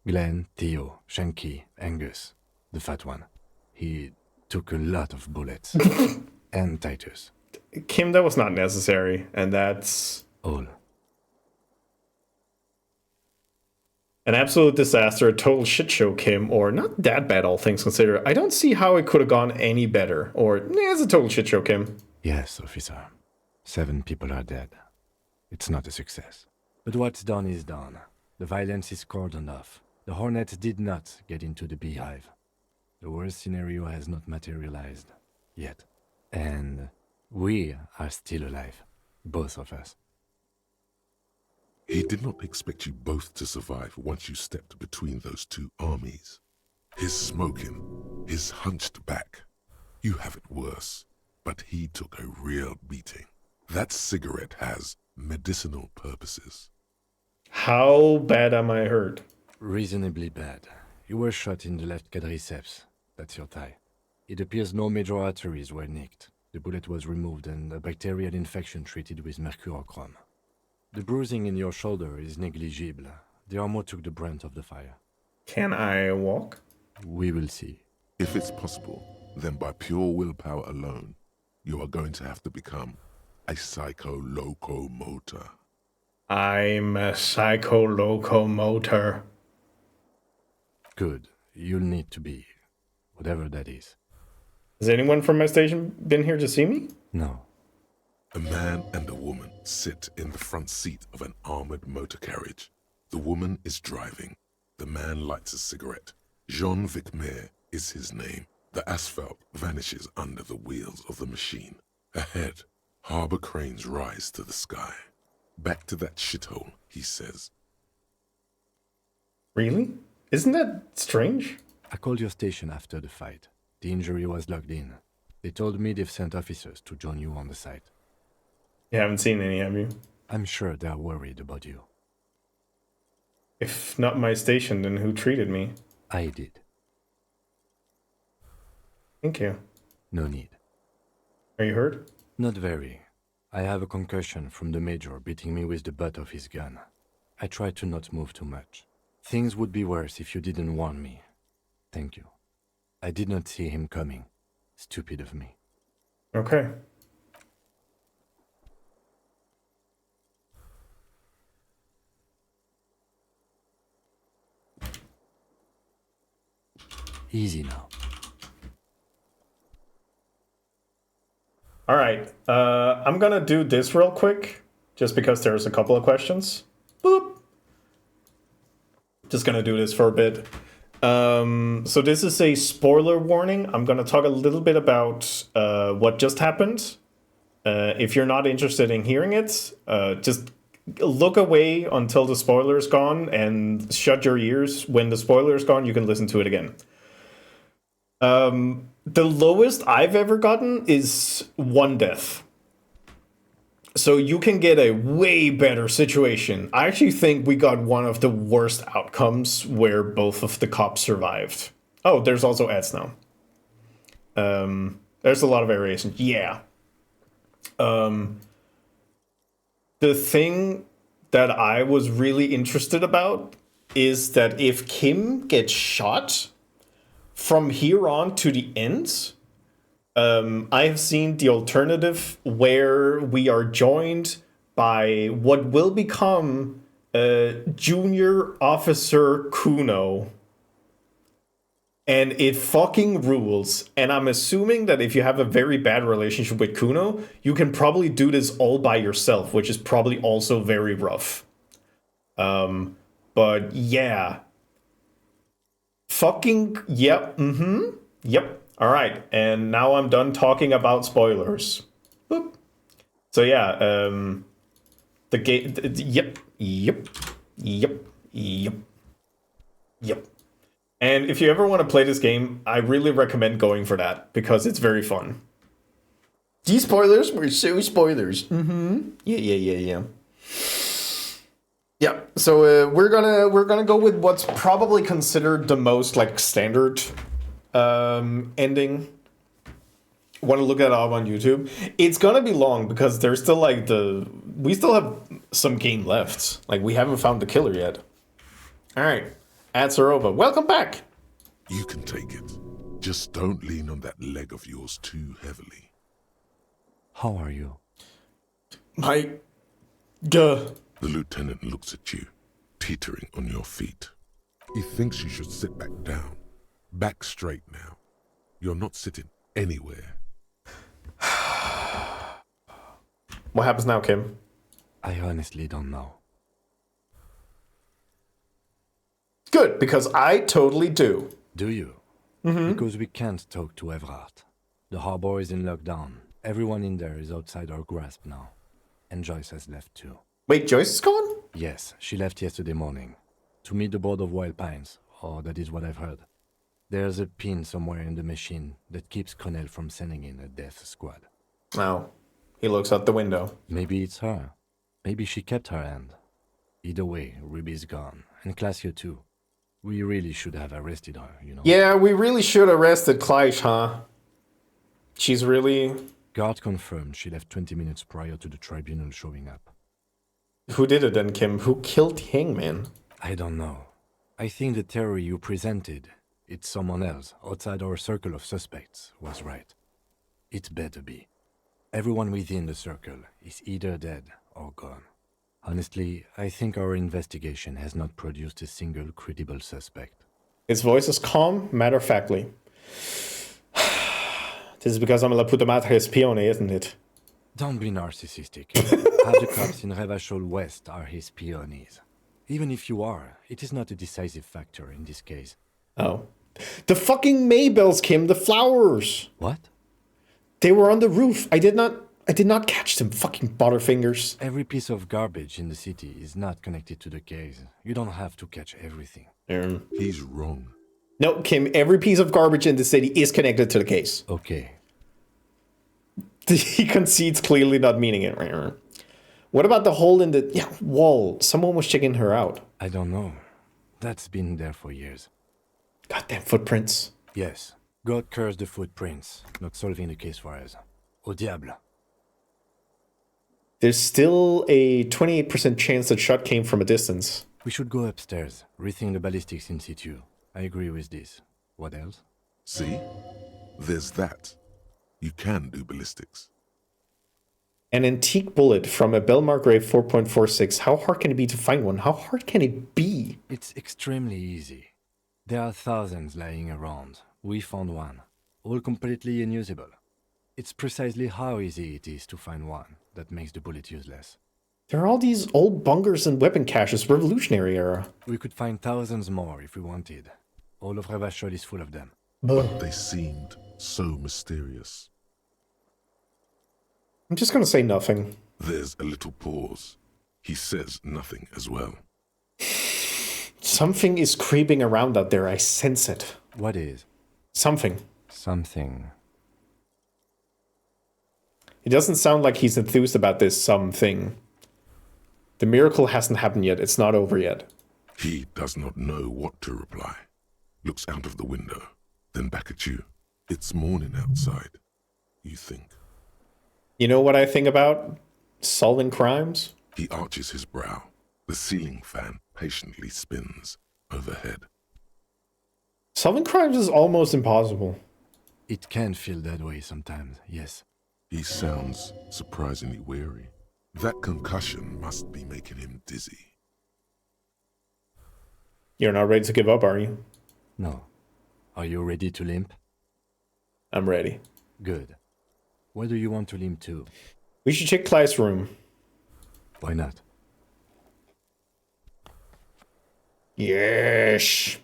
Glenn, Theo, Shanky, Angus, the fat one. He took a lot of bullets. And Titus. Kim, that was not necessary, and that's... all. An absolute disaster, a total shit show, Kim, or not that bad, all things considered. I don't see how it could have gone any better, or it's a total shit show, Kim. Yes, officer. 7 people are dead. It's not a success. But what's done is done. The violence is cordoned off. The Hornets did not get into the beehive. The worst scenario has not materialized. Yet. And we are still alive. Both of us. He did not expect you both to survive once you stepped between those two armies. His smoking, his hunched back. You have it worse, but he took a real beating. That cigarette has medicinal purposes. How bad am I hurt? Reasonably bad. You were shot in the left quadriceps. That's your thigh. It appears no major arteries were nicked. The bullet was removed and a bacterial infection treated with mercurochrome. The bruising in your shoulder is negligible. The armor took the brunt of the fire. Can I walk? We will see. If it's possible, then by pure willpower alone, you are going to have to become a psycho-locomotor. I'm a psycho locomotor. Good. You'll need to be. Whatever that is. Has anyone from my station been here to see me? No. A man and a woman sit in the front seat of an armored motor carriage. The woman is driving. The man lights a cigarette. Jean Vicmer is his name. The asphalt vanishes under the wheels of the machine. Ahead, harbor cranes rise to the sky. Back to that shithole, he says. Really? Isn't that strange? I called your station after the fight. The injury was logged in. They told me they've sent officers to join you on the site. You haven't seen any, have you? I'm sure they're worried about you. If not my station, then who treated me? I did. Thank you. No need. Are you hurt? Not very. I have a concussion from the major beating me with the butt of his gun. I tried to not move too much. Things would be worse if you didn't warn me. Thank you. I did not see him coming. Stupid of me. Okay. Easy now. All right. I'm gonna do this real quick, just because there's a couple of questions. Boop. Just gonna do this for a bit. So this is a spoiler warning. I'm gonna talk a little bit about what just happened. If you're not interested in hearing it, just look away until the spoiler is gone and shut your ears. When the spoiler is gone, you can listen to it again. The lowest I've ever gotten is 1 death. So you can get a way better situation. I actually think we got one of the worst outcomes where both of the cops survived. Oh, there's also ads now. There's a lot of variation. Yeah. The thing that I was really interested about is that if Kim gets shot, from here on to the end, I have seen the alternative where we are joined by what will become Junior Officer Kuno. And it fucking rules. And I'm assuming that if you have a very bad relationship with Kuno, you can probably do this all by yourself, which is probably also very rough. But yeah. Fucking, yep, yep. All right, and now I'm done talking about spoilers. Boop. So yeah, the game, yep. And if you ever want to play this game, I really recommend going for that, because it's very fun. These spoilers were so spoilers. Yeah. Yeah, so we're gonna go with what's probably considered the most like standard ending. Want to look that up on YouTube? It's gonna be long because there's still like we still have some game left. Like we haven't found the killer yet. All right, ads are over. Welcome back. You can take it. Just don't lean on that leg of yours too heavily. How are you? The lieutenant looks at you, teetering on your feet. He thinks you should sit back down. Back straight now. You're not sitting anywhere. What happens now, Kim? I honestly don't know. Good, because I totally do. Do you? Because we can't talk to Everard. The harbor is in lockdown. Everyone in there is outside our grasp now. And Joyce has left too. Wait, Joyce is gone? Yes, she left yesterday morning. To meet the board of Wild Pines, or that is what I've heard. There's a pin somewhere in the machine that keeps Connell from sending in a death squad. Oh, he looks out the window. Maybe it's her. Maybe she kept her hand. Either way, Ruby's gone. And Classio too. We really should have arrested her, you know. Yeah, we really should have arrested Kleisch, huh? She's really... Guard confirmed she left 20 minutes prior to the tribunal showing up. Who did it then, Kim? Who killed the hangman? I don't know. I think the theory you presented, it's someone else outside our circle of suspects, was right. It better be. Everyone within the circle is either dead or gone. Honestly, I think our investigation has not produced a single credible suspect. His voice is calm, matter-of-factly. This is because I'm a puta madre espione, isn't it? Don't be narcissistic. Half the cops in Revachol West are his peonies. Even if you are, it is not a decisive factor in this case. Oh. The fucking Maybells, Kim, the flowers! What? They were on the roof. I did not catch them, fucking butterfingers. Every piece of garbage in the city is not connected to the case. You don't have to catch everything. He's wrong. No, Kim, every piece of garbage in the city is connected to the case. Okay. He concedes, clearly not meaning it. What about the hole in the wall? Someone was checking her out. I don't know. That's been there for years. Goddamn footprints. Yes. God curse the footprints. Not solving the case for us. Au diable. There's still a 28% chance that shot came from a distance. We should go upstairs, rethink the ballistics in situ. I agree with this. What else? See? There's that. You can do ballistics. An antique bullet from a Belmar grave 4.46. How hard can it be to find one? How hard can it be? It's extremely easy. There are thousands lying around. We found one. All completely unusable. It's precisely how easy it is to find one that makes the bullet useless. There are all these old bunkers and weapon caches, Revolutionary era. We could find thousands more if we wanted. All of Revachol is full of them. But they seemed so mysterious. I'm just gonna say nothing. There's a little pause. He says nothing as well. Something is creeping around out there. I sense it. What is? Something. Something. It doesn't sound like he's enthused about this something. The miracle hasn't happened yet. It's not over yet. He does not know what to reply. Looks out of the window, then back at you. It's morning outside. You think. You know what I think about solving crimes? He arches his brow. The ceiling fan patiently spins overhead. Solving crimes is almost impossible. It can feel that way sometimes, yes. He sounds surprisingly weary. That concussion must be making him dizzy. You're not ready to give up, are you? No. Are you ready to limp? I'm ready. Good. Where do you want to limp to? We should check Clyde's room. Why not? Yes.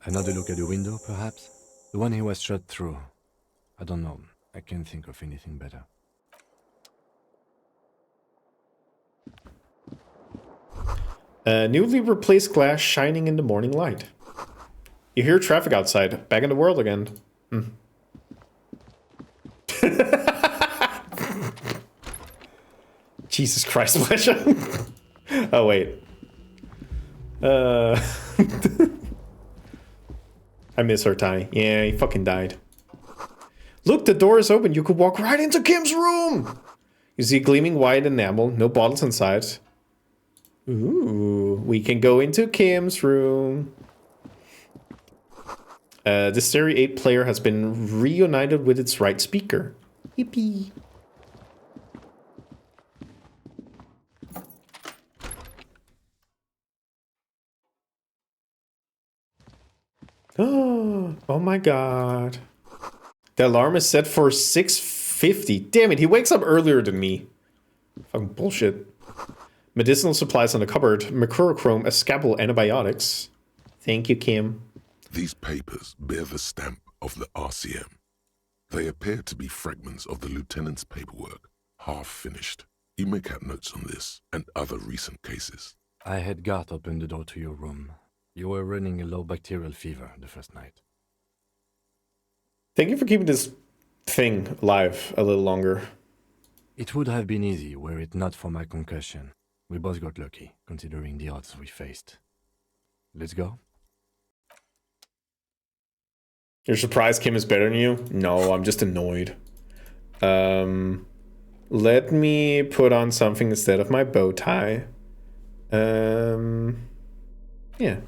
Another look at the window, perhaps? The one he was shot through. I don't know. I can't think of anything better. Newly replaced glass shining in the morning light. You hear traffic outside. Back in the world again. Jesus Christ, Fletcher. Oh, wait. I miss her, Ty. Yeah, he fucking died. Look, the door is open. You could walk right into Kim's room. You see gleaming white enamel. No bottles inside. Ooh, we can go into Kim's room. The Stereo 8 player has been reunited with its right speaker. Yippee. Oh my god. The alarm is set for 6:50. Damn it, he wakes up earlier than me. Fucking bullshit. Medicinal supplies on the cupboard. Mercurochrome, a scalpel, antibiotics. Thank you, Kim. These papers bear the stamp of the RCM. They appear to be fragments of the lieutenant's paperwork, half finished. You make out notes on this and other recent cases. I had Gart open the door to your room. You were running a low bacterial fever the first night. Thank you for keeping this thing alive a little longer. It would have been easy were it not for my concussion. We both got lucky, considering the odds we faced. Let's go? You're surprised Kim is better than you? No, I'm just annoyed. Let me put on something instead of my bow tie. Yeah.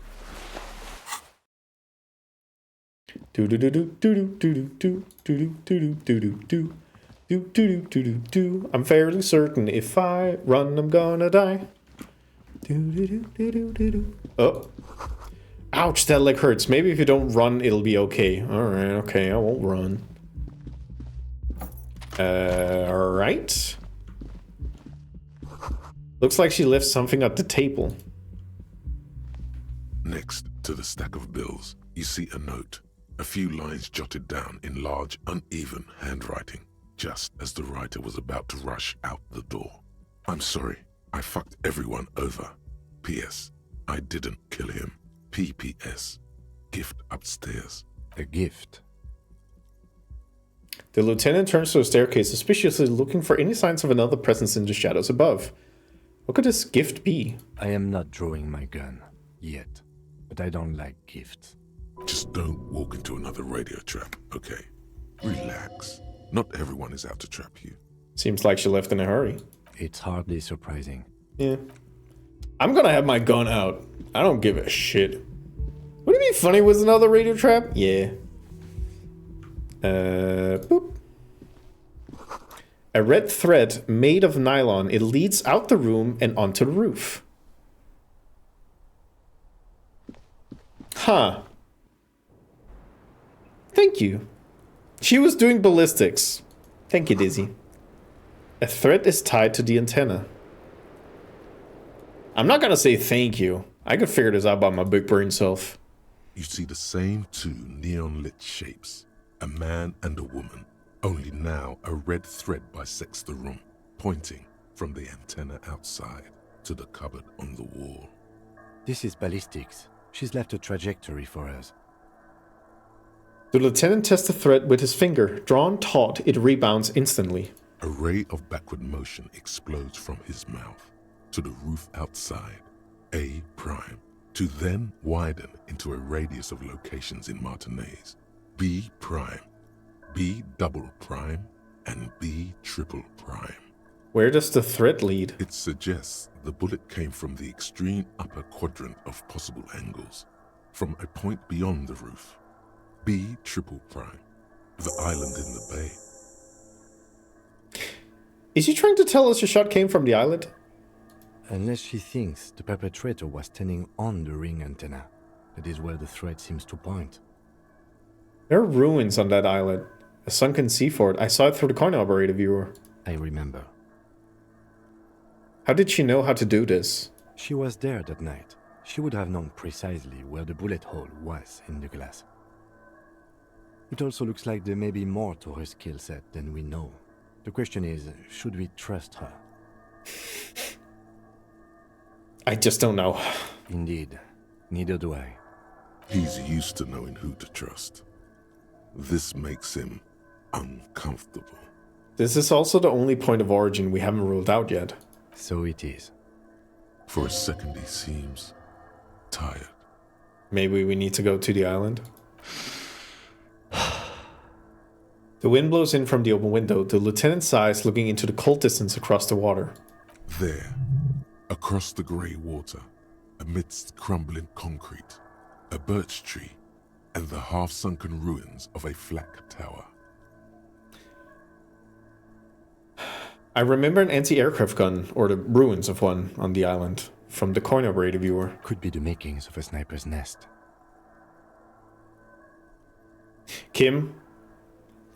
I'm fairly certain if I run, I'm gonna die. Oh. Ouch, that leg hurts. Maybe if you don't run, it'll be okay. Alright, okay, I won't run. Alright. Looks like she left something at the table. Next to the stack of bills, you see a note. A few lines jotted down in large, uneven handwriting, just as the writer was about to rush out the door. I'm sorry, I fucked everyone over. P.S. I didn't kill him. P.P.S. Gift upstairs. A gift? The lieutenant turns to the staircase, suspiciously looking for any signs of another presence in the shadows above. What could this gift be? I am not drawing my gun. Yet. But I don't like gifts. Just don't walk into another radio trap, okay? Relax. Not everyone is out to trap you. Seems like she left in a hurry. It's hardly surprising. Yeah. I'm gonna have my gun out. I don't give a shit. Would it be funny with another radio trap? Yeah. Boop. A red thread made of nylon. It leads out the room and onto the roof. Huh. Thank you. She was doing ballistics. Thank you, Dizzy. A thread is tied to the antenna. I'm not gonna say thank you. I could figure this out by my big brain self. You see the same two neon-lit shapes. A man and a woman. Only now a red thread bisects the room, pointing from the antenna outside to the cupboard on the wall. This is ballistics. She's left a trajectory for us. The lieutenant tests the thread with his finger. Drawn taut, it rebounds instantly. A ray of backward motion explodes from his mouth to the roof outside, A prime, to then widen into a radius of locations in Martinez, B prime, B double prime, and B triple prime. Where does the thread lead? It suggests the bullet came from the extreme upper quadrant of possible angles, from a point beyond the roof, B triple prime, the island in the bay. Is she trying to tell us the shot came from the island? Unless she thinks the perpetrator was standing on the ring antenna. That is where the thread seems to point. There are ruins on that island. A sunken sea fort. I saw it through the coin operator viewer. I remember. How did she know how to do this? She was there that night. She would have known precisely where the bullet hole was in the glass. It also looks like there may be more to her skill set than we know. The question is, should we trust her? I just don't know. Indeed. Neither do I. He's used to knowing who to trust. This makes him uncomfortable. This is also the only point of origin we haven't ruled out yet. So it is. For a second he seems tired. Maybe we need to go to the island? The wind blows in from the open window. The lieutenant's eyes looking into the cold distance across the water. There, across the grey water, amidst crumbling concrete, a birch tree, and the half-sunken ruins of a flak tower. I remember an anti-aircraft gun, or the ruins of one, on the island, from the coin operator viewer. Could be the makings of a sniper's nest. Kim,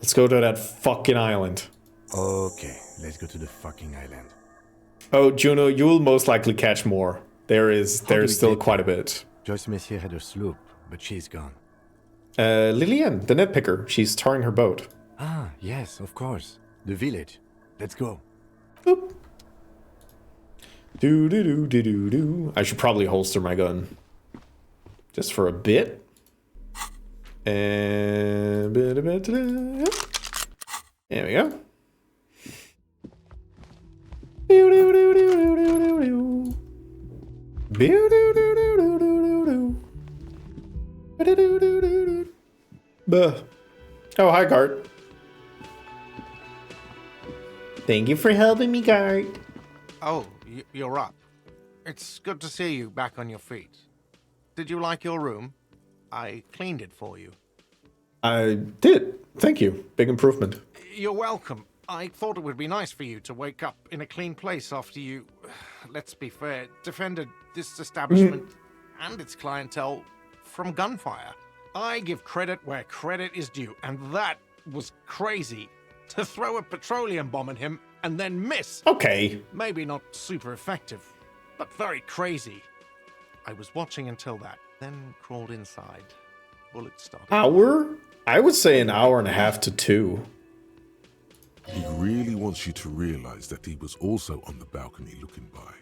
let's go to that fucking island. Okay, let's go to the fucking island. Oh, Juno, you'll most likely catch more. There's still quite a bit. Joyce Messier had a sloop, but she's gone. Lillian, the net picker. She's tarring her boat. Ah, yes, of course. The village. Let's go. Boop. Do. I should probably holster my gun. Just for a bit. And... There we go. Oh, hi, Gart. Thank you for helping me, Gart. Oh, you're up. It's good to see you back on your feet. Did you like your room? I cleaned it for you. I did. Thank you. Big improvement. You're welcome. I thought it would be nice for you to wake up in a clean place after you let's be fair, defended this establishment and its clientele from gunfire. I give credit where credit is due, and that was crazy. To throw a petroleum bomb at him and then miss. Okay. Maybe not super effective, but very crazy. I was watching until that, then crawled inside. Bullet started. Hour? I would say an hour and a half to 2. He really wants you to realize that he was also on the balcony looking by,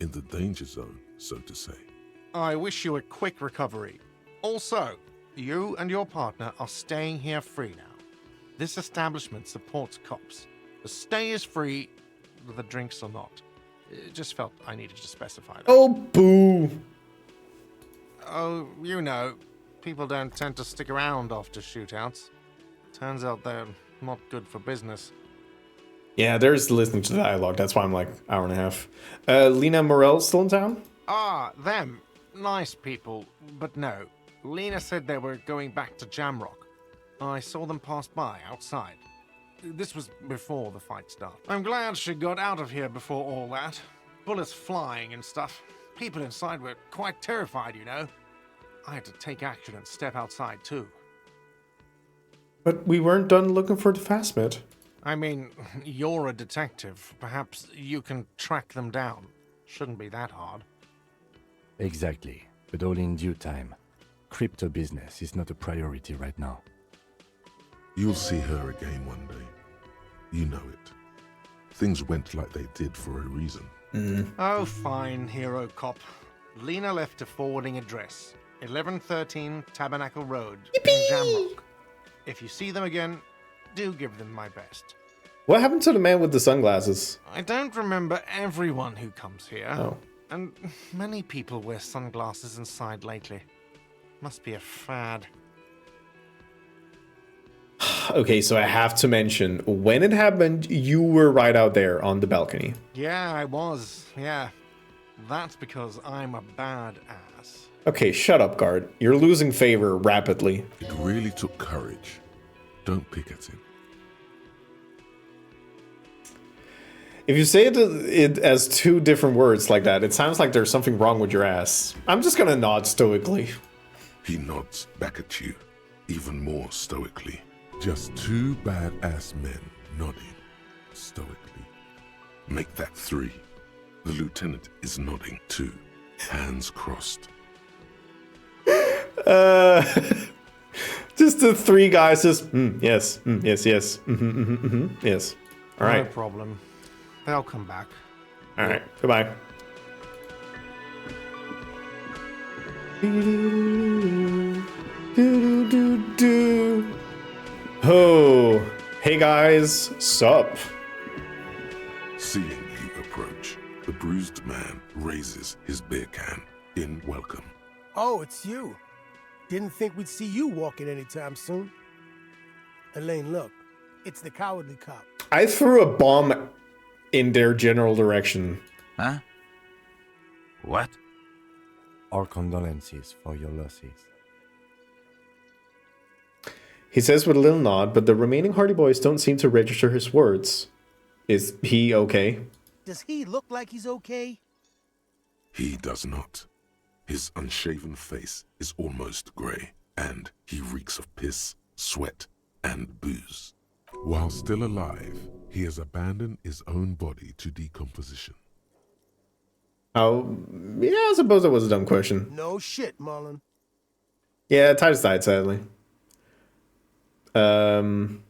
in the danger zone, so to say. I wish you a quick recovery. Also, you and your partner are staying here free now. This establishment supports cops. The stay is free, the drinks are not. It just felt I needed to specify that. Oh, boo. Oh, you know, people don't tend to stick around after shootouts. Turns out they're not good for business. Yeah, there's listening to the dialogue. That's why I'm like, hour and a half. Lena Morel still in town? Ah, them. Nice people, but no. Lena said they were going back to Jamrock. I saw them pass by outside. This was before the fight started. I'm glad she got out of here before all that. Bullets flying and stuff. People inside were quite terrified, you know. I had to take action and step outside too. But we weren't done looking for the Phasmid. I mean, you're a detective. Perhaps you can track them down. Shouldn't be that hard. Exactly, but all in due time. Crypto business is not a priority right now. You'll see her again one day. You know it. Things went like they did for a reason. Oh, fine, hero cop. Lena left a forwarding address. 1113 Tabernacle Road in Jamrock. If you see them again, do give them my best. What happened to the man with the sunglasses? I don't remember everyone who comes here. Oh. And many people wear sunglasses inside lately. Must be a fad. Okay, so I have to mention, when it happened, you were right out there on the balcony. Yeah, I was. Yeah. That's because I'm a badass. Okay, shut up, guard. You're losing favor rapidly. It really took courage. Don't pick at him. If you say it as two different words like that, it sounds like there's something wrong with your ass. I'm just gonna nod stoically. He nods back at you, even more stoically. Just two badass men nodding stoically. Make that 3. The lieutenant is nodding too, hands crossed. Just the 3 guys just, yes, yes, yes, yes. All right. No problem. They'll come back. All right, goodbye. Oh, hey guys, sup? Seeing you approach, the bruised man raises his beer can in welcome. Oh, it's you. Didn't think we'd see you walking anytime soon. Elaine, look. It's the cowardly cop. I threw a bomb in their general direction. Huh? What? Our condolences for your losses. He says with a little nod, but the remaining Hardy Boys don't seem to register his words. Is he okay? Does he look like he's okay? He does not. His unshaven face is almost grey, and he reeks of piss, sweat, and booze. While still alive, he has abandoned his own body to decomposition. Oh, yeah, I suppose that was a dumb question. No shit, Mullen. Yeah, Titus died, sadly. Any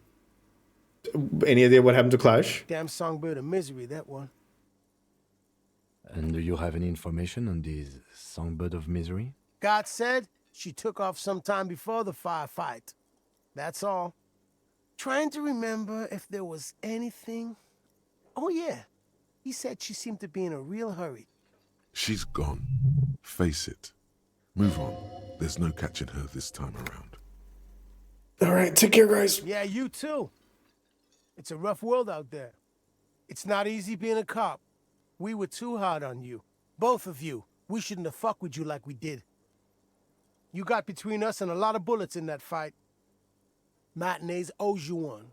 idea what happened to Clash? Damn songbird of misery, that one. And do you have any information on this songbird of misery? God said she took off sometime before the firefight. That's all. Trying to remember if there was anything. Oh yeah, he said she seemed to be in a real hurry. She's gone. Face it. Move on. There's no catching her this time around. All right, take care, guys. Yeah, you too. It's a rough world out there. It's not easy being a cop. We were too hard on you. Both of you. We shouldn't have fucked with you like we did. You got between us and a lot of bullets in that fight. Matinees owes you one.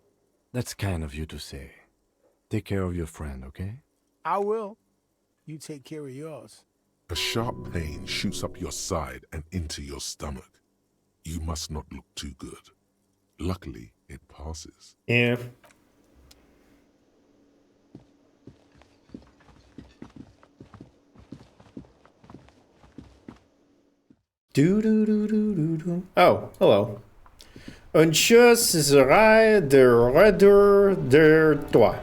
That's kind of you to say. Take care of your friend, okay? I will. You take care of yours. A sharp pain shoots up your side and into your stomach. You must not look too good. Luckily, it passes. Yeah. Oh, hello. Un chat serait de raider de toi.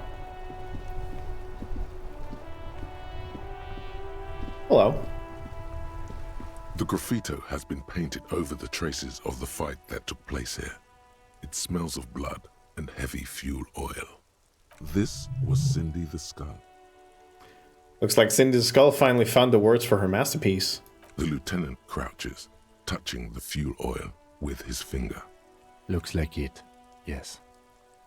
Hello. The graffito has been painted over the traces of the fight that took place here. It smells of blood and heavy fuel oil. This was Cindy the Skull. Looks like Cindy the Skull finally found the words for her masterpiece. The lieutenant crouches, touching the fuel oil with his finger. Looks like it, yes.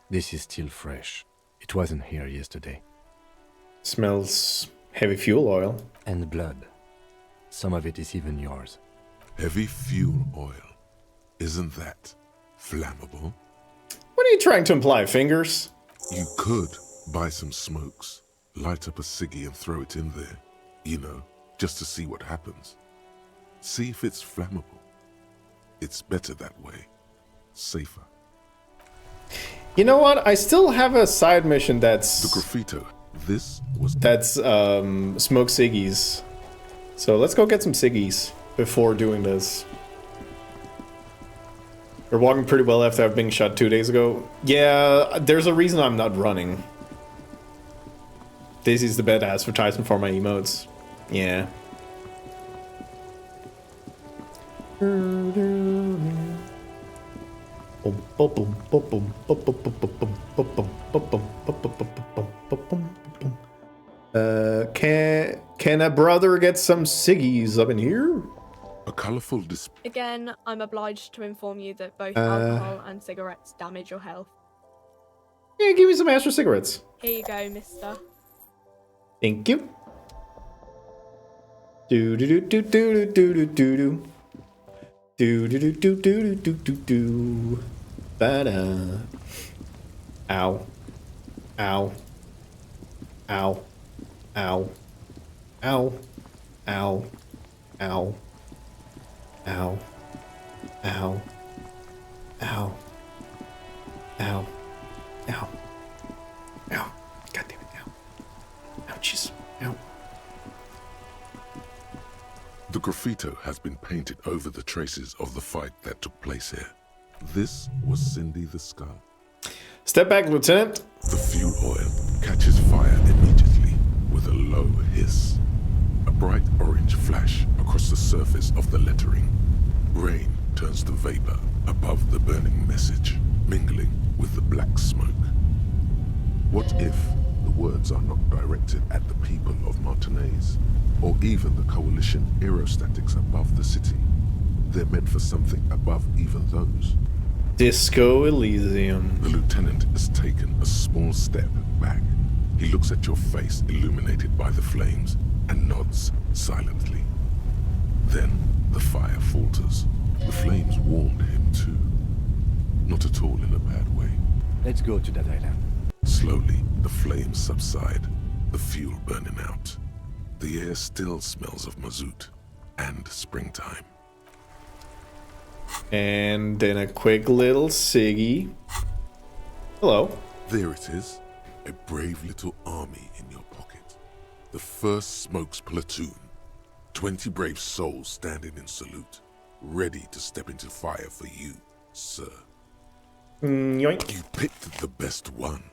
This is still fresh. It wasn't here yesterday. Smells heavy fuel oil. And blood. Some of it is even yours. Heavy fuel oil. Isn't that flammable? What are you trying to imply, Fingers? You could buy some smokes, light up a ciggy and throw it in there. You know, just to see what happens. See if it's flammable. It's better that way. Safer. You know what? I still have a side mission that's... The graffito. This was... That's, smoke ciggies. So let's go get some ciggies before doing this. We're walking pretty well after I've been shot 2 days ago. Yeah, there's a reason I'm not running. This is the bad advertisement for my emotes. Yeah. Can a brother get some ciggies up in here? A colorful display. Again, I'm obliged to inform you that both alcohol and cigarettes damage your health. Yeah, give me some extra cigarettes. Here you go, mister. Thank you. Do do do do do do do do do. Do do do do do do do do. Ba-da. Ow. Ow. Ow. Ow. Ow. Ow. Ow. Ow. Ow. Ow. Ow. Ow. Ow. God damn it. Ow. Ouchies. Ow. The graffito has been painted over the traces of the fight that took place here. This was Cindy the Skull. Step back, Lieutenant. The fuel oil catches fire immediately with a low hiss. A bright orange flash across the surface of the lettering. Rain turns to vapor above the burning message, mingling with the black smoke. What if the words are not directed at the people of Martinez, or even the coalition aerostatics above the city? They're meant for something above even those. Discooo Elysium. The lieutenant has taken a small step back. He looks at your face illuminated by the flames and nods silently. Then the fire falters. The flames warmed him too. Not at all in a bad way. Let's go to that island. Slowly, the flames subside, the fuel burning out. The air still smells of mazout and springtime. And then a quick little ciggy. Hello. There it is. A brave little army in your pocket. The 1st Smokes Platoon. 20 brave souls standing in salute, ready to step into fire for you, sir. Yoink. You picked the best one.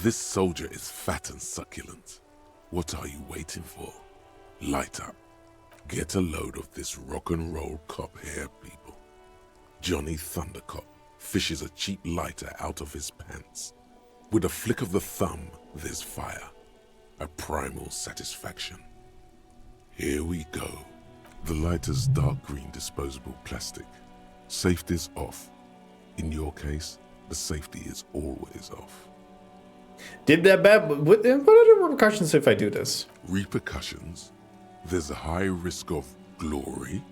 This soldier is fat and succulent. What are you waiting for? Light up. Get a load of this rock and roll cop here, people. Johnny Thundercop fishes a cheap lighter out of his pants. With a flick of the thumb, there's fire. A primal satisfaction. Here we go. The lighter's dark green disposable plastic. Safety's off. In your case, the safety is always off. Did that bad? What are the repercussions if I do this? Repercussions? There's a high risk of glory,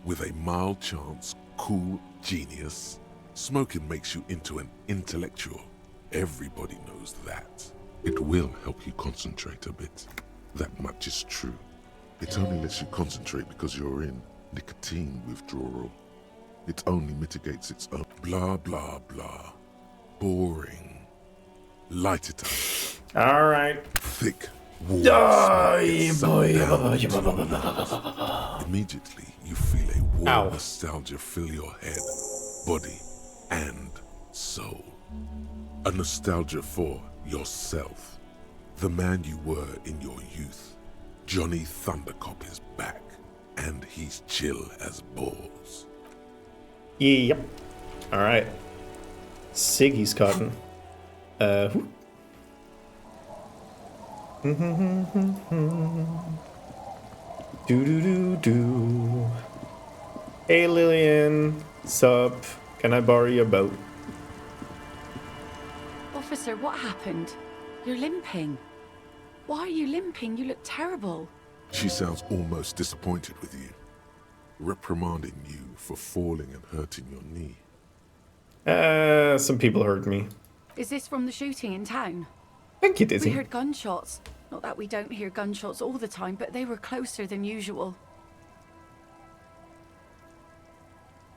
with a mild chance, cool genius. Smoking makes you into an intellectual. Everybody knows that. It will help you concentrate a bit. That much is true. It only lets you concentrate because you're in nicotine withdrawal. It only mitigates its own blah blah blah. Boring. Light it up. Alright. Thick warm smoke gets sucked down into your lungs. Immediately you feel a warm nostalgia fill your head, body, and soul. A nostalgia for yourself. The man you were in your youth. Johnny Thundercop is back, and he's chill as balls. Yep. Alright. Siggy's cotton. Who? Do. Hey Lillian, sup? Can I borrow your boat? Officer, what happened? You're limping. Why are you limping? You look terrible. She sounds almost disappointed with you, reprimanding you for falling and hurting your knee. Some people hurt me. Is this from the shooting in town? Thank you, Dizzy. We heard gunshots. Not that we don't hear gunshots all the time, but they were closer than usual.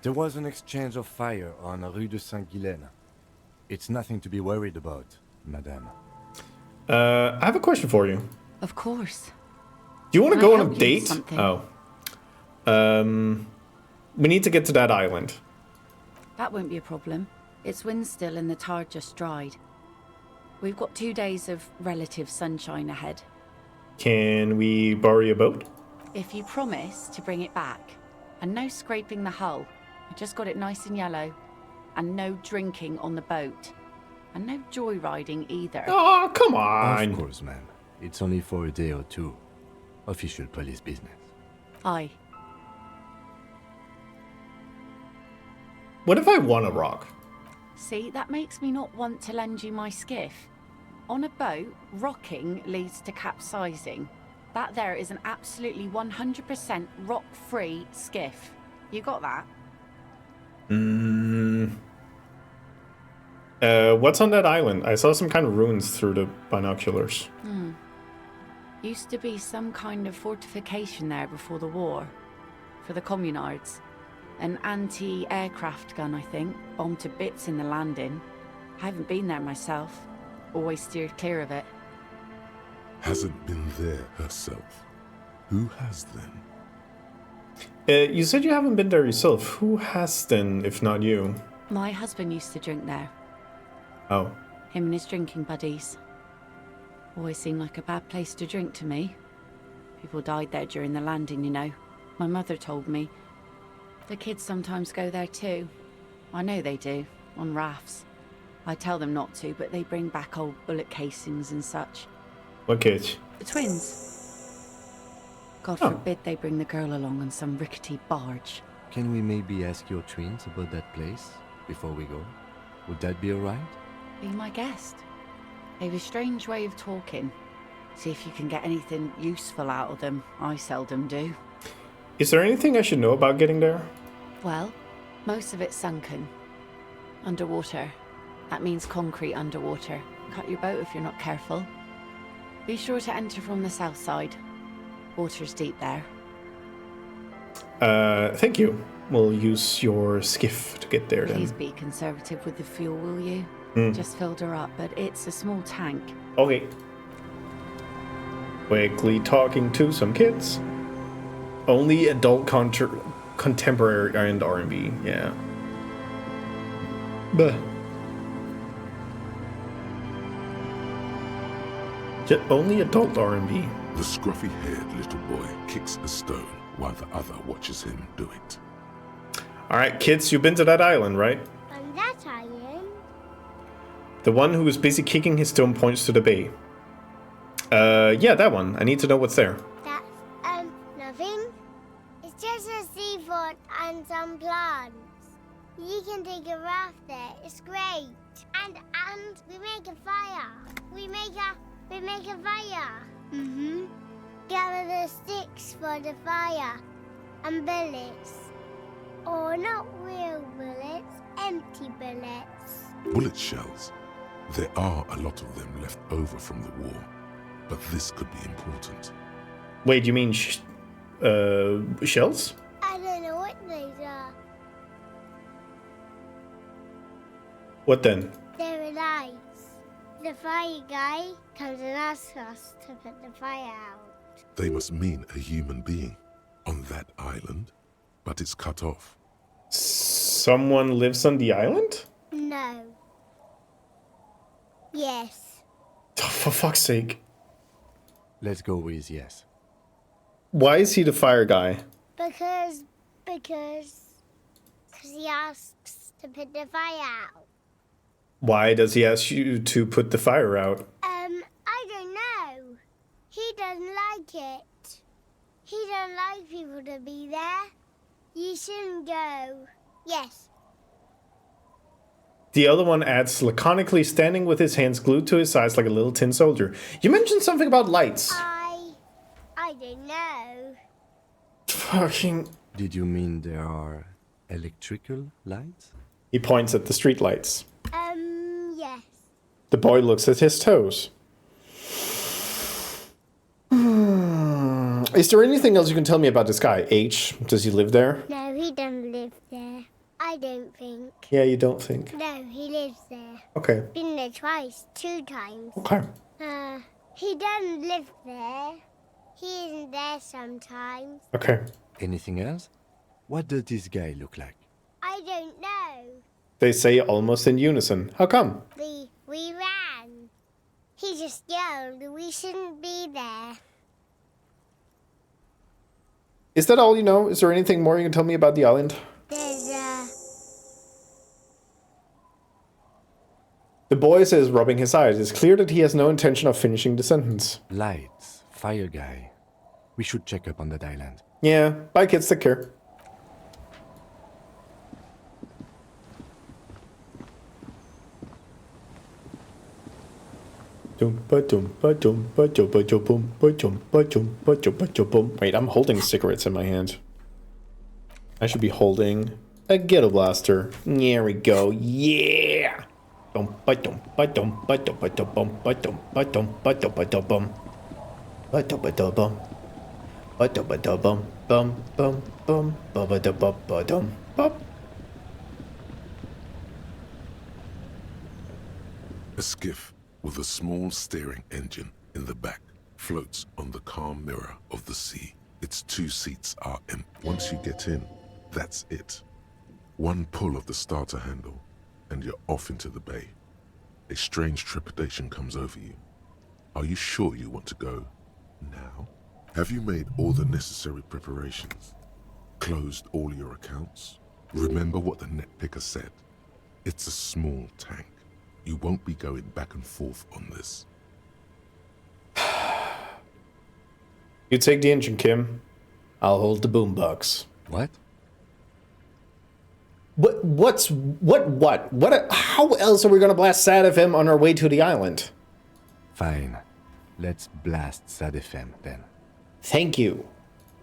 There was an exchange of fire on Rue de Saint-Guylaine. It's nothing to be worried about, madame. I have a question for you. Of course. Do you want to Can go I on a help you with date? something? We need to get to that island. That won't be a problem. It's wind still and the tide just dried. We've got 2 days of relative sunshine ahead. Can we borrow your boat? If you promise to bring it back, and no scraping the hull, I just got it nice and yellow, and no drinking on the boat, and no joyriding either. Oh, come on! Of course, ma'am. It's only for a day or two. Official police business. Aye. What if I want a rock? See, that makes me not want to lend you my skiff. On a boat, rocking leads to capsizing. That there is an absolutely 100% rock-free skiff. You got that? What's on that island? I saw some kind of ruins through the binoculars. Used to be some kind of fortification there before the war. For the communards. An anti-aircraft gun, I think. Bombed to bits in the landing. I haven't been there myself. Always steered clear of it. Hasn't been there herself. Who has then? You said you haven't been there yourself. Who has then, if not you? My husband used to drink there. Oh. Him and his drinking buddies. Always seemed like a bad place to drink to me. People died there during the landing, you know. My mother told me. The kids sometimes go there too. I know they do, on rafts. I tell them not to, but they bring back old bullet casings and such. What kids? The twins. God forbid they bring the girl along on some rickety barge. Can we maybe ask your twins about that place before we go? Would that be alright? Be my guest. They have a strange way of talking. See if you can get anything useful out of them. I seldom do. Is there anything I should know about getting there? Well, most of it's sunken. Underwater. That means concrete underwater. Cut your boat if you're not careful. Be sure to enter from the south side. Water's deep there. Thank you. We'll use your skiff to get there then. Please be conservative with the fuel, will you? Just filled her up, but it's a small tank. Okay. Quickly talking to some kids. Only adult contemporary and R&B, yeah. But only adult R&B. The scruffy-haired little boy kicks a stone while the other watches him do it. All right, kids, you've been to that island, right? On that island? The one who was busy kicking his stone points to the bay. Yeah, that one. I need to know what's there. That's, nothing. It's just a seafort and some plants. You can take a raft there. It's great. And we make a fire. We make a fire. Mm-hmm. Gather the sticks for the fire. And bullets. Or not real bullets, empty bullets. Bullet shells. There are a lot of them left over from the war. but this could be important. Wait, you mean shells? I don't know what those are. What then? They're lights. The fire guy comes and asks us to put the fire out. They must mean a human being on that island, but it's cut off. Someone lives on the island? No. Yes. Oh, for fuck's sake. Let's go with yes. Why is he the fire guy? Because he asks to put the fire out. Why does he ask you to put the fire out? I don't know. He doesn't like it. He doesn't like people to be there. You shouldn't go. Yes. The other one adds laconically, standing with his hands glued to his sides like a little tin soldier. You mentioned something about lights. I don't know. Fucking... Did you mean there are electrical lights? He points at the street lights. Yes. The boy looks at his toes. Is there anything else you can tell me about this guy? H, does he live there? No, he doesn't live there. I don't think. Yeah, you don't think? No, he lives there. Okay. Been there twice, 2 times. Okay. He doesn't live there. He isn't there sometimes. Okay. Anything else? What does this guy look like? I don't know. They say almost in unison. How come? We ran. He just yelled we shouldn't be there. Is that all you know? Is there anything more you can tell me about the island? The boy says, rubbing his eyes. It's clear that he has no intention of finishing the sentence. Lights, fire guy. We should check up on that island. Yeah, bye kids, take care. Wait, I'm holding cigarettes in my hand. I should be holding a ghetto blaster. There we go. Yeah. A skiff with a small steering engine in the back floats on the calm mirror of the sea. Its 2 seats are empty. Once you get in, that's it. One pull of the starter handle, and you're off into the bay. A strange trepidation comes over you. Are you sure you want to go now? Have you made all the necessary preparations? Closed all your accounts? Remember what the net picker said. It's a small tank. You won't be going back and forth on this. You take the engine, Kim. I'll hold the boombox. What? What? How else are we gonna blast Sad FM on our way to the island? Fine. Let's blast Sad FM then. Thank you.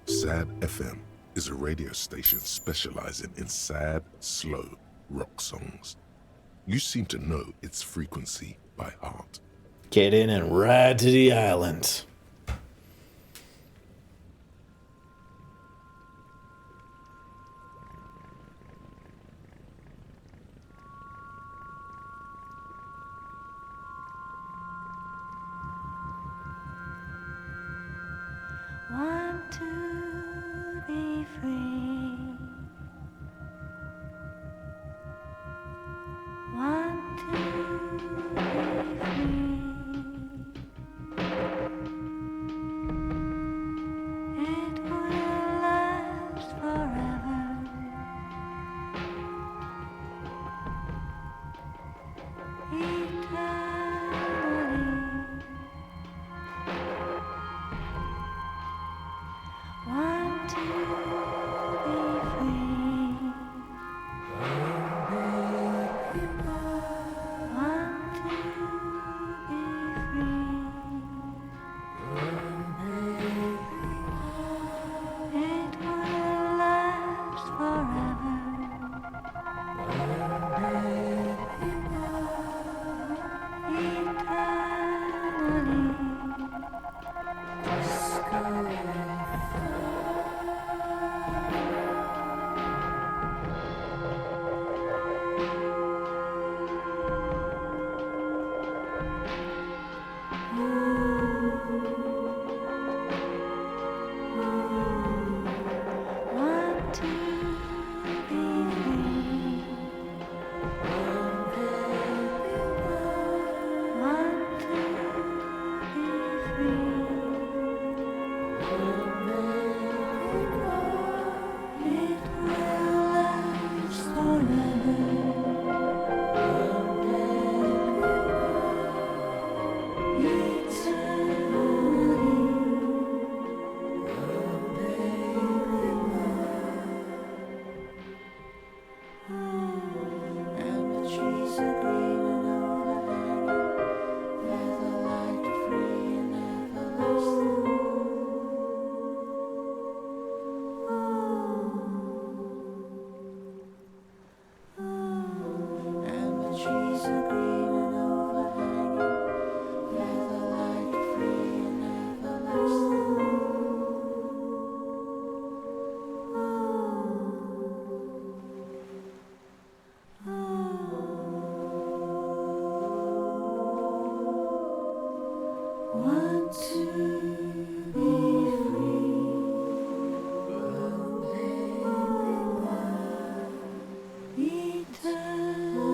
Sad FM is a radio station specializing in sad, slow rock songs. You seem to know its frequency by heart. Get in and ride to the island. Want to be free. Want to be free. It will last forever. Eternally. Want to be free. Want to be free. It will last forever. Eternally. Want to be free. Eternity.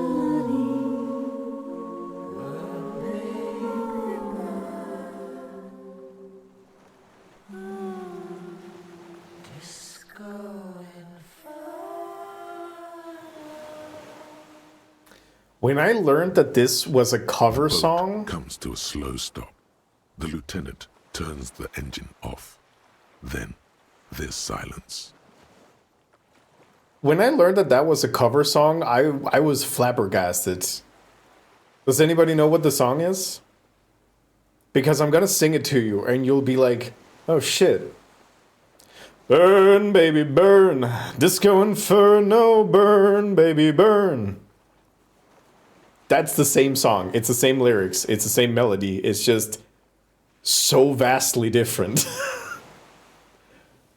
When I learned that this was a cover Boat song, comes to a slow stop. The lieutenant turns the engine off. Then there's silence. when I learned that that was a cover song, I was flabbergasted. Does anybody know what the song is? Because I'm gonna sing it to you, and you'll be like, "Oh shit." Burn, baby, burn. Disco Inferno, burn, baby, burn. That's the same song. It's the same lyrics. It's the same melody. It's just so vastly different.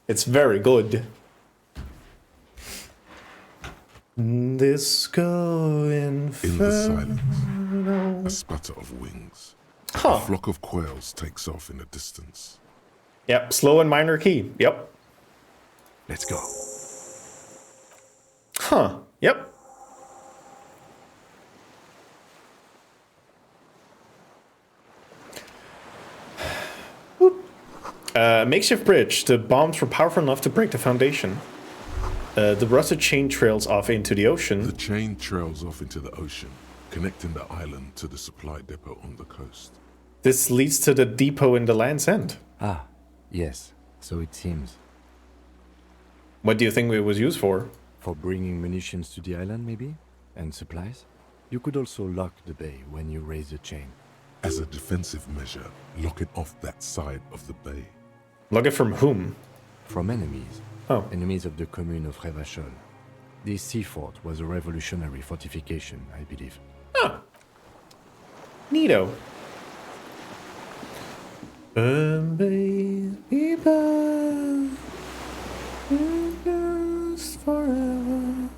It's very good. Disco Inferno. In the silence, a sputter of wings. A flock of quails takes off in the distance. Yep, slow and minor key. Yep. Let's go. Huh. Yep. Makeshift bridge. The bombs were powerful enough to break the foundation. The rusted chain trails off into the ocean. The chain trails off into the ocean, connecting the island to the supply depot on the coast. This leads to the depot in the Land's End. Ah, yes. So it seems. What do you think it was used for? For bringing munitions to the island, maybe? And supplies? You could also lock the bay when you raise the chain. As a defensive measure, lock it off that side of the bay. Lock it from whom? From enemies. Oh. Enemies of the commune of Revachol. This sea fort was a revolutionary fortification, I believe. Ah. Neato. Burn, baby, burn. It lasts forever.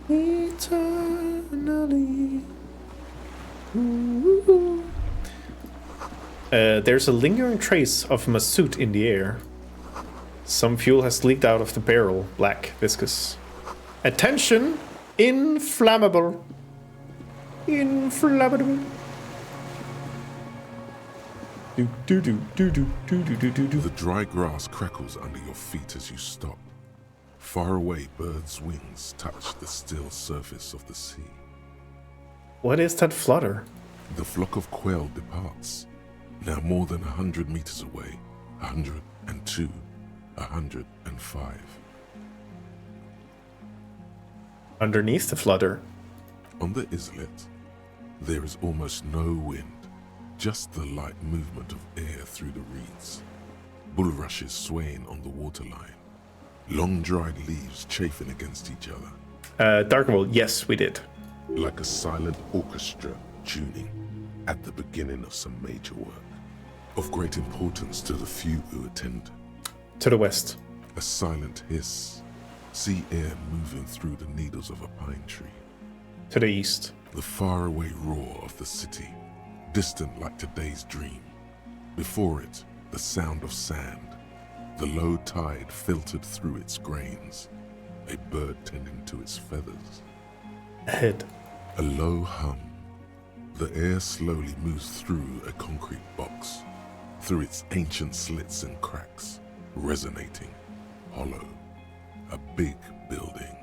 Eternally. Ooh. There's a lingering trace of masoot in the air. Some fuel has leaked out of the barrel. Black, viscous. Attention! Inflammable. Inflammable. The dry grass crackles under your feet as you stop. Far away, birds' wings touch the still surface of the sea. What is that flutter? The flock of quail departs. Now more than 100 meters away. 102, 105. Underneath the flutter. On the islet, there is almost no wind. Just the light movement of air through the reeds. Bulrushes swaying on the waterline. Long dried leaves chafing against each other. Darkwold, yes, we did. Like a silent orchestra tuning at the beginning of some major work. Of great importance to the few who attend. To the west. A silent hiss. Sea air moving through the needles of a pine tree. To the east. The faraway roar of the city. Distant like today's dream. Before it, the sound of sand. The low tide filtered through its grains. A bird tending to its feathers. Ahead. A low hum. The air slowly moves through a concrete box. Through its ancient slits and cracks. Resonating. Hollow. A big building.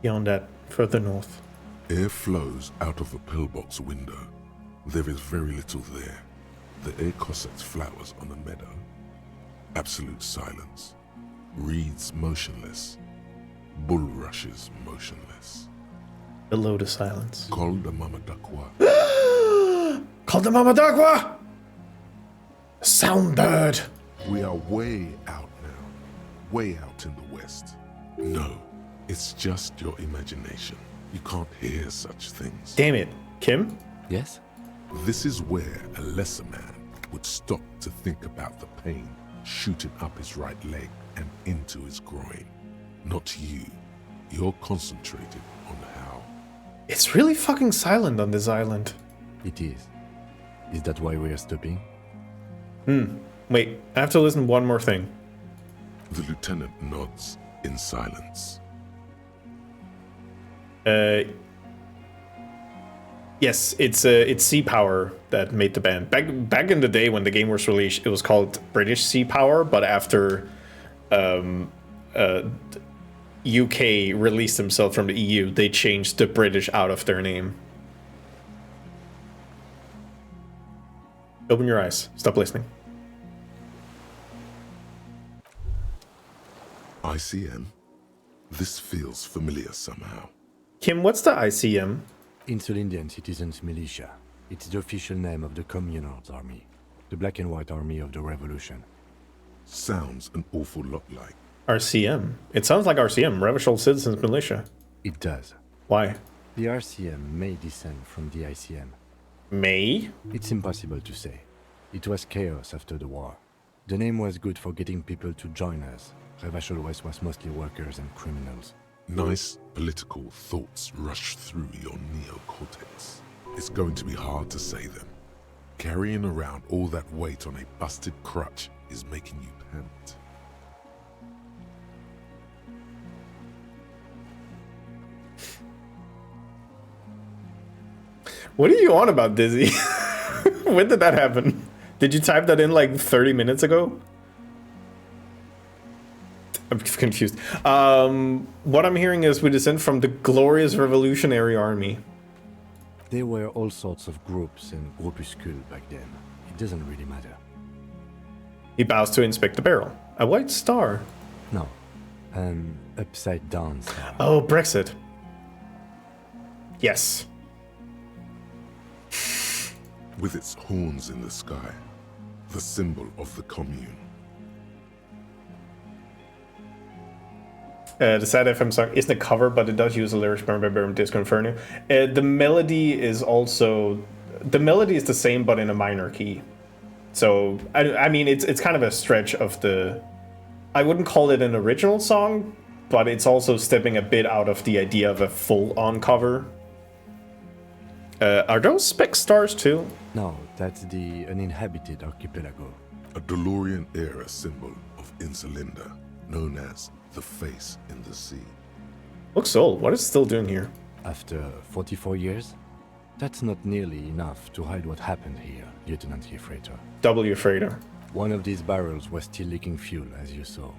Beyond that, further north. Air flows out of a pillbox window. There is very little there. The air cossets flowers on a meadow. Absolute silence. Reeds motionless. Bulrushes motionless. Below the silence. Col de Mamadakwa. Col de Mamadakwa! Soundbird! We are way out now. Way out in the west. No, it's just your imagination. You can't hear such things. Damn it. Kim? Yes? This is where a lesser man would stop to think about the pain shooting up his right leg and into his groin. Not you. You're concentrated on how. It's really fucking silent on this island. It is. Is that why we are stopping? Wait, I have to listen one more thing. The lieutenant nods in silence. Yes, it's Sea Power that made the band. Back in the day when the game was released, it was called British Sea Power, but after UK released themselves from the EU, they changed the British out of their name. Open your eyes. Stop listening. ICM? This feels familiar somehow. Kim, what's the ICM? Insulindian Citizens Militia. It's the official name of the Communards Army, the black and white army of the revolution. Sounds an awful lot like RCM. It sounds like RCM, Revolutionary Citizens Militia. It does. Why? The RCM may descend from the ICM. May? It's impossible to say. It was chaos after the war. The name was good for getting people to join us. Revachol West was mostly workers and criminals. nice political thoughts rush through your neocortex. It's going to be hard to say them. Carrying around all that weight on a busted crutch is making you pant. What are you on about, Dizzy? When did that happen? Did you type that in like 30 minutes ago? I'm confused. What I'm hearing is we descend from the glorious revolutionary army. There were all sorts of groups and groupuscules back then. It doesn't really matter. He bows to inspect the barrel. A white star. No, an upside down star. Oh, Brexit. Yes. With its horns in the sky, the symbol of the commune. The sad FM song isn't a cover, but it does use the lyrics by Disco Inferno. The melody is also... The melody is the same, but in a minor key. So, I mean, it's kind of a stretch of the... I wouldn't call it an original song, but it's also stepping a bit out of the idea of a full-on cover. Are those spec stars too? No, that's the uninhabited archipelago. A DeLorean-era symbol of Insulinda, known as the face in the sea. Looks old. What is it still doing here? After 44 years? That's not nearly enough to hide what happened here, Lieutenant Freighter. W. Freighter. One of these barrels was still leaking fuel, as you saw.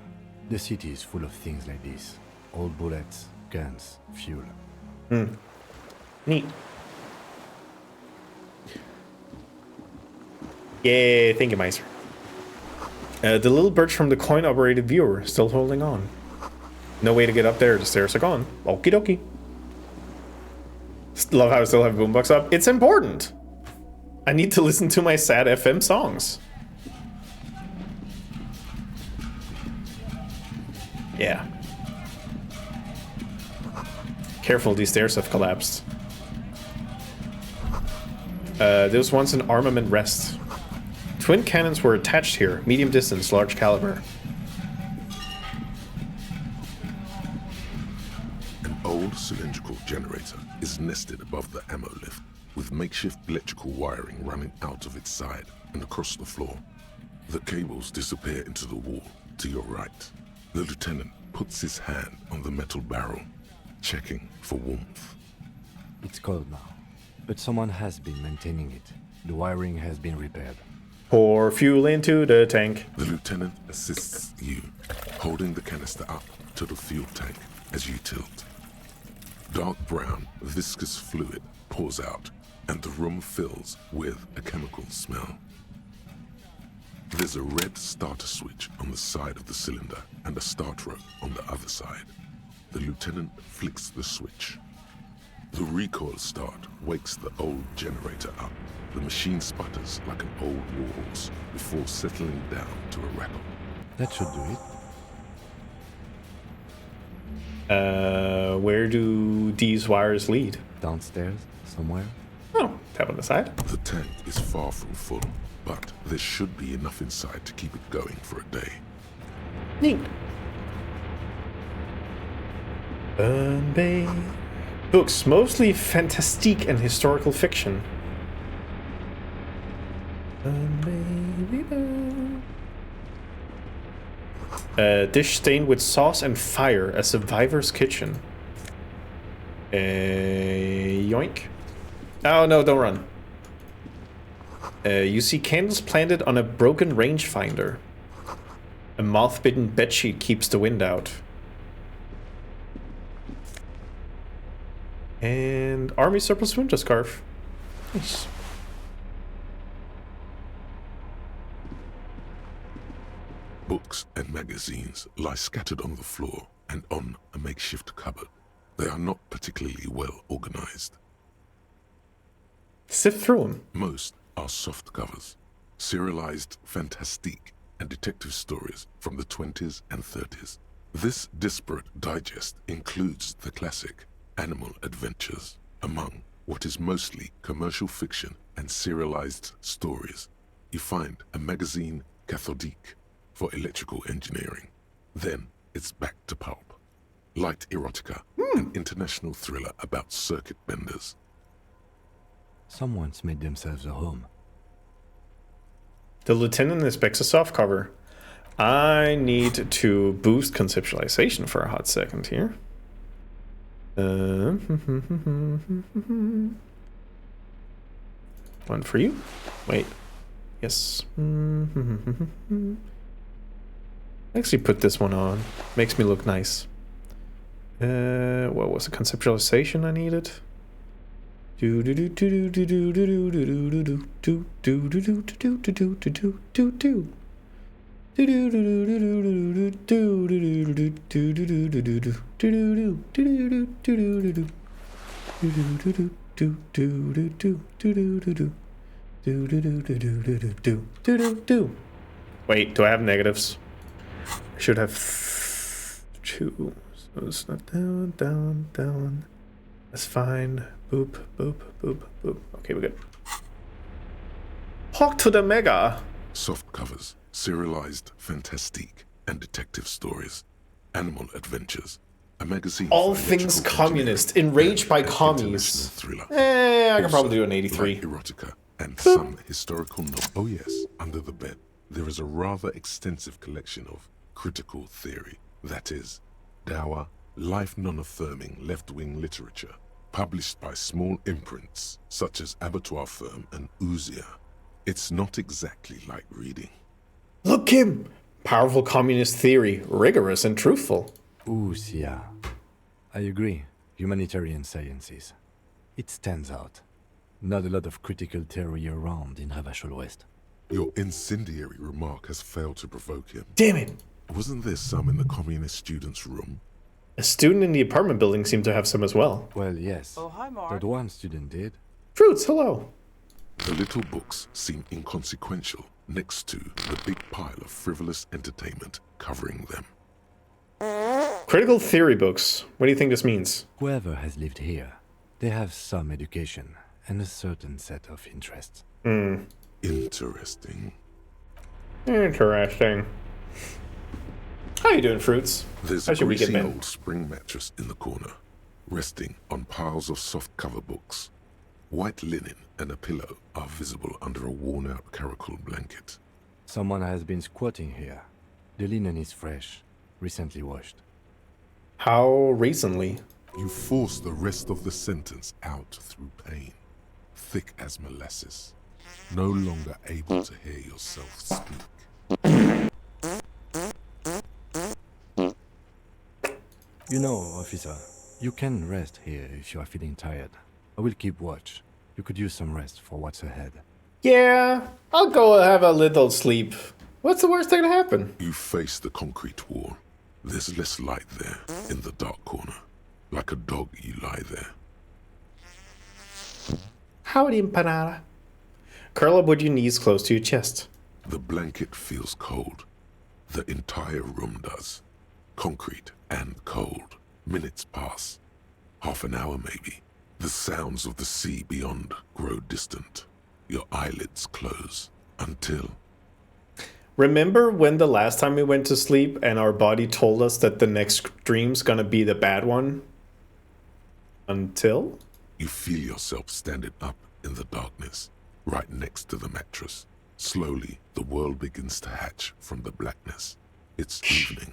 The city is full of things like this. Old bullets, guns, fuel. Neat. Yeah, thank you, Meister. The little birch from the coin-operated viewer, still holding on. No way to get up there, the stairs are gone. Okie dokie. Love how I still have boombox up. It's important! I need to listen to my sad FM songs. Yeah. Careful, these stairs have collapsed. There was once an armament rest. Twin cannons were attached here, medium distance, large caliber. An old cylindrical generator is nested above the ammo lift, with makeshift electrical wiring running out of its side and across the floor. The cables disappear into the wall to your right. The lieutenant puts his hand on the metal barrel, checking for warmth. It's cold now, but someone has been maintaining it. The wiring has been repaired. Pour fuel into the tank. The lieutenant assists you, holding the canister up to the fuel tank as you tilt. Dark brown, viscous fluid pours out, and the room fills with a chemical smell. There's a red starter switch on the side of the cylinder and a start rope on the other side. The lieutenant flicks the switch. The recoil start wakes the old generator up. The machine sputters like an old warhorse before settling down to a rattle. That should do it. Where do these wires lead? Downstairs, somewhere. Oh, tap on the side. The tank is far from full, but there should be enough inside to keep it going for a day. Neat. Bay. Books, mostly fantastique and historical fiction. Baby, Dish stained with sauce and fire, a survivor's kitchen. Yoink. Oh no, don't run. You see candles planted on a broken rangefinder. A moth-bitten bedsheet keeps the wind out. And army surplus winter scarf. Nice. Books and magazines lie scattered on the floor and on a makeshift cupboard. They are not particularly well organized. Sift through them. Most are soft covers, serialized fantastique and detective stories from the 20s and 30s. This disparate digest includes the classic Animal Adventures, among what is mostly commercial fiction and serialized stories. You find a magazine cathodique for electrical engineering. Then it's back to pulp. Light erotica, an international thriller about circuit benders. Someone's made themselves a home. The Lieutenant inspects a soft cover. I need to boost conceptualization for a hot second here. One for you. Wait. Yes. Actually put this one on. Makes me look nice. What was the conceptualization I needed? Wait, do I have negatives? I should have 2. So it's not down, down, down. That's fine. Boop, boop, boop, boop. Okay, we're good. Hawk to the mega. Soft covers, serialized fantastique and detective stories. Animal Adventures, a magazine. All things communist, enraged by commies. Thriller. I can probably do an 83. Light erotica and some historical novel. Oh yes, under the bed there is a rather extensive collection of critical theory. That is, dour, life non-affirming left-wing literature, published by small imprints such as Abattoir Firm and Ouzia. It's not exactly like reading. Look, Kim! Powerful communist theory, rigorous and truthful. Ouzia. I agree. Humanitarian sciences. It stands out. Not a lot of critical theory around in Ravachol West. Your incendiary remark has failed to provoke him. Damn it! Wasn't there some in the communist student's room? A student in the apartment building seemed to have some as well. Well, yes. Oh, hi, Mark. That one student did. Fruits, hello. The little books seem inconsequential next to the big pile of frivolous entertainment covering them. Critical theory books. What do you think this means? Whoever has lived here, they have some education and a certain set of interests. Interesting. Interesting. How you doing, Fruits? There's a greasy old spring mattress in the corner, resting on piles of soft-cover books. White linen and a pillow are visible under a worn-out caracal blanket. Someone has been squatting here. The linen is fresh, recently washed. How recently? You force the rest of the sentence out through pain, thick as molasses, no longer able to hear yourself speak. You know, officer, you can rest here if you are feeling tired. I will keep watch. You could use some rest for what's ahead. Yeah, I'll go have a little sleep. What's the worst thing to happen? You face the concrete wall. There's less light there, in the dark corner. Like a dog, you lie there. Howdy, empanada. Curl up with your knees close to your chest. The blanket feels cold. The entire room does. Concrete and cold. Minutes pass. Half an hour maybe. The sounds of the sea beyond grow distant. Your eyelids close. Until... Remember when the last time we went to sleep and our body told us that the next dream's gonna be the bad one? Until? You feel yourself standing up in the darkness, right next to the mattress. Slowly, the world begins to hatch from the blackness. It's evening.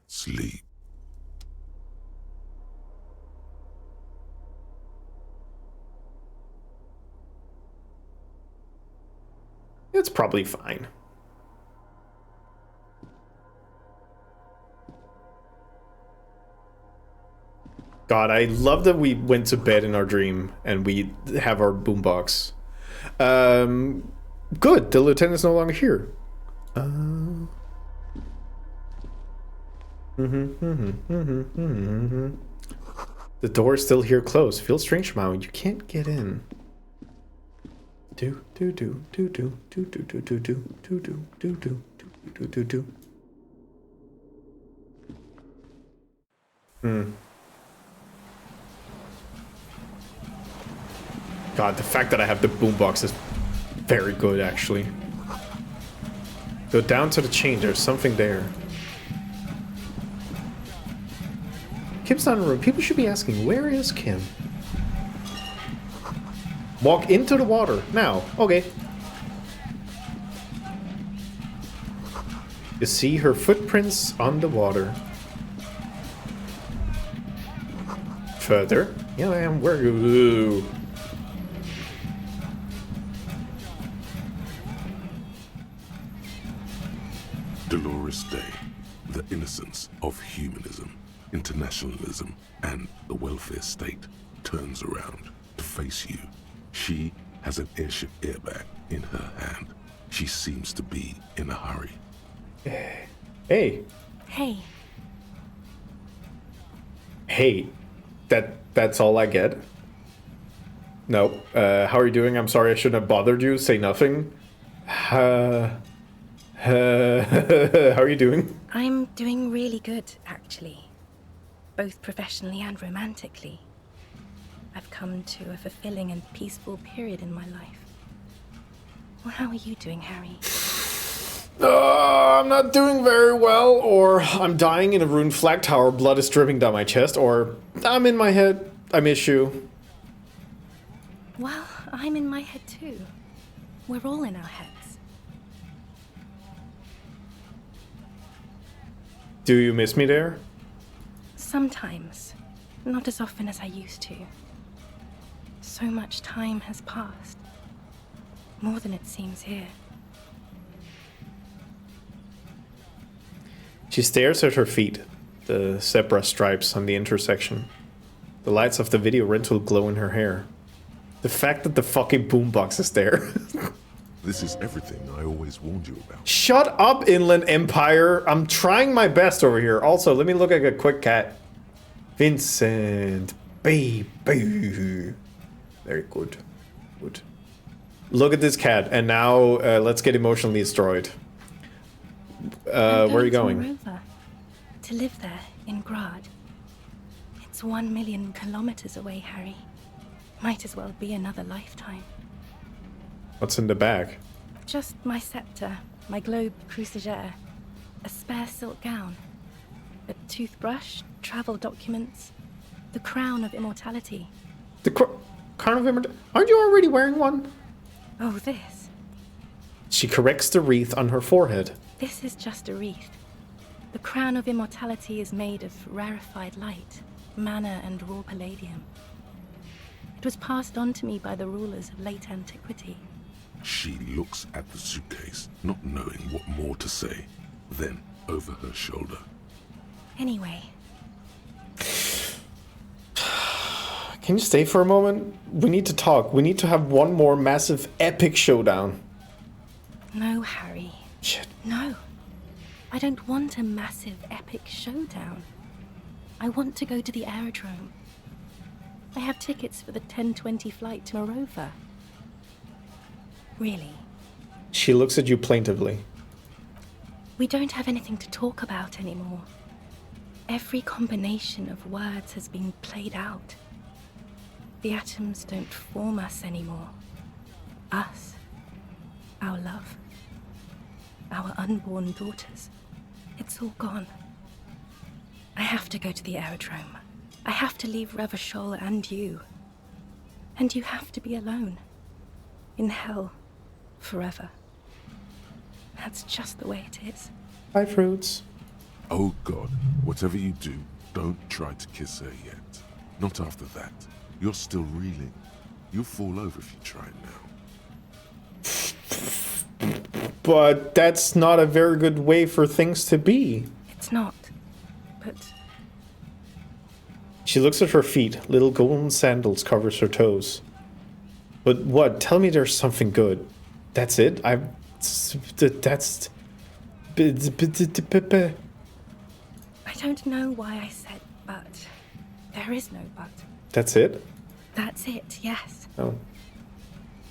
Sleep. It's probably fine. God, I love that we went to bed in our dream and we have our boombox. Good, the lieutenant's no longer here. The door is still here closed. Feels strange, Mao. You can't get in. Do do do do do do do do do do do do do do do do do. God, the fact that I have the boombox is very good, actually. Go down to the chain. There's something there. Kim's not in the room. People should be asking, where is Kim? Walk into the water. Now. Okay. You see her footprints on the water. Further. Yeah, I am. Where? Ooh. Dolores Day, the innocence of humanism, internationalism, and the welfare state turns around to face you. She has an airship airbag in her hand. She seems to be in a hurry. Hey. Hey. Hey. That's all I get? No. How are you doing? I'm sorry I shouldn't have bothered you. Say nothing. How are you doing? I'm doing really good, actually. Both professionally and romantically. I've come to a fulfilling and peaceful period in my life. Well, how are you doing, Harry? I'm not doing very well, or I'm dying in a ruined flag tower, blood is dripping down my chest, or I'm in my head, I miss you. Well, I'm in my head too. We're all in our heads. Do you miss me there? Sometimes. Not as often as I used to. So much time has passed. More than it seems here. She stares at her feet, the zebra stripes on the intersection. The lights of the video rental glow in her hair. The fact that the fucking boombox is there. This is everything I always warned you about. Shut up, Inland Empire! I'm trying my best over here. Also, let me look at a quick cat. Vincent, baby. Very good. Good. Look at this cat, and now let's get emotionally destroyed. Where are you going? Moreover, to live there, in Grad. It's 1 million kilometers away, Harry. Might as well be another lifetime. What's in the bag? Just my scepter, my globe cruciger, a spare silk gown, a toothbrush, travel documents, the crown of immortality. The crown of immortality? Aren't you already wearing one? Oh, this. She corrects the wreath on her forehead. This is just a wreath. The crown of immortality is made of rarefied light, mana and raw palladium. It was passed on to me by the rulers of late antiquity. She looks at the suitcase, not knowing what more to say. Then, over her shoulder. Anyway. Can you stay for a moment? We need to talk. We need to have one more massive epic showdown. No, Harry. Shit. No. I don't want a massive epic showdown. I want to go to the aerodrome. I have tickets for the 10:20 flight to Morova. Really. She looks at you plaintively. We don't have anything to talk about anymore. Every combination of words has been played out. The atoms don't form us anymore. Us. Our love. Our unborn daughters. It's all gone. I have to go to the aerodrome. I have to leave Revachol and you. And you have to be alone. In hell. Forever. That's just the way it is. Bye, fruits. Oh God, whatever you do, don't try to kiss her yet. Not after that. You're still reeling. You'll fall over if you try now. But that's not a very good way for things to be. It's not. But she looks at her feet. Little golden sandals covers her toes. But what? Tell me there's something good. That's it? That's... I don't know why I said but. There is no but. That's it? That's it, yes. Oh.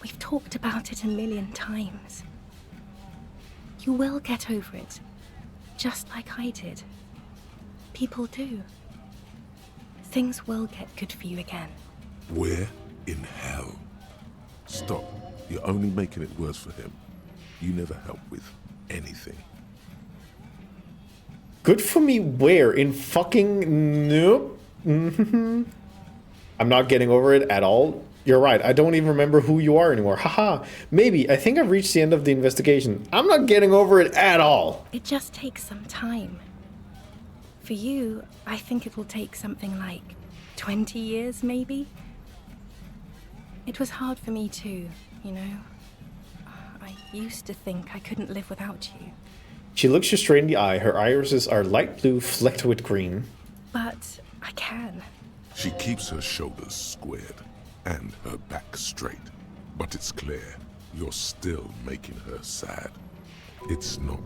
We've talked about it a million times. You will get over it. Just like I did. People do. Things will get good for you again. Where in hell? Stop. You're only making it worse for him. You never help with anything. Good for me where? In fucking... Nope. I'm not getting over it at all. You're right. I don't even remember who you are anymore. Haha. Maybe. I think I've reached the end of the investigation. I'm not getting over it at all. It just takes some time. For you, I think it will take something like 20 years, maybe? It was hard for me too, you know? I used to think I couldn't live without you. She looks you straight in the eye. Her irises are light blue flecked with green. But I can. She keeps her shoulders squared and her back straight. But it's clear you're still making her sad. It's not.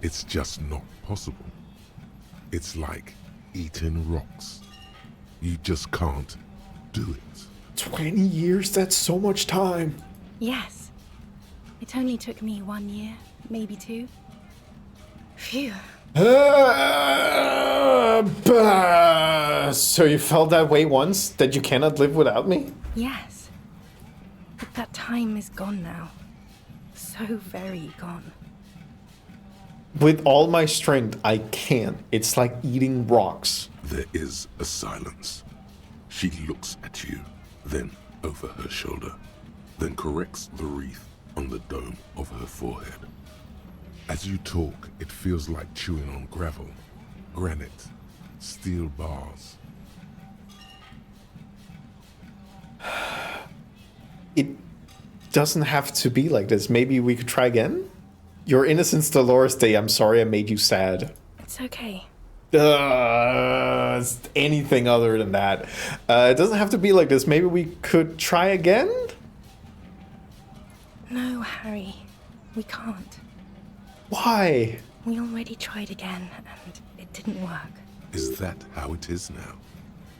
It's just not possible. It's like eating rocks. You just can't do it. 20 years? That's so much time. Yes. It only took me 1 year, maybe 2. Phew. So you felt that way once? That you cannot live without me? Yes. But that time is gone now. So very gone. With all my strength, I can't. It's like eating rocks. There is a silence. She looks at you, then over her shoulder, then corrects the wreath on the dome of her forehead. As you talk, it feels like chewing on gravel, granite, steel bars. It doesn't have to be like this. Maybe we could try again? Your innocence, Dolores Day. I'm sorry I made you sad. It's okay. Anything other than that. It doesn't have to be like this. Maybe we could try again? No, Harry. We can't. Why? We already tried again, and it didn't work. Is that how it is now?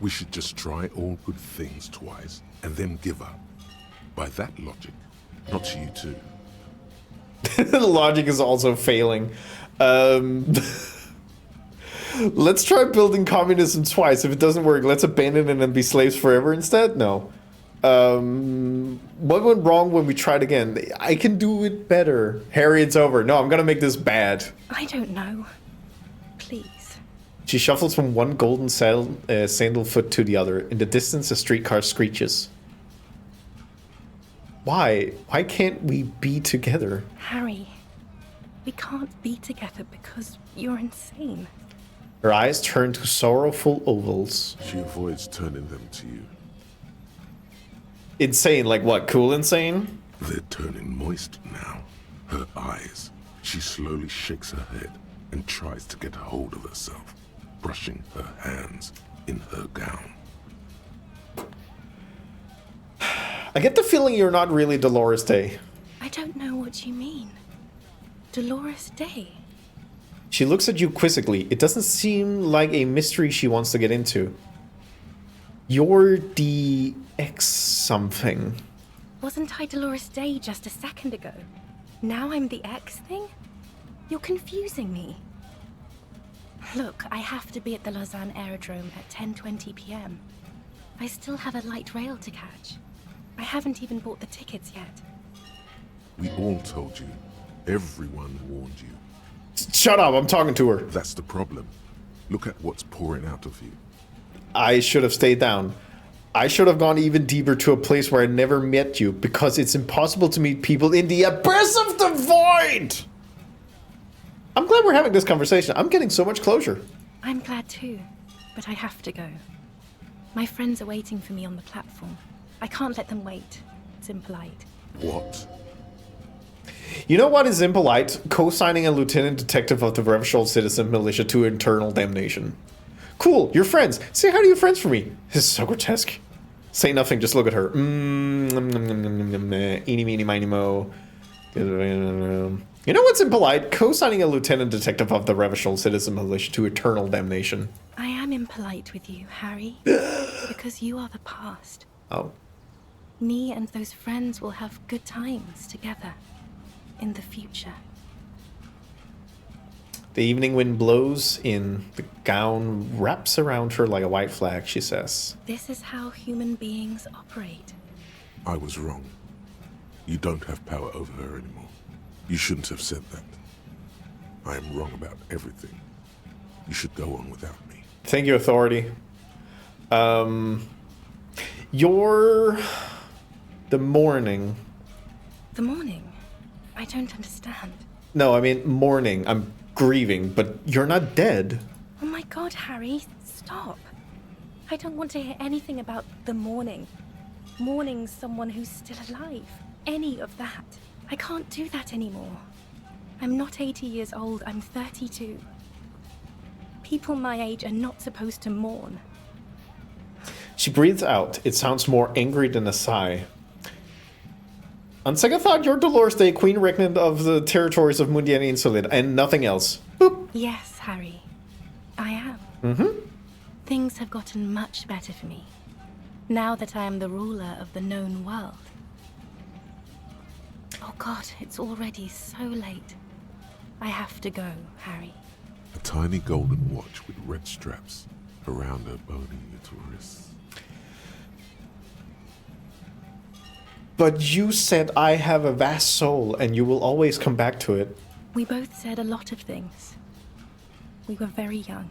We should just try all good things twice and then give up. By that logic, not you too. The logic is also failing. Let's try building communism twice. If it doesn't work, let's abandon it and be slaves forever instead? No. What went wrong when we tried again? I can do it better. Harry, it's over. No, I'm gonna make this bad. I don't know. Please. She shuffles from one golden sandal foot to the other. In the distance, a streetcar screeches. Why? Why can't we be together? Harry, we can't be together because you're insane. Her eyes turn to sorrowful ovals. She avoids turning them to you. Insane, like what? Cool insane? They're turning moist now. Her eyes. She slowly shakes her head and tries to get a hold of herself, brushing her hands in her gown. I get the feeling you're not really Dolores Day. I don't know what you mean. Dolores Day. She looks at you quizzically. It doesn't seem like a mystery she wants to get into. You're the X-something. Wasn't I Dolores Day just a second ago? Now I'm the X thing? You're confusing me. Look, I have to be at the Lausanne Aerodrome at 10:20 p.m. I still have a light rail to catch. I haven't even bought the tickets yet. We all told you. Everyone warned you. Shut up, I'm talking to her. That's the problem. Look at what's pouring out of you. I should have stayed down. I should have gone even deeper to a place where I never met you, because it's impossible to meet people in the abyss of the void! I'm glad we're having this conversation. I'm getting so much closure. I'm glad too, but I have to go. My friends are waiting for me on the platform. I can't let them wait. It's impolite. What? You know what is impolite? Co-signing a lieutenant detective of the Revachol Citizen Militia to internal damnation. Cool, you're friends. Say hi to your friends for me. This is so grotesque. Say nothing, just look at her. Eeny, meeny, miny, mo. You know what's impolite? Co-signing a lieutenant detective of the Revachol Citizen Militia to eternal damnation. I am impolite with you, Harry. Because you are the past. Oh. Me and those friends will have good times together. In the future. The evening wind blows in. The gown wraps around her like a white flag, she says. This is how human beings operate. I was wrong. You don't have power over her anymore. You shouldn't have said that. I am wrong about everything. You should go on without me. Thank you, Authority. You're... The morning. The morning? I don't understand. No, I mean mourning. I'm grieving, but you're not dead. Oh my god, Harry, stop. I don't want to hear anything about the mourning. Mourning someone who's still alive. Any of that. I can't do that anymore. I'm not 80 years old, I'm 32. People my age are not supposed to mourn. She breathes out. It sounds more angry than a sigh. On second thought, you're Dolores Day, Queen Regnant of the territories of Mundian Insulet, and nothing else. Boop. Yes, Harry. I am. Mm-hmm. Things have gotten much better for me. Now that I am the ruler of the known world. Oh god, it's already so late. I have to go, Harry. A tiny golden watch with red straps around her bony little wrists. But you said I have a vast soul and you will always come back to it. We both said a lot of things. We were very young.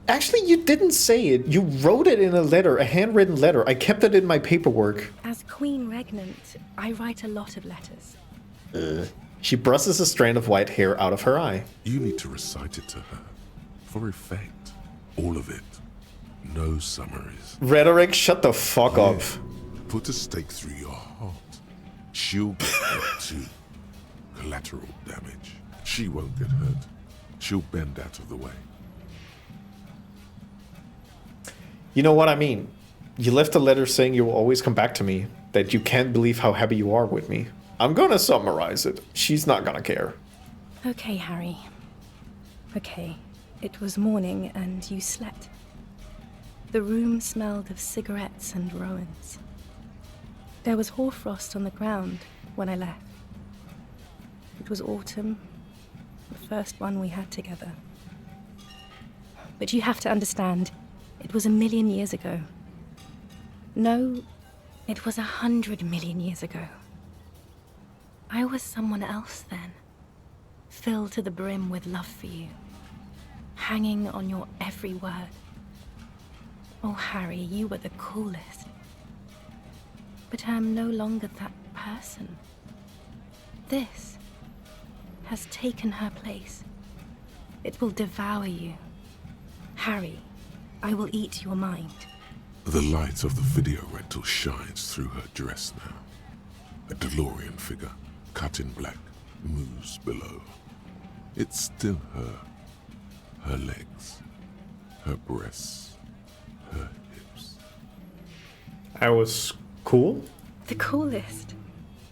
Actually, you didn't say it. You wrote it in a letter, a handwritten letter. I kept it in my paperwork. As Queen Regnant, I write a lot of letters. She brushes a strand of white hair out of her eye. You need to recite it to her. For effect. All of it. No summaries. Rhetoric, shut the fuck up. Put a stake through your heart. She'll get hurt too. Collateral damage. She won't get hurt. She'll bend out of the way. You know what I mean? You left a letter saying you will always come back to me. That you can't believe how happy you are with me. I'm gonna summarize it. She's not gonna care. Okay, Harry. Okay. It was morning and you slept. The room smelled of cigarettes and Rowans. There was hoarfrost on the ground when I left. It was autumn, the first one we had together. But you have to understand, it was 1,000,000 years ago. No, it was 100 million years ago. I was someone else then, filled to the brim with love for you, hanging on your every word. Oh, Harry, you were the coolest. But I am no longer that person. This has taken her place. It will devour you. Harry, I will eat your mind. The light of the video rental shines through her dress now. A DeLorean figure, cut in black, moves below. It's still her. Her legs, her breasts, her hips. I was cool? The coolest.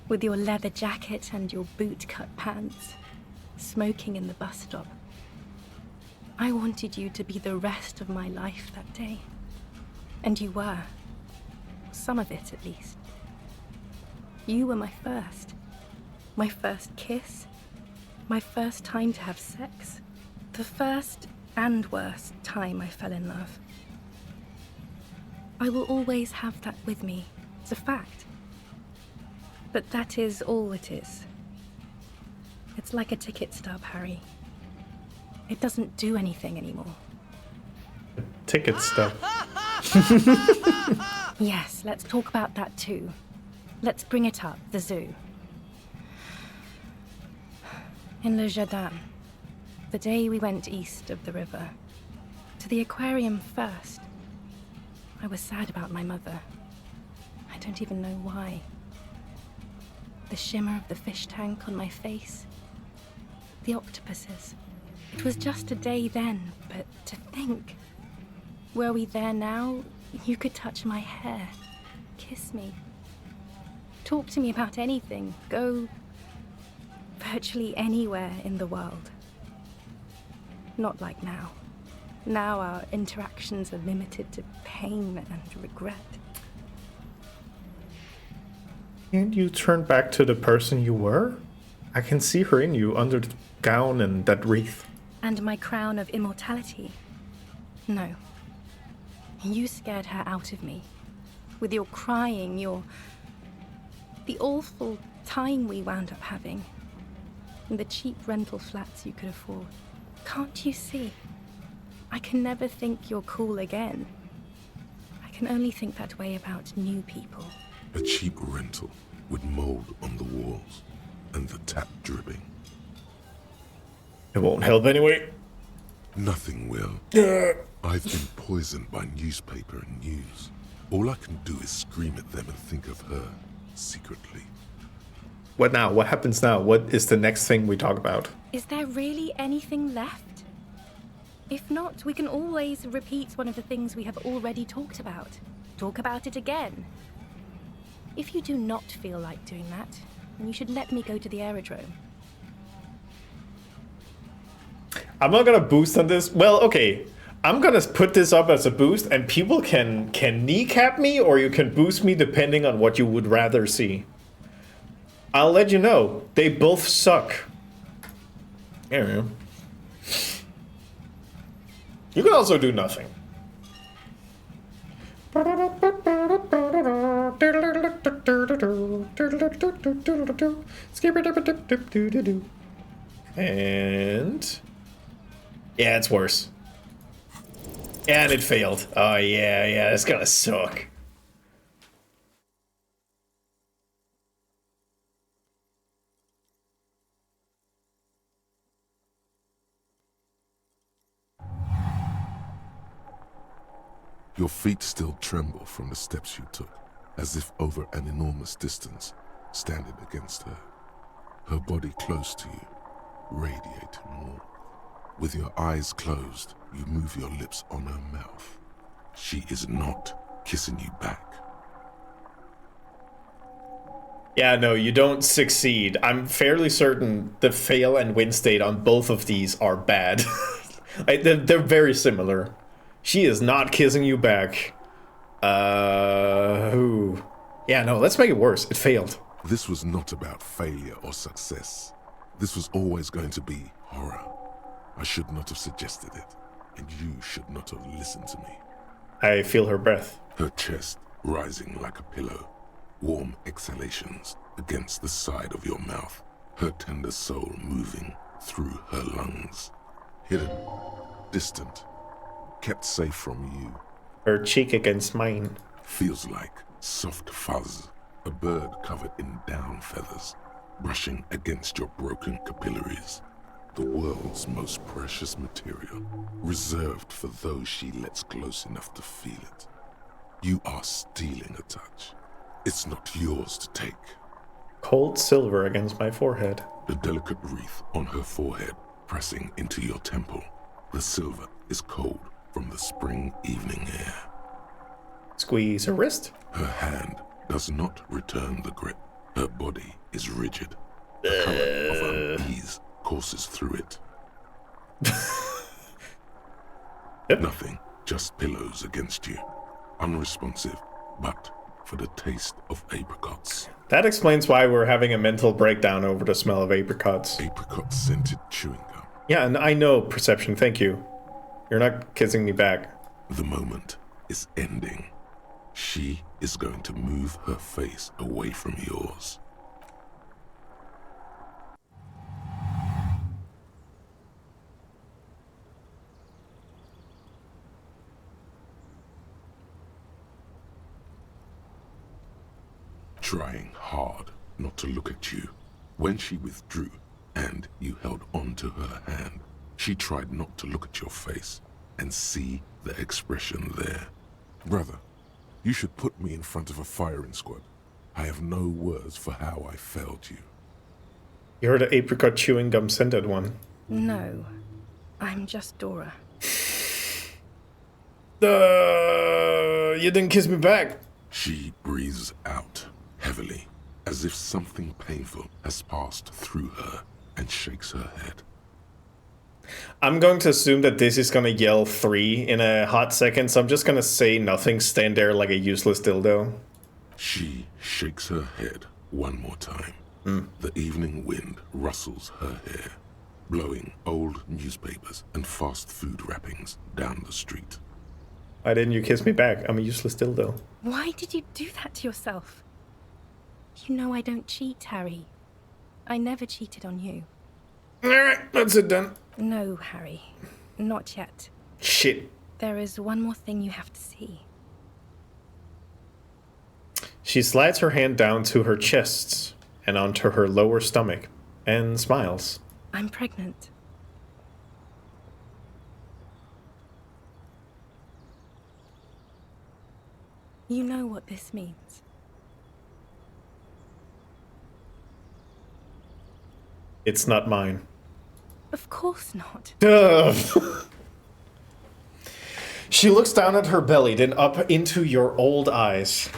With your leather jacket and your boot-cut pants. Smoking in the bus stop. I wanted you to be the rest of my life that day. And you were. Some of it, at least. You were my first. My first kiss. My first time to have sex. The first and worst time I fell in love. I will always have that with me. It's a fact. But that is all it is. It's like a ticket stub, Harry. It doesn't do anything anymore. Ticket stub. Yes, let's talk about that too. Let's bring it up, the zoo. In Le Jardin, the day we went east of the river. To the aquarium first. I was sad about my mother. I don't even know why. The shimmer of the fish tank on my face. The octopuses. It was just a day then, but to think. Were we there now, you could touch my hair, kiss me, talk to me about anything, go virtually anywhere in the world. Not like now. Now our interactions are limited to pain and regret. And you turn back to the person you were? I can see her in you under the gown and that wreath. And my crown of immortality? No. You scared her out of me. With your crying, the awful time we wound up having. And the cheap rental flats you could afford. Can't you see? I can never think you're cool again. I can only think that way about new people. A cheap rental with mold on the walls and the tap dripping. It won't help anyway. Nothing will. I've been poisoned by newspaper and news. All I can do is scream at them and think of her secretly. What now? What happens now? What is the next thing we talk about? Is there really anything left? If not, we can always repeat one of the things we have already talked about. Talk about it again. If you do not feel like doing that, then you should let me go to the aerodrome. I'm not gonna boost on this. Well, okay. I'm gonna put this up as a boost, and people can kneecap me, or you can boost me depending on what you would rather see. I'll let you know. They both suck. There we go. You can also do nothing. And yeah, it's worse. And it failed. Oh yeah, it's gonna suck. Your feet still tremble from the steps you took, as if over an enormous distance, standing against her. Her body close to you, radiating more. With your eyes closed, you move your lips on her mouth. She is not kissing you back. Yeah, no, you don't succeed. I'm fairly certain the fail and win state on both of these are bad. They're very similar. She is not kissing you back. Who? Yeah, no, let's make it worse. It failed. This was not about failure or success. This was always going to be horror. I should not have suggested it, and you should not have listened to me. I feel her breath. Her chest rising like a pillow, warm exhalations against the side of your mouth, her tender soul moving through her lungs. Hidden, distant, kept safe from you. Her cheek against mine. Feels like soft fuzz, a bird covered in down feathers, brushing against your broken capillaries. The world's most precious material, reserved for those she lets close enough to feel it. You are stealing a touch. It's not yours to take. Cold silver against my forehead. The delicate wreath on her forehead pressing into your temple. The silver is cold from the spring evening air. Squeeze her wrist. Her hand does not return the grip. Her body is rigid. The current of unease courses through it. Nothing, just pillows against you. Unresponsive, but for the taste of apricots. That explains why we're having a mental breakdown over the smell of apricots. Apricot-scented chewing gum. Yeah, and I know, Perception, thank you. You're not kissing me back. The moment is ending. She is going to move her face away from yours. Trying hard not to look at you. When she withdrew, and you held on to her hand. She tried not to look at your face and see the expression there. Brother, you should put me in front of a firing squad. I have no words for how I failed you. You're the apricot chewing gum scented one. No, I'm just Dora. You didn't kiss me back. She breathes out heavily, as if something painful has passed through her, and shakes her head. I'm going to assume that this is gonna yell 3 in a hot second, so I'm just gonna say nothing, stand there like a useless dildo. She shakes her head one more time. The evening wind rustles her hair, blowing old newspapers and fast food wrappings down the street. Why didn't you kiss me back? I'm a useless dildo. Why did you do that to yourself? You know I don't cheat, Harry. I never cheated on you. Alright, that's it then. No, Harry. Not yet. Shit. There is one more thing you have to see. She slides her hand down to her chest and onto her lower stomach and smiles. I'm pregnant. You know what this means. It's not mine. Of course not. She looks down at her belly, then up into your old eyes.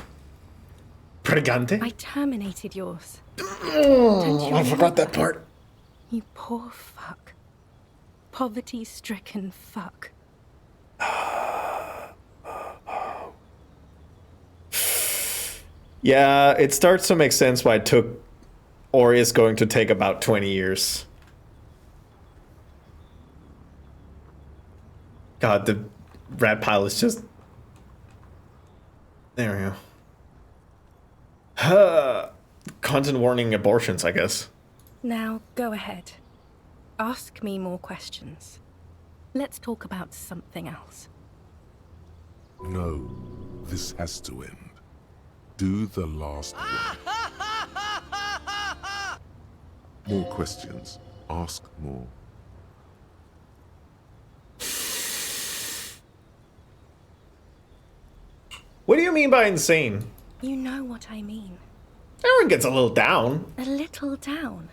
Pregante? I terminated yours. I forgot that part. You poor fuck. Poverty-stricken fuck. Yeah, it starts to make sense why it took, or is going to take, about 20 years. God, the rat pile is just... There we go. Content warning abortions, I guess. Now, go ahead. Ask me more questions. Let's talk about something else. No, this has to end. Do the last one. More questions. Ask more. What do you mean by insane? You know what I mean. Everyone gets a little down. A little down.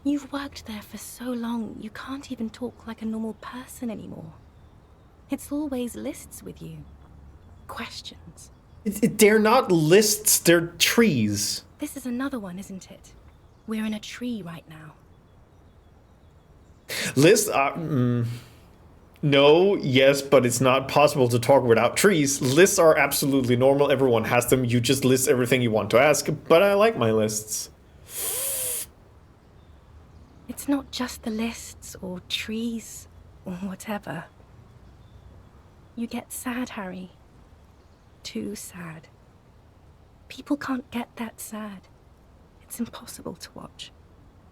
You've worked there for so long, you can't even talk like a normal person anymore. It's always lists with you. Questions. They're not lists, they're trees. This is another one, isn't it? We're in a tree right now. Lists are... No, yes, but it's not possible to talk without trees. Lists are absolutely normal, everyone has them. You just list everything you want to ask, but I like my lists. It's not just the lists or trees or whatever. You get sad, Harry. Too sad. People can't get that sad. It's impossible to watch.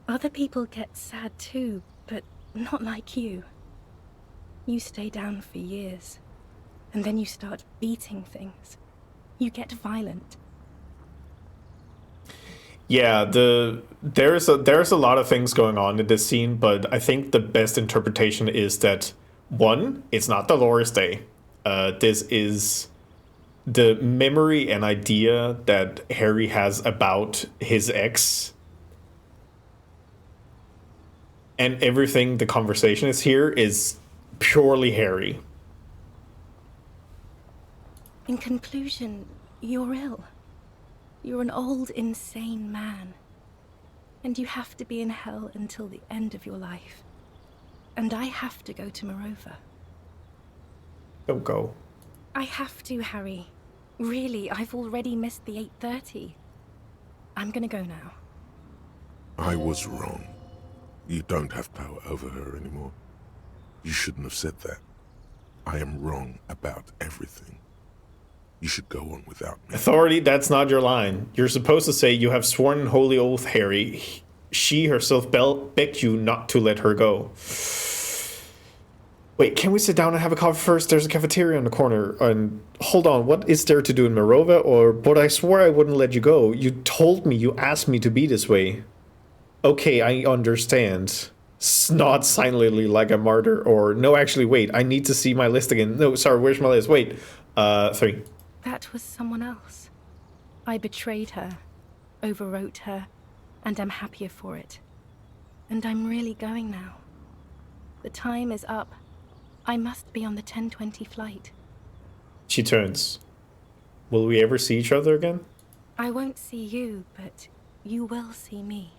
Other people get sad too, but not like you. You stay down for years, and then you start beating things. You get violent. Yeah, there's a lot of things going on in this scene, but I think the best interpretation is that, one, it's not Dolores Day. This is the memory and idea that Harry has about his ex. And everything the conversation is here is purely Harry. In conclusion, you're ill. You're an old, insane man. And you have to be in hell until the end of your life. And I have to go to Morova. Don't go. I have to, Harry. Really, I've already missed the 8:30. I'm gonna go now. I was wrong. You don't have power over her anymore. You shouldn't have said that. I am wrong about everything. You should go on without me. Authority, that's not your line. You're supposed to say you have sworn an holy oath, Harry. She herself begged you not to let her go. Wait, can we sit down and have a coffee first? There's a cafeteria in the corner. And hold on, what is there to do in Morova? But I swore I wouldn't let you go. You told me, you asked me to be this way. Okay, I understand. Not silently like a martyr, or no, actually, wait. I need to see my list again. No, sorry, where's my list? Wait, 3. That was someone else. I betrayed her, overwrote her, and I'm happier for it. And I'm really going now. The time is up. I must be on the 10:20 flight. She turns. Will we ever see each other again? I won't see you, but you will see me.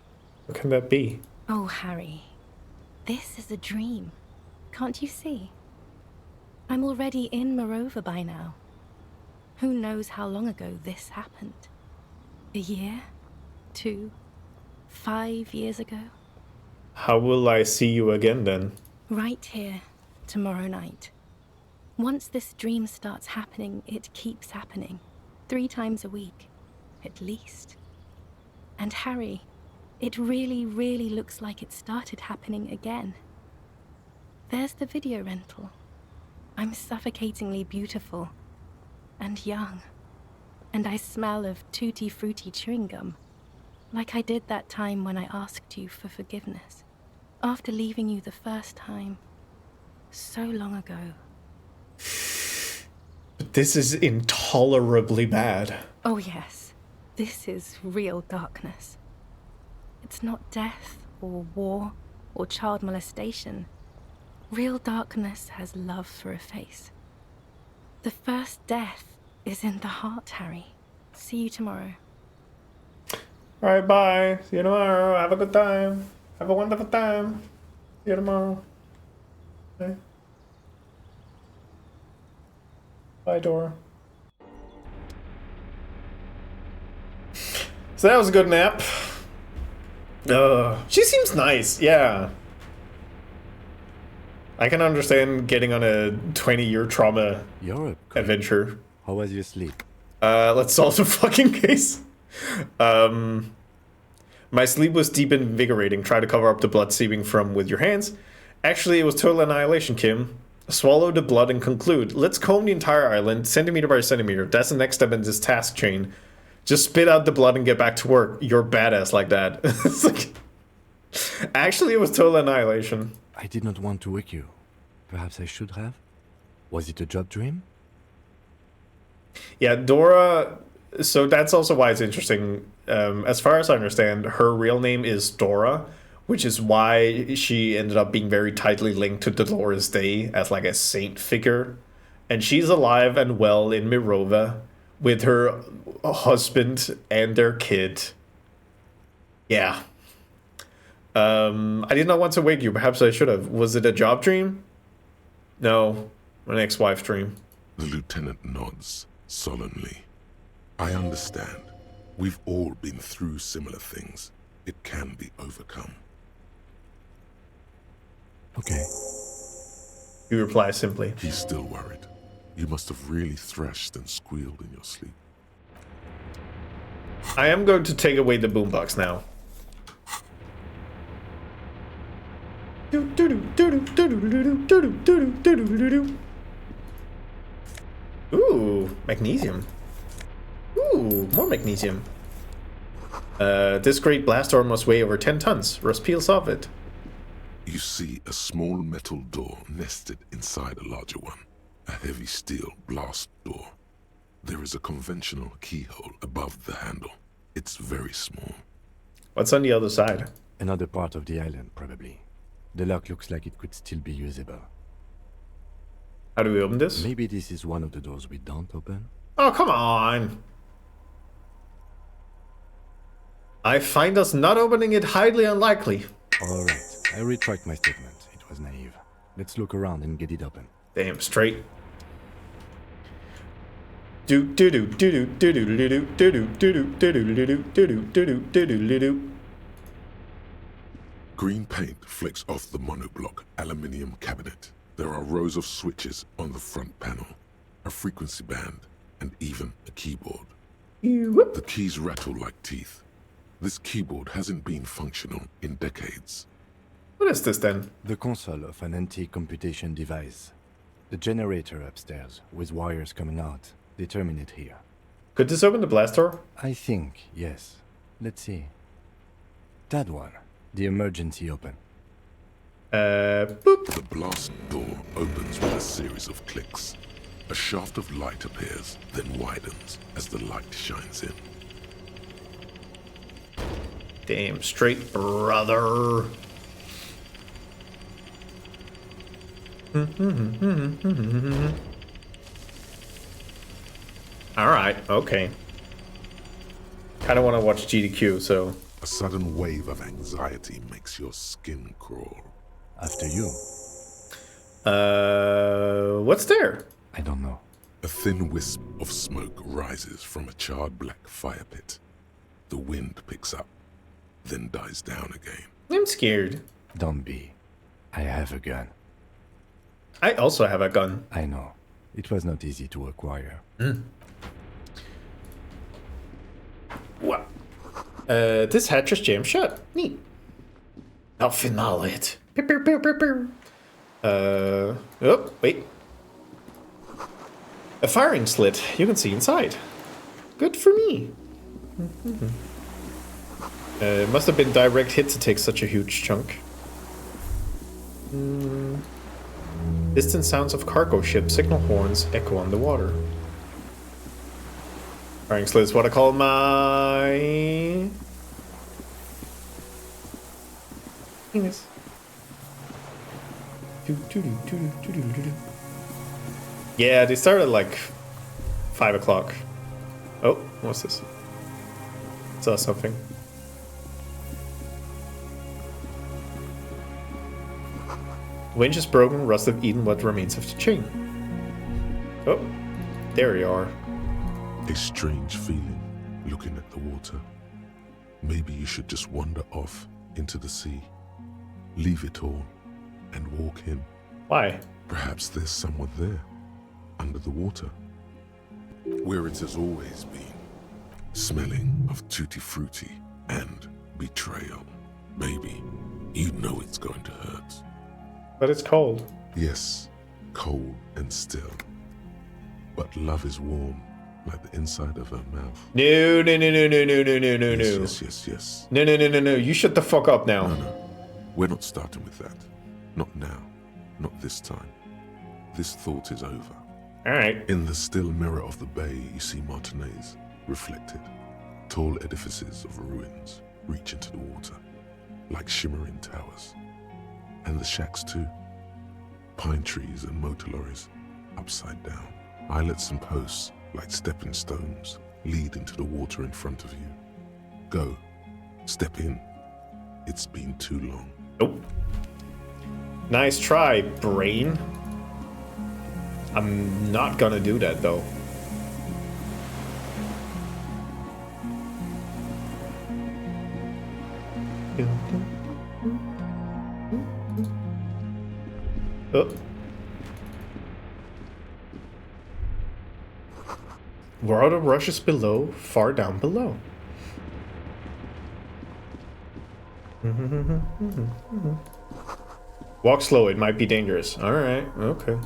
What can that be? Oh, Harry. This is a dream. Can't you see? I'm already in Morova by now. Who knows how long ago this happened? A year? 2? 5 years ago? How will I see you again then? Right here, tomorrow night. Once this dream starts happening, it keeps happening. 3 times a week, at least. And Harry, it really, really looks like it started happening again. There's the video rental. I'm suffocatingly beautiful. And young. And I smell of tutti frutti chewing gum. Like I did that time when I asked you for forgiveness. After leaving you the first time. So long ago. But this is intolerably bad. Oh yes. This is real darkness. It's not death, or war, or child molestation. Real darkness has love for a face. The first death is in the heart, Harry. See you tomorrow. Alright, bye. See you tomorrow. Have a good time. Have a wonderful time. See you tomorrow. Bye. Bye, Dora. So that was a good nap. She seems nice, yeah. I can understand getting on a 20-year trauma adventure. How was your sleep? Let's solve the fucking case. My sleep was deep and invigorating. Try to cover up the blood seeping from with your hands. Actually, it was total annihilation, Kim. Swallow the blood and conclude. Let's comb the entire island, centimeter by centimeter. That's the next step in this task chain. Just spit out the blood and get back to work. You're badass like that. It's like... Actually, it was total annihilation. I did not want to wake you. Perhaps I should have? Was it a job dream? Yeah, Dora... So that's also why it's interesting. As far as I understand, her real name is Dora, which is why she ended up being very tightly linked to Dolores Day as like a saint figure. And she's alive and well in Mirova with her husband and their kid. Yeah. I did not want to wake you. Perhaps I should have. Was it a job dream? No, an ex-wife dream. The lieutenant nods solemnly. I understand. We've all been through similar things. It can be overcome. Okay. You reply simply. He's still worried. You must have really threshed and squealed in your sleep. I am going to take away the boombox now. Ooh, magnesium. Ooh, more magnesium. This great blast door must weigh over 10 tons. Rust peels off it. You see a small metal door nested inside a larger one. A heavy steel blast door. There is a conventional keyhole above the handle. It's very small. What's on the other side? Another part of the island, probably. The lock looks like it could still be usable. How do we open this? Maybe this is one of the doors we don't open? Oh, come on! I find us not opening it highly unlikely. Alright, I retract my statement. It was naive. Let's look around and get it open. Damn straight. Do do do do do do do do do do do do do do do do do do do. Green paint flicks off the monoblock aluminium cabinet. There are rows of switches on the front panel, a frequency band, and even a keyboard. The keys rattle like teeth. This keyboard hasn't been functional in decades. What is this then? The console of an anti-computation device. The generator upstairs, with wires coming out. They terminate here. Could this open the blast door? I think, yes. Let's see. That one. The emergency open. Boop. The blast door opens with a series of clicks. A shaft of light appears, then widens as the light shines in. Damn straight, brother. Alright, okay. Kinda wanna watch GDQ, so... A sudden wave of anxiety makes your skin crawl. After you. What's there? I don't know. A thin wisp of smoke rises from a charred black fire pit. The wind picks up, then dies down again. I'm scared. Don't be. I have a gun. I also have a gun. I know. It was not easy to acquire. What? This hatch is jammed shut. Neat. I'll finale it. Oh, wait. A firing slit. You can see inside. Good for me. It must have been direct hit to take such a huge chunk. Distant sounds of cargo ship signal horns echo on the water. Firing slit is what I call my penis. Yeah, they started like 5 o'clock. Oh, what's this? Saw something. Winch is broken, rust have eaten what remains of the chain. Oh, there you are. A strange feeling looking at the water. Maybe you should just wander off into the sea. Leave it all and walk in. Why? Perhaps there's someone there, under the water, where it has always been, smelling of tutti frutti and betrayal. Maybe you know it's going to hurt. But it's cold. Yes, cold and still. But love is warm, like the inside of her mouth. No. Yes. No. You shut the fuck up now. No. We're not starting with that. Not now. Not this time. This thought is over. Alright. In the still mirror of the bay, you see Martinez, reflected. Tall edifices of ruins reach into the water, like shimmering towers. And the shacks too. Pine trees and motor lorries, upside down. Islets and posts, like stepping stones, lead into the water in front of you. Go. Step in. It's been too long. Nope. Nice try, brain. I'm not gonna do that, though. Oh. Water rushes below, far down below. Walk slow, it might be dangerous. Alright, okay.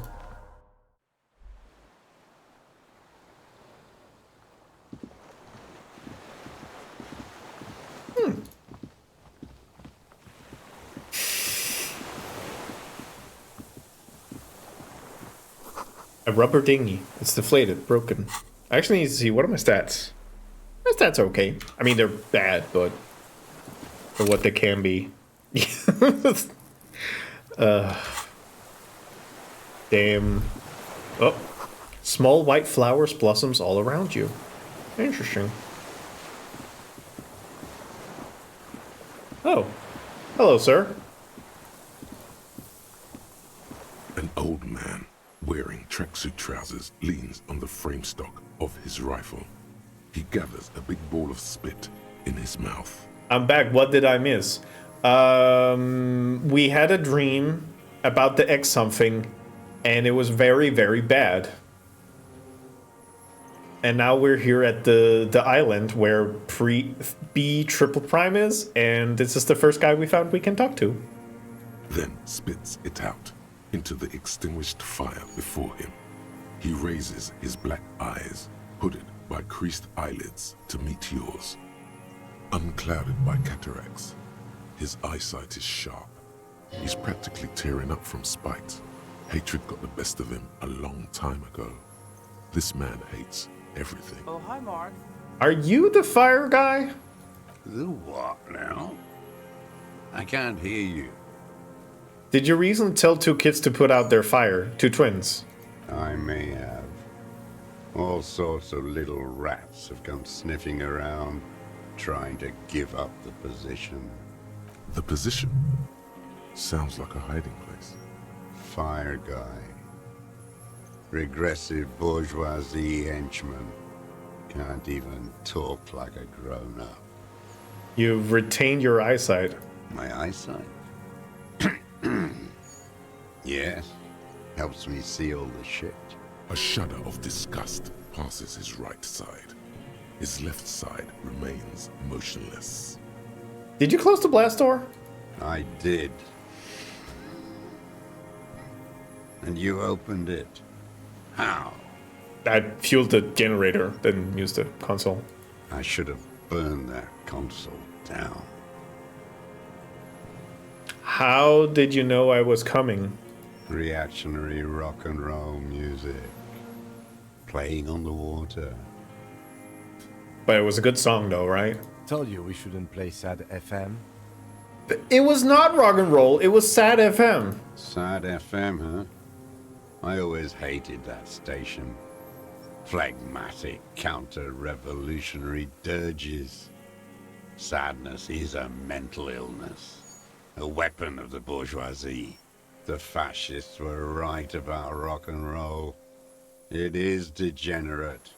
A rubber dinghy. It's deflated, broken. I actually need to see, what are my stats? My stats are okay. I mean, they're bad, but for what they can be. Damn. Oh. Small white flowers blossoms all around you. Interesting. Oh. Hello, sir. An old man wearing tracksuit trousers leans on the frame stock of his rifle. He gathers a big ball of spit in his mouth. I'm back. What did I miss? We had a dream about the X something, and it was very, very bad. And now we're here at the island where B triple prime is, and this is the first guy we found we can talk to. Then spits it out into the extinguished fire before him. He raises his black eyes, hooded by creased eyelids, to meet yours, unclouded by cataracts. His eyesight is sharp. He's practically tearing up from spite. Hatred got the best of him a long time ago. This man hates everything. Oh, hi, Mark. Are you the fire guy? The what now? I can't hear you. Did you recently tell two kids to put out their fire? Two twins? I may have. All sorts of little rats have come sniffing around, trying to give up the position. The position? Sounds like a hiding place. Fire guy. Regressive bourgeoisie henchman. Can't even talk like a grown-up. You've retained your eyesight. My eyesight? Yes. Helps me see all the shit. A shudder of disgust passes his right side. His left side remains motionless. Did you close the blast door? I did. And you opened it. How? I fueled the generator, then used the console. I should have burned that console down. How did you know I was coming? Reactionary rock and roll music. Playing on the water. But it was a good song though, right? Told you we shouldn't play sad FM. It was not rock and roll, it was sad FM. Sad FM, huh? I always hated that station. Phlegmatic, counter-revolutionary dirges. Sadness is a mental illness. A weapon of the bourgeoisie. The fascists were right about rock and roll. It is degenerate.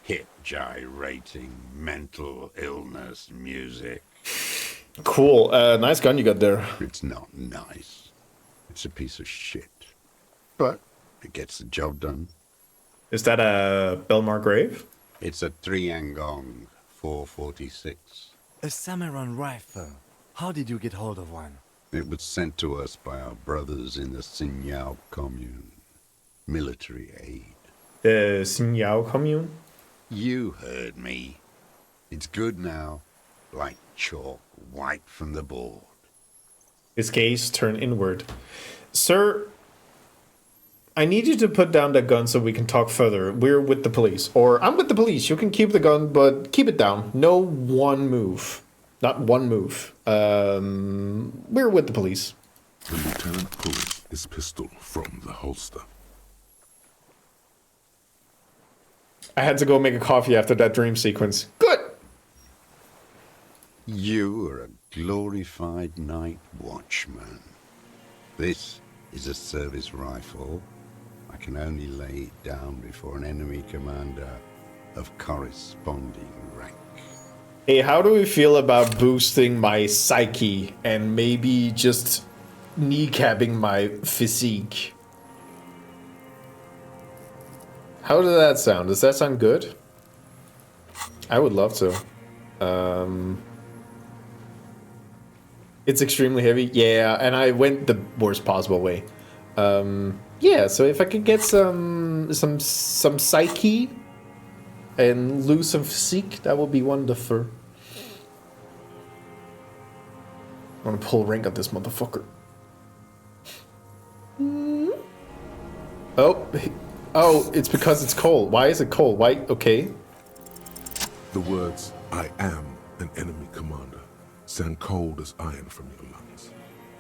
Hip gyrating, mental illness music. Cool, nice gun you got there. It's not nice. It's a piece of shit. But it gets the job done. Is that a Belmar grave? It's a 3-Angong 446. A Samurai rifle. How did you get hold of one? It was sent to us by our brothers in the Xinyao commune. Military aid. The Xinyao commune? You heard me. It's good now. Like chalk, wiped from the board. His gaze turned inward. Sir, I need you to put down that gun so we can talk further. We're with the police. Or I'm with the police. You can keep the gun, but keep it down. No one move. Not one move. We're with the police. The lieutenant pulls his pistol from the holster. I had to go make a coffee after that dream sequence. Good! You are a glorified night watchman. This is a service rifle. I can only lay it down before an enemy commander of corresponding rank. Hey, how do we feel about boosting my psyche and maybe just kneecapping my physique? How does that sound? Does that sound good? I would love to. It's extremely heavy. Yeah, and I went the worst possible way. Yeah, so if I could get some psyche and lose some physique, that would be wonderful. I want to pull rank of this motherfucker. Oh, it's because it's cold. Why is it cold? Why? Okay. The words, "I am an enemy commander," sound cold as iron from your lungs.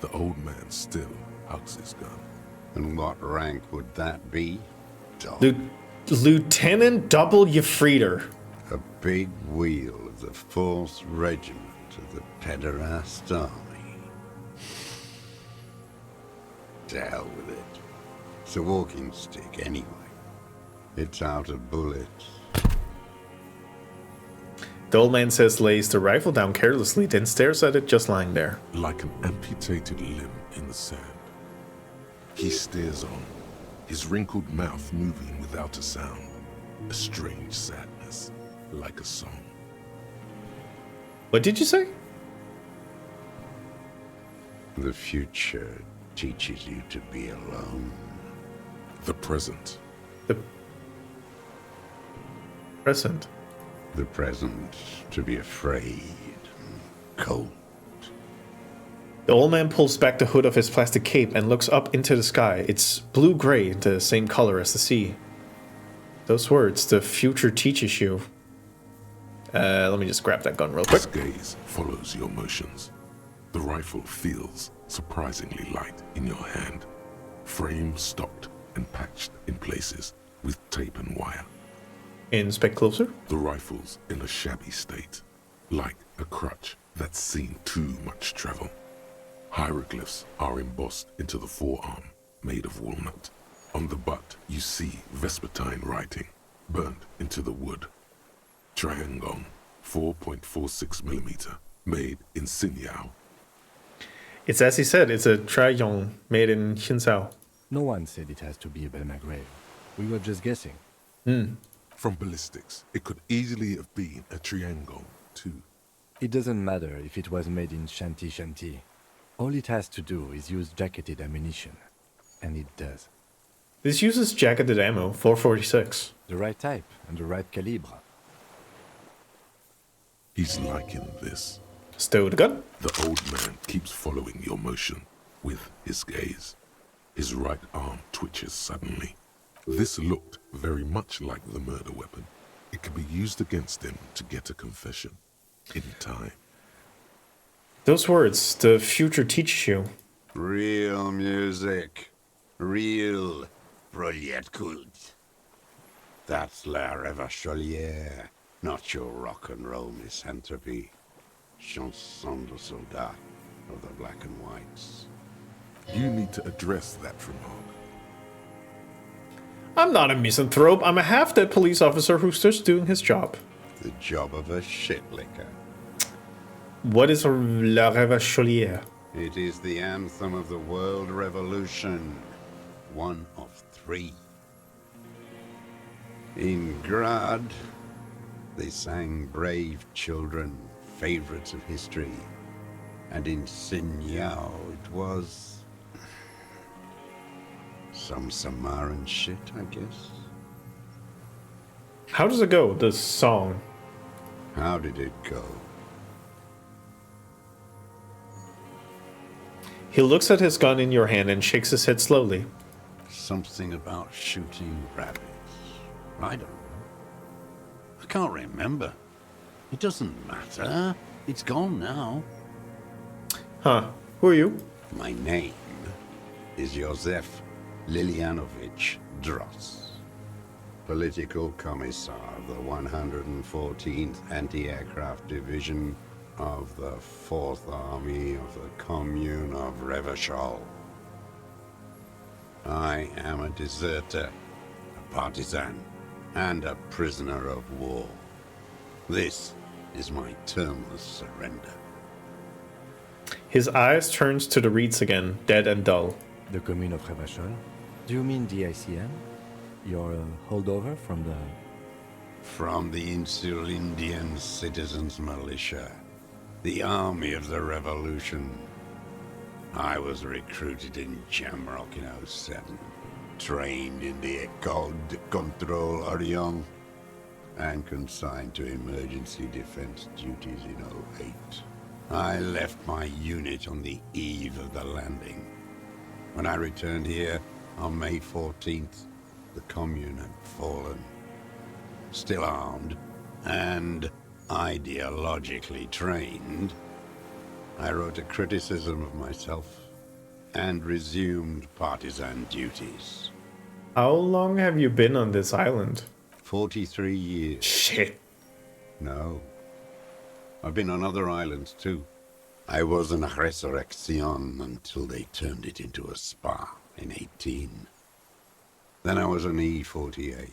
The old man still hugs his gun. And what rank would that be? Lieutenant W. Frieder. A big wheel of the 4th Regiment of the Pederast Army. To hell with it. It's a walking stick anyway. It's out of bullets. The old man says lays the rifle down carelessly, then stares at it just lying there. Like an amputated limb in the sand. He stares on, his wrinkled mouth moving without a sound. A strange sadness, like a song. What did you say? The future teaches you to be alone. The present. The present? The present to be afraid, cold. The old man pulls back the hood of his plastic cape and looks up into the sky. It's blue-gray, the same color as the sea. Those words, the future teaches you. Let me just grab that gun real quick. His gaze follows your motions. The rifle feels surprisingly light in your hand. Frame stocked and patched in places with tape and wire. Inspect closer. The rifle's in a shabby state, like a crutch that's seen too much travel. Hieroglyphs are embossed into the forearm, made of walnut. On the butt, you see Vespertine writing, burnt into the wood. Triangong, 4.46mm, made in Xinyao. It's as he said, it's a Triangong made in Xinsao. No one said it has to be a Belmagrave. We were just guessing. From ballistics, it could easily have been a Triangong, too. It doesn't matter if it was made in Shanti Shanti. All it has to do is use jacketed ammunition. And it does. This uses jacketed ammo, 446. The right type and the right calibre. He's liking this. Stow the gun. The old man keeps following your motion with his gaze. His right arm twitches suddenly. This looked very much like the murder weapon. It could be used against him to get a confession in time. Those words, the future teaches you. Real music. Real Brilliant Kult. That's La Revacholière, not your rock and roll misanthropy. Chanson de soldat of the black and whites. You need to address that remark. I'm not a misanthrope. I'm a half-dead police officer who's just doing his job. The job of a shitlicker. What is a La Revacholière? It is the anthem of the world revolution. One of 3. In Grad, they sang Brave Children, favorites of history. And in Xinyao, it was some Samaran shit, I guess. How does it go, the song? How did it go? He looks at his gun in your hand and shakes his head slowly. Something about shooting rabbits. I don't know. I can't remember. It doesn't matter. It's gone now. Huh. Who are you? My name is Josef Lilianovich Dross. Political Commissar of the 114th Anti-Aircraft Division of the 4th Army of the Commune of Revachol. I am a deserter, a partisan, and a prisoner of war. This is my termless surrender. His eyes turns to the reeds again, dead and dull. The Commune of Revachol? Do you mean the ELYSIUM? Your holdover from the... From the Insulindian Citizens Militia, the army of the revolution. I was recruited in Jamrock in 07, trained in the École de Contrôle Orient, and consigned to emergency defense duties in 08. I left my unit on the eve of the landing. When I returned here on May 14th, the Commune had fallen. Still armed and ideologically trained, I wrote a criticism of myself and resumed partisan duties. How long have you been on this island? 43 years. Shit. No. I've been on other islands too. I was in Resurrection until they turned it into a spa in 18. Then I was on E48,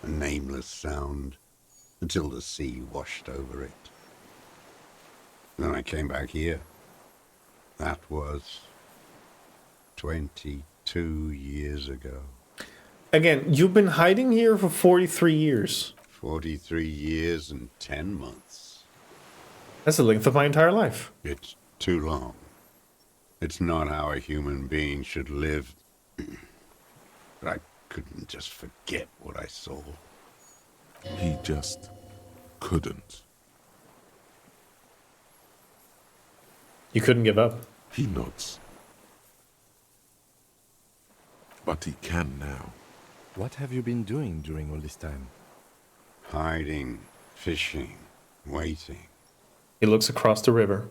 a nameless sound, until the sea washed over it. Then I came back here. That was 22 years ago. Again, you've been hiding here for 43 years. 43 years and 10 months. That's the length of my entire life. It's too long. It's not how a human being should live. But I couldn't just forget what I saw. He just couldn't. You couldn't give up. He nods. But he can now. What have you been doing during all this time? Hiding, fishing, waiting. He looks across the river.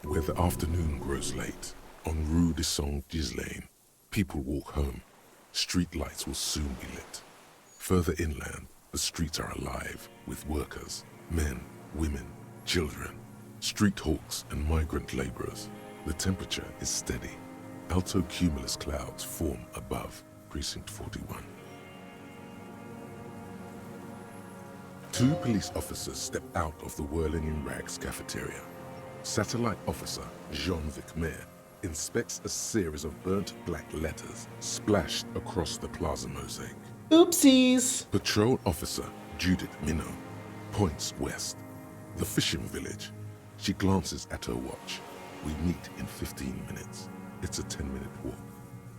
Where the afternoon grows late, on Rue de Saint-Ghislain, people walk home. Street lights will soon be lit. Further inland, the streets are alive with workers, men, women, children, street hawks and migrant laborers. The temperature is steady. Alto cumulus clouds form above Precinct 41. 2 police officers step out of the Whirling in Rags cafeteria. Satellite officer Jean-Vic Mayer inspects a series of burnt black letters splashed across the plaza mosaic. Oopsies! Patrol officer Judith Minot points west. The fishing village. She glances at her watch. We meet in 15 minutes. It's a 10-minute walk.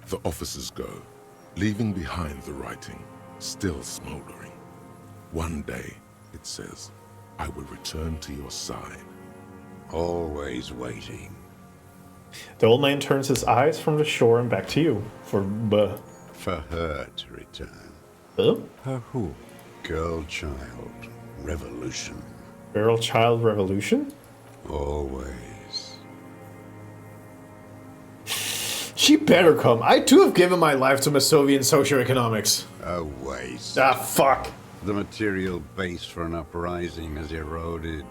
The officers go, leaving behind the writing, still smoldering. One day, it says, I will return to your side. Always waiting. The old man turns his eyes from the shore and back to you. For her to return. Her who? Girl child revolution. Girl child revolution? Always. She better come. I too have given my life to Masovian socioeconomics. A waste. Ah, fuck. The material base for an uprising has eroded.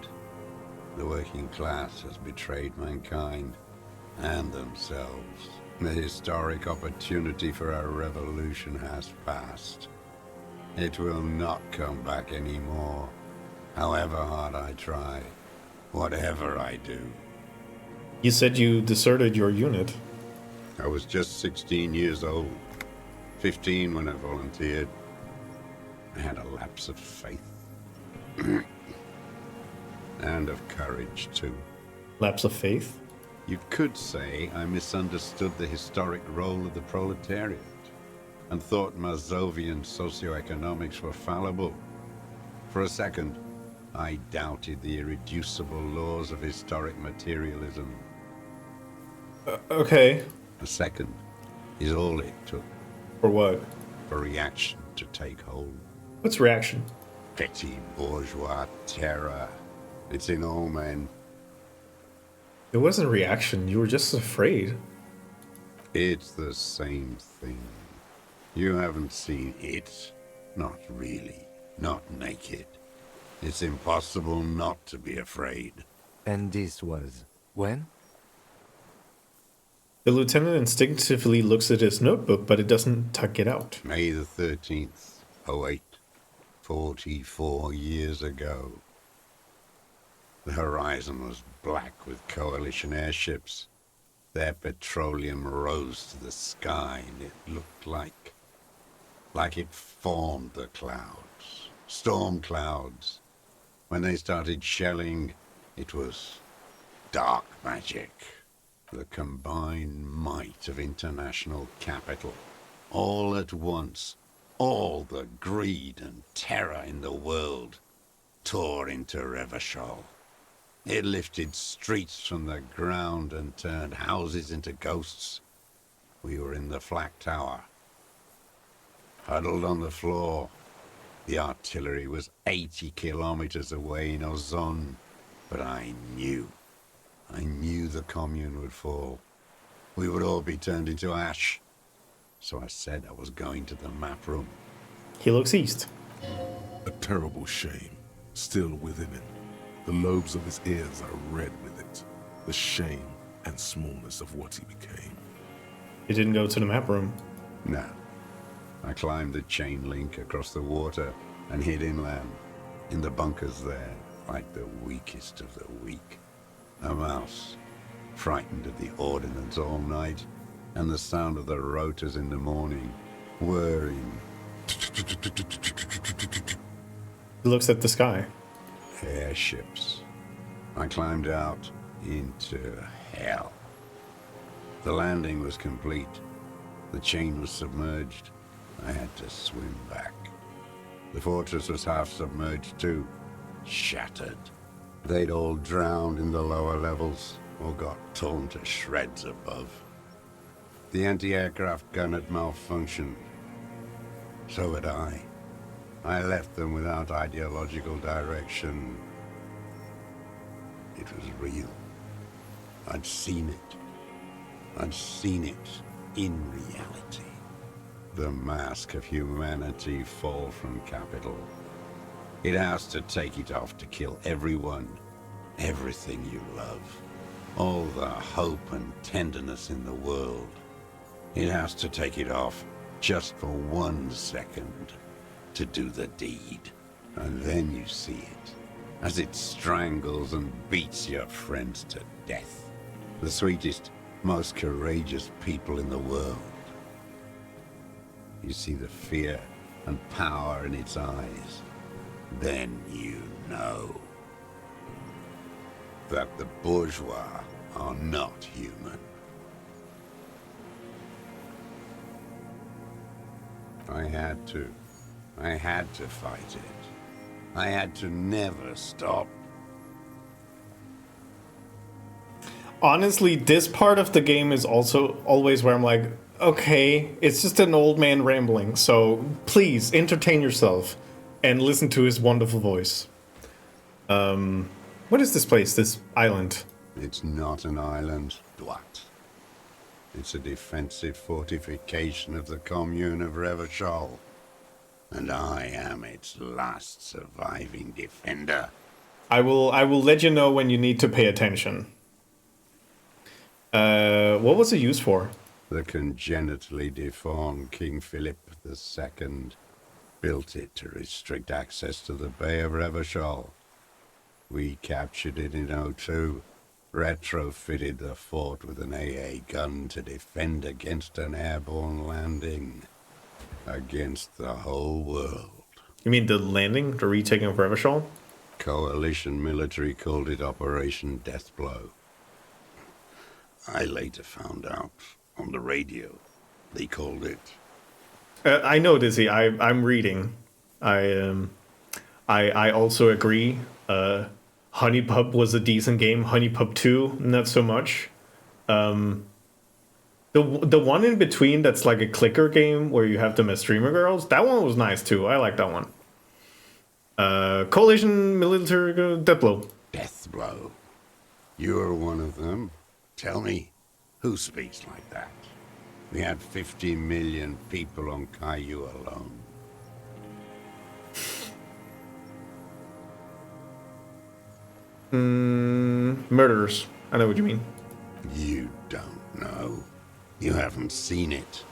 The working class has betrayed mankind and themselves. The historic opportunity for a revolution has passed. It will not come back anymore, however hard I try, whatever I do. You said you deserted your unit. I was just 16 years old, 15 when I volunteered. I had a lapse of faith. And of courage, too. Lapse of faith? You could say I misunderstood the historic role of the proletariat and thought Masovian socioeconomics were fallible. For a second, I doubted the irreducible laws of historic materialism. Okay. A second is all it took. For what? For reaction to take hold. What's reaction? Petty bourgeois terror. It's in all men. It wasn't reaction, you were just afraid. It's the same thing. You haven't seen it. Not really. Not naked. It's impossible not to be afraid. And this was when? The lieutenant instinctively looks at his notebook, but it doesn't tuck it out. May the 13th, 08. 44 years ago. The horizon was black with coalition airships. Their petroleum rose to the sky, and it looked like it formed the clouds. Storm clouds. When they started shelling, it was dark magic. The combined might of international capital. All at once, all the greed and terror in the world tore into Revachol. It lifted streets from the ground and turned houses into ghosts. We were in the flak tower, huddled on the floor. The artillery was 80 kilometers away in Ozon, but I knew the commune would fall. We would all be turned into ash. So I said I was going to the map room. He looks east. A terrible shame still within him. The lobes of his ears are red with it. The shame and smallness of what he became. He didn't go to the map room. No. I climbed the chain link across the water and hid inland, in the bunkers there, like the weakest of the weak. A mouse, frightened of the ordnance all night, and the sound of the rotors in the morning, whirring. He looks at the sky. Airships. I climbed out into hell. The landing was complete. The chain was submerged. I had to swim back. The fortress was half submerged too, shattered. They'd all drowned in the lower levels or got torn to shreds above. The anti-aircraft gun had malfunctioned. So had I. I left them without ideological direction. It was real. I'd seen it. I'd seen it in reality. The mask of humanity fall from capital. It has to take it off to kill everyone, everything you love. All the hope and tenderness in the world. It has to take it off just for 1 second to do the deed. And then you see it, as it strangles and beats your friends to death. The sweetest, most courageous people in the world. You see the fear and power in its eyes. Then you know that the bourgeois are not human. I had to fight it. I had to never stop. Honestly, this part of the game is also always where I'm like, okay, it's just an old man rambling, so please entertain yourself and listen to his wonderful voice. What is this place, this island? It's not an island, Dwat. It's a defensive fortification of the commune of Revachol. And I am its last surviving defender. I will let you know when you need to pay attention. What was it used for? The congenitally deformed King Philip II built it to restrict access to the Bay of Revachol. We captured it in '02, retrofitted the fort with an AA gun to defend against an airborne landing. Against the whole world. You mean the landing, the retaking of Revachol? Coalition military called it Operation Deathblow. I later found out on the radio they called it. I know, Dizzy. I'm reading. I also agree. Honey Pup was a decent game. Honey Pup 2, not so much. The one in between that's like a clicker game where you have them as streamer girls, that one was nice too. I like that one. Coalition military Deathblow. Deathblow. You're one of them. Tell me, who speaks like that? We had 50 million people on Caillou alone. Murderers. I know what you mean. You don't know. You haven't seen it.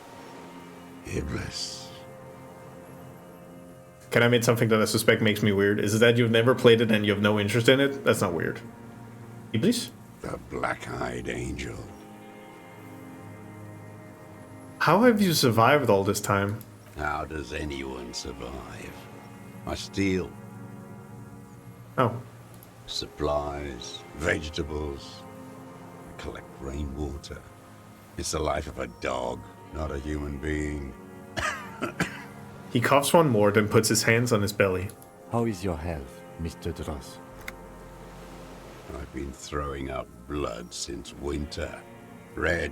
Iblis. Can I admit something that I suspect makes me weird? Is it that you've never played it and you have no interest in it? That's not weird. Iblis? The black-eyed angel. How have you survived all this time? How does anyone survive? I steal. Oh. Supplies, vegetables. I collect rainwater. It's the life of a dog, not a human being. He coughs one more, then puts his hands on his belly. How is your health, Mr. Dross? I've been throwing up blood since winter. Red,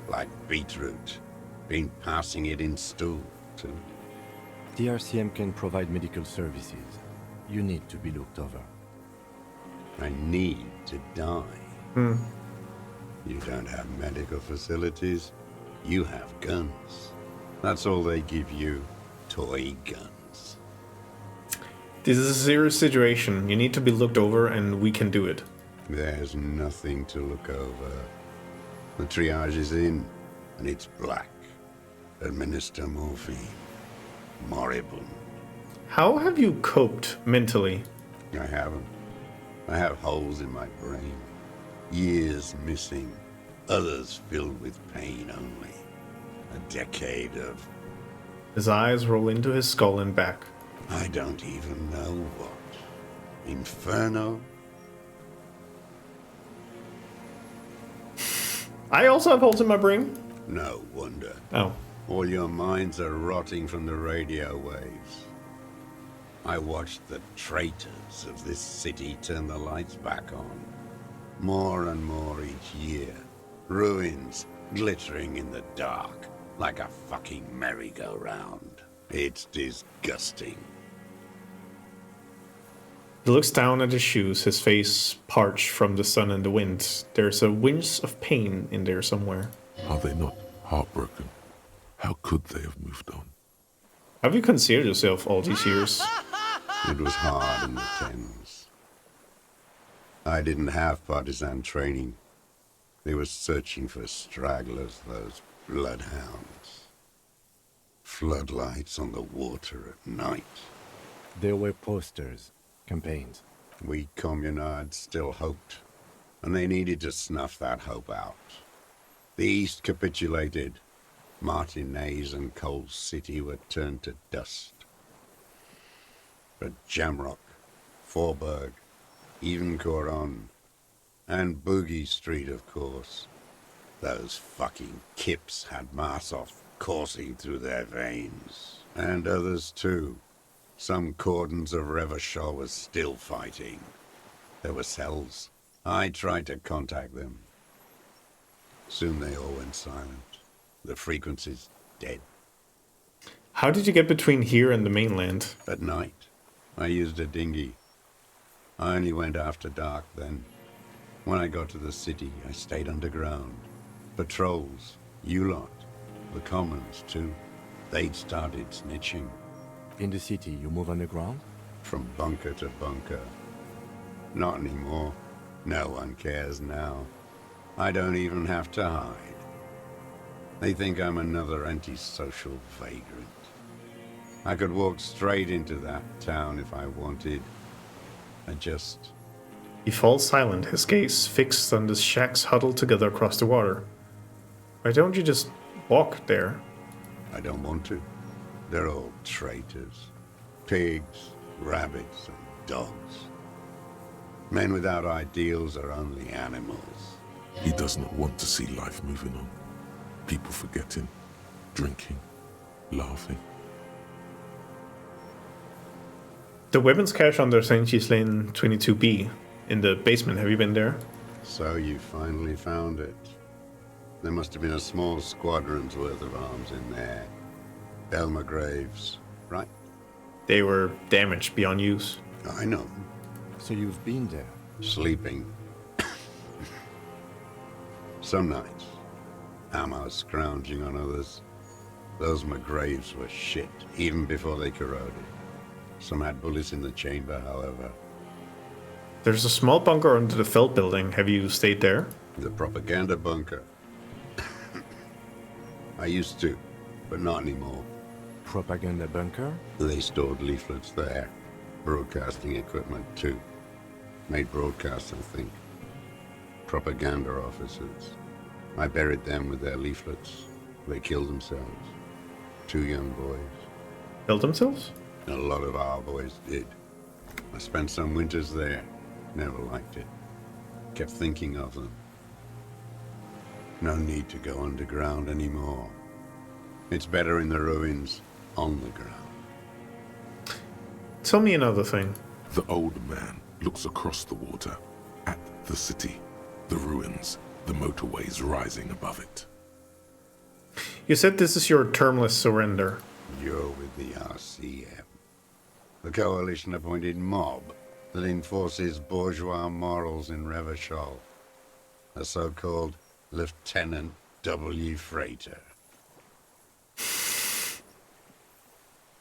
like beetroot. Been passing it in stool, too. The RCM can provide medical services. You need to be looked over. I need to die. You don't have medical facilities. You have guns. That's all they give you. Toy guns. This is a serious situation. You need to be looked over and we can do it. There's nothing to look over. The triage is in, and it's black. Administer morphine. Moribund. How have you coped mentally? I haven't. I have holes in my brain. Years missing. Others filled with pain only. A decade of... His eyes roll into his skull and back. I don't even know what. Inferno? I also have holes in my brain. No wonder. Oh. All your minds are rotting from the radio waves. I watched the traitors of this city turn the lights back on. More and more each year. Ruins glittering in the dark, like a fucking merry-go-round. It's disgusting. He looks down at his shoes, his face parched from the sun and the wind. There's a wince of pain in there somewhere. Are they not heartbroken? How could they have moved on? Have you considered yourself all these years? It was hard in the Thames. I didn't have partisan training. They were searching for stragglers, those bloodhounds. Floodlights on the water at night. There were posters, campaigns. We communards still hoped, and they needed to snuff that hope out. The East capitulated. Martinez and Cold City were turned to dust. But Jamrock, Forburg, even Coron, and Boogie Street, of course. Those fucking kips had Marsov coursing through their veins. And others too. Some cordons of Revachol was still fighting. There were cells. I tried to contact them. Soon they all went silent. The frequency's dead. How did you get between here and the mainland? At night, I used a dinghy. I only went after dark then. When I got to the city, I stayed underground. Patrols, you lot, the commons too. They'd started snitching. In the city, you move underground? From bunker to bunker. Not anymore. No one cares now. I don't even have to hide. They think I'm another antisocial vagrant. I could walk straight into that town if I wanted. I just... He falls silent, his gaze fixed on the shacks huddled together across the water. Why don't you just walk there? I don't want to. They're all traitors. Pigs, rabbits, and dogs. Men without ideals are only animals. He does not want to see life moving on. People forgetting, drinking, laughing. The weapons cache under St. Ghislaine 22B in the basement. Have you been there? So you finally found it. There must have been a small squadron's worth of arms in there. Elmer Graves, right? They were damaged beyond use. I know. So you've been there? Sleeping. Some nights. Ammo scrounging on others. Those McGraves were shit, even before they corroded. Some had bullets in the chamber, however. There's a small bunker under the Felt building. Have you stayed there? The propaganda bunker. I used to, but not anymore. Propaganda bunker? They stored leaflets there. Broadcasting equipment, too. Made broadcasts, I think. Propaganda officers. I buried them with their leaflets. They killed themselves. 2 young boys. Killed themselves? A lot of our boys did. I spent some winters there. Never liked it. Kept thinking of them. No need to go underground anymore. It's better in the ruins, on the ground. Tell me another thing. The old man looks across the water, at the city, the ruins, the motorways rising above it. You said this is your termless surrender. You're with the RCM. The coalition-appointed mob that enforces bourgeois morals in Revachol. A so-called Lieutenant W. Freighter.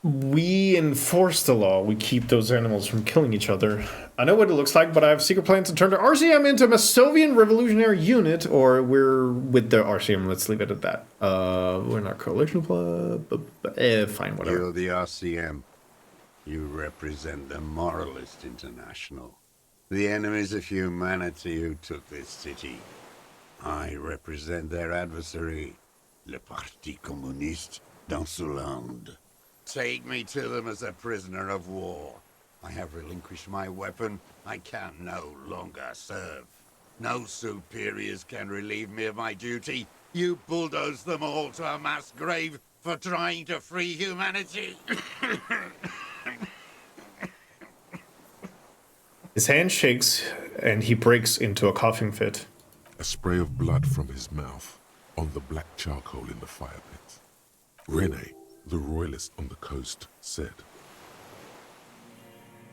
We enforce the law. We keep those animals from killing each other. I know what it looks like, but I have secret plans to turn the RCM into a Masovian revolutionary unit, or we're with the RCM. Let's leave it at that. We're not coalition club, but fine, whatever. You're the RCM. You represent the Moralist International. The enemies of humanity who took this city. I represent their adversary, le Parti Communiste dans ce land. Take me to them as a prisoner of war. I have relinquished my weapon. I can no longer serve. No superiors can relieve me of my duty. You bulldoze them all to a mass grave for trying to free humanity. His hand shakes and he breaks into a coughing fit. A spray of blood from his mouth on the black charcoal in the fire pit. Rene, the royalist on the coast, said,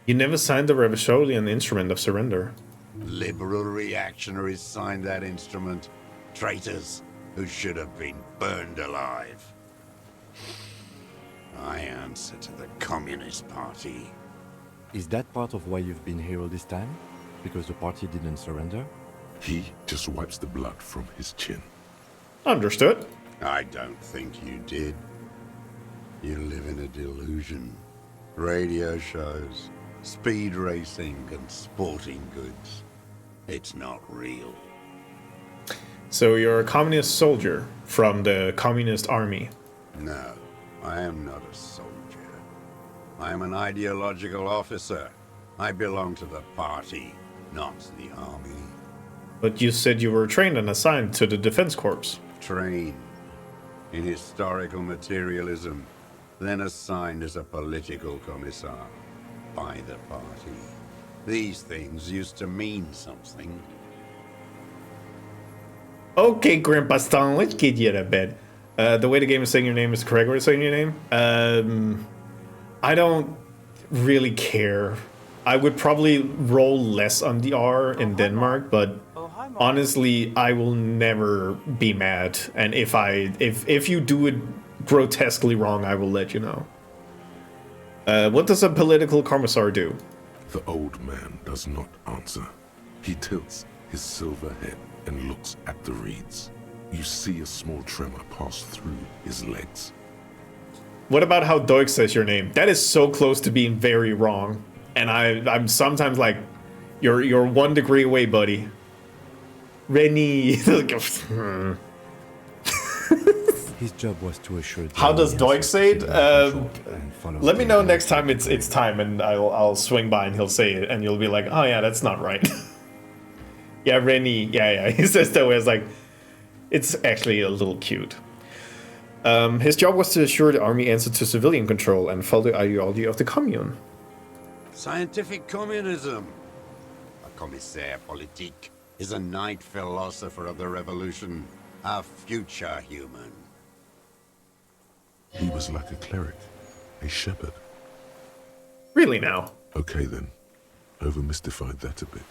You never signed the Revacholian instrument of surrender. Liberal reactionaries signed that instrument. Traitors who should have been burned alive. I answer to the Communist Party. Is that part of why you've been here all this time? Because the party didn't surrender? He just wipes the blood from his chin. Understood. I don't think you did. You live in a delusion. Radio shows, speed racing, and sporting goods. It's not real. So you're a communist soldier from the communist army. No, I am not a soldier. I am an ideological officer. I belong to the party, not the army. But you said you were trained and assigned to the Defense Corps. Trained in historical materialism, then assigned as a political commissar by the party. These things used to mean something. Okay, Grandpa Stalin, let's get you to bed. The way the game is saying your name is the correct way to say your name. I don't really care. I would probably roll less on the R in Denmark, but honestly, I will never be mad. And if you do it grotesquely wrong, I will let you know. What does a political commissar do? The old man does not answer. He tilts his silver head and looks at the reeds. You see a small tremor pass through his legs. What about how Doig says your name? That is so close to being very wrong. And I'm sometimes like, you're 1 degree away, buddy. Rennie. His job was to assure. How does Doig say it? Let me know next time it's time, and I'll swing by and he'll say it, and you'll be like, oh yeah, that's not right. Yeah, Rennie. Yeah. He says that way. It's like, it's actually a little cute. His job was to assure the army answered to civilian control and follow the ideology of the commune. Scientific communism. A commissaire politique is a knight philosopher of the revolution, a future human. He was like a cleric, a shepherd. Really now? Okay then, over-mystified that a bit.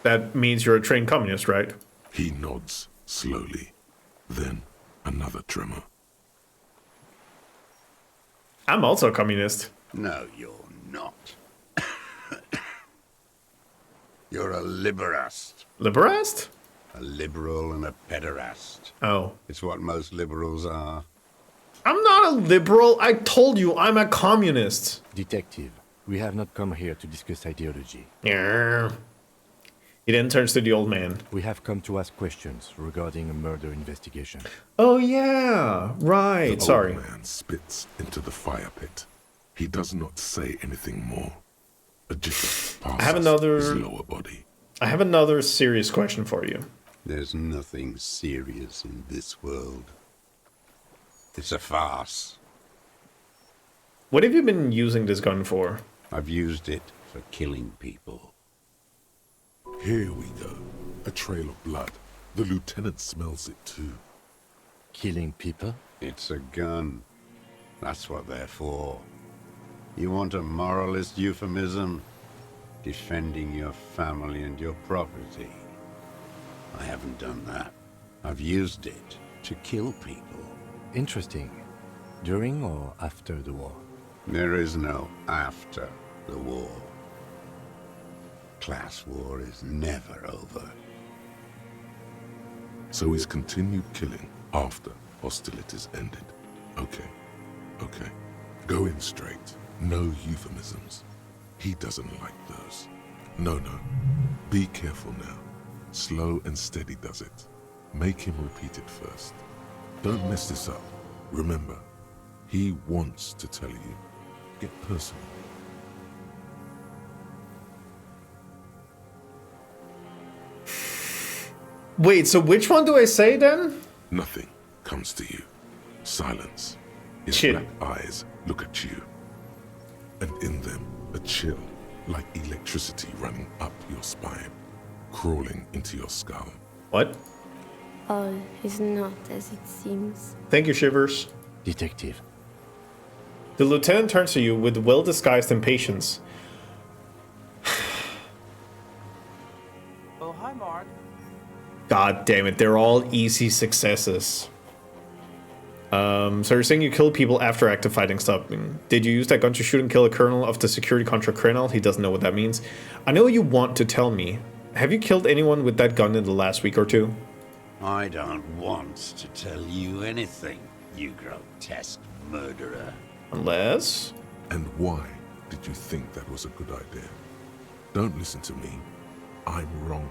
That means you're a trained communist, right? He nods slowly, then another tremor. I'm also a communist. No, you're not. You're a liberast. Liberast? A liberal and a pederast. Oh. It's what most liberals are. I'm not a liberal. I told you I'm a communist. Detective, we have not come here to discuss ideology. Yeah. He then turns to the old man. We have come to ask questions regarding a murder investigation. Oh yeah, right. The Sorry. old man spits into the fire pit. He does not say anything more. A jitter passes his lower body. I have another serious question for you. There's nothing serious in this world. It's a farce. What have you been using this gun for? I've used it for killing people. Here we go. A trail of blood. The lieutenant smells it too. Killing people? It's a gun. That's what they're for. You want a moralist euphemism? Defending your family and your property. I haven't done that. I've used it to kill people. Interesting. During or after the war? There is no after the war. Class war is never over. So he's continued killing after hostilities ended. Okay. Go in straight. No euphemisms. He doesn't like those. No. Be careful now. Slow and steady does it. Make him repeat it first. Don't mess this up. Remember, he wants to tell you. Get personal. Wait, so which one do I say then? Nothing comes to you. Silence. His Chill. black eyes look at you. And in them, a chill like electricity running up your spine, crawling into your skull. What? All is not as it seems. Thank you, Shivers. Detective. The lieutenant turns to you with well-disguised impatience. Oh, hi, Mark. God damn it, they're all easy successes. So you're saying you killed people after active fighting stopped. Did you use that gun to shoot and kill a colonel of the security contract colonel? He doesn't know what that means. I know you want to tell me. Have you killed anyone with that gun in the last week or two? I don't want to tell you anything, you grotesque murderer. Unless? And why did you think that was a good idea? Don't listen to me. I'm wrong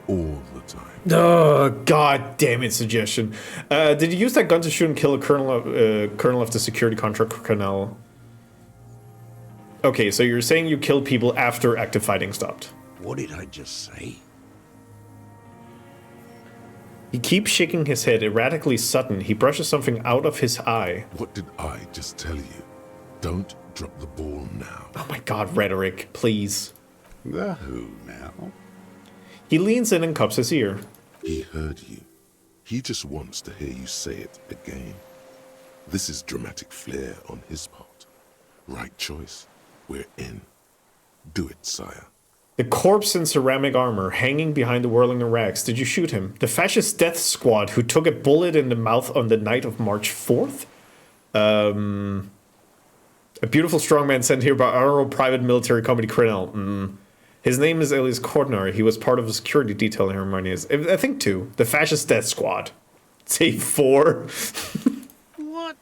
all the time. Oh, god damn it, suggestion. Did you use that gun to shoot and kill a colonel of the security contract colonel? Okay, so you're saying you killed people after active fighting stopped. What did I just say? He keeps shaking his head, erratically sudden. He brushes something out of his eye. What did I just tell you? Don't drop the ball now. Oh my god, rhetoric, please. The who now? He leans in and cups his ear. He heard you. He just wants to hear you say it again. This is dramatic flair on his part. Right choice. We're in. Do it, sire. The corpse in ceramic armor, hanging behind the whirling racks. Did you shoot him? The fascist death squad who took a bullet in the mouth on the night of March 4th? A beautiful strong man sent here by our private military company colonel. His name is Elias Cordner. He was part of a security detail in Hermione's. I think 2. The fascist death squad. Say 4. What?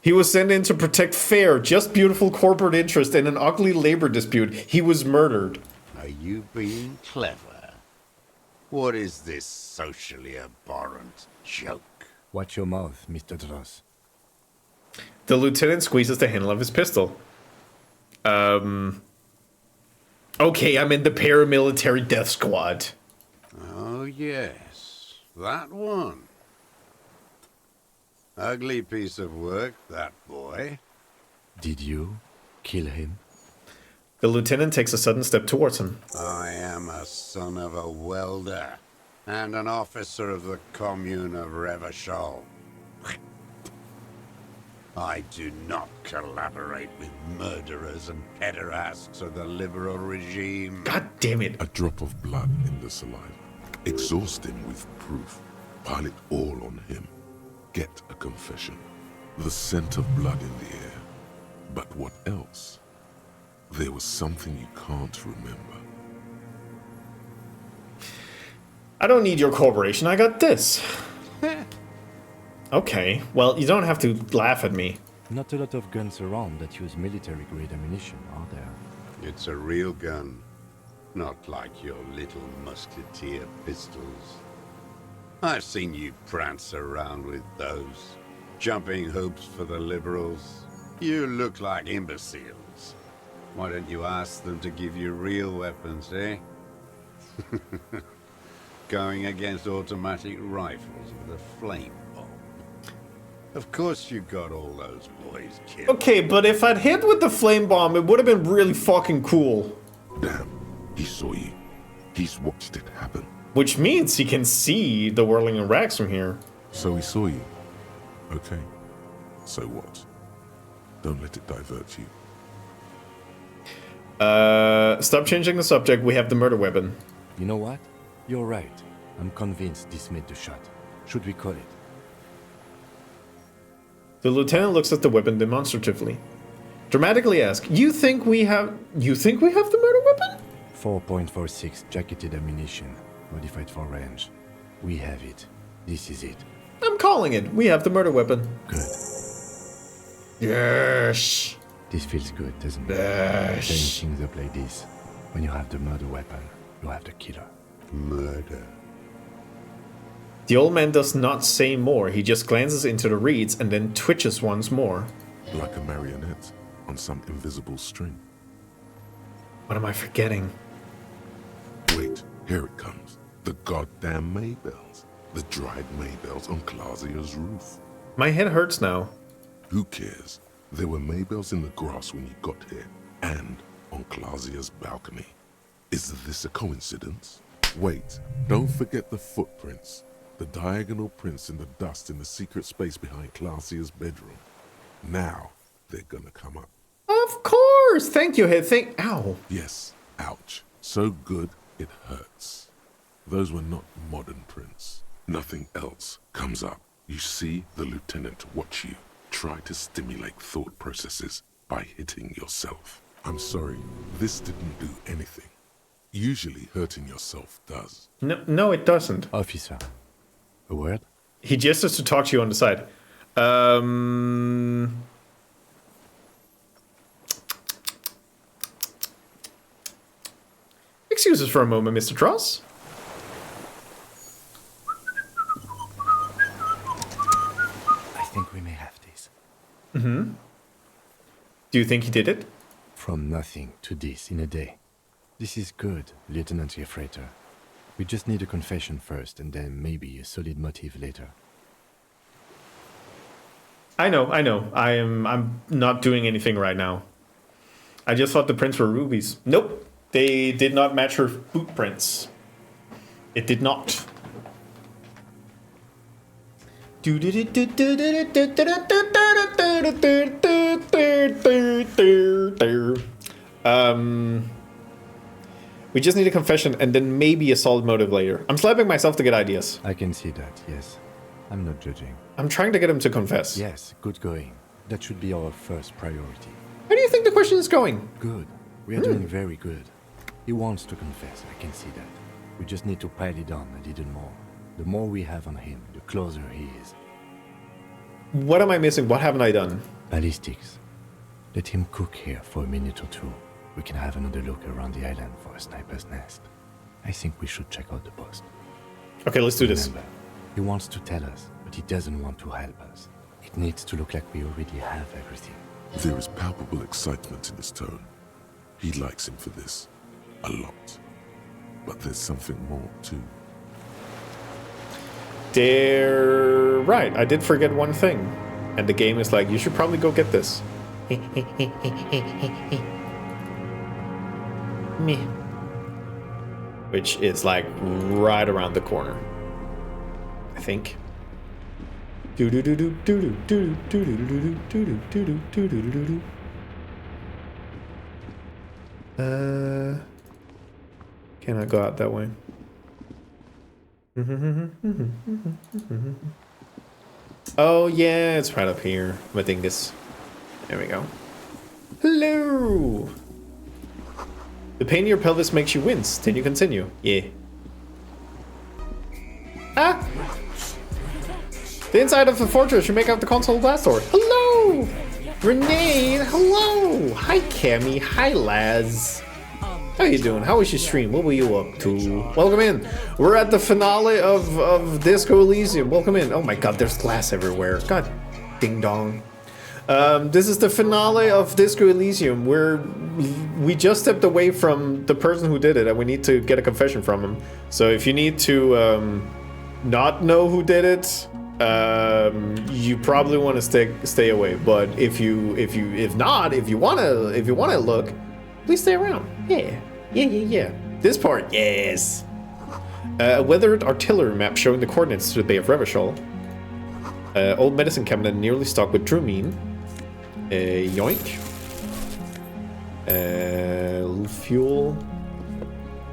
He was sent in to protect fair, just beautiful corporate interest in an ugly labor dispute. He was murdered. Are you being clever? What is this socially abhorrent joke? Watch your mouth, Mr. Dross. The lieutenant squeezes the handle of his pistol. Okay, I'm in the paramilitary death squad. Oh, yes. That one. Ugly piece of work, that boy. Did you kill him? The lieutenant takes a sudden step towards him. I am a son of a welder and an officer of the commune of Revachol. I do not collaborate with murderers and pederasts of the liberal regime. God damn it. A drop of blood in the saliva. Exhaust him with proof. Pile it all on him. Get a confession. The scent of blood in the air. But what else? There was something you can't remember. I don't need your cooperation, I got this. Okay, well, you don't have to laugh at me. Not a lot of guns around that use military-grade ammunition, are there? It's a real gun. Not like your little musketeer pistols. I've seen you prance around with those. Jumping hoops for the liberals. You look like imbeciles. Why don't you ask them to give you real weapons, eh? Going against automatic rifles with a flame bomb. Of course you got all those boys killed. Okay, but if I'd hit with the flame bomb, it would have been really fucking cool. Damn, he saw you. He's watched it happen. Which means he can see the whirling racks from here. So he saw you. Okay. So what? Don't let it divert you. Stop changing the subject. We have the murder weapon. You know what? You're right. I'm convinced this made the shot. Should we call it? The lieutenant looks at the weapon demonstratively. Dramatically asks, You think we have the murder weapon? 4.46 jacketed ammunition, modified for range. We have it. This is it. I'm calling it. We have the murder weapon. Good. Yes. This feels good, doesn't it? Yes. Saying things up like this. When you have the murder weapon, you have the killer. Murder. The old man does not say more. He just glances into the reeds and then twitches once more. Like a marionette on some invisible string. What am I forgetting? Wait, here it comes. The goddamn Maybells. The dried Maybells on Clausia's roof. My head hurts now. Who cares? There were Maybells in the grass when you got here. And on Clausia's balcony. Is this a coincidence? Wait, don't forget the footprints. The diagonal prints in the dust in the secret space behind Clausia's bedroom. Now they're gonna come up. Of course! Thank you, Hey, ow. Yes, ouch. So good, it hurts. Those were not modern prints. Nothing else comes up. You see the lieutenant watch you. Try to stimulate thought processes by hitting yourself. I'm sorry, this didn't do anything. Usually hurting yourself does. No, it doesn't. Officer, a word? He just has to talk to you on the side. Excuse us for a moment, Mr. Tross. I think we may have this. Mm-hmm. Do you think he did it? From nothing to this in a day. This is good, Lieutenant Gefreiter. We just need a confession first, and then maybe a solid motive later. I know. I'm not doing anything right now. I just thought the prints were rubies. Nope. They did not match her boot prints. It did not. We just need a confession and then maybe a solid motive later. I'm slapping myself to get ideas. I can see that, yes. I'm not judging. I'm trying to get him to confess. Yes, good going. That should be our first priority. How do you think the question is going? Good. We are doing very good. He wants to confess, I can see that. We just need to pile it on a little more. The more we have on him, the closer he is. What am I missing? What haven't I done? Ballistics. Let him cook here for a minute or two. We can have another look around the island for a sniper's nest. I think we should check out the post. Okay, let's do this. Remember, he wants to tell us, but he doesn't want to help us. It needs to look like we already have everything. There is palpable excitement in his tone. He likes him for this. A lot. But there's something more, too. They're right. I did forget one thing. And the game is like, you should probably go get this. Me. Which is like right around the corner. I think. Can I go out that way? Oh yeah, it's right up here. My dingus. There we go. Hello! The pain in your pelvis makes you wince. Can you continue? Yeah. Ah! The inside of the fortress should make out the console glass door. Hello! Renee, hello! Hi Cammy, hi Laz. How you doing? How was your stream? What were you up to? Welcome in. We're at the finale of Discooo Elysium. Welcome in. Oh my god, there's glass everywhere. God, ding dong. This is the finale of Discooo Elysium, where we just stepped away from the person who did it, and we need to get a confession from him. So if you need to not know who did it, you probably want to stay away. But if you wanna look, please stay around. Yeah. This part, yes. A weathered artillery map showing the coordinates to the Bay of Revachol. Old medicine cabinet nearly stocked with drumine. Yoink. Fuel.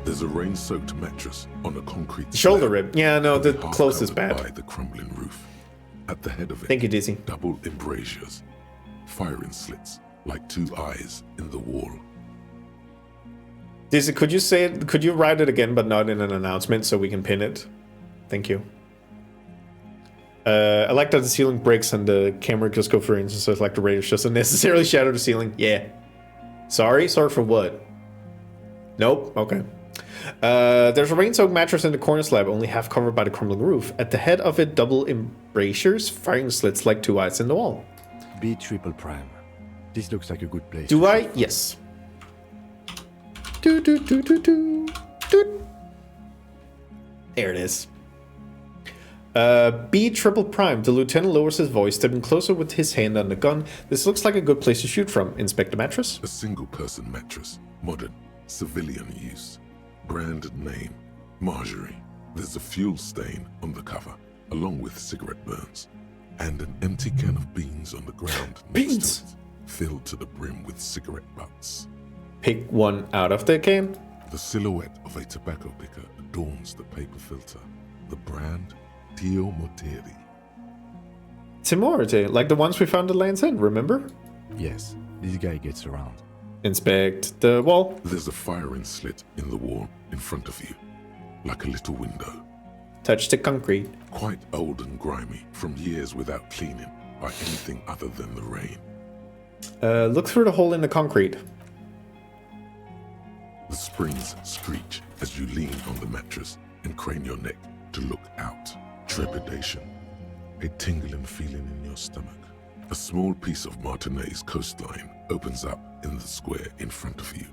There's a rain-soaked mattress on a concrete shoulder rib. Yeah, no, the close is bad. By the crumbling roof. At the head of it, thank you, Dizzy. Double embrasures, firing slits like two eyes in the wall. Dizzy, could you write it again, but not in an announcement, so we can pin it? Thank you. I like that the ceiling breaks and the camera just go for instance, so it's like the raiders just unnecessarily shadow the ceiling. Yeah. Sorry for what? Nope. Okay. There's a rain-soaked mattress in the corner slab, only half covered by the crumbling roof. At the head of it, double embrasures, firing slits like two eyes in the wall. B triple prime. This looks like a good place. Do I? Yes. There it is. B triple prime. The lieutenant lowers his voice, stepping closer with his hand on the gun. This looks like a good place to shoot from. Inspect the mattress. A single-person mattress. Modern. Civilian use. Brand name. Marjorie. There's a fuel stain on the cover, along with cigarette burns. And an empty can of beans on the ground next to it, filled to the brim with cigarette butts. Pick one out of the can. The silhouette of a tobacco picker adorns the paper filter. The brand, Tio Moteri. Timorite, like the ones we found at Land's End, remember? Yes, this guy gets around. Inspect the wall. There's a firing slit in the wall in front of you, like a little window. Touch the concrete. Quite old and grimy, from years without cleaning by anything other than the rain. Look through the hole in the concrete. The springs screech as you lean on the mattress and crane your neck to look out. Trepidation. A tingling feeling in your stomach. A small piece of Martinez coastline opens up in the square in front of you,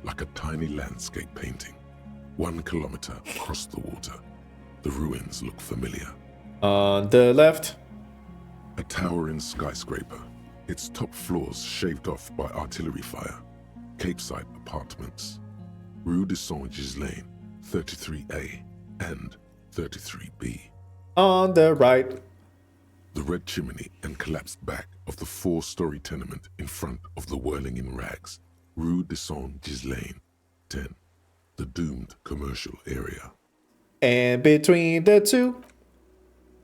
like a tiny landscape painting. 1 kilometer across the water. The ruins look familiar. On the left. A towering skyscraper. Its top floors shaved off by artillery fire. Capeside apartments. Rue de Saint-Ghislain, 33A and 33B. On the right. The red chimney and collapsed back of the 4-story tenement in front of the Whirling in Rags, Rue de Saint-Ghislain, 10. The doomed commercial area. And between the two.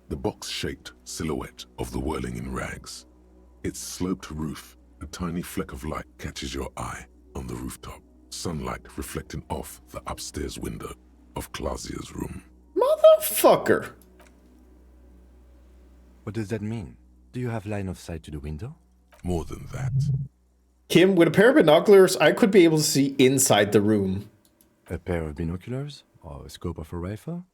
The box-shaped silhouette of the Whirling in Rags. Its sloped roof, a tiny fleck of light catches your eye on the rooftop. Sunlight reflecting off the upstairs window of Clausia's room. Motherfucker! What does that mean? Do you have line of sight to the window? More than that. Kim, with a pair of binoculars, I could be able to see inside the room. A pair of binoculars? Or a scope of a rifle?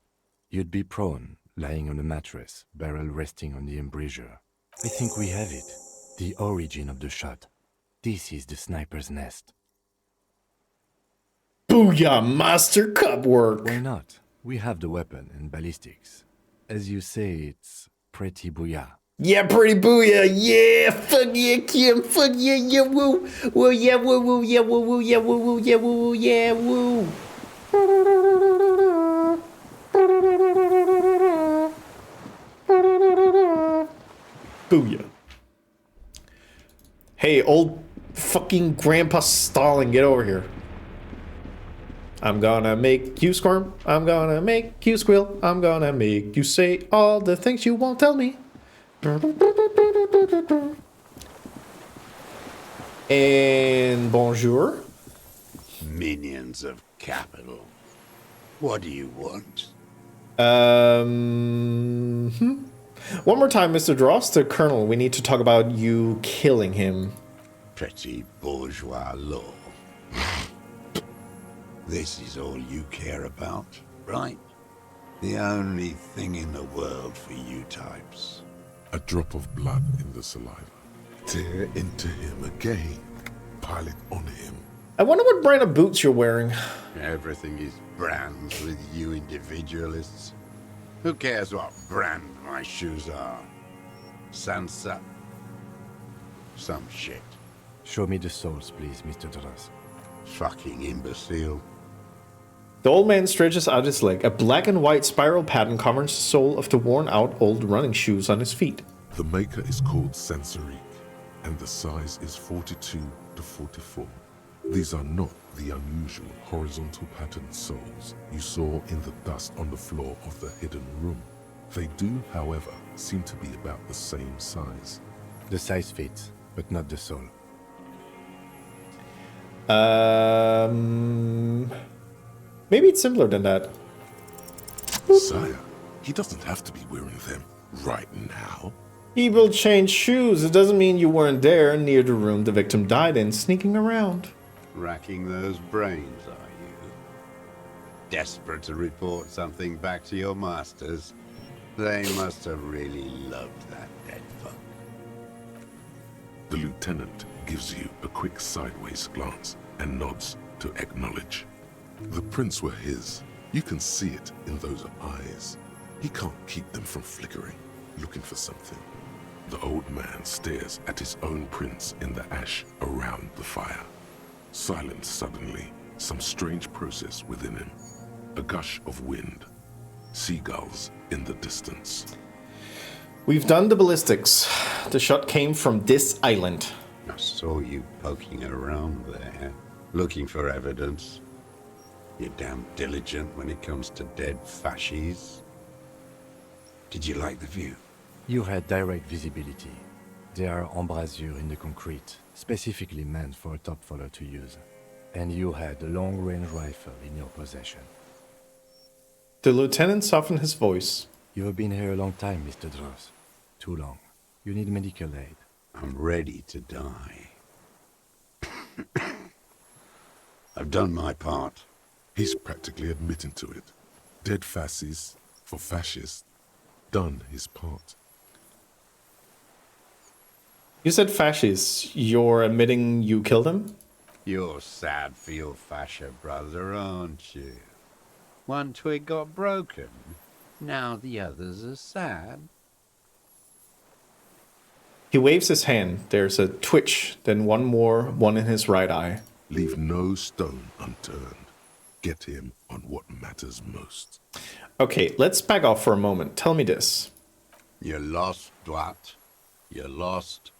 You'd be prone, lying on a mattress, barrel resting on the embrasure. I think we have it. The origin of the shot. This is the sniper's nest. Booyah, master cub work! Why not? We have the weapon and ballistics. As you say, it's pretty booyah. Yeah, pretty booyah! Yeah! Fuck yeah, Kim! Fuck yeah, yeah, woo! Woo, yeah, woo, woo, yeah, woo, woo, yeah, woo, woo, yeah, woo, woo, yeah, woo! Booyah. Hey, old fucking Grandpa Stalin, get over here. I'm gonna make you squirm. I'm gonna make you squeal. I'm gonna make you say all the things you won't tell me. And bonjour. Minions of capital. What do you want? One more time, Mr. Dross, the Colonel. We need to talk about you killing him. Petty bourgeois law. This is all you care about, right? The only thing in the world for you types. A drop of blood in the saliva. Tear into him again. Pile it on him. I wonder what brand of boots you're wearing. Everything is brands with you individualists. Who cares what brand my shoes are? Sansa? Some shit. Show me the soles, please, Mr. Dross. Fucking imbecile. The old man stretches out his leg. A black and white spiral pattern covers the sole of the worn-out old running shoes on his feet. The maker is called Sansarique, and the size is 42 to 44. These are not the unusual horizontal patterned soles you saw in the dust on the floor of the hidden room. They do, however, seem to be about the same size. The size fits, but not the sole. Maybe it's simpler than that. Sire, he doesn't have to be wearing them right now. He will change shoes. It doesn't mean you weren't there near the room the victim died in, sneaking around. Racking those brains, are you? Desperate to report something back to your masters? They must have really loved that dead fuck. The lieutenant gives you a quick sideways glance and nods to acknowledge. The prints were his. You can see it in those eyes. He can't keep them from flickering, looking for something. The old man stares at his own prints in the ash around the fire. Silent suddenly, some strange process within him. A gush of wind. Seagulls in the distance. We've done the ballistics. The shot came from this island. I saw you poking around there, looking for evidence. You're damn diligent when it comes to dead fascies. Did you like the view? You had direct visibility. There are embrasures in the concrete, specifically meant for a top follower to use. And you had a long-range rifle in your possession. The lieutenant softened his voice. You have been here a long time, Mr. Dross. Too long. You need medical aid. I'm ready to die. I've done my part. He's practically admitting to it. Dead fascists for fascists. Done his part. You said fascists. You're admitting you killed him? You're sad for your fascia brother, aren't you? One twig got broken. Now the others are sad. He waves his hand. There's a twitch, then one more, one in his right eye. Leave no stone unturned. Get him on what matters most. Okay, let's back off for a moment. Tell me this. You're lost, Dwat. You're lost.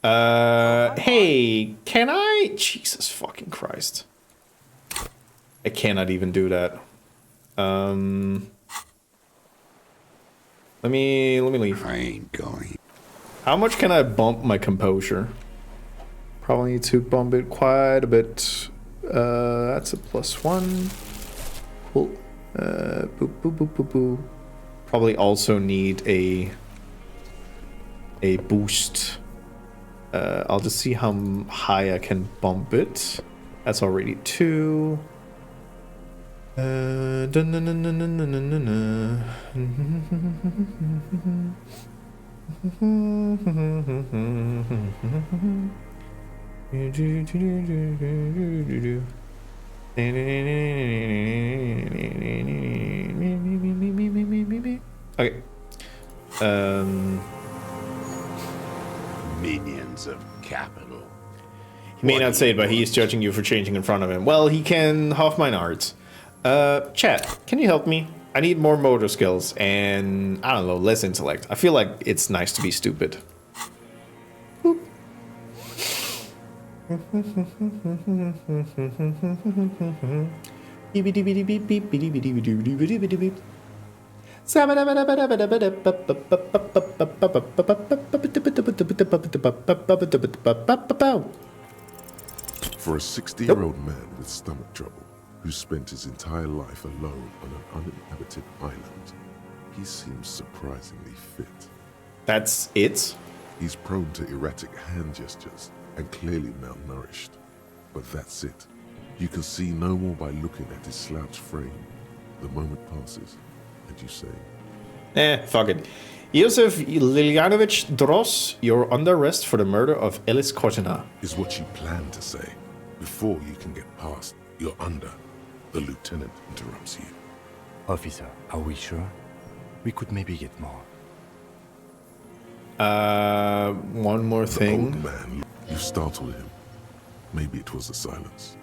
Hey, can I? Jesus fucking Christ. I cannot even do that. Let me leave. I ain't going. How much can I bump my composure? Probably need to bump it quite a bit. That's a +1. Cool. Boop, boop, boop, boop, boop. Probably also need a boost. I'll just see how high I can bump it. That's already 2. Okay. Minions of capital. He may not say it, but he is judging you for changing in front of him. Well, he can half mine arts. Chat, can you help me? I need more motor skills and, I don't know, less intellect. I feel like it's nice to be stupid. Boop. For a 60-year-old man with stomach trouble, who spent his entire life alone on an uninhabited island, he seems surprisingly fit. That's it? He's prone to erratic hand gestures and clearly malnourished. But that's it. You can see no more by looking at his slouched frame. The moment passes, and you say, Fuck it. Josef Lilyanovich Dross, you're under arrest for the murder of Elis Kortina. Is what you plan to say. Before you can get past, you're under. The lieutenant interrupts you. Officer, are we sure? We could maybe get more. One more thing. The old man, you startled him. Maybe it was the silence.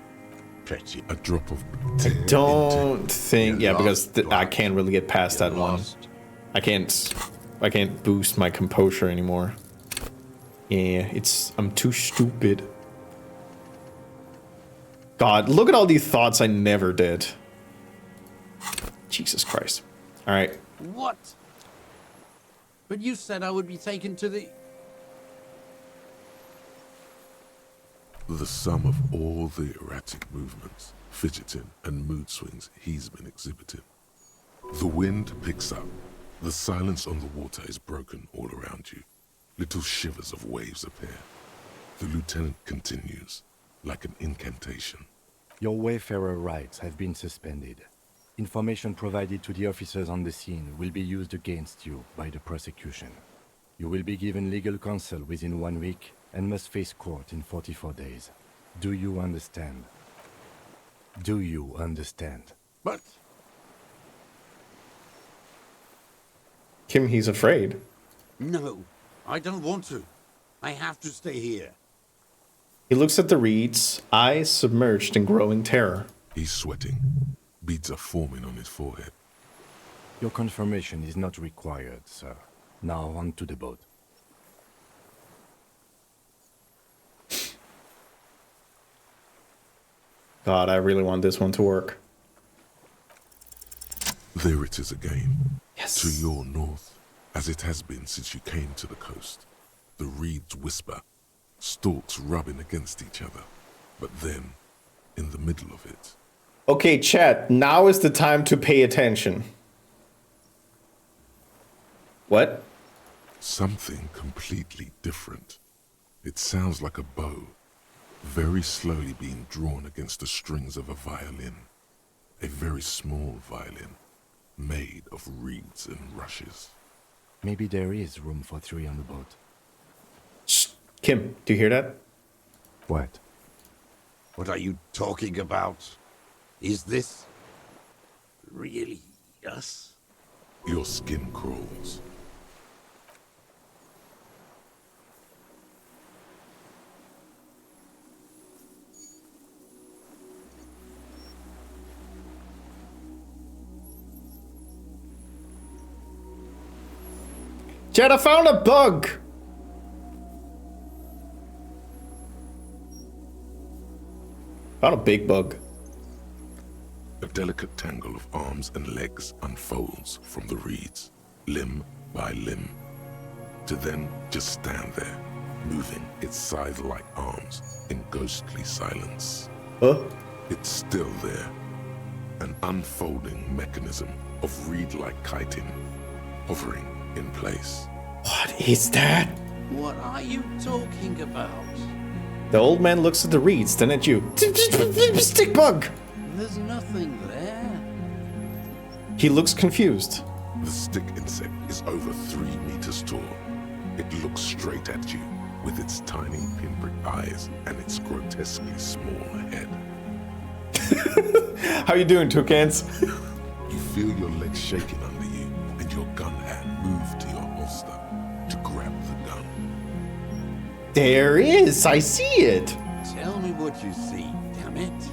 Pretty. A drop of I don't think, yeah, because I can't really get past that one. I can't boost my composure anymore. Yeah, I'm too stupid. God, look at all these thoughts I never did. Jesus Christ. All right. What? But you said I would be taken to the... The sum of all the erratic movements, fidgeting, and mood swings he's been exhibiting. The wind picks up. The silence on the water is broken all around you. Little shivers of waves appear. The lieutenant continues, like an incantation. Your Wayfarer rights have been suspended. Information provided to the officers on the scene will be used against you by the prosecution. You will be given legal counsel within 1 week and must face court in 44 days. Do you understand? Do you understand? But Kim, he's afraid. No, I don't want to. I have to stay here. He looks at the reeds, eyes submerged in growing terror. He's sweating. Beads are forming on his forehead. Your confirmation is not required, sir. Now on to the boat. God, I really want this one to work. There it is again. Yes. To your north, as it has been since you came to the coast. The reeds whisper, stalks rubbing against each other. But then, in the middle of it... Okay, chat, now is the time to pay attention. What? Something completely different. It sounds like a bow, very slowly being drawn against the strings of a violin. A very small violin, made of reeds and rushes. Maybe there is room for 3 on the boat. Shh. Kim, do you hear that? What? What are you talking about? Is this really us? Your skin crawls. Chat, I found a bug! Found a big bug. A delicate tangle of arms and legs unfolds from the reeds, limb by limb, to then just stand there, moving its scythe-like arms in ghostly silence. Huh? It's still there, an unfolding mechanism of reed-like chitin, hovering in place. What is that? What are you talking about? The old man looks at the reeds, then at you. Stick bug! There's nothing there. He looks confused. The stick insect is over 3 meters tall. It looks straight at you with its tiny pinprick eyes and its grotesquely small head. How you doing, toucans? You feel your legs shaking under you and your gun hand move to your holster to grab the gun. There is! I see it! Tell me what you see, damn it.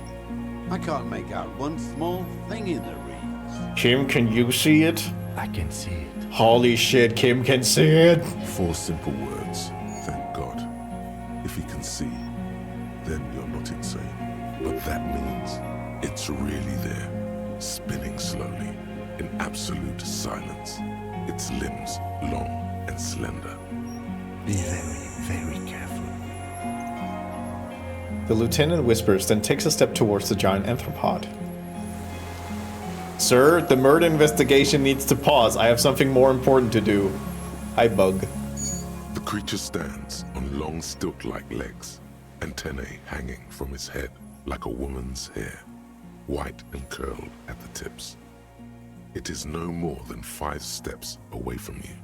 I can't make out one small thing in the reeds. Kim, can you see it? I can see it. Holy shit, Kim can see it! 4 simple words. Thank God. If he can see, then you're not insane. But that means it's really there, spinning slowly, in absolute silence. Its limbs long and slender. Be very, very careful. The lieutenant whispers, then takes a step towards the giant anthropod. Sir, the murder investigation needs to pause. I have something more important to do. Hi, Bug. The creature stands on long stilt-like legs, antennae hanging from its head like a woman's hair, white and curled at the tips. It is no more than 5 steps away from you.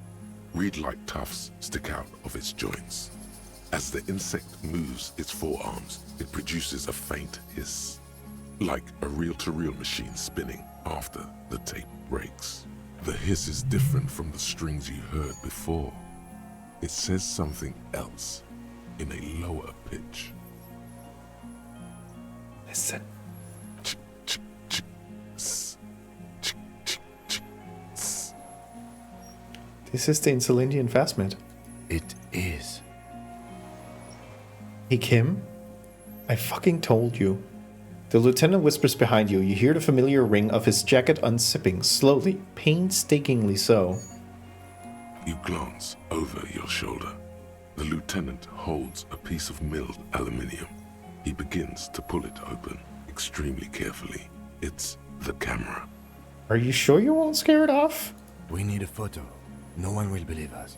Reed-like tufts stick out of its joints. As the insect moves its forearms, it produces a faint hiss, like a reel-to-reel machine spinning after the tape breaks. The hiss is different from the strings you heard before. It says something else in a lower pitch. Listen. This is the Insulindian Phasmid. It is. Hey, Kim. I fucking told you. The lieutenant whispers behind you. You hear the familiar ring of his jacket unzipping, slowly, painstakingly so. You glance over your shoulder. The lieutenant holds a piece of milled aluminium. He begins to pull it open, extremely carefully. It's the camera. Are you sure you won't scare it off? We need a photo. No one will believe us.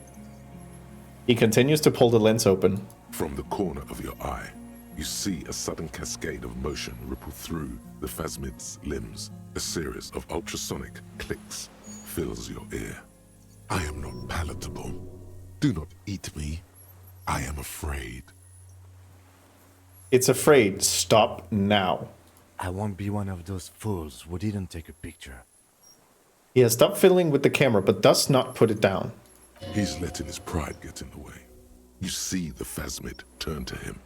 He continues to pull the lens open. From the corner of your eye, you see a sudden cascade of motion ripple through the Phasmid's limbs. A series of ultrasonic clicks fills your ear. I am not palatable. Do not eat me. I am afraid. It's afraid. Stop now. I won't be one of those fools who didn't take a picture. He has stopped fiddling with the camera, but does not put it down. He's letting his pride get in the way. You see the phasmid turn to him,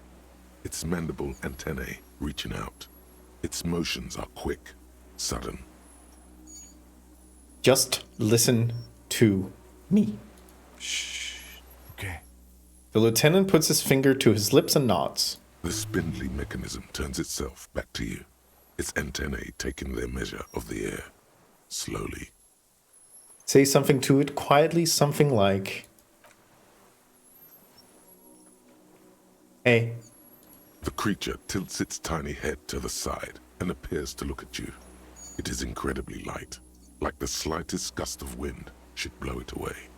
its mandible antennae reaching out. Its motions are quick, sudden. Just listen to me. Shh. Okay. The lieutenant puts his finger to his lips and nods. The spindly mechanism turns itself back to you, its antennae taking their measure of the air, slowly. Say something to it quietly, something like, "Hey." The creature tilts its tiny head to the side and appears to look at you. It is incredibly light, like the slightest gust of wind should blow it away.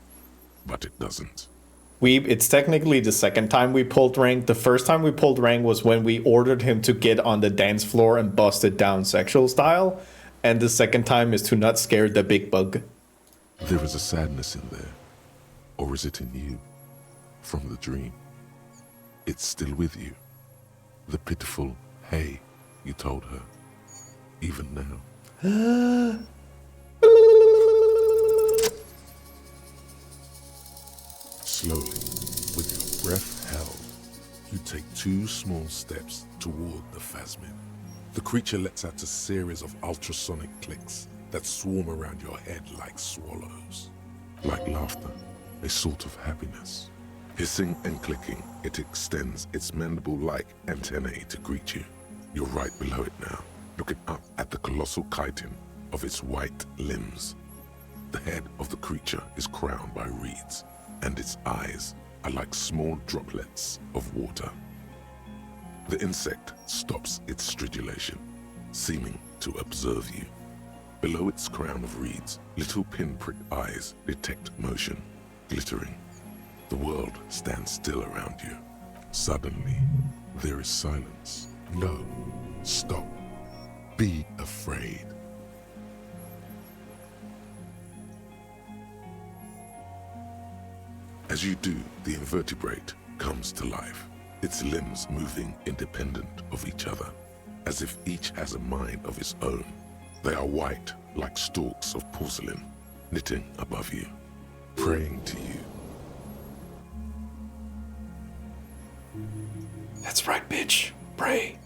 But it doesn't. It's technically the second time we pulled rank. The first time we pulled rank was when we ordered him to get on the dance floor and bust it down sexual style. And the second time is to not scare the big bug. There is a sadness in there. Or is it in you? From the dream. It's still with you. The pitiful hey you told her. Even now. Slowly, with your breath held, you take 2 small steps toward the phasmid. The creature lets out a series of ultrasonic clicks that swarm around your head like swallows. Like laughter, a sort of happiness. Hissing and clicking, it extends its mandible-like antennae to greet you. You're right below it now, looking up at the colossal chitin of its white limbs. The head of the creature is crowned by reeds, and its eyes are like small droplets of water. The insect stops its stridulation, seeming to observe you. Below its crown of reeds, little pinprick eyes detect motion, glittering. The world stands still around you. Suddenly, there is silence. No, stop. Be afraid. As you do, the invertebrate comes to life, its limbs moving independent of each other, as if each has a mind of its own. They are white, like stalks of porcelain, knitting above you, praying to you. That's right, bitch. Pray.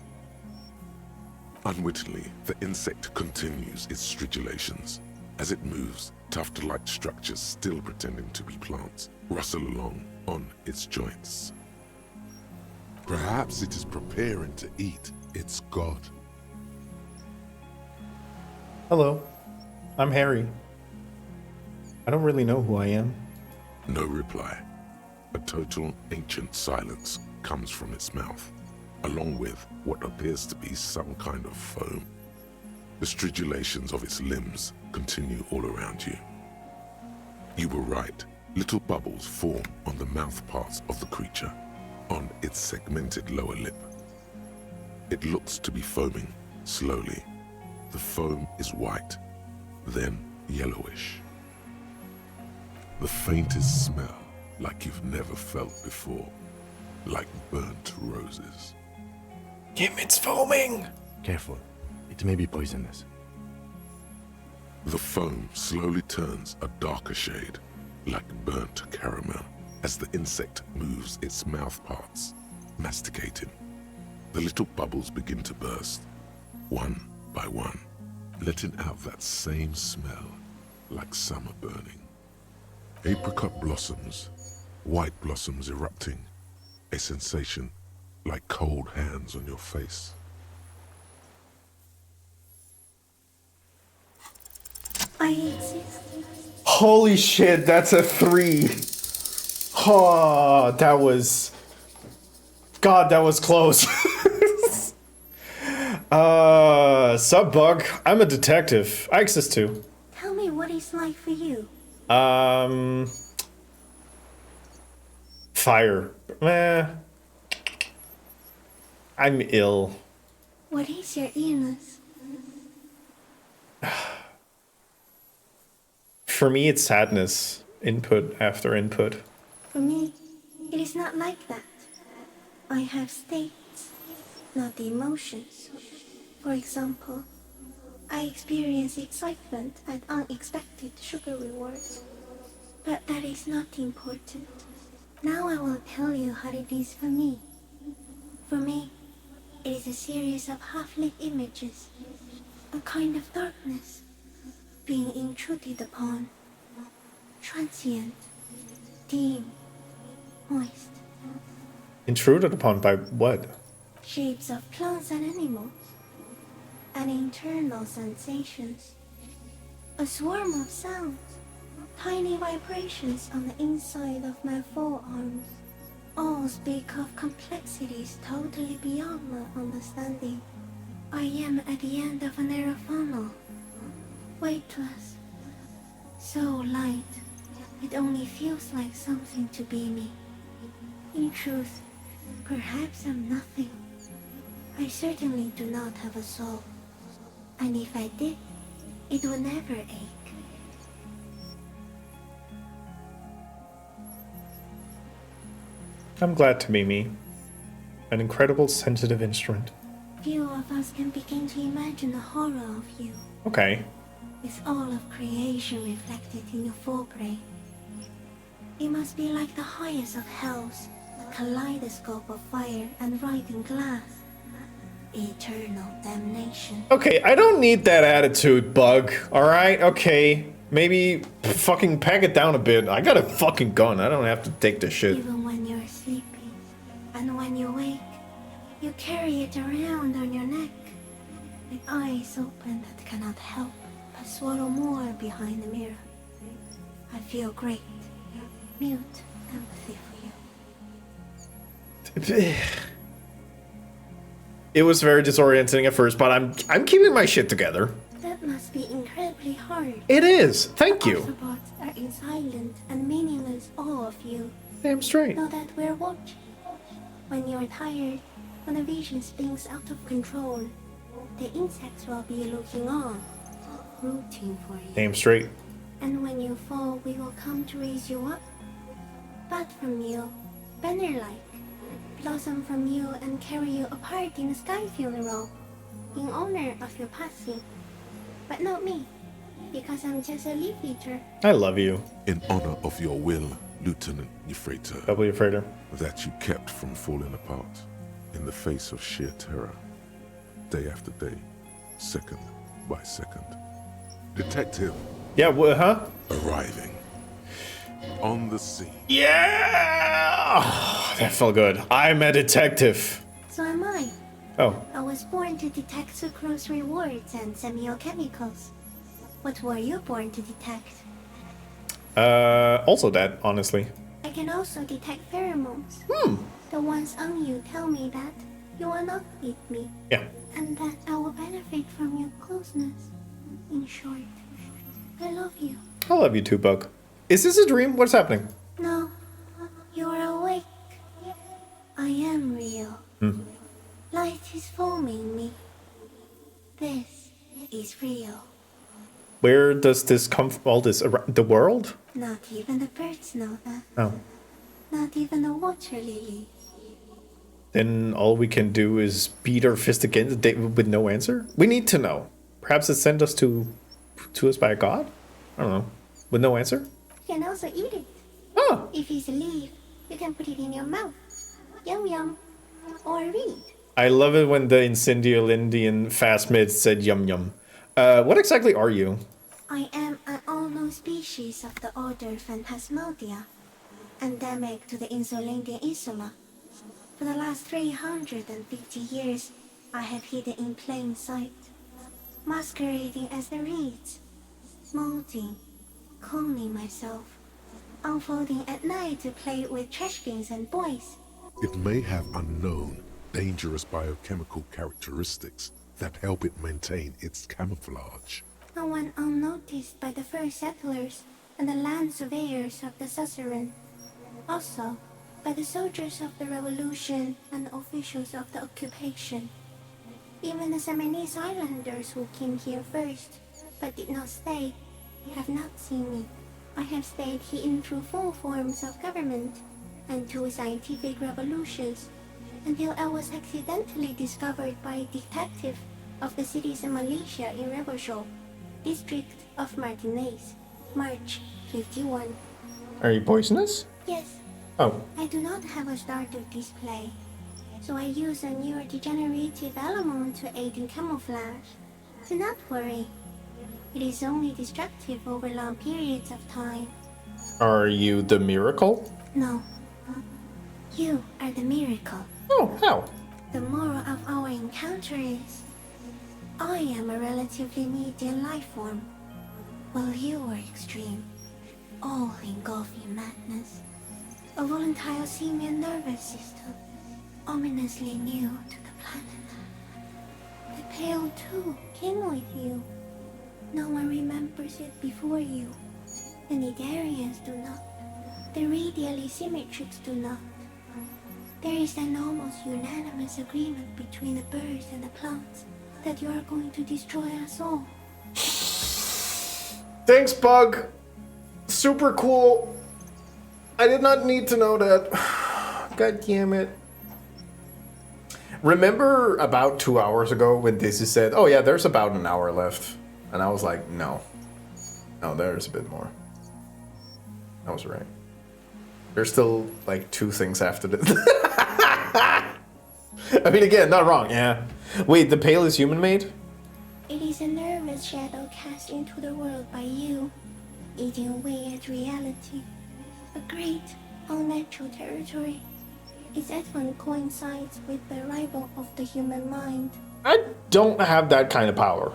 Unwittingly, the insect continues its stridulations. As it moves, tuft-like structures still pretending to be plants rustle along on its joints. Perhaps it is preparing to eat its god. Hello, I'm Harry. I don't really know who I am. No reply. A total ancient silence comes from its mouth, along with what appears to be some kind of foam. The stridulations of its limbs continue all around you. You were right. Little bubbles form on the mouth parts of the creature, on its segmented lower lip. It looks to be foaming, slowly. The foam is white, then yellowish. The faintest smell, like you've never felt before, like burnt roses. Kim, it's foaming! Careful, it may be poisonous. The foam slowly turns a darker shade, like burnt caramel, as the insect moves its mouth parts, masticating. The little bubbles begin to burst, one by one, letting out that same smell, like summer burning. Apricot blossoms, white blossoms erupting, a sensation like cold hands on your face. I exist. Holy shit, that's a 3. Oh, that was... God, that was close. Sup, Bug? I'm a detective. I exist too. Tell me what it's like for you. Fire. I'm ill. What is your illness? For me, it's sadness. Input after input. For me, it is not like that. I have states, not the emotions. For example, I experience excitement and unexpected sugar rewards. But that is not important. Now I will tell you how it is for me. For me, it is a series of half-lit images, a kind of darkness, being intruded upon, transient, dim, moist. Intruded upon by what? Shapes of plants and animals, and internal sensations. A swarm of sounds, tiny vibrations on the inside of my forearms. All speak of complexities totally beyond my understanding. I am at the end of a narrow funnel, weightless, so light, it only feels like something to be me. In truth, perhaps I'm nothing. I certainly do not have a soul, and if I did, it would never ache. I'm glad to be me. An incredible sensitive instrument. Few of us can begin to imagine the horror of you. Okay. With all of creation reflected in your forebrain. It must be like the highest of hells, a kaleidoscope of fire and rotting glass. Eternal damnation. Okay, I don't need that attitude, Bug. Alright, okay. Maybe fucking pack it down a bit. I got a fucking gun. I don't have to take this shit. Even when you're sleeping, and when you wake, you carry it around on your neck. With eyes open that cannot help but swallow more behind the mirror. I feel great, mute empathy for you. It was very disorienting at first, but I'm keeping my shit together. That must be incredibly hard. It is. Thank you. Autobots are in silent and meaningless awe of you. Damn straight. Know that we're watching. When you're tired, when the vision spins out of control, the insects will be looking on, rooting for you. Damn straight. And when you fall, we will come to raise you up. But from you, banner-like, blossom from you and carry you apart in a sky funeral, in honor of your passing. But not me, because I'm just a leaf eater. I love you. In honor of your will, Lieutenant Euphrator. W. Euphrator. That you kept from falling apart in the face of sheer terror. Day after day, second by second. Detective. Yeah, huh? Arriving. On the scene. Yeah! That felt good. I'm a detective. So am I. Oh. I was born to detect sucrose rewards and semiochemicals. What were you born to detect? Also that, honestly. I can also detect pheromones. The ones on you tell me that you will not beat me. Yeah. And that I will benefit from your closeness. In short, I love you. I love you too, Bug. Is this a dream? What's happening? No, you are awake. I am real. Light is forming me. This is real. Where does this come from? All this around the world? Not even the birds know that. Oh. Not even the water lilies. Then all we can do is beat our fist against it with no answer? We need to know. Perhaps it sent us to us by a god? I don't know. With no answer? You can also eat it. Oh. If it's a leaf, you can put it in your mouth. Yum yum. Or read. I love it when the Incendio Lindian fast mid said yum yum. What exactly are you? I am an unknown species of the order Phantasmodia, endemic to the Insulindian Insula. For the last 350 years, I have hidden in plain sight, masquerading as the reeds, molding, cloning myself, unfolding at night to play with trashkins and boys. It may have unknown, dangerous biochemical characteristics that help it maintain its camouflage. No one unnoticed by the first settlers and the land surveyors of the suzerain. Also, by the soldiers of the revolution and officials of the occupation. Even the Semenese islanders who came here first, but did not stay, have not seen me. I have stayed hidden through 4 forms of government and 2 scientific revolutions, until I was accidentally discovered by a detective of the citizen militia in Rebel district of Martinez, March 51. Are you poisonous? Yes. Oh. I do not have a starter display, so I use a neurodegenerative element to aid in camouflage. Do not worry. It is only destructive over long periods of time. Are you the miracle? No. You are the miracle. Oh, how? The moral of our encounter is, I am a relatively medium life form, while you are extreme, all-engulfing madness. A volatile simian nervous system, ominously new to the planet. The Pale too came with you. No one remembers it before you. The Nidarians do not. The radially symmetrics do not. There is an almost unanimous agreement between the birds and the plants that you are going to destroy us all. Thanks, Bug. Super cool. I did not need to know that. God damn it. Remember about 2 hours ago when Dizzy said, oh yeah, there's about an hour left. And I was like, no. No, there's a bit more. I was right. There's still like 2 things after this. I mean, again, not wrong, yeah. Wait, the Pale is human made? It is a nervous shadow cast into the world by you, eating away at reality. A great, unnatural territory. Its advent coincides with the arrival of the human mind. I don't have that kind of power.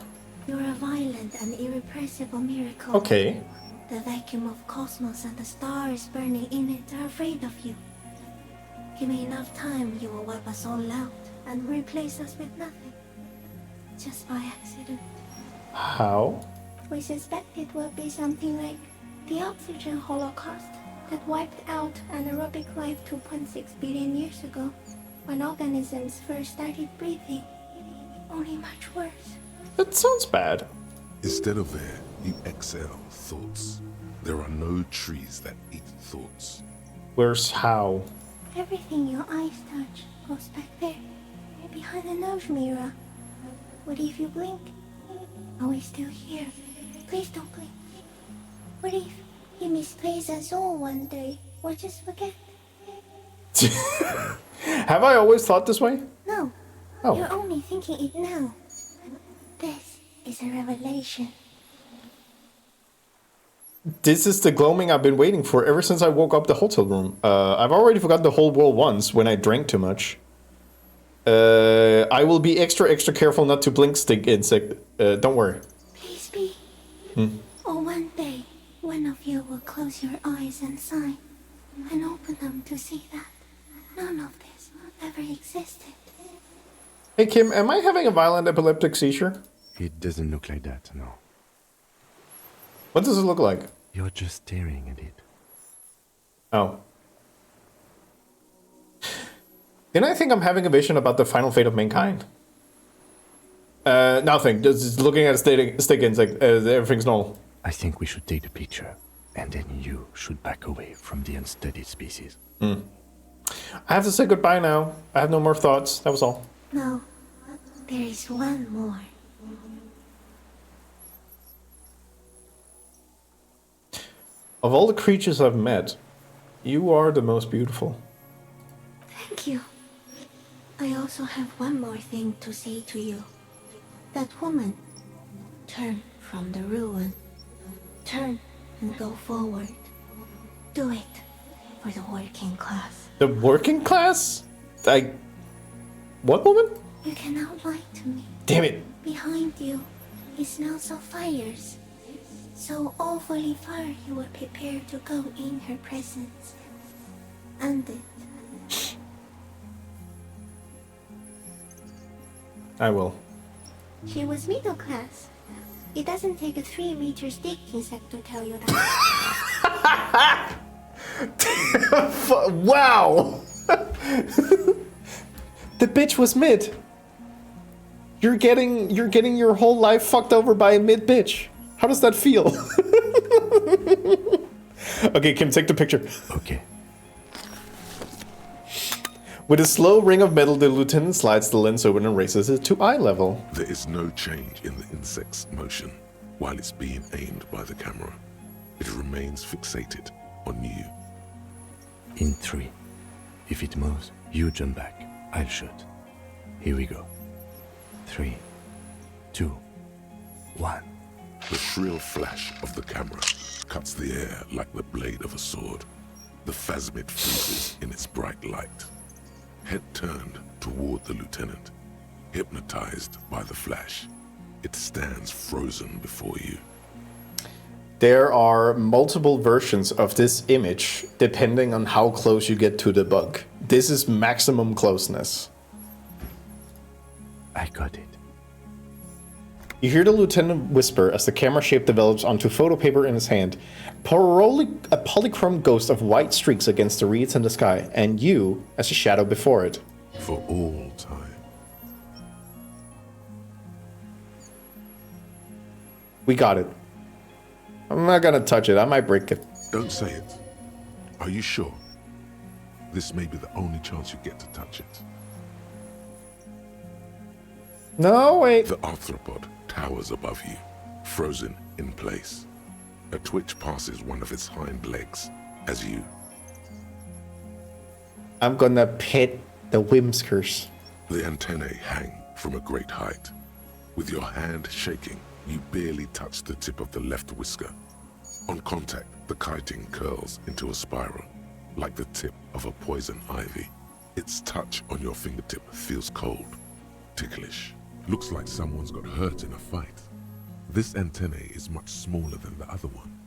You're a violent and irrepressible miracle. Okay. The vacuum of cosmos and the stars burning in it are afraid of you. Give me enough time, you will wipe us all out and replace us with nothing. Just by accident. How? We suspect it will be something like the oxygen holocaust that wiped out anaerobic life 2.6 billion years ago, when organisms first started breathing. Only much worse. That sounds bad. Instead of air, you exhale thoughts. There are no trees that eat thoughts. Where's how? Everything your eyes touch goes back there, behind the nose mirror. What if you blink? Are we still here? Please don't blink. What if you misplace us all one day, or just forget? Have I always thought this way? No. Oh. You're only thinking it now. This is a revelation. This is the gloaming I've been waiting for ever since I woke up the hotel room. I've already forgotten the whole world once when I drank too much. I will be extra careful not to blink, stick insect. Don't worry. Please be. Hmm. Or one day, one of you will close your eyes and sigh, and open them to see that none of this ever existed. Hey Kim, am I having a violent epileptic seizure? It doesn't look like that, no. What does it look like? You're just staring at it. Oh. Then I think I'm having a vision about the final fate of mankind. Nothing. Just looking at a stick insect. Everything's normal. I think we should take the picture, and then you should back away from the unstudied species. I have to say goodbye now. I have no more thoughts. That was all. No, there is one more. Of all the creatures I've met, you are the most beautiful. Thank you. I also have one more thing to say to you. That woman, turn from the ruin. Turn and go forward. Do it for the working class. The working class? What woman? You cannot lie to me. Damn it. Behind you, it smells of fires. So awfully far you were prepared to go in her presence. And it. I will. She was middle class. It doesn't take a 3-meter stick insect to tell you that. Wow! The bitch was mid. You're getting your whole life fucked over by a mid bitch. How does that feel? Okay, Kim, take the picture. Okay. With a slow ring of metal, the lieutenant slides the lens open and raises it to eye level. There is no change in the insect's motion while it's being aimed by the camera. It remains fixated on you. In 3. If it moves, you jump back. I'll shoot. Here we go. 3, 2, 1. The shrill flash of the camera cuts the air like the blade of a sword. The phasmid freezes in its bright light. Head turned toward the lieutenant, hypnotized by the flash. It stands frozen before you. There are multiple versions of this image depending on how close you get to the bug. This is maximum closeness. I got it. You hear the lieutenant whisper as the camera shape develops onto photo paper in his hand. A polychrome ghost of white streaks against the reeds in the sky, and you as a shadow before it. For all time. We got it. I'm not gonna touch it. I might break it. Don't say it. Are you sure? This may be the only chance you get to touch it. No, wait. The arthropod towers above you, frozen in place. A twitch passes one of its hind legs as you. I'm gonna pet the whimskers. The antennae hang from a great height. With your hand shaking, you barely touch the tip of the left whisker. On contact, the chitin curls into a spiral, like the tip of a poison ivy. Its touch on your fingertip feels cold, ticklish. Looks like someone's got hurt in a fight. This antennae is much smaller than the other one.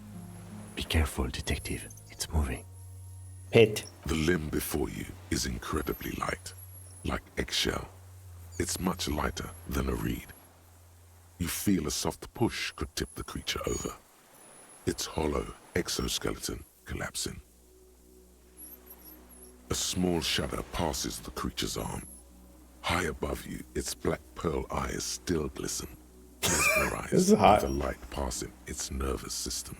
Be careful, detective. It's moving. Pet. The limb before you is incredibly light, like eggshell. It's much lighter than a reed. You feel a soft push could tip the creature over. Its hollow exoskeleton collapsing. A small shudder passes the creature's arm. High above you, its black pearl eyes still glisten, mesmerized by the light passing its nervous system.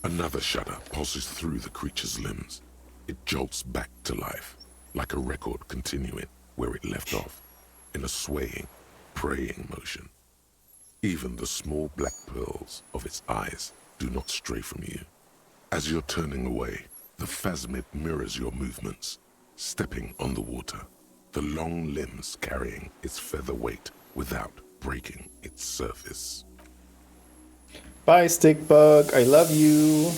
Another shudder pulses through the creature's limbs. It jolts back to life, like a record continuing where it left off, in a swaying, praying motion. Even the small black pearls of its eyes do not stray from you. As you're turning away, the phasmid mirrors your movements, stepping on the water, the long limbs carrying its feather weight without breaking its surface. Bye, stick bug. I love you.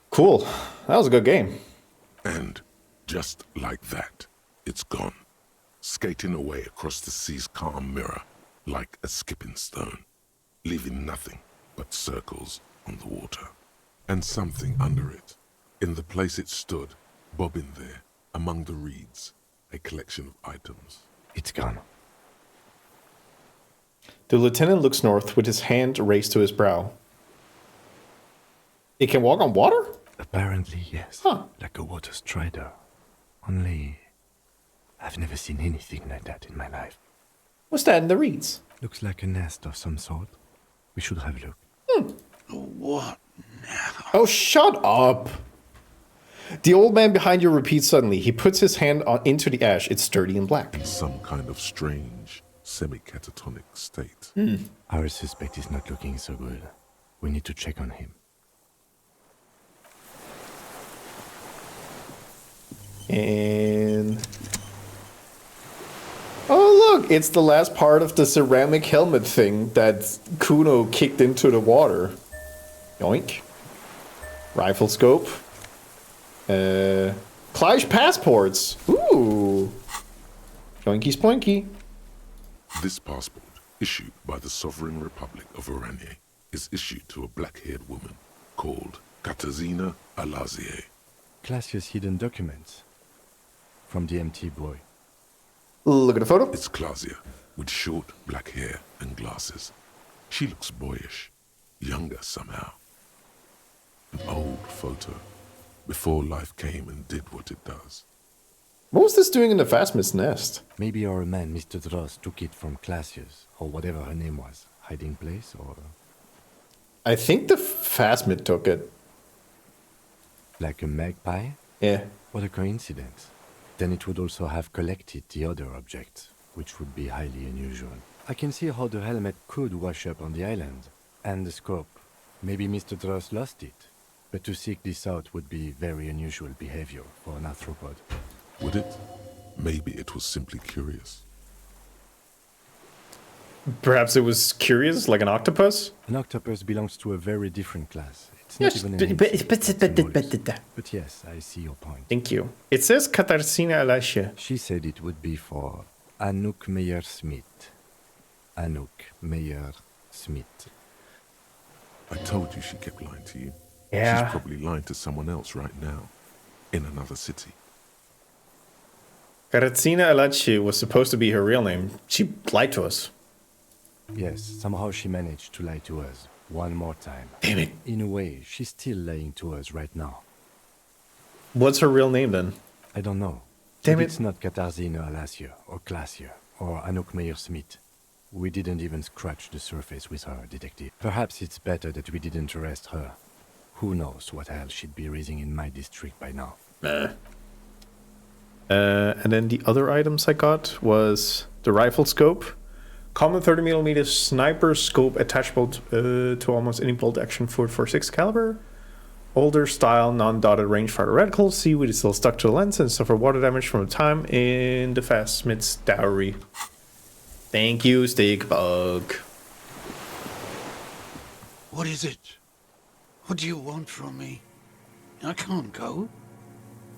Cool. That was a good game. And just like that, it's gone, skating away across the sea's calm mirror like a skipping stone, leaving nothing but circles on the water. And something under it, in the place it stood, bobbing there, among the reeds, a collection of items. It's gone. The lieutenant looks north with his hand raised to his brow. It can walk on water? Apparently, yes. Huh. Like a water strider. Only, I've never seen anything like that in my life. What's that in the reeds? Looks like a nest of some sort. We should have a look. What now? Oh, shut up! The old man behind you repeats suddenly. He puts his hand into the ash. It's sturdy and black. In some kind of strange, semi-catatonic state. Our suspect is not looking so good. We need to check on him. And... oh, look! It's the last part of the ceramic helmet thing that Kuno kicked into the water. Yoink. Rifle scope. Clash passports. Ooh. Yoinky spoinky. This passport, issued by the Sovereign Republic of Oranje, is issued to a black-haired woman called Katarzyna Alazie. Classius hidden documents. From the MT boy. Look at the photo. It's Klasia, with short black hair and glasses. She looks boyish, younger somehow. An old photo, before life came and did what it does. What was this doing in the Phasmid's nest? Maybe our man, Mr. Dross, took it from Classius, or whatever her name was. Hiding place, or... I think the Phasmid took it. Like a magpie? Yeah. What a coincidence. Then it would also have collected the other objects, which would be highly unusual. I can see how the helmet could wash up on the island. And the scope. Maybe Mr. Dross lost it. But to seek this out would be very unusual behavior for an arthropod. Would it? Maybe it was simply curious. Perhaps it was curious, like an octopus? An octopus belongs to a very different class. It's Yes, not even an insect, but yes, I see your point. Thank you. It says Katarzyna Elashe. She said it would be for Anouk Meyer-Smith. Anouk Meyer-Smith. I told you she kept lying to you. Yeah. She's probably lying to someone else right now, in another city. Katarzyna Elashe was supposed to be her real name. She lied to us. Yes, somehow she managed to lie to us one more time. Damn it. In a way, she's still lying to us right now. What's her real name then? I don't know. Damn But it. It's not Katarzyna Elashe or Classier or Anouk Meyer-Smith. We didn't even scratch the surface with her, detective. Perhaps it's better that we didn't arrest her. Who knows what hell she'd be raising in my district by now. And then the other items I got was the rifle scope. Common 30mm sniper scope attachable to almost any bolt action for 6 caliber. Older style non-dotted rangefinder reticle. See, it is still stuck to the lens and suffer water damage from the time in the Phasmid's dowry. Thank you, Stickbug. What is it? What do you want from me? I can't go.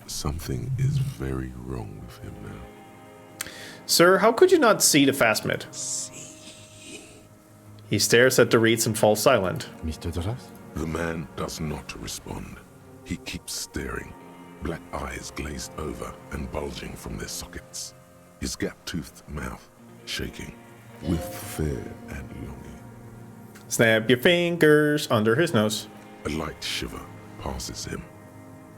Something is very wrong with him now. Sir, how could you not see the Phasmid? He stares at the reeds and falls silent. Mr. Dross? The man does not respond. He keeps staring, black eyes glazed over and bulging from their sockets. His gap-toothed mouth shaking with fear and longing. Snap your fingers under his nose. A light shiver passes him,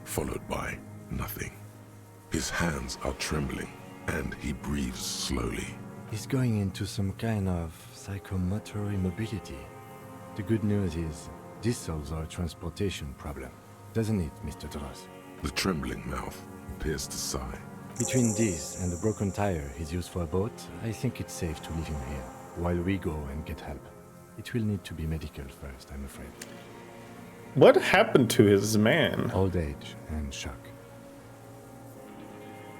followed by nothing. His hands are trembling, and he breathes slowly. He's going into some kind of psychomotor immobility. The good news is, this solves our transportation problem, doesn't it, Mr. Dross? The trembling mouth appears to sigh. Between this and the broken tire he's used for a boat, I think it's safe to leave him here, while we go and get help. It will need to be medical first, I'm afraid. What happened to his man? Old age and shock.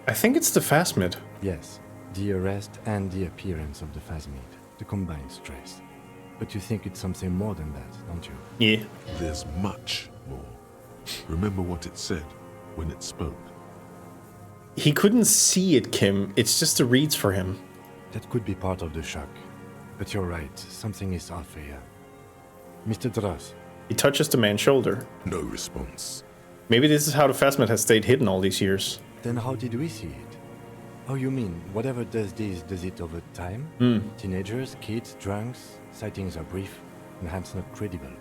I think it's the Phasmid. Yes, the arrest and the appearance of the Phasmid, the combined stress. But you think it's something more than that, don't you? Yeah. There's much more. Remember what it said when it spoke. He couldn't see it, Kim. It's just the reeds for him. That could be part of the shock. But you're right, something is off here. Mr. Dross. He touches the man's shoulder. No response. Maybe this is how the Phasmid has stayed hidden all these years. Then how did we see it? Oh, you mean, whatever does this, does it over time? Teenagers, kids, drunks, sightings are brief, and hence not credible.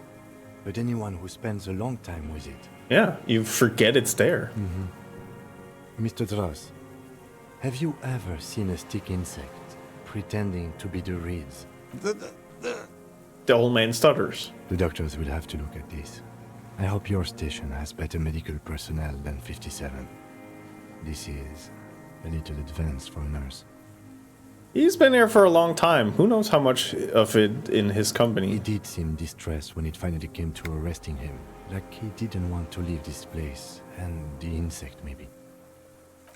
But anyone who spends a long time with it... Yeah, you forget it's there. Mr. Dross, have you ever seen a stick insect pretending to be the reeds? The old man stutters. The doctors will have to look at this. I hope your station has better medical personnel than 57. This is a little advanced for a nurse. He's been here for a long time. Who knows how much of it in his company? He did seem distressed when it finally came to arresting him. Like he didn't want to leave this place. And the insect, maybe.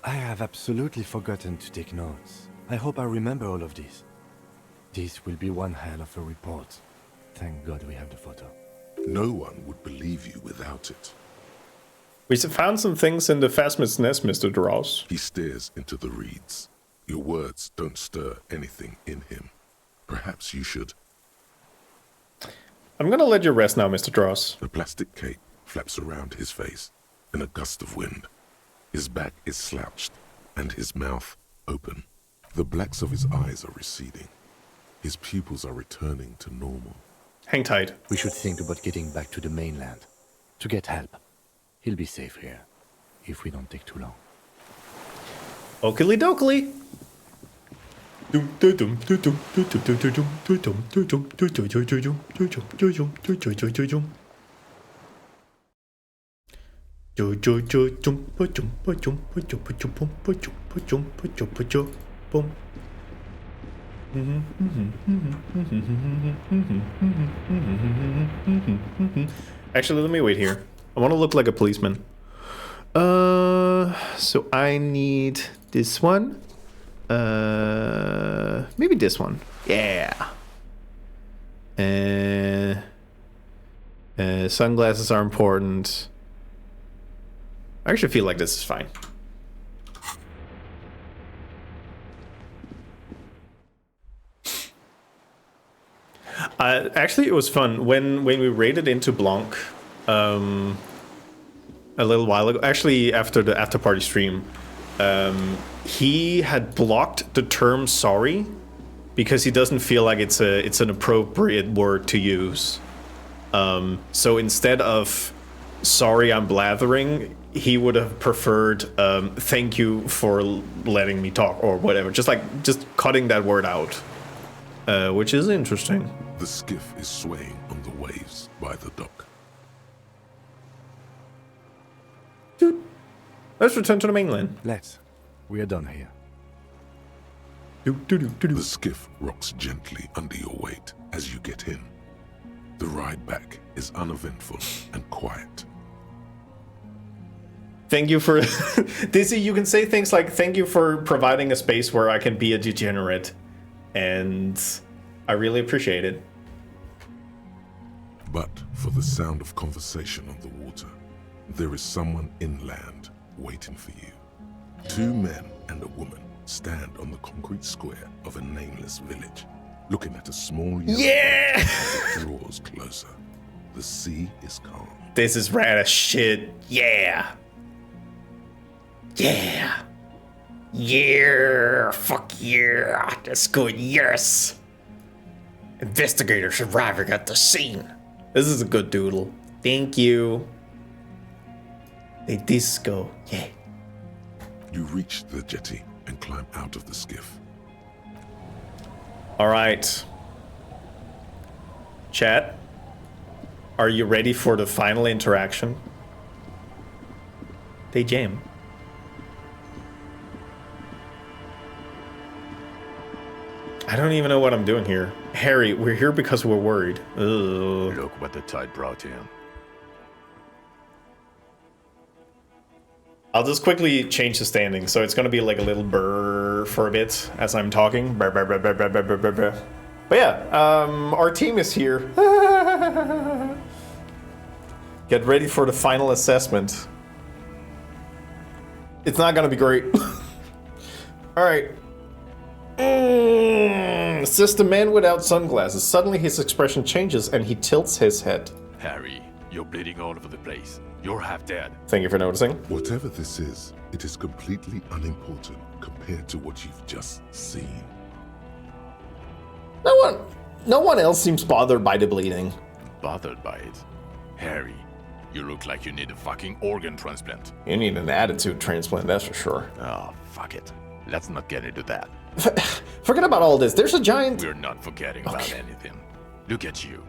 I have absolutely forgotten to take notes. I hope I remember all of this. This will be one hell of a report. Thank God we have the photo. No one would believe you without it. We found some things in the Phasmid's nest, Mr. Dross. He stares into the reeds. Your words don't stir anything in him. Perhaps you should. I'm gonna let you rest now, Mr. Dross. The plastic cape flaps around his face in a gust of wind. His back is slouched and his mouth open. The blacks of his eyes are receding. His pupils are returning to normal. Hang tight. We should think about getting back to the mainland. To get help. He'll be safe here. If we don't take too long. Oakley dokley. Actually, let me wait here. I want to look like a policeman. So I need this one. Maybe this one. Yeah. Sunglasses are important. I actually feel like this is fine. Actually, it was fun when we raided into Blanc a little while ago. Actually, after the after party stream, he had blocked the term "sorry" because he doesn't feel like it's an appropriate word to use. So instead of "sorry, I'm blathering," he would have preferred "thank you for letting me talk" or whatever. Just cutting that word out, which is interesting. The skiff is swaying on the waves by the dock. Dude, let's return to the mainland. Let's. We are done here. The skiff rocks gently under your weight as you get in. The ride back is uneventful and quiet. Thank you for... Dizzy, you can say things like, thank you for providing a space where I can be a degenerate. And I really appreciate it. But for the sound of conversation on the water, there is someone inland waiting for you. Two men and a woman stand on the concrete square of a nameless village, looking at a small yeah! As it draws closer. The sea is calm. This is rad as shit. Yeah. Yeah. Yeah. Fuck yeah. That's good. Yes. Investigators arriving at the scene. This is a good doodle. Thank you. The disco. Yeah. You reach the jetty and climb out of the skiff. All right. Chat, are you ready for the final interaction? They jam. I don't even know what I'm doing here. Harry, we're here because we're worried. Ugh. Look what the tide brought in. I'll just quickly change the standing, so it's gonna be like a little burr for a bit as I'm talking. Burr, burr, burr, burr, burr, burr, burr, burr. But yeah, our team is here. Get ready for the final assessment. It's not gonna be great. All right. Says the man without sunglasses. Suddenly his expression changes and he tilts his head. Harry, you're bleeding all over the place. You're half dead. Thank you for noticing. Whatever this is, it is completely unimportant compared to what you've just seen. No one else seems bothered by the bleeding. Bothered by it? Harry, you look like you need a fucking organ transplant. You need an attitude transplant, that's for sure. Oh, fuck it. Let's not get into that. Forget about all this. There's a giant... We're not forgetting about anything. Look at you.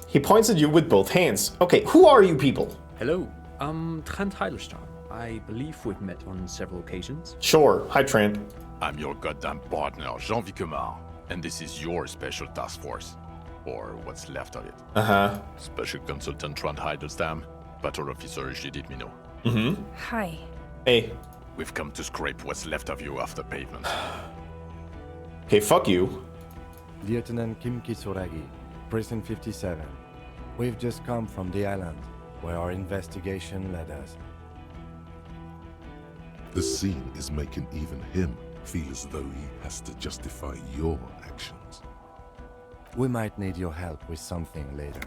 He points at you with both hands. Okay, who are you people? Hello, I'm Trent Heilerstein. I believe we've met on several occasions. Sure. Hi, Trent. I'm your goddamn partner, Jean-Vic Comar, and this is your special task force. Or what's left of it. Uh-huh. Special Consultant Trent Heilerstein, Patrol Officer Judith Minot. Mm-hmm. Hi. Hey. We've come to scrape what's left of you off the pavement. Okay, fuck you. Lieutenant Kim Kisuragi, Prison 57. We've just come from the island, where our investigation led us. The scene is making even him feel as though he has to justify your actions. We might need your help with something later.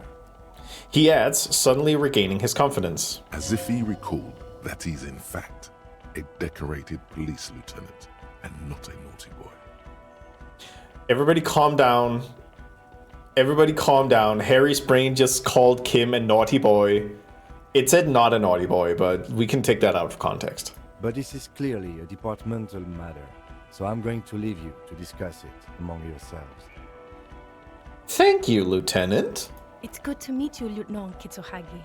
He adds, suddenly regaining his confidence. As if he recalled that he's in fact a decorated police lieutenant and not a naughty boy. Everybody calm down. Everybody calm down. Harry's brain just called Kim a naughty boy. It said not a naughty boy, but we can take that out of context. But this is clearly a departmental matter. So I'm going to leave you to discuss it among yourselves. Thank you, Lieutenant. It's good to meet you, Lieutenant Kitsuhagi.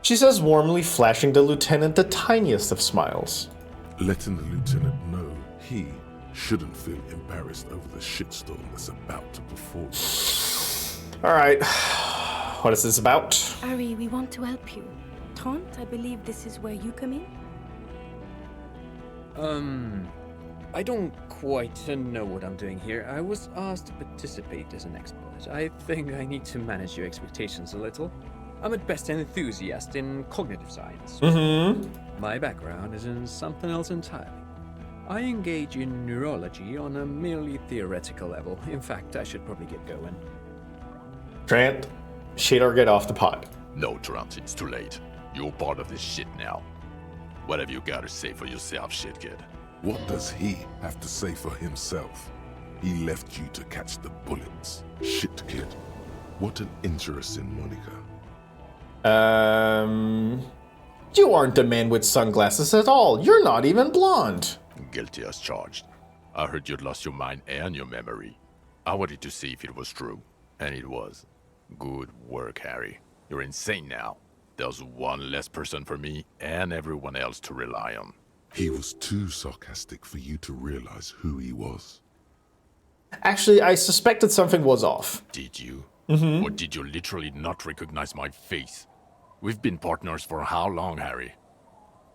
She says warmly, flashing the lieutenant the tiniest of smiles. Letting the lieutenant know he shouldn't feel embarrassed over the shitstorm that's about to befall him. Alright, what is this about? Ari, we want to help you. Trant, I believe this is where you come in? I don't quite know what I'm doing here. I was asked to participate as an expert. I think I need to manage your expectations a little. I'm at best an enthusiast in cognitive science. My background is in something else entirely. I engage in neurology on a merely theoretical level. In fact, I should probably get going. Trant, shit or get off the pot. No, Trant, it's too late. You're part of this shit now. What have you got to say for yourself, shit kid? What does he have to say for himself? He left you to catch the bullets. Shit kid. What an interesting moniker. You aren't the man with sunglasses at all. You're not even blonde. Guilty as charged. I heard you'd lost your mind and your memory. I wanted to see if it was true, and it was. Good work, Harry. You're insane now. There's one less person for me and everyone else to rely on. He was too sarcastic for you to realize who he was. Actually, I suspected something was off. Did you? Mm-hmm. Or did you literally not recognize my face? We've been partners for how long, Harry?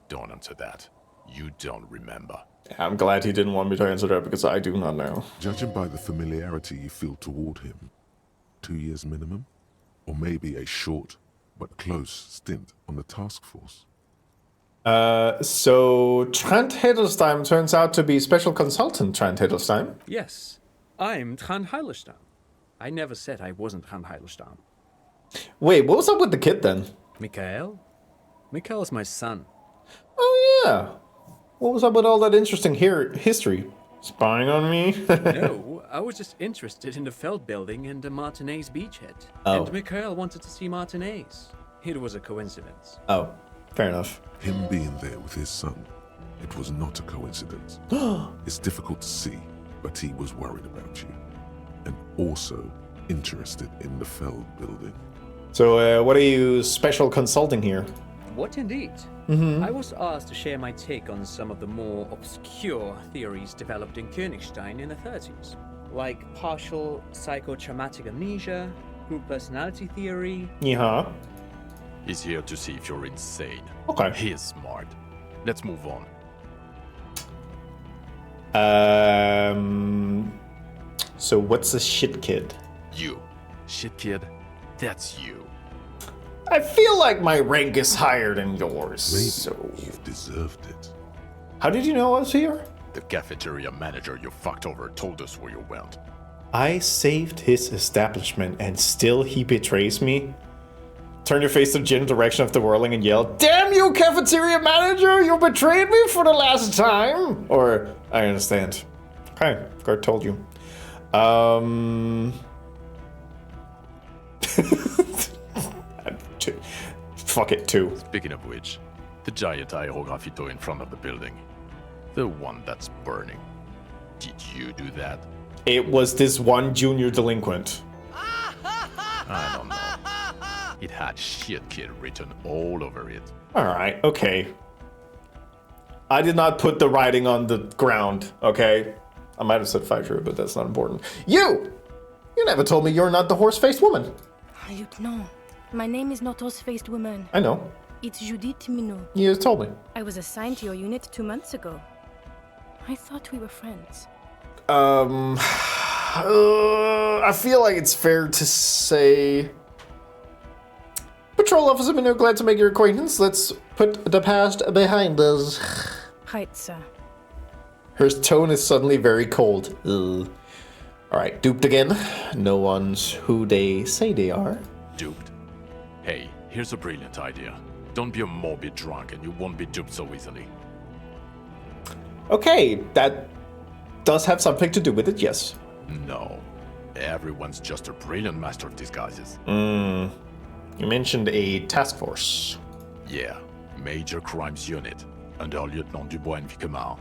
Don't answer that. You don't remember. I'm glad he didn't want me to answer that because I do not know. Judging by the familiarity you feel toward him, 2 years minimum? Or maybe a short but close stint on the task force. So Trant Hiddlesheim turns out to be special consultant Trant Hiddlesheim? Yes, I'm Trant Hiddlesheim. I never said I wasn't Trant Hiddlesheim. Wait, what was up with the kid then? Mikael? Mikael's my son. Oh yeah. What was up with all that interesting history? Spying on me? No, I was just interested in the Feld building and the Martinez beachhead. Oh. And Mikael wanted to see Martinez. It was a coincidence. Oh, fair enough. Him being there with his son, it was not a coincidence. It's difficult to see, but he was worried about you. And also interested in the Feld building. So what are you special consulting here? What indeed? Mm-hmm. I was asked to share my take on some of the more obscure theories developed in Königstein in the 30s, like partial psychotraumatic amnesia, group personality theory. Yeah. He's here to see if you're insane. Okay. He is smart. Let's move on. So what's a shit kid? You. Shit kid, that's you. I feel like my rank is higher than yours. Maybe so you've deserved it. How did you know I was here? The cafeteria manager you fucked over told us where you went. I saved his establishment and still he betrays me? Turn your face to the general direction of the whirling and yell, "Damn you, cafeteria manager! You betrayed me for the last time!" Or, I understand. Okay, Gert told you. Fuck it, too. Speaking of which, the giant aerografito in front of the building. The one that's burning. Did you do that? It was this one junior delinquent. I don't know. It had shit kid written all over it. Alright, okay. I did not put the writing on the ground, okay? I might have said Fajr, but that's not important. You! You never told me you're not the horse-faced woman. Lieutenant, my name is not Horse-Faced Woman. I know. It's Judith Minot. You just told me. I was assigned to your unit 2 months ago. I thought we were friends. I feel like it's fair to say... Patrol Officer Minot, glad to make your acquaintance. Let's put the past behind us. Right, sir. Her tone is suddenly very cold. Alright, duped again. No one's who they say they are. Duped? Hey, here's a brilliant idea. Don't be a morbid drunk and you won't be duped so easily. Okay, that does have something to do with it, yes. No. Everyone's just a brilliant master of disguises. You mentioned a task force. Yeah, Major Crimes Unit, under Lieutenant Dubois and Vicomar.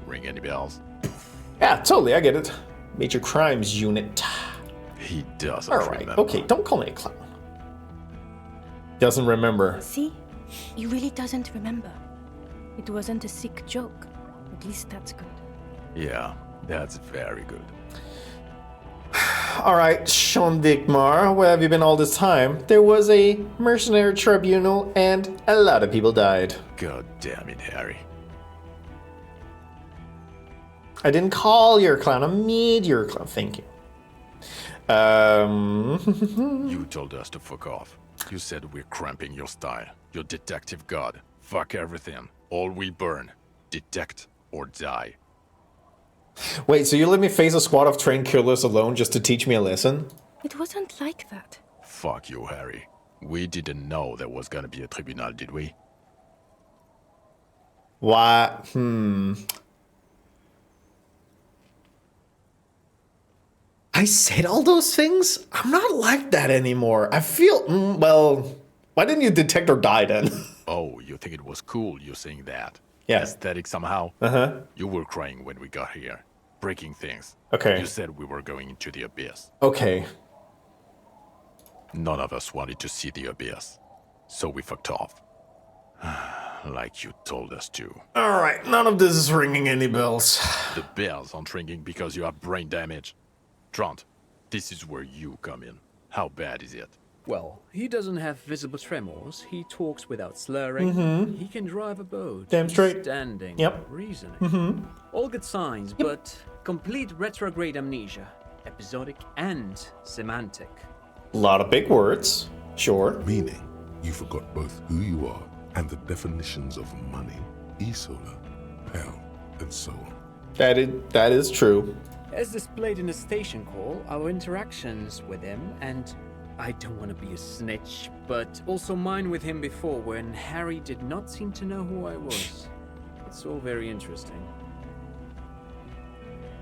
Ring any bells? Yeah, totally, I get it. Major Crimes Unit. He doesn't Alright, remember. okay, don't call me a clown. Doesn't remember. See? He really doesn't remember. It wasn't a sick joke. At least that's good. Yeah, that's very good. Alright, Sean Dickmar, where have you been all this time? There was a mercenary tribunal and a lot of people died. God damn it, Harry. I didn't call you a clown, I made you a clown. Thank you. You told us to fuck off. You said we're cramping your style. You're detective god. Fuck everything. All we burn. Detect or die. Wait, so you let me face a squad of trained killers alone just to teach me a lesson? It wasn't like that. Fuck you, Harry. We didn't know there was gonna be a tribunal, did we? Why? I said all those things? I'm not like that anymore. I feel, well, why didn't you detect or die then? Oh, you think it was cool you saying that? Yeah. Aesthetic somehow? Uh-huh. You were crying when we got here. Breaking things. Okay. You said we were going into the abyss. Okay. None of us wanted to see the abyss. So we fucked off. Like you told us to. Alright, none of this is ringing any bells. The bells aren't ringing because you have brain damage. Trant, this is where you come in. How bad is it? Well, he doesn't have visible tremors. He talks without slurring. Mhm. He can drive a boat. Damn He's straight. Standing. Yep. Reasoning. All good signs, but complete retrograde amnesia. Episodic and semantic. A lot of big words. Sure. Meaning, you forgot both who you are and the definitions of money, Isola, pound, and so on. That is true. As displayed in the station call, our interactions with him, and I don't want to be a snitch, but also mine with him before when Harry did not seem to know who I was. It's all very interesting.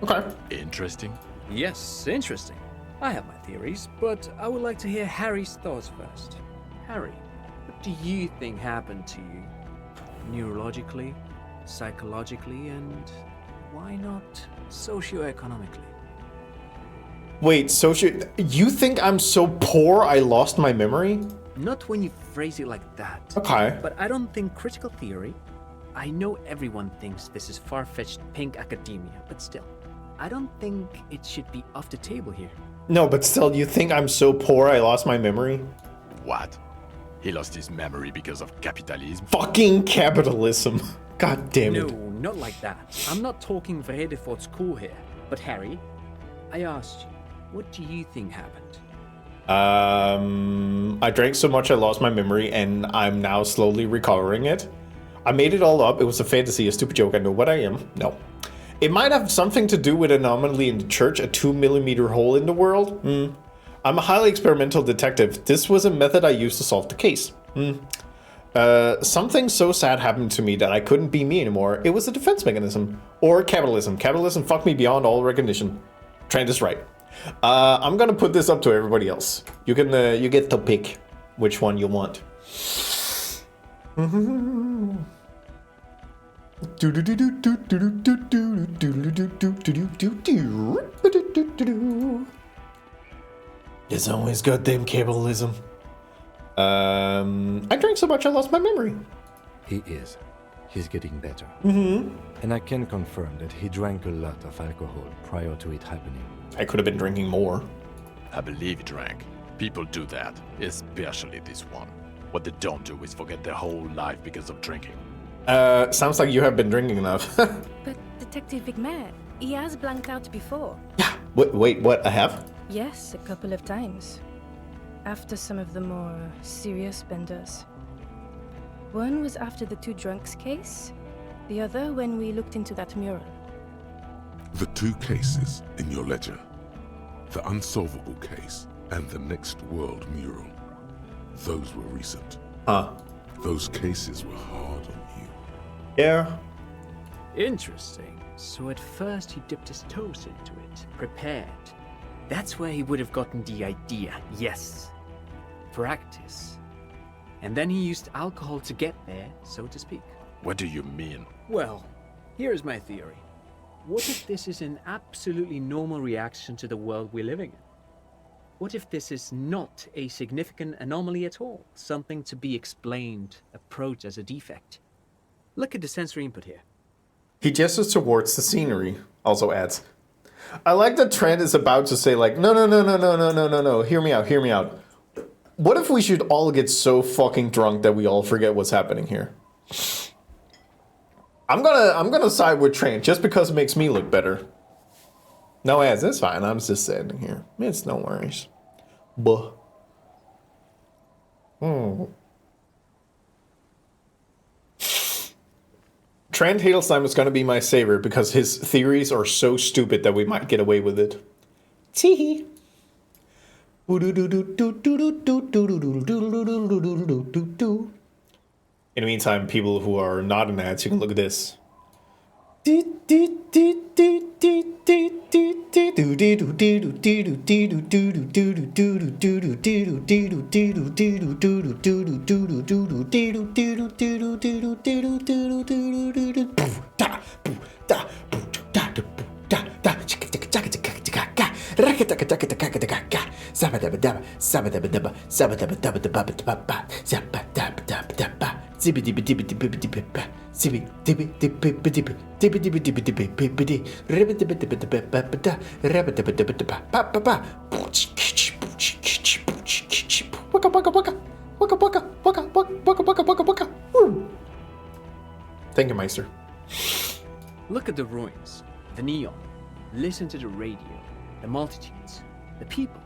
Okay. Interesting? Yes, interesting. I have my theories, but I would like to hear Harry's thoughts first. Harry, what do you think happened to you? Neurologically, psychologically, and why not socioeconomically? Wait, you think I'm so poor I lost my memory? Not when you phrase it like that. Okay. But I don't think critical theory. I know everyone thinks this is far-fetched pink academia, but still, I don't think it should be off the table here. No, but still, you think I'm so poor I lost my memory? What? He lost his memory because of capitalism? Fucking capitalism. God damn it. No, not like that. I'm not talking Verhede for school here. But Harry, I asked you, what do you think happened? I drank so much I lost my memory and I'm now slowly recovering it. I made it all up. It was a fantasy, a stupid joke. I know what I am. No. It might have something to do with an anomaly in the church, a 2mm hole in the world. I'm a highly experimental detective. This was a method I used to solve the case. Something so sad happened to me that I couldn't be me anymore. It was a defense mechanism. Or capitalism. Capitalism fucked me beyond all recognition. Trent is right. I'm gonna put this up to everybody else. You can, you get to pick which one you want. It's always goddamn capitalism. I drank so much I lost my memory. He is. He's getting better. Mm-hmm. And I can confirm that he drank a lot of alcohol prior to it happening. I could have been drinking more. I believe he drank. People do that, especially this one. What they don't do is forget their whole life because of drinking. Sounds like you have been drinking enough. But Detective Vigmer, he has blanked out before. Wait, what? I have? Yes, a couple of times. After some of the more serious benders. One was after the two drunks case, the other when we looked into that mural. The two cases in your ledger, the unsolvable case and the Next World mural, those were recent. Huh. Those cases were hard on you. Yeah. Interesting. So at first he dipped his toes into it, prepared. That's where he would have gotten the idea, yes. Practice. And then he used alcohol to get there, so to speak. What do you mean? Well, here's my theory. What if this is an absolutely normal reaction to the world we're living in? What if this is not a significant anomaly at all? Something to be explained, approached as a defect? Look at the sensory input here. He gestures towards the scenery, also adds. I like that Trent is about to say like, no, hear me out. What if we should all get so fucking drunk that we all forget what's happening here? I'm gonna side with Trent just because it makes me look better. No ads, it's fine. I'm just sitting here. It's no worries. Buh. Trent Hiddleston is gonna be my savior because his theories are so stupid that we might get away with it. Teehee. In the meantime, people who are not in ads, you can look at this. Thank you, Meister. Look at the ruins, the neon. Listen to the radio, the multitudes, the people.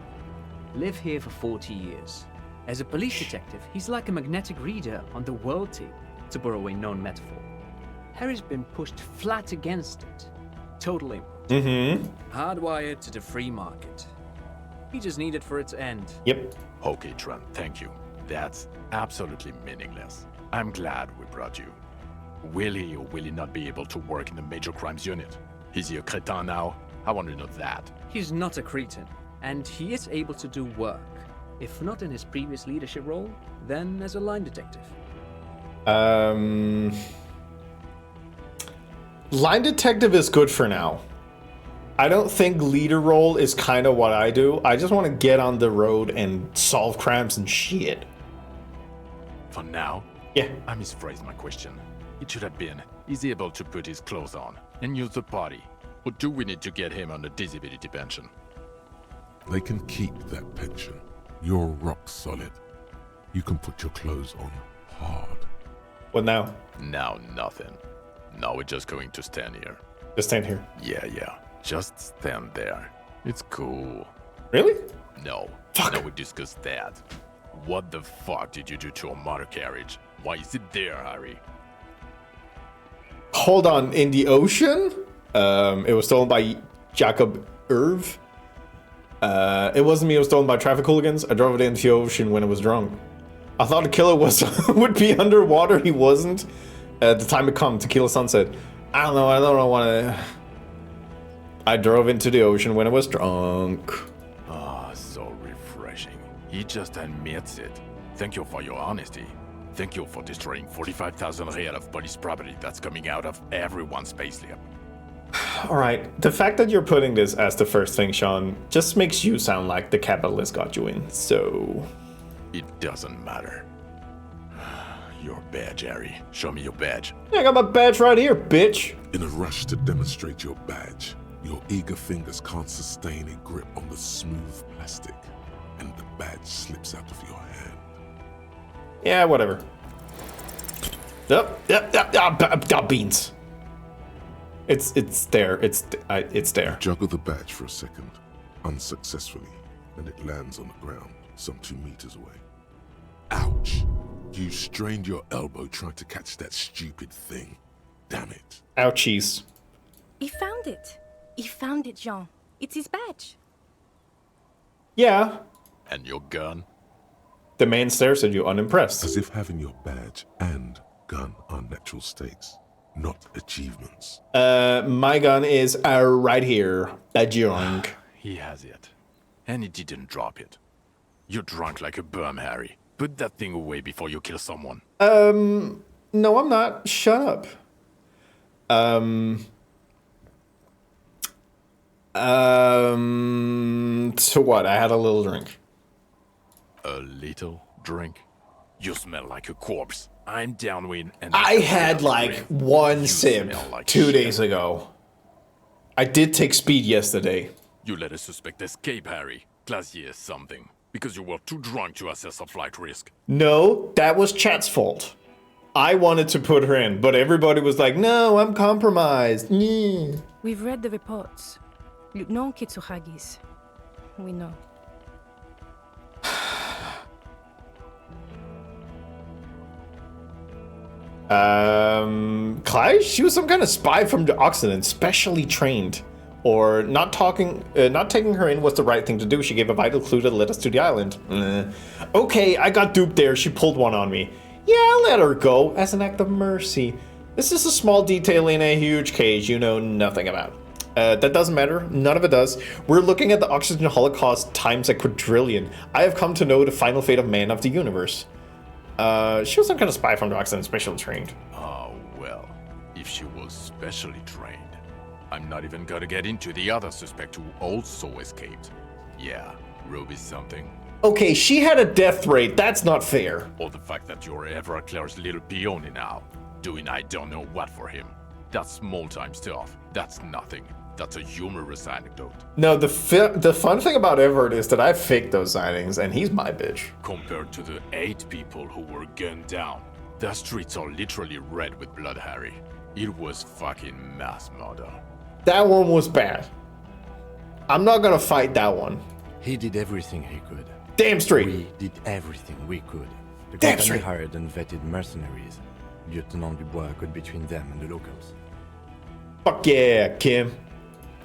Live here for 40 years. As a police detective, he's like a magnetic reader on the world tape, to borrow a known metaphor. Harry's been pushed flat against it. Total input. Hardwired to the free market. We just need it for its end. Yep. Okay, Trent, thank you. That's absolutely meaningless. I'm glad we brought you. Will he or will he not be able to work in the major crimes unit? Is he a cretin now? I want to know that. He's not a cretin, and he is able to do work. If not in his previous leadership role, then as a line detective. Line detective is good for now. I don't think leader role is kind of what I do. I just want to get on the road and solve crimes and shit. For now? Yeah. I misphrased my question. It should have been, is he able to put his clothes on and use the body? Or do we need to get him on a disability pension? They can keep that pension. You're rock solid. You can put your clothes on hard. What now? Now nothing. Now we're just going to stand here. Just stand here. Yeah. Just stand there. It's cool. Really? No. Fuck. Now we discuss that. What the fuck did you do to a motor carriage? Why is it there, Harry? Hold on, in the ocean? It was stolen by Jacob Irv. It wasn't me, it was stolen by traffic hooligans. I drove it into the ocean when it was drunk. I thought the killer would be underwater, he wasn't. At the time it come, Tequila Sunset. I don't know what I drove into the ocean when I was drunk. Ah, so refreshing. He just admits it. Thank you for your honesty. Thank you for destroying 45,000 real of police property that's coming out of everyone's payslip. Alright, the fact that you're putting this as the first thing, Sean, just makes you sound like the capitalist got you in, so... It doesn't matter. Your badge, Harry. Show me your badge. I got my badge right here, bitch! In a rush to demonstrate your badge, your eager fingers can't sustain a grip on the smooth plastic, and the badge slips out of your hand. Yeah, whatever. Yep, beans. It's there. It's there. Juggle the badge for a second, unsuccessfully, and it lands on the ground, some 2 meters away. Ouch! You strained your elbow trying to catch that stupid thing. Damn it. Ouchies. He found it. He found it, Jean. It's his badge. Yeah. And your gun? The man stares at you unimpressed. As if having your badge and gun are natural states, not achievements. My gun is right here. Bajong. He has it. And he didn't drop it. You're drunk like a bum, Harry. Put that thing away before you kill someone. No, I'm not. Shut up. So what? I had a little drink. A little drink? You smell like a corpse. I'm downwind and I had like one sip like 2 shit. days ago. I did take speed yesterday. You let a suspect escape, Harry. Glacier something. Because you were too drunk to assess a flight risk. No, that was Chat's fault. I wanted to put her in, but everybody was like, no, I'm compromised. Yeah. We've read the reports. Lieutenant Kitsuragis. We know. Clive? She was some kind of spy from the Occident, specially trained. Or not taking her in was the right thing to do. She gave a vital clue that led us to the island. Okay, I got duped there. She pulled one on me. Yeah, I'll let her go as an act of mercy. This is a small detail in a huge case you know nothing about. That doesn't matter. None of it does. We're looking at the oxygen holocaust times a quadrillion. I have come to know the final fate of man of the universe. She was some kind of spy from the Occident, specially trained. Oh, well. If she was specially trained, I'm not even gonna get into the other suspect who also escaped. Yeah, Ruby's something. Okay, she had a death rate. That's not fair. Or the fact that you're Everclear's little peony now, doing I don't know what for him. That's small-time stuff. That's nothing. That's a humorous anecdote. No, the fun thing about Everett is that I faked those signings, and he's my bitch. Compared to the 8 people who were gunned down, the streets are literally red with blood, Harry. It was fucking mass murder. That one was bad. I'm not gonna fight that one. He did everything he could. Damn straight. We did everything we could. The Damn company straight. hired unvetted mercenaries. Lieutenant Dubois got between them and the locals. Fuck yeah, Kim.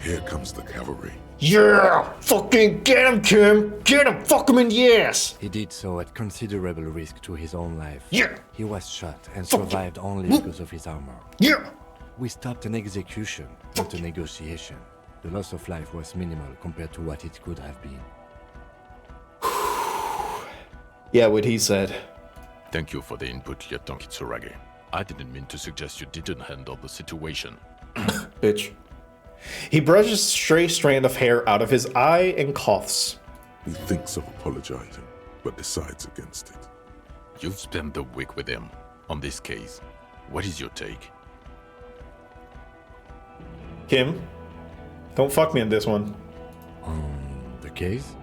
Here comes the cavalry. Yeah! Fucking get him, Kim! Get him! Fuck him in the ass! He did so at considerable risk to his own life. Yeah! He was shot and Fuck survived only Woo. because of his armor. Yeah! We stopped an execution, not a negotiation. The loss of life was minimal compared to what it could have been. Yeah, what he said. Thank you for the input, Lieutenant Kitsuragi. I didn't mean to suggest you didn't handle the situation. Bitch. He brushes a stray strand of hair out of his eye and coughs. He thinks of apologizing, but decides against it. You've spent the week with him on this case. What is your take? Kim, don't fuck me in this one. The case?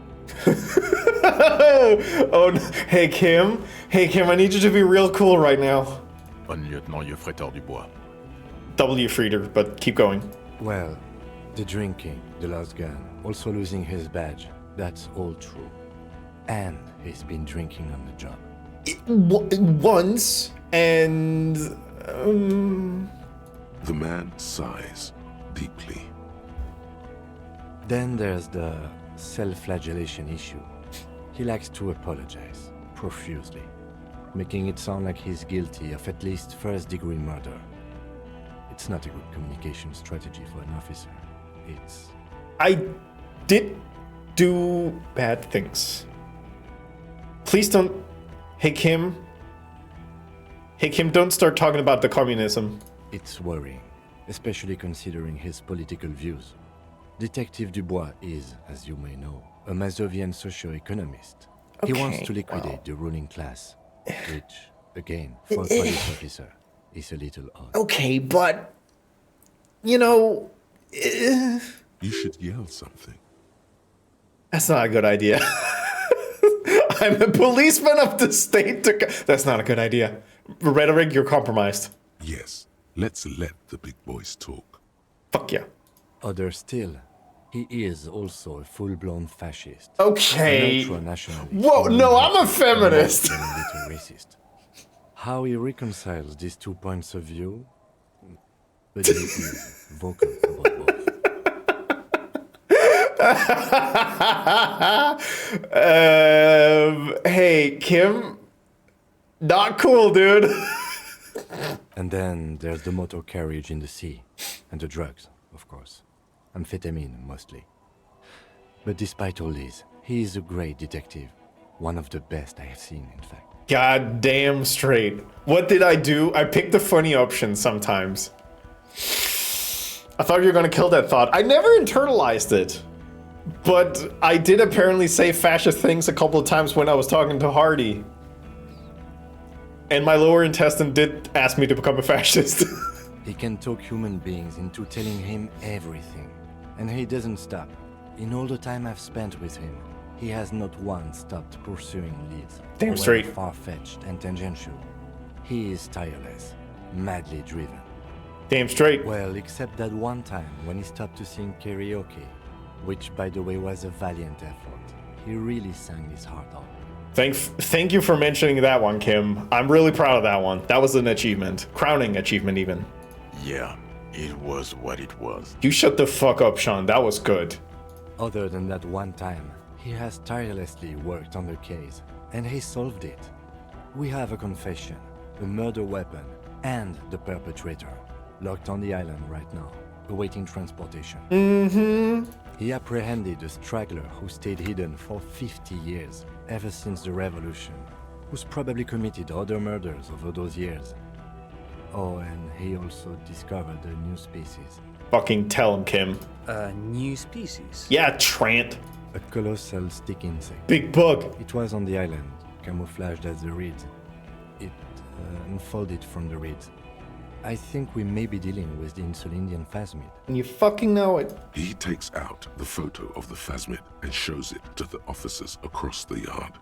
Oh, hey Kim. Hey Kim, I need you to be real cool right now. On Lieutenant Yofreter Dubois. W. Frieder, but keep going. Well, the drinking, the lost gun, also losing his badge, that's all true. And he's been drinking on the job. Once, and... The man sighs deeply. Then there's the self-flagellation issue. He likes to apologize, profusely, making it sound like he's guilty of at least first-degree murder. It's not a good communication strategy for an officer. It's... I did do bad things. Please don't... Hey Kim. Hey Kim, don't start talking about the communism. It's worrying, especially considering his political views. Detective Dubois is, as you may know, a Mazovian socio-economist. He wants to liquidate the ruling class, which, again, for a police officer, is a little odd. Okay, but... You know... You should yell something. That's not a good idea. I'm a policeman of the state to... That's not a good idea. Rhetoric, you're compromised. Yes, let's let the big boys talk. Fuck yeah. Other still, he is also a full-blown fascist. Okay. An ultra-nationalist. Whoa, no, I'm a feminist. And a little racist. How he reconciles these 2 points of view? But he is vocal about both. Hey, Kim. Not cool, dude. And then there's the motor carriage in the sea. And the drugs, of course. Amphetamine, mostly. But despite all this, he is a great detective. One of the best I have seen, in fact. God damn straight. What did I do? I picked the funny option sometimes. I thought you were gonna kill that thought. I never internalized it. But I did apparently say fascist things a couple of times when I was talking to Hardy. And my lower intestine did ask me to become a fascist. He can talk human beings into telling him everything. And he doesn't stop. In all the time I've spent with him, he has not once stopped pursuing leads. Damn straight. Far-fetched and tangential. He is tireless, madly driven. Damn straight. Well, except that one time when he stopped to sing karaoke, which by the way was a valiant effort. He really sang his heart out. Thank you for mentioning that one, Kim. I'm really proud of that one. That was an achievement. Crowning achievement, even. Yeah, it was what it was. You shut the fuck up, Sean. That was good. Other than that one time, he has tirelessly worked on the case, and he solved it. We have a confession, a murder weapon, and the perpetrator, locked on the island right now, awaiting transportation. Mm-hmm. He apprehended a straggler who stayed hidden for 50 years, ever since the revolution, who's probably committed other murders over those years. Oh, and he also discovered a new species. Fucking tell him, Kim. A new species? Yeah, Trant. A colossal stick insect. Big bug. It was on the island, camouflaged as the reeds. It unfolded from the reeds. I think we may be dealing with the Insulindian phasmid. And you fucking know it. He takes out the photo of the phasmid and shows it to the officers across the yard.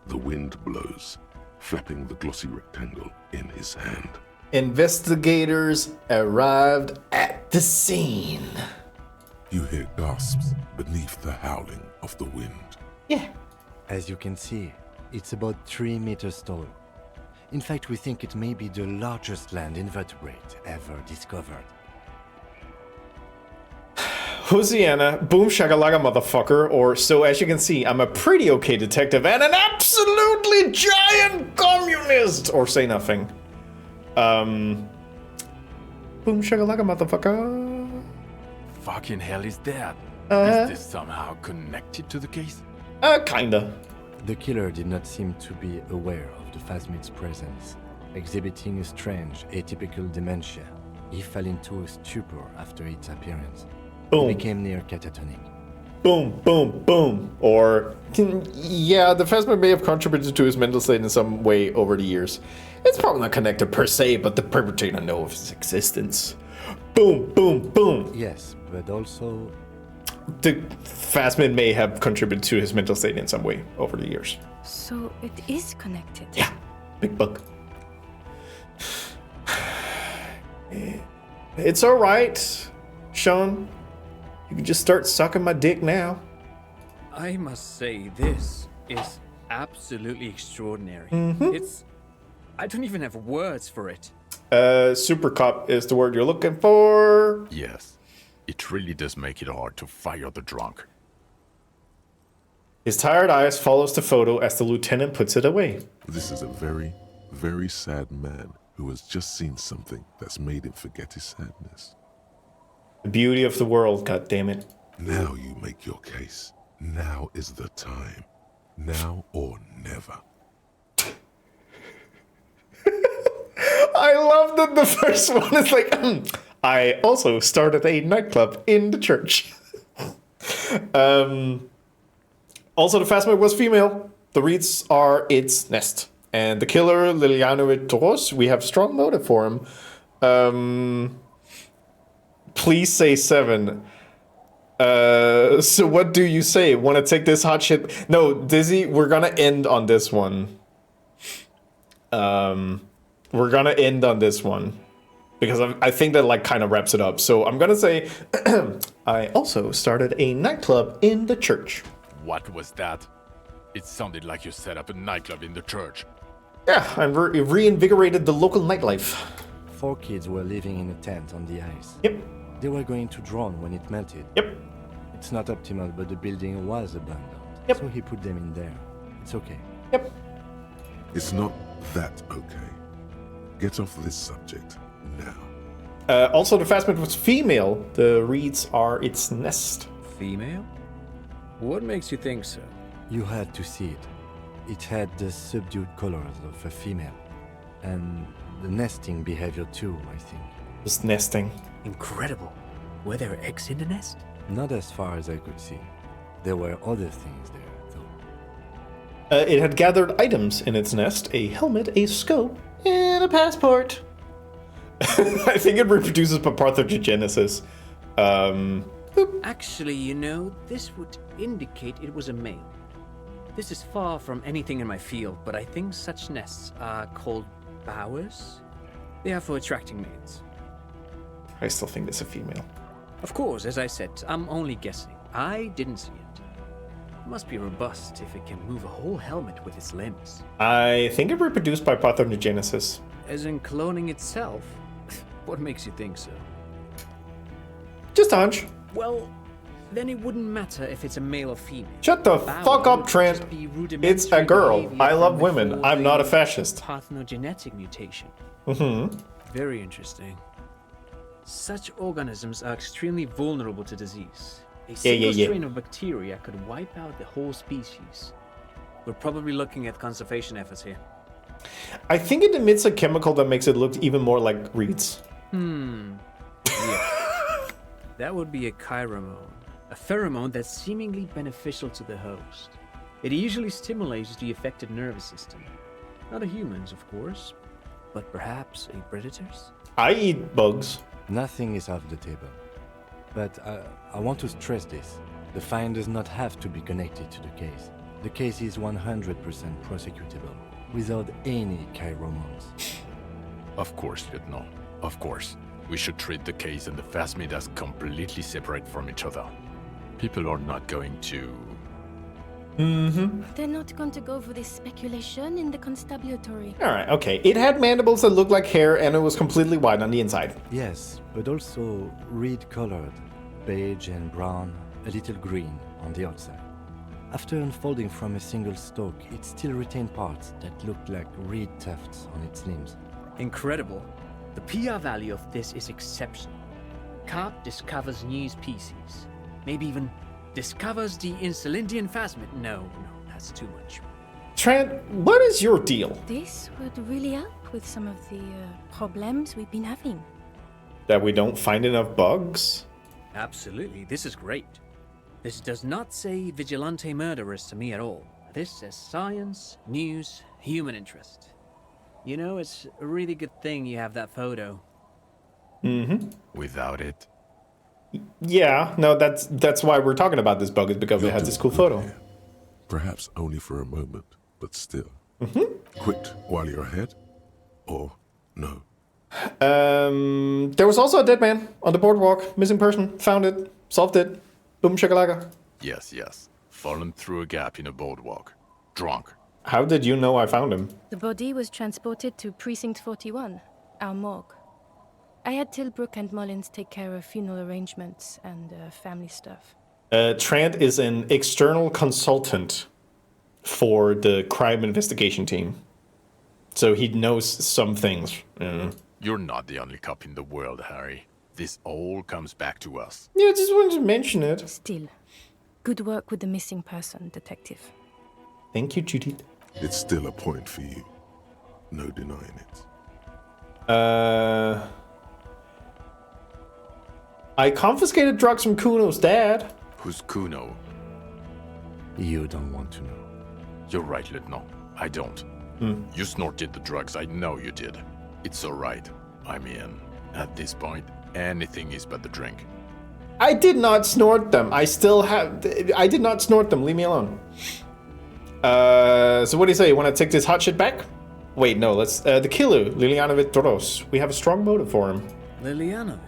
The wind blows, flapping the glossy rectangle in his hand. Investigators arrived at the scene. You hear gasps beneath the howling of the wind. Yeah. As you can see, it's about 3 meters tall. In fact, we think it may be the largest land invertebrate ever discovered. Hosanna, boom shakalaka motherfucker, or so as you can see, I'm a pretty okay detective and an absolutely giant communist, or say nothing. Boom shakalaka motherfucker. Fucking hell is that? Is this somehow connected to the case? Kinda. The killer did not seem to be aware of the phasmid's presence, exhibiting a strange, atypical dementia. He fell into a stupor after its appearance. Boom. He became near catatonic. Boom, boom, boom. Or, yeah, the phasmid may have contributed to his mental state in some way over the years. It's probably not connected per se, but the perpetrator knows of his existence. Boom, boom, boom. Yes, but also... The phasmid may have contributed to his mental state in some way over the years. So it is connected? Yeah, big bug. It's alright, Sean. You can just start sucking my dick now. I must say, this is absolutely extraordinary. It's... I don't even have words for it. Super cop is the word you're looking for. Yes. It really does make it hard to fire the drunk. His tired eyes follows the photo as the lieutenant puts it away. This is a very, very sad man who has just seen something that's made him forget his sadness. The beauty of the world, goddammit. Now you make your case. Now is the time. Now or never. I love that the first one is like, I also started a nightclub in the church. Also, the phasmid was female. The reeds are its nest. And the killer, Lilianovic Toros, we have strong motive for him. Please say 7. So what do you say? Want to take this hot shit? No, Dizzy, we're gonna end on this one. We're gonna end on this one. Because I think that like kind of wraps it up. So I'm gonna say, I also started a nightclub in the church. What was that? It sounded like you set up a nightclub in the church. Yeah, I reinvigorated the local nightlife. 4 kids were living in a tent on the ice. Yep. They were going to drown when it melted. Yep. It's not optimal, but the building was abandoned. Yep. So he put them in there. It's okay. Yep. It's not that okay. Get off this subject now. Also, the phasmid was female. The reeds are its nest. Female? What makes you think so? You had to see it. It had the subdued colors of a female. And the nesting behavior too, I think. Just nesting. Incredible. Were there eggs in the nest? Not as far as I could see. There were other things there, though. It had gathered items in its nest: a helmet, a scope, and a passport. I think it reproduces by parthenogenesis. Actually, you know, this would indicate it was a male. This is far from anything in my field, but I think such nests are called bowers. They are for attracting mates. I still think it's a female. Of course, as I said, I'm only guessing. I didn't see it. It must be robust if it can move a whole helmet with its limbs. I think it reproduced by parthenogenesis. As in cloning itself? What makes you think so? Just a hunch. Well, then it wouldn't matter if it's a male or female. Shut the fuck up, Trent. It's a girl. I love women. I'm not a fascist. Parthenogenetic mutation. Mm-hmm. Very interesting. Such organisms are extremely vulnerable to disease. A single strain of bacteria could wipe out the whole species. We're probably looking at conservation efforts here. I think it emits a chemical that makes it look even more like reeds. Yeah. That would be a pheromone. A pheromone that's seemingly beneficial to the host. It usually stimulates the affected nervous system. Not a human's, of course, but perhaps a predator's? I eat bugs. Nothing is off the table. But I want to stress this. The find does not have to be connected to the case. The case is 100% prosecutable, without any chiromones. Of course, Lieutenant. Of course. We should treat the case and the phasmid as completely separate from each other. People are not going to... They're not going to go for this speculation in the constabulary. Alright, okay. It had mandibles that looked like hair and it was completely white on the inside. Yes, but also reed-colored, beige and brown, a little green on the outside. After unfolding from a single stalk, it still retained parts that looked like reed tufts on its limbs. Incredible. The PR value of this is exceptional. Carp discovers new species. Maybe even discovers the Insulindian phasmid. No, that's too much. Trent, what is your deal? This would really help with some of the problems we've been having. That we don't find enough bugs? Absolutely, this is great. This does not say vigilante murderers to me at all. This says science, news, human interest. You know, it's a really good thing you have that photo. Mm-hmm. Without it? Yeah, no, that's why we're talking about this bug, is because it has this cool photo. Perhaps only for a moment, but still. Mm-hmm. Quit while you're ahead? Or no? There was also a dead man on the boardwalk. Missing person. Found it. Solved it. Boom shakalaka. Yes. Fallen through a gap in a boardwalk. Drunk. How did you know I found him? The body was transported to Precinct 41, our morgue. I had Tilbrook and Mullins take care of funeral arrangements and family stuff. Trant is an external consultant for the crime investigation team. So he knows some things. You're not the only cop in the world, Harry. This all comes back to us. Yeah, I just wanted to mention it. Still, good work with the missing person, Detective. Thank you, Judith. It's still a point for you. No denying it. I confiscated drugs from Kuno's dad. Who's Kuno? You don't want to know. You're right, Lieutenant. I don't. You snorted the drugs, I know you did. It's alright. I mean, at this point, anything is but the drink. I did not snort them. I did not snort them. Leave me alone. So what do you say? You want to take this hot shit back? Wait, no, let's... the killer, Lilianovic Toros. We have a strong motive for him. Lilianovic?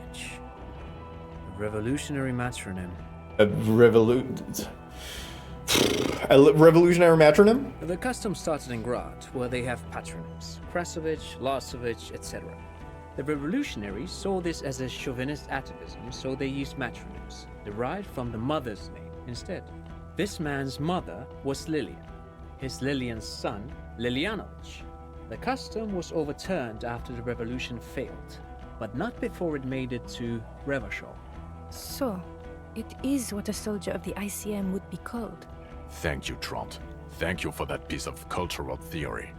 A revolutionary matronym. A revolutionary matronym? The custom started in Grad, where they have patronyms. Krasovich, Larsovich, etc. The revolutionaries saw this as a chauvinist atavism, so they used matronyms, derived from the mother's name instead. This man's mother was Lilian. His Lilian's son, Lilianovich. The custom was overturned after the revolution failed, but not before it made it to Revachol. So, it is what a soldier of the ICM would be called. Thank you, Trant. Thank you for that piece of cultural theory.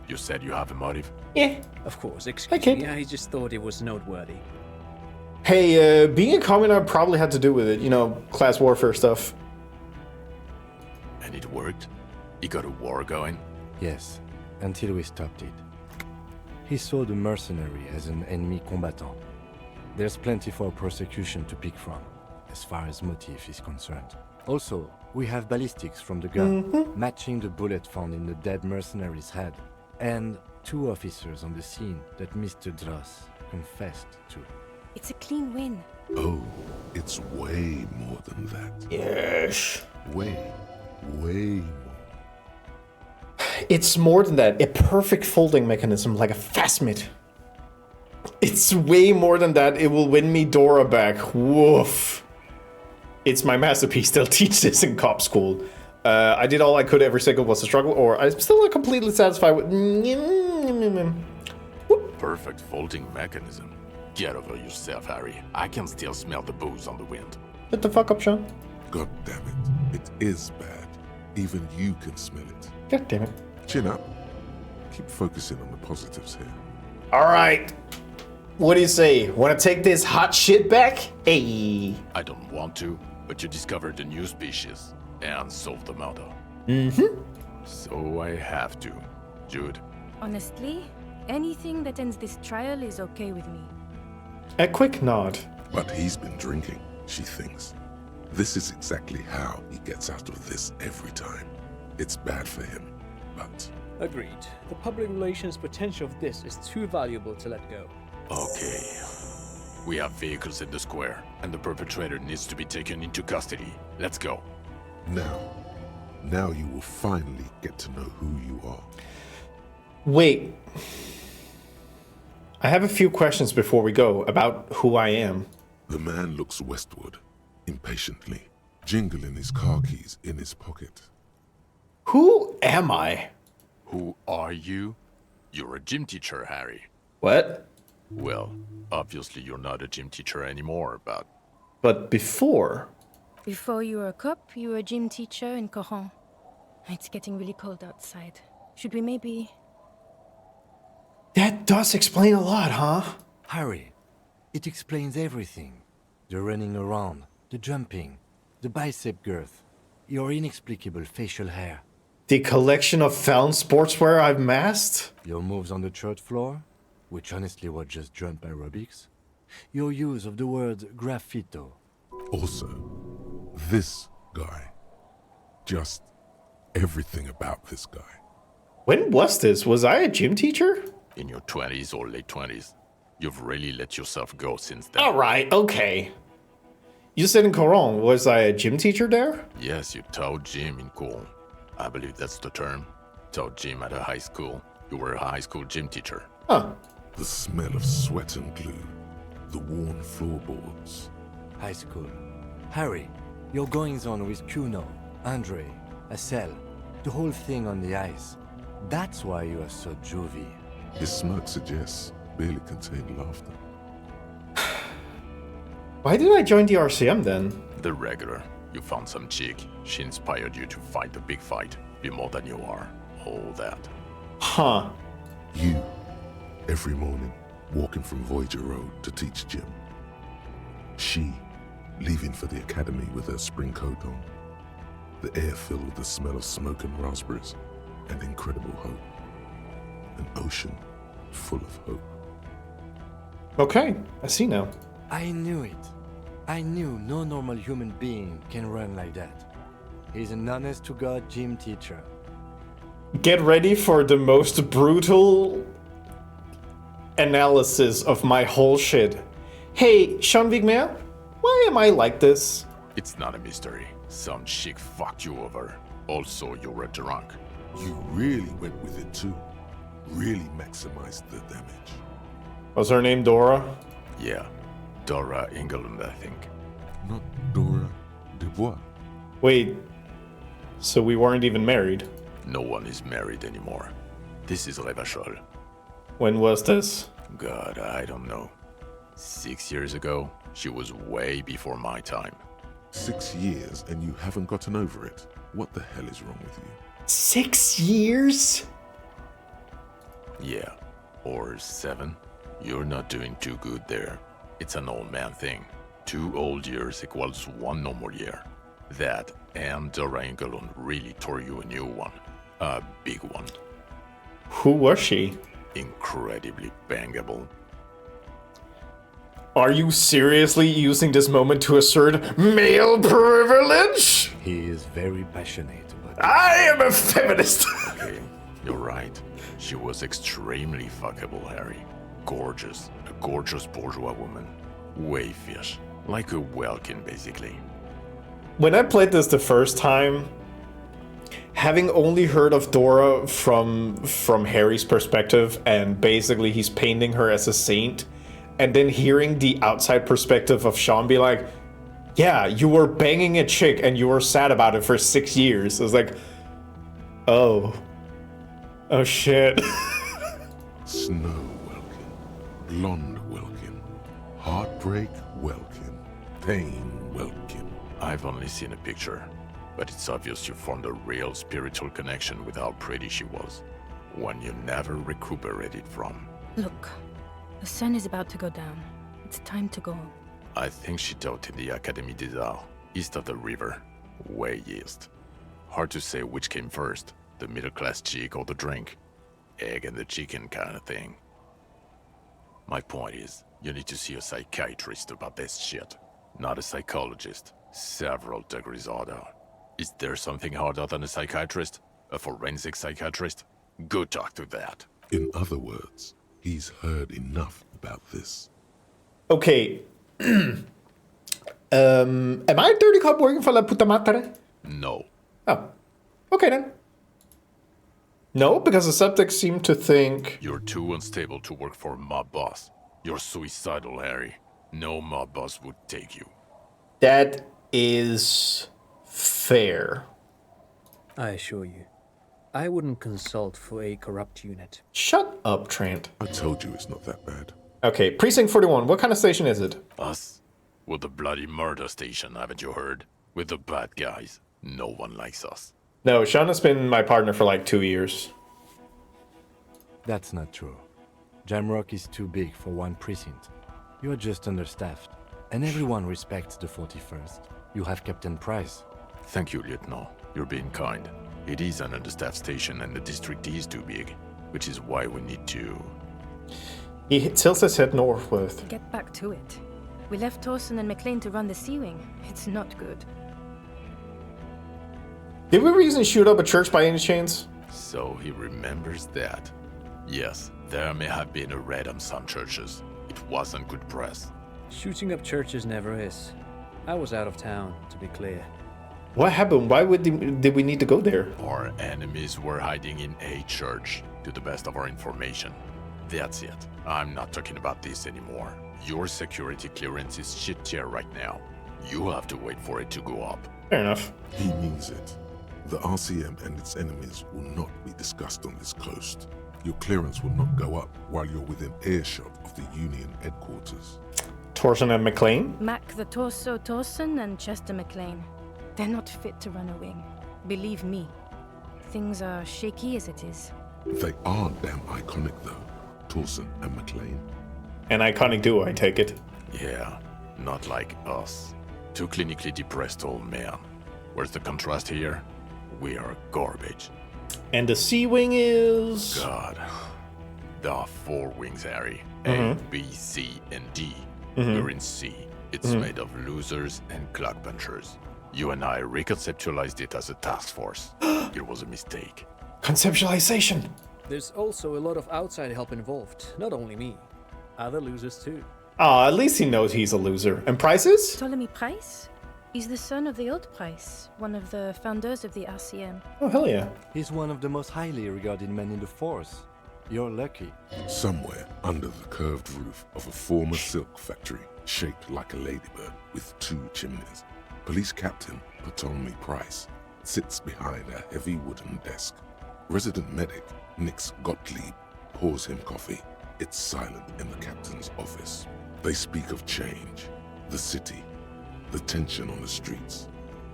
You said you have a motive? Yeah. Of course, excuse me, I just thought it was noteworthy. Hey, being a commoner probably had to do with it. You know, class warfare stuff. And it worked? You got a war going? Yes, until we stopped it. He saw the mercenary as an enemy combatant. There's plenty for prosecution to pick from, as far as motive is concerned. Also, we have ballistics from the gun, matching the bullet found in the dead mercenary's head, and 2 officers on the scene that Mr. Dross confessed to. It's a clean win. Oh, it's way more than that. Yes. Way more. It's more than that. A perfect folding mechanism, like a phasmid. It's way more than that. It will win me Dora back. Woof. It's my masterpiece. They'll teach this in cop school. I did all I could. Every second was a struggle, or I'm still not completely satisfied with... Perfect folding mechanism. Get over yourself, Harry. I can still smell the booze on the wind. Shut the fuck up, Sean. God damn it. It is bad. Even you can smell it. God damn it. Chin up. Keep focusing on the positives here. Alright. What do you say? Wanna take this hot shit back? Hey. I don't want to, but you discovered a new species and solved the murder. So I have to. Jude. Honestly, anything that ends this trial is okay with me. A quick nod. But he's been drinking, she thinks. This is exactly how he gets out of this every time. It's bad for him, but... Agreed. The public relations potential of this is too valuable to let go. Okay. We have vehicles in the square, and the perpetrator needs to be taken into custody. Let's go. Now you will finally get to know who you are. Wait. I have a few questions before we go about who I am. The man looks westward, impatiently, jingling his car keys in his pocket. Who am I? Who are you? You're a gym teacher, Harry. What? Well, obviously you're not a gym teacher anymore, but... But before? Before you were a cop, you were a gym teacher in Coron. It's getting really cold outside. Should we maybe... That does explain a lot, huh? Harry, it explains everything. The running around, the jumping, the bicep girth, your inexplicable facial hair. The collection of found sportswear I've masked? Your moves on the church floor, which honestly was just jump aerobics. Your use of the word graffito. Also, this guy. Just everything about this guy. When was this? Was I a gym teacher? In your 20s or late 20s. You've really let yourself go since then. Alright, okay. You said in Coron, was I a gym teacher there? Yes, you taught gym in Coron. I believe that's the term. Taught gym at a high school. You were a high school gym teacher. Huh. The smell of sweat and glue. The worn floorboards. High school. Harry, your goings-on with Kuno, Andre, Acel, the whole thing on the ice. That's why you are so juvie. His smirk suggests barely contained laughter. Why did I join the RCM then? The regular. You found some chick. She inspired you to fight the big fight. Be more than you are. All that. Huh. You, every morning, walking from Voyager Road to teach gym. She, leaving for the academy with her spring coat on. The air filled with the smell of smoke and raspberries, and incredible hope. An ocean full of hope. Okay, I see now. I knew it. I knew no normal human being can run like that. He's an honest-to-God gym teacher. Get ready for the most brutal analysis of my whole shit. Hey, Sean Wigmer, why am I like this? It's not a mystery. Some chick fucked you over. Also, you were drunk. You really went with it too. Really maximized the damage. Was her name Dora? Yeah. Dora England, I think. Not Dora Dubois. Wait, so we weren't even married? No one is married anymore. This is Revachol. When was this? God, I don't know. 6 years ago? She was way before my time. 6 years and you haven't gotten over it? What the hell is wrong with you? 6 years? Yeah. Or 7. You're not doing too good there. It's an old man thing. 2 old years equals 1 normal year. That and the Rangalon really tore you a new one. A big one. Who was she? Incredibly bangable. Are you seriously using this moment to assert male privilege? He is very passionate about it. I am a feminist! Okay, you're right. She was extremely fuckable, Harry. Gorgeous. A gorgeous bourgeois woman. Way fish. Like a Welkin, basically. When I played this the first time, having only heard of Dora from Harry's perspective, and basically he's painting her as a saint, and then hearing the outside perspective of Sean be like, yeah, you were banging a chick and you were sad about it for 6 years. I was like, oh shit. Snow Welkin, blonde Welkin, heartbreak Welkin, pain Welkin. I've only seen a picture, but it's obvious you formed a real spiritual connection with how pretty she was. One you never recuperated from. Look, the sun is about to go down. It's time to go. I think she taught in the Académie des Arts, east of the river. Way east. Hard to say which came first, the middle-class chick or the drink. Egg and the chicken kind of thing. My point is, you need to see a psychiatrist about this shit. Not a psychologist. Several degrees harder. Is there something harder than a psychiatrist? A forensic psychiatrist? Go talk to that. In other words, he's heard enough about this. Okay. Am I a dirty cop working for La Puta Madre? No. Oh. Okay then. No, because the subject seemed to think... You're too unstable to work for a mob boss. You're suicidal, Harry. No mob boss would take you. That is fair. I assure you, I wouldn't consult for a corrupt unit. Shut up, Trent. I told you it's not that bad. Okay, Precinct 41, what kind of station is it? Us? We're the bloody murder station, haven't you heard? We're the bad guys. No one likes us. No, Sean has been my partner for like 2 years. That's not true. Jamrock is too big for one precinct. You are just understaffed. And everyone respects the 41st. You have Captain Price. Thank you, Lieutenant. You're being kind. It is an understaffed station and the district is too big, which is why we need to... He tilts his head northward. Get back to it. We left Torsen and McLean to run the Sea Wing. It's not good. Did we recently shoot up a church by any chance? So he remembers that. Yes, there may have been a raid on some churches. It wasn't good press. Shooting up churches never is. I was out of town, to be clear. What happened? Why did we need to go there? Our enemies were hiding in a church, to the best of our information. That's it. I'm not talking about this anymore. Your security clearance is shit tier right now. You have to wait for it to go up. Fair enough. He means it. The RCM and its enemies will not be discussed on this coast. Your clearance will not go up while you're within earshot of the Union headquarters. Torsen and McLean? Mac the Torso Torsen and Chester McLean. They're not fit to run a wing. Believe me. Things are shaky as it is. They are damn iconic though, Torsen and McLean. An iconic duo, I take it. Yeah, not like us. Two clinically depressed old men. Where's the contrast here? We are garbage. And the Sea Wing is... God. There are 4 wings, Harry. A, B, C, and D. We're in C. It's made of losers and clock punchers. You and I reconceptualized it as a task force. It was a mistake. Conceptualization! There's also a lot of outside help involved, not only me. Other losers too. Aw, at least he knows he's a loser. And Price is? Ptolemy Price? He's the son of the old Price, one of the founders of the RCM. Oh, hell yeah. He's one of the most highly regarded men in the force. You're lucky. Somewhere under the curved roof of a former silk factory, shaped like a ladybird with 2 chimneys, Police Captain Ptolemy Price sits behind a heavy wooden desk. Resident medic Nix Gottlieb pours him coffee. It's silent in the captain's office. They speak of change, the city, the tension on the streets.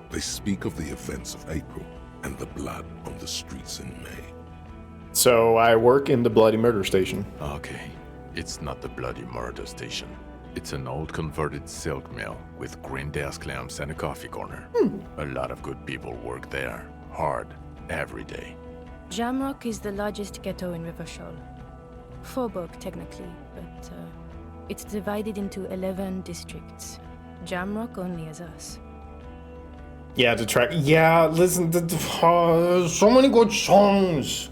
They speak of the events of April and the blood on the streets in May. So I work in the bloody murder station. Okay, it's not the bloody murder station. It's an old converted silk mill with green desk lamps and a coffee corner. A lot of good people work there, hard, every day. Jamrock is the largest ghetto in Rivershoal. Faubourg, technically, but it's divided into 11 districts. Jamrock only has us. Yeah, the track. Yeah, listen, so many good songs.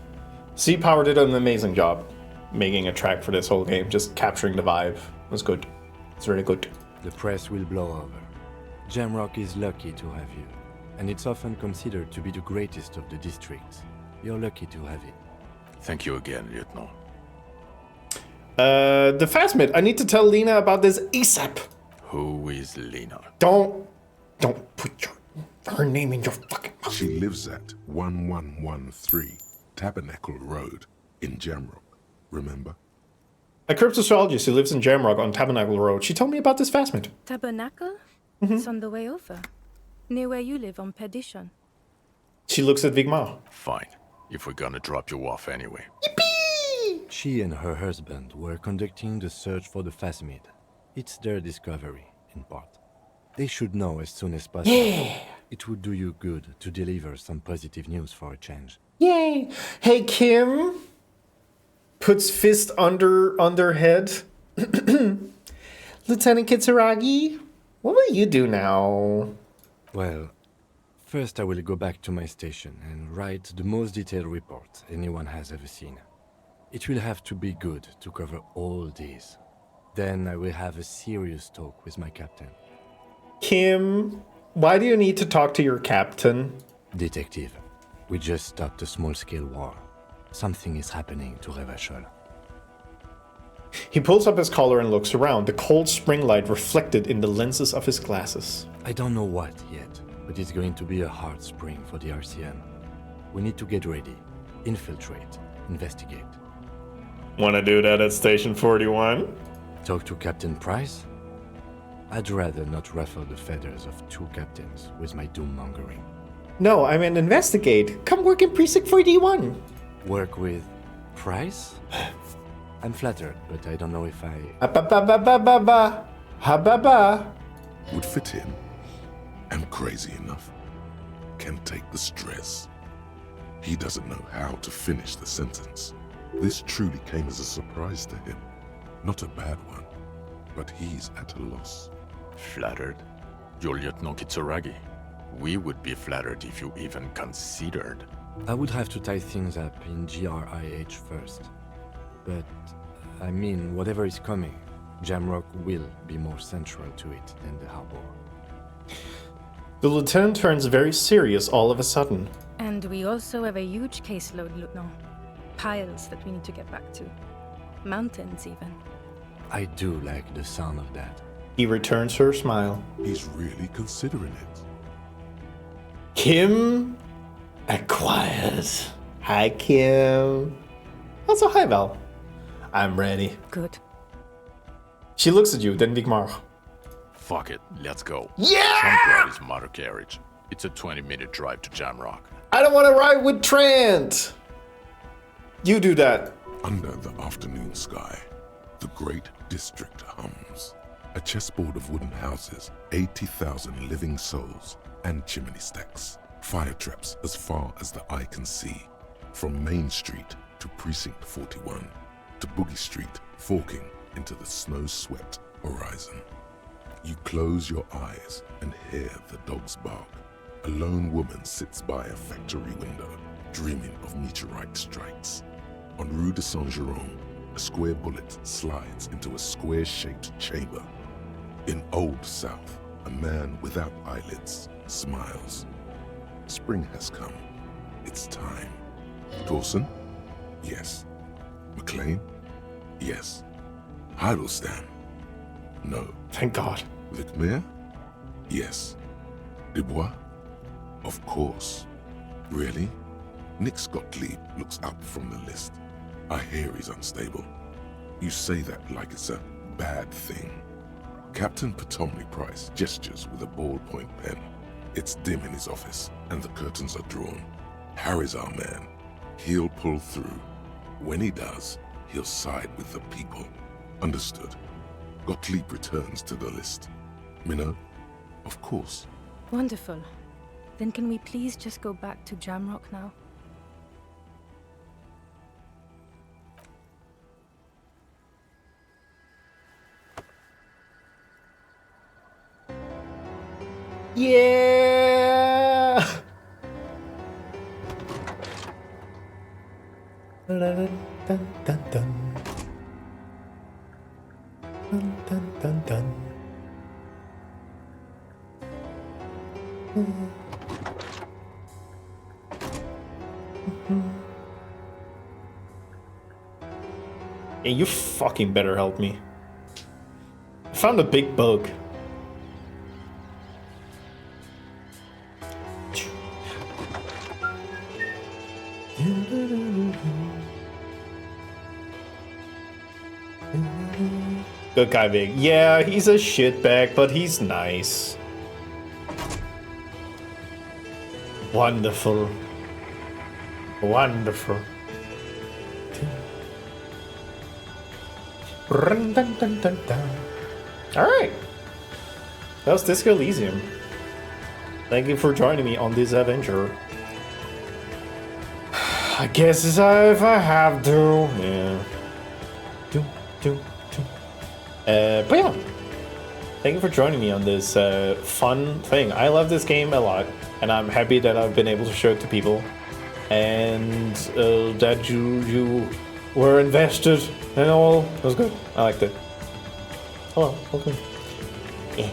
C-Power did an amazing job making a track for this whole game, just capturing the vibe. It was good. It's really good. The press will blow over. Jamrock is lucky to have you, and it's often considered to be the greatest of the districts. You're lucky to have it. Thank you again, Lieutenant. The Phasmid, I need to tell Lena about this ASAP. Who is Lena? Don't put her name in your fucking mouth. She lives at 1113 Tabernacle Road in Jamrock. Remember? A cryptozoologist who lives in Jamrock on Tabernacle Road. She told me about this Phasmid. Tabernacle? It's on the way over. Near where you live on Perdition. She looks at Vigmar. Fine, if we're gonna drop you off anyway. She and her husband were conducting the search for the Phasmid. It's their discovery, in part. They should know as soon as possible. Yeah. It would do you good to deliver some positive news for a change. Yay! Hey, Kim. Puts fist under head. Lieutenant Kitsuragi, what will you do now? Well, first I will go back to my station and write the most detailed report anyone has ever seen. It will have to be good to cover all these. Then I will have a serious talk with my captain. Kim, why do you need to talk to your captain? Detective, we just stopped a small-scale war. Something is happening to Rivershoal. He pulls up his collar and looks around, the cold spring light reflected in the lenses of his glasses. I don't know what yet, but it's going to be a hard spring for the RCM. We need to get ready, infiltrate, investigate. Wanna do that at Station 41? Talk to Captain Price? I'd rather not ruffle the feathers of two captains with my doom-mongering. No, I mean investigate. Come work in Precinct 41. Work with Price? I'm flattered, but I don't know if I... Would fit in. Am crazy enough. Can take the stress. He doesn't know how to finish the sentence. This truly came as a surprise to him. Not a bad one, but he's at a loss. Flattered? You're Lieutenant Kitsuragi. We would be flattered if you even considered. I would have to tie things up in GRIH first. But, I mean, whatever is coming, Jamrock will be more central to it than the harbor. The lieutenant turns very serious all of a sudden. And we also have a huge caseload, Lieutenant. Piles that we need to get back to. Mountains, even. I do like the sound of that. He returns her smile. He's really considering it. Kim acquires. Hi, Kim. Also, hi, Val. I'm ready. Good. She looks at you, then Vigmar. Fuck it, let's go. Yeah! Trump brought his motor carriage. It's a 20-minute drive to Jamrock. I don't want to ride with Trent. You do that. Under the afternoon sky, the great district hums. A chessboard of wooden houses, 80,000 living souls, and chimney stacks. Fire traps as far as the eye can see. From Main Street to Precinct 41, to Boogie Street, forking into the snow-swept horizon. You close your eyes and hear the dogs bark. A lone woman sits by a factory window, dreaming of meteorite strikes. On Rue de Saint-Jérôme, a square bullet slides into a square-shaped chamber. In Old South, a man without eyelids smiles. Spring has come. It's time. Dawson? Yes. McLean? Yes. Heidelstein? No. Thank God. Vicmere? Yes. Dubois? Of course. Really? Nick Gottlieb looks up from the list. I hear he's unstable. You say that like it's a bad thing. Captain Potomny Price gestures with a ballpoint pen. It's dim in his office, and the curtains are drawn. Harry's our man. He'll pull through. When he does, he'll side with the people. Understood. Gottlieb returns to the list. Minna, of course. Wonderful. Then can we please just go back to Jamrock now? Yeah! Dun, dun, dun, dun. Dun, dun, dun, dun. Hey, you fucking better help me. I found a big bug. Good guy, Big. Yeah, he's a shitbag, but he's nice. Wonderful. Wonderful. Alright. That was Disco Elysium. Thank you for joining me on this adventure. I guess if I have to. Yeah. But yeah. Thank you for joining me on this fun thing. I love this game a lot, and I'm happy that I've been able to show it to people, and that you were invested and all. It was good. I liked it. Hello, welcome. Yeah.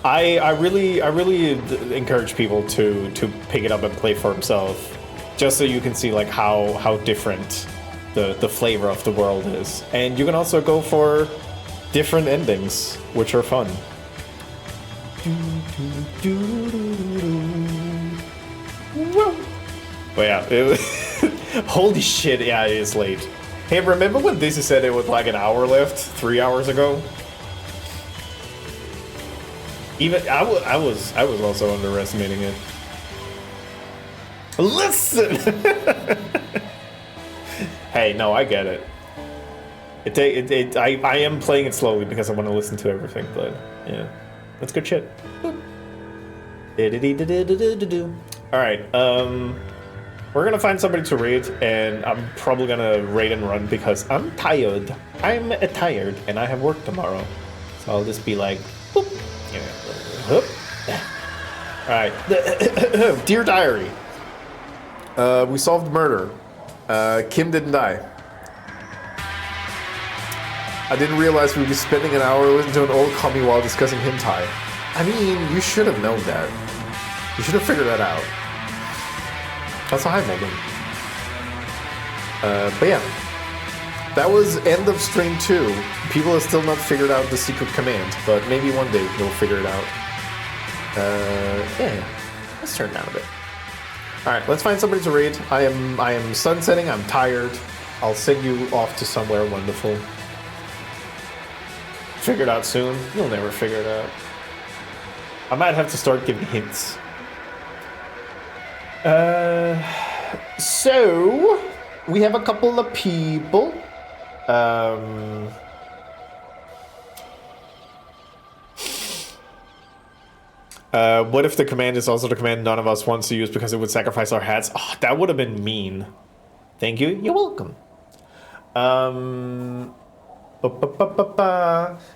I really encourage people to pick it up and play for themselves, just so you can see like how different the flavor of the world is, and you can also go for different endings, which are fun. But yeah, holy shit, yeah, it is late. Hey, remember when Dizzy said it was like an hour left 3 hours ago? Even I was also underestimating it. Listen. Hey, no, I get it. I am playing it slowly because I want to listen to everything, but yeah, that's good shit. Alright, we're gonna find somebody to raid, and I'm probably gonna raid and run because I'm tired. I'm tired, and I have work tomorrow. So I'll just be like, boop. Alright, Dear Diary. We solved the murder. Kim didn't die. I didn't realize we'd be spending an hour listening to an old commie while discussing hentai. I mean, you should have known that. You should have figured that out. That's a high moment. But yeah. That was end of stream 2. People have still not figured out the secret command, but maybe one day they'll figure it out. Yeah. Let's turn down a bit. Alright, let's find somebody to raid. I am sunsetting, I'm tired. I'll send you off to somewhere wonderful. Figure it out soon. You'll never figure it out. I might have to start giving hints. So we have a couple of people. What if the command is also the command none of us wants to use because it would sacrifice our hats? Oh, that would have been mean. Thank you. You're welcome.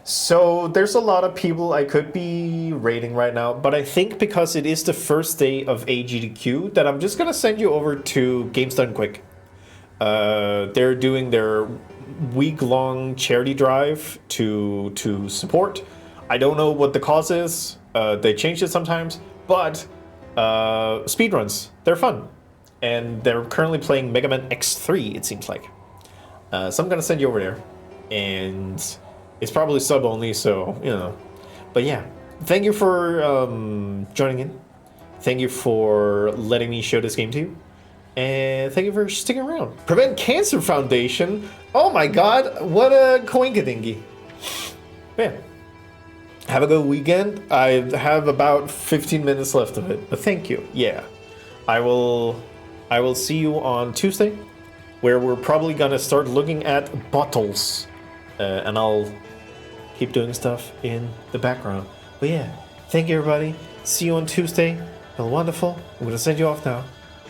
So there's a lot of people I could be raiding right now, but I think because it is the first day of AGDQ that I'm just gonna send you over to Games Done Quick. They're doing their week-long charity drive to support. I don't know what the cause is. They change it sometimes, but speedruns, they're fun. And they're currently playing Mega Man X3, it seems like. So I'm gonna send you over there. And it's probably sub only, so, you know. But yeah, thank you for joining in. Thank you for letting me show this game to you. And thank you for sticking around. Prevent Cancer Foundation. Oh my god, what a coinkadingy. Man, have a good weekend. I have about 15 minutes left of it, but thank you. Yeah, I will see you on Tuesday, where we're probably gonna start looking at bottles. and I'll keep doing stuff in the background. But yeah, thank you everybody. See you on Tuesday. Feel wonderful. I'm gonna send you off now.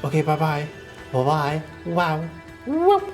Okay, bye bye. Bye bye. Wow. Whoop.